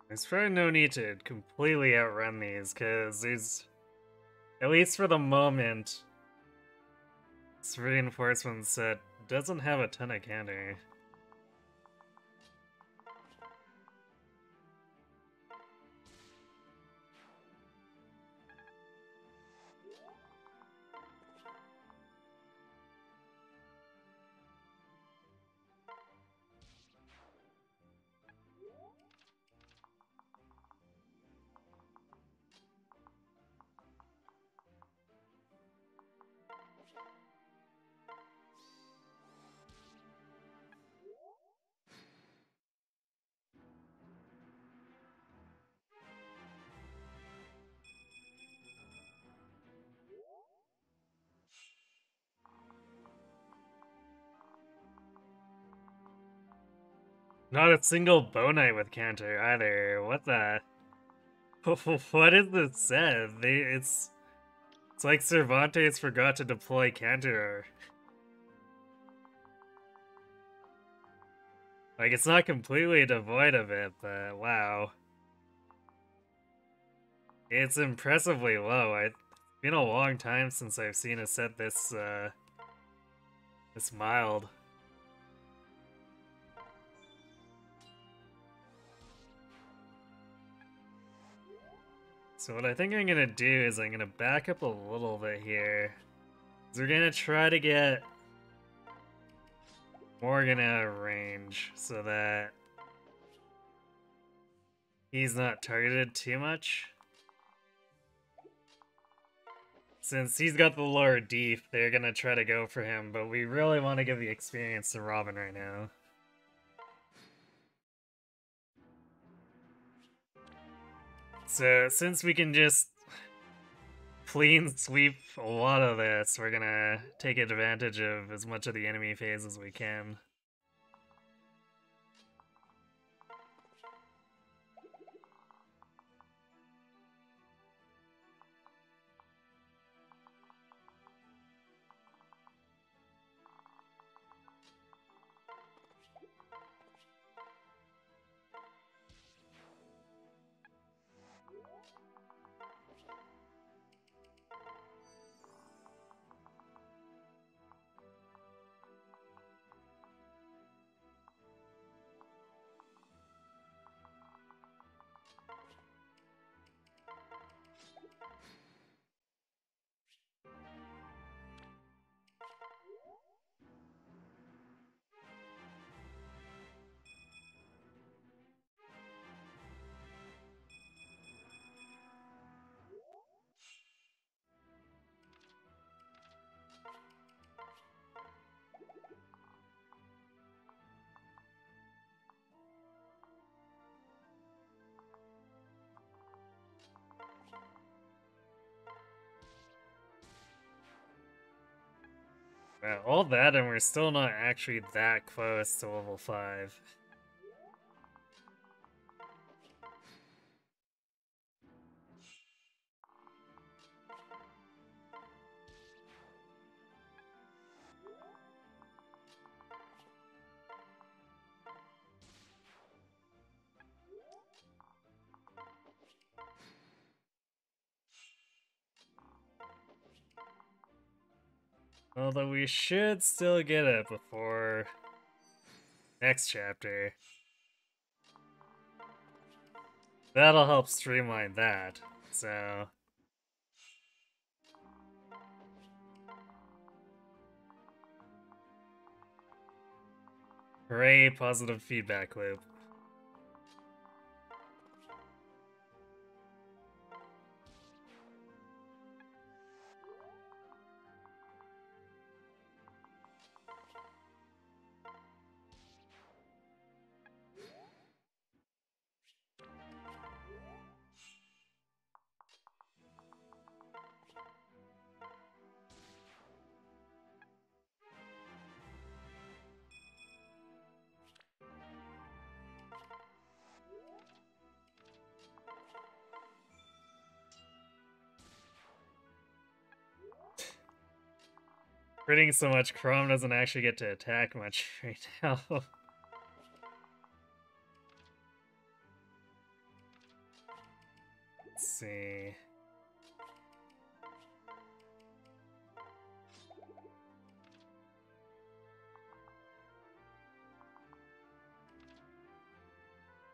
There's probably no need to completely outrun these, because there's, at least for the moment, this reinforcement set doesn't have a ton of counter. Not a single bow knight with counter either. What the? What is this set? It's like Cervantes forgot to deploy counter. Like, it's not completely devoid of it, but wow. It's impressively low. It's been a long time since I've seen a set this mild. So what I think I'm gonna do is I'm gonna back up a little bit here. We're gonna try to get Morgan out of range so that he's not targeted too much. Since he's got the lower deep, they're gonna try to go for him, but we really want to give the experience to Robin right now. So since we can just clean sweep a lot of this, we're gonna take advantage of as much of the enemy phase as we can. Wow, all that and we're still not actually that close to level 5. Although we should still get it before next chapter. That'll help streamline that, so... Hooray, positive feedback loop. Critting so much, Chrome doesn't actually get to attack much right now. Let's see.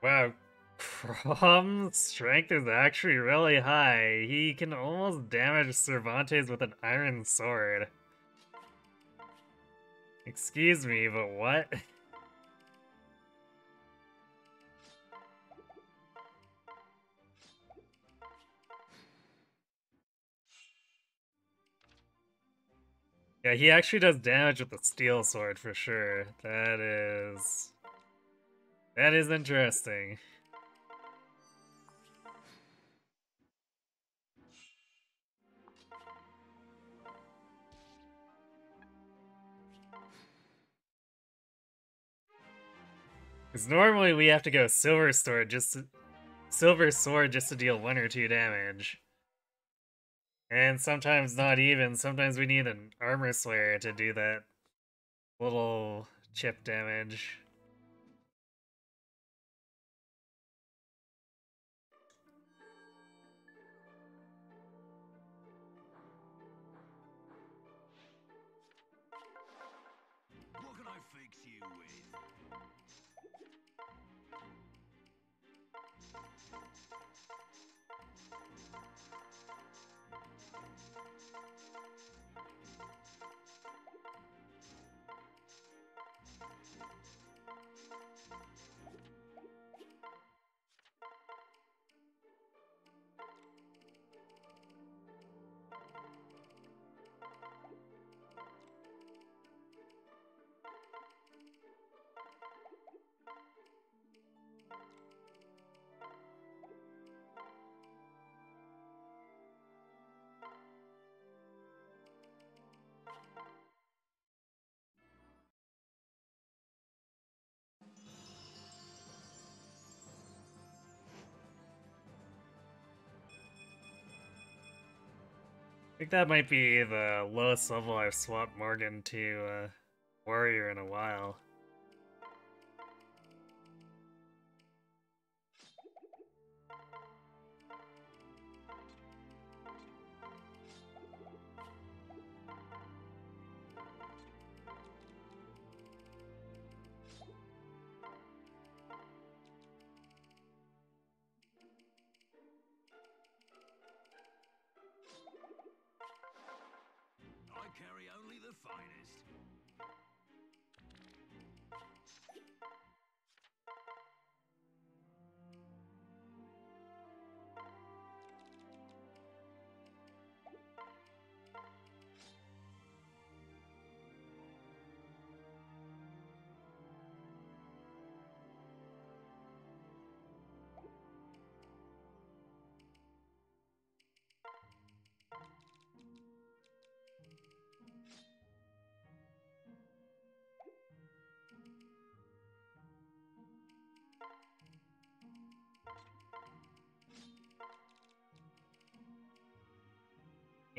Wow, Chrome's strength is actually really high. He can almost damage Cervantes with an iron sword. Excuse me, but what? Yeah, he actually does damage with the steel sword for sure. That is interesting. Because normally we have to go silver sword just to deal 1 or 2 damage. And sometimes not even. Sometimes we need an armor slayer to do that little chip damage. What can I fix you with? I think that might be the lowest level I've swapped Morgan to Warrior in a while. I carry only the finest.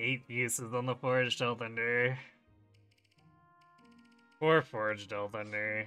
8 uses on the Forged Hellthunder. 4 Forged Hellthunder.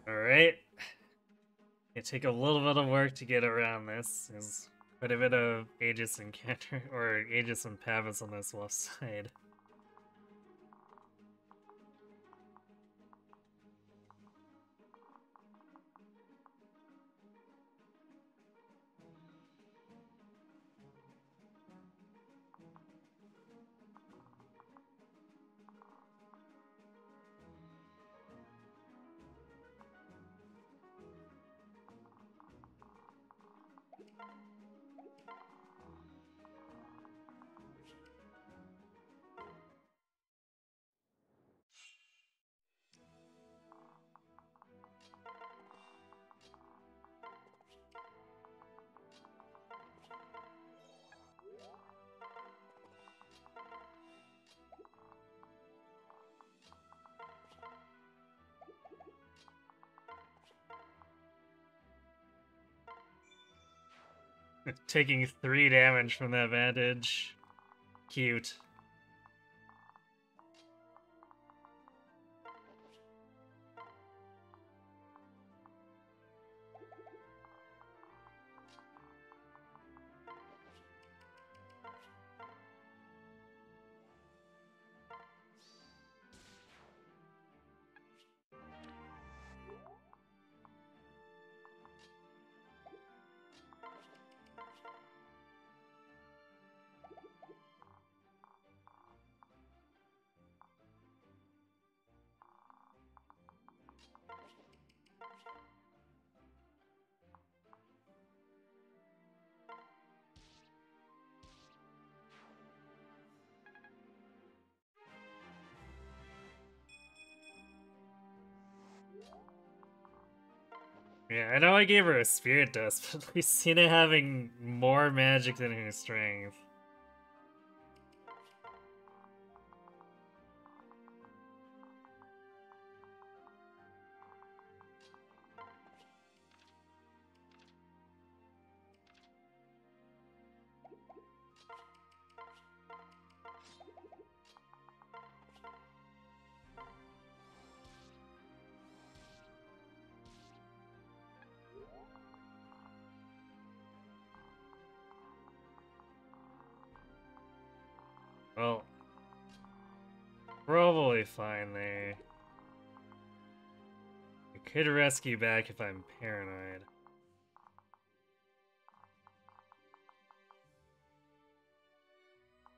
Alright. It take a little bit of work to get around this. There's quite a bit of Aegis and Cantor, or Aegis and Pavis on this left side. Taking 3 damage from that vantage. Cute. Yeah, I know I gave her a Spirit Dust, but we've seen it having more magic than her strength. Well, probably fine there. I could rescue back if I'm paranoid.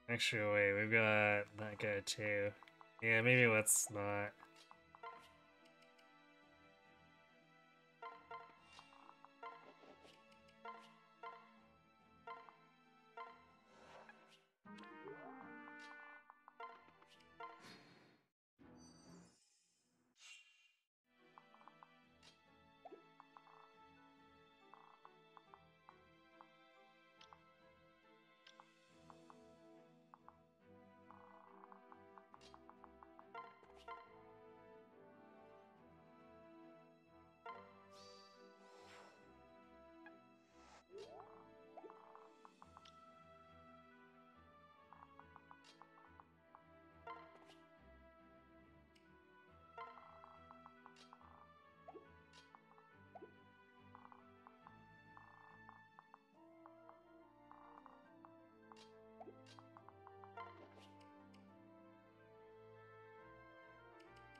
Actually, wait, we've got that guy too. Yeah, maybe let's not.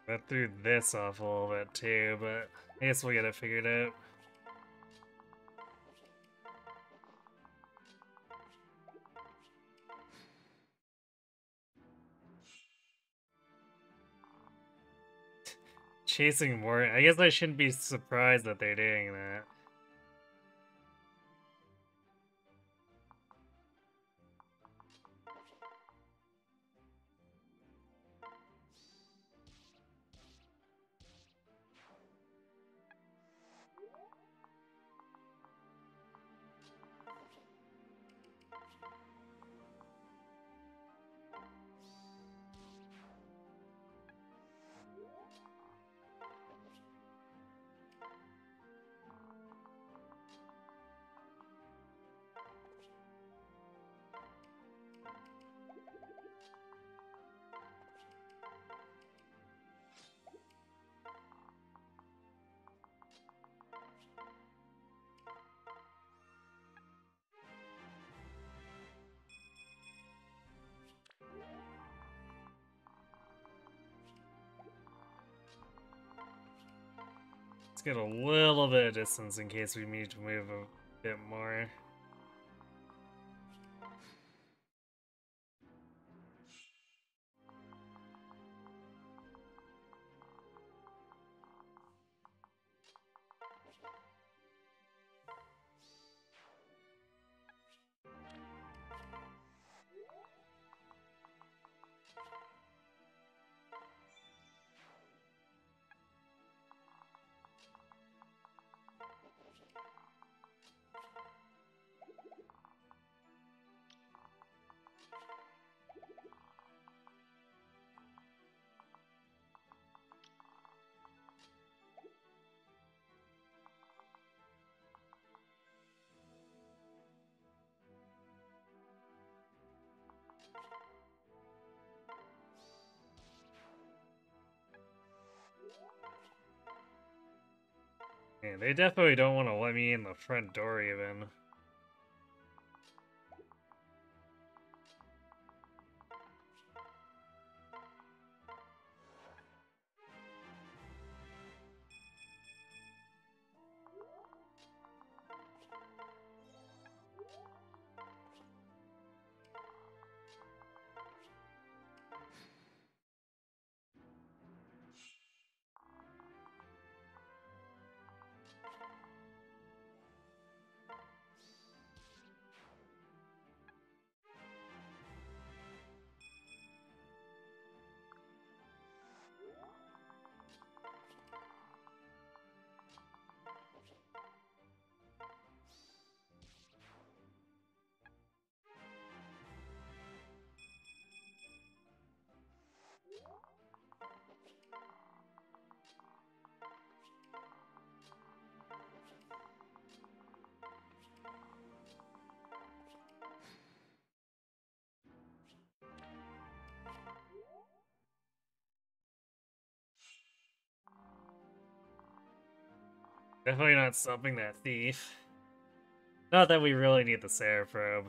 I threw this off a little bit too, but I guess we'll get it figured out. Chasing more. I guess I shouldn't be surprised that they're doing that. Let's get a little bit of distance in case we need to move a bit more. Yeah, they definitely don't want to let me in the front door even. Definitely not stopping that thief. Not that we really need the Sarah probe.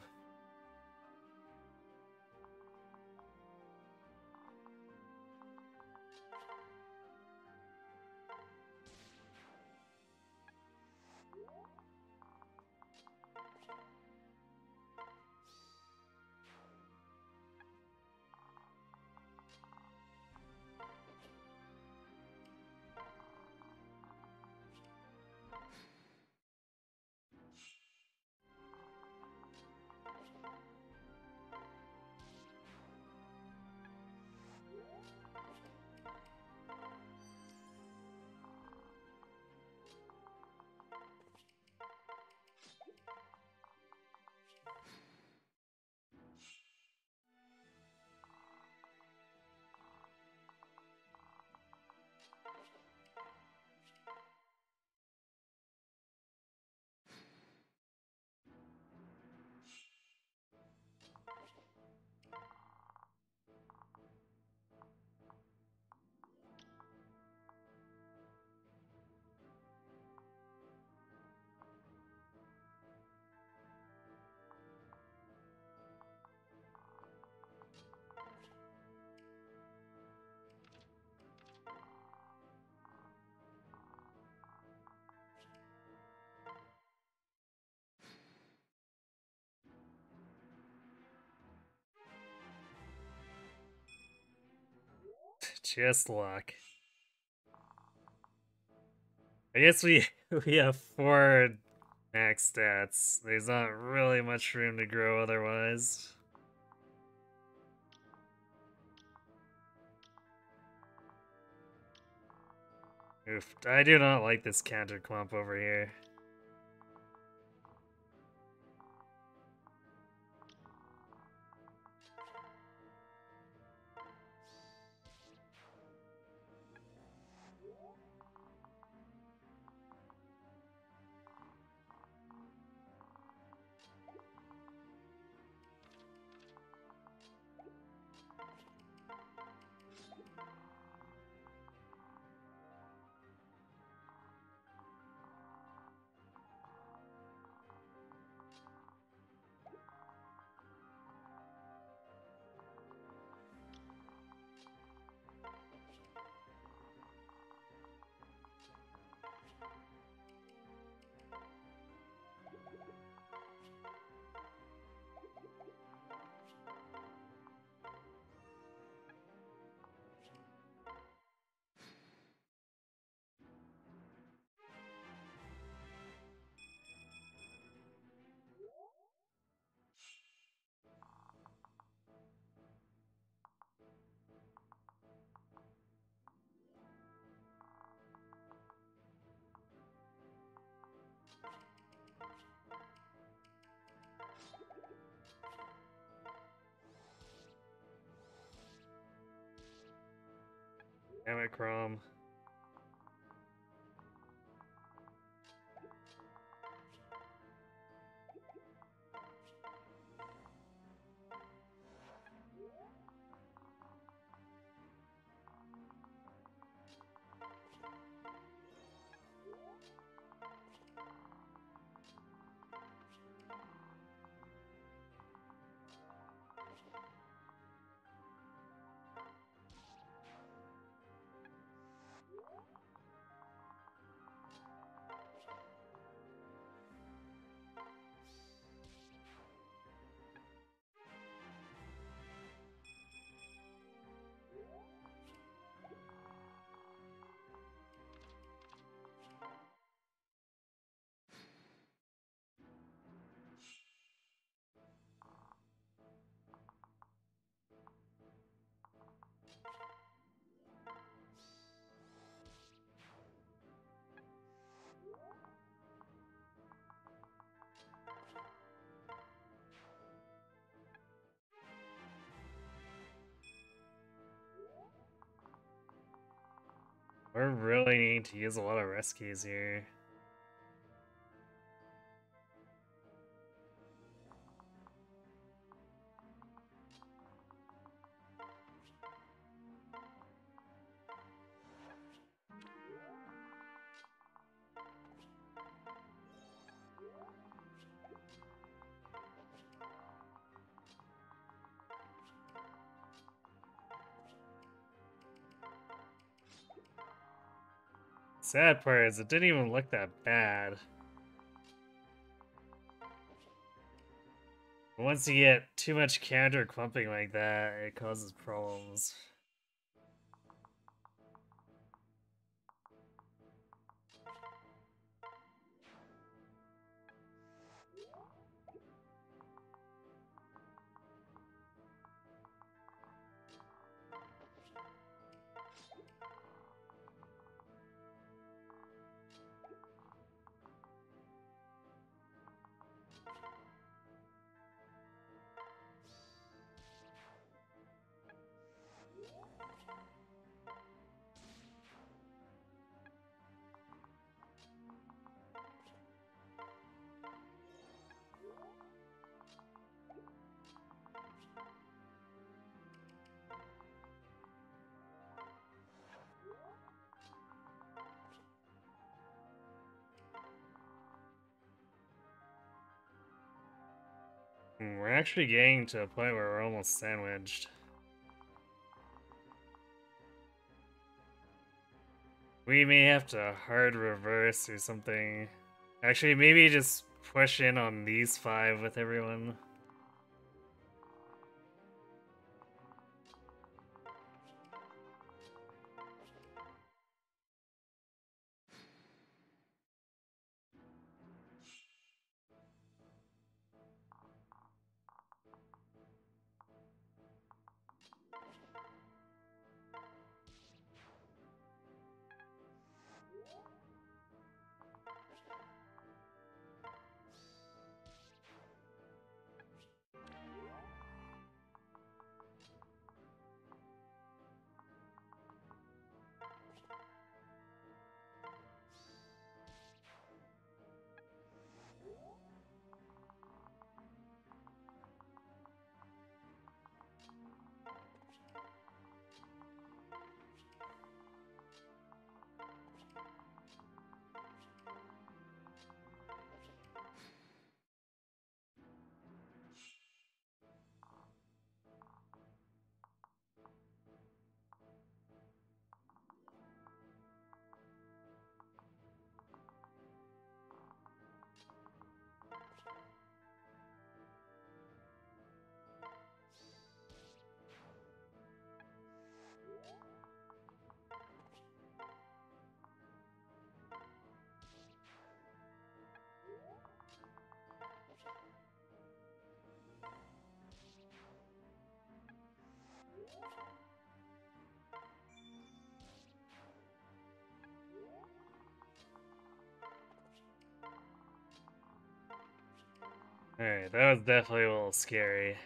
just luck. I guess we we have 4 max stats. There's not really much room to grow otherwise. Oof, I do not like this counter clump over here. Damn it, Chrome. We're really needing to use a lot of rescues here. Sad part is it didn't even look that bad. Once you get too much counter clumping like that, it causes problems. We're actually getting to a point where we're almost sandwiched. We may have to hard reverse or something. Actually, maybe just push in on these 5 with everyone. Alright, that was definitely a little scary.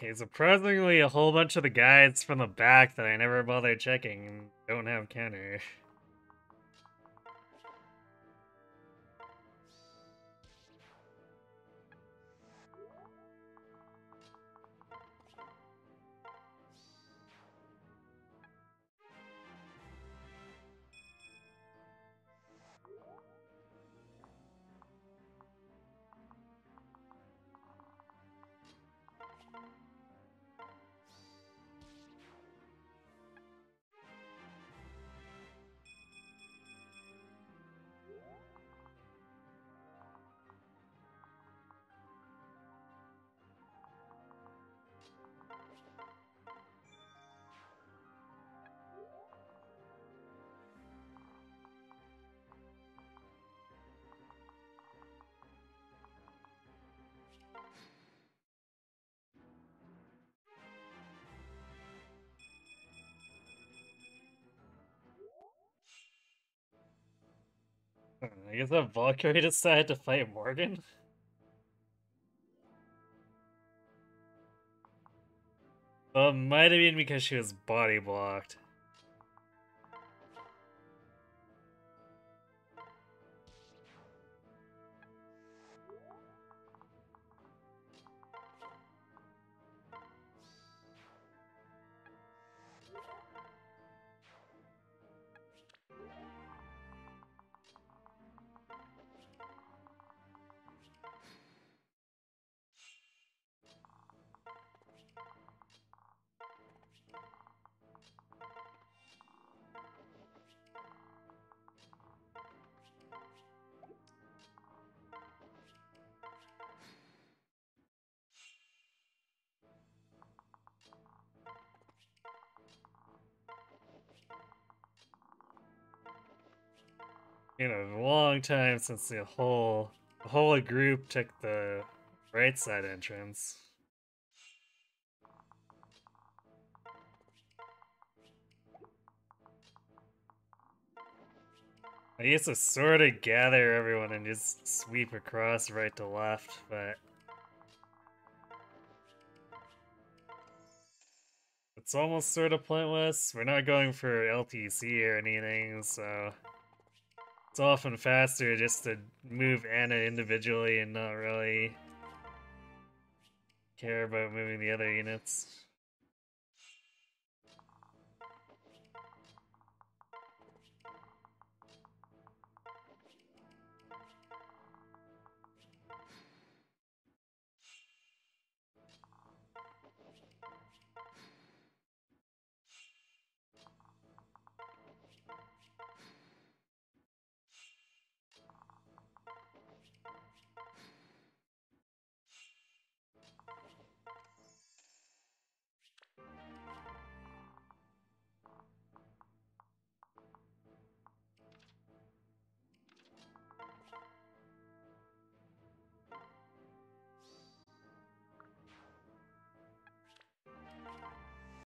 Okay, surprisingly, a whole bunch of the guides from the back that I never bothered checking don't have counter. I guess that Valkyrie decided to fight Morgan? Well, it might have been because she was body blocked. A long time since the whole group took the right side entrance. I used to sort of gather everyone and just sweep across right to left, but it's almost sort of pointless. We're not going for LTC or anything, so it's often faster just to move Anna individually and not really care about moving the other units.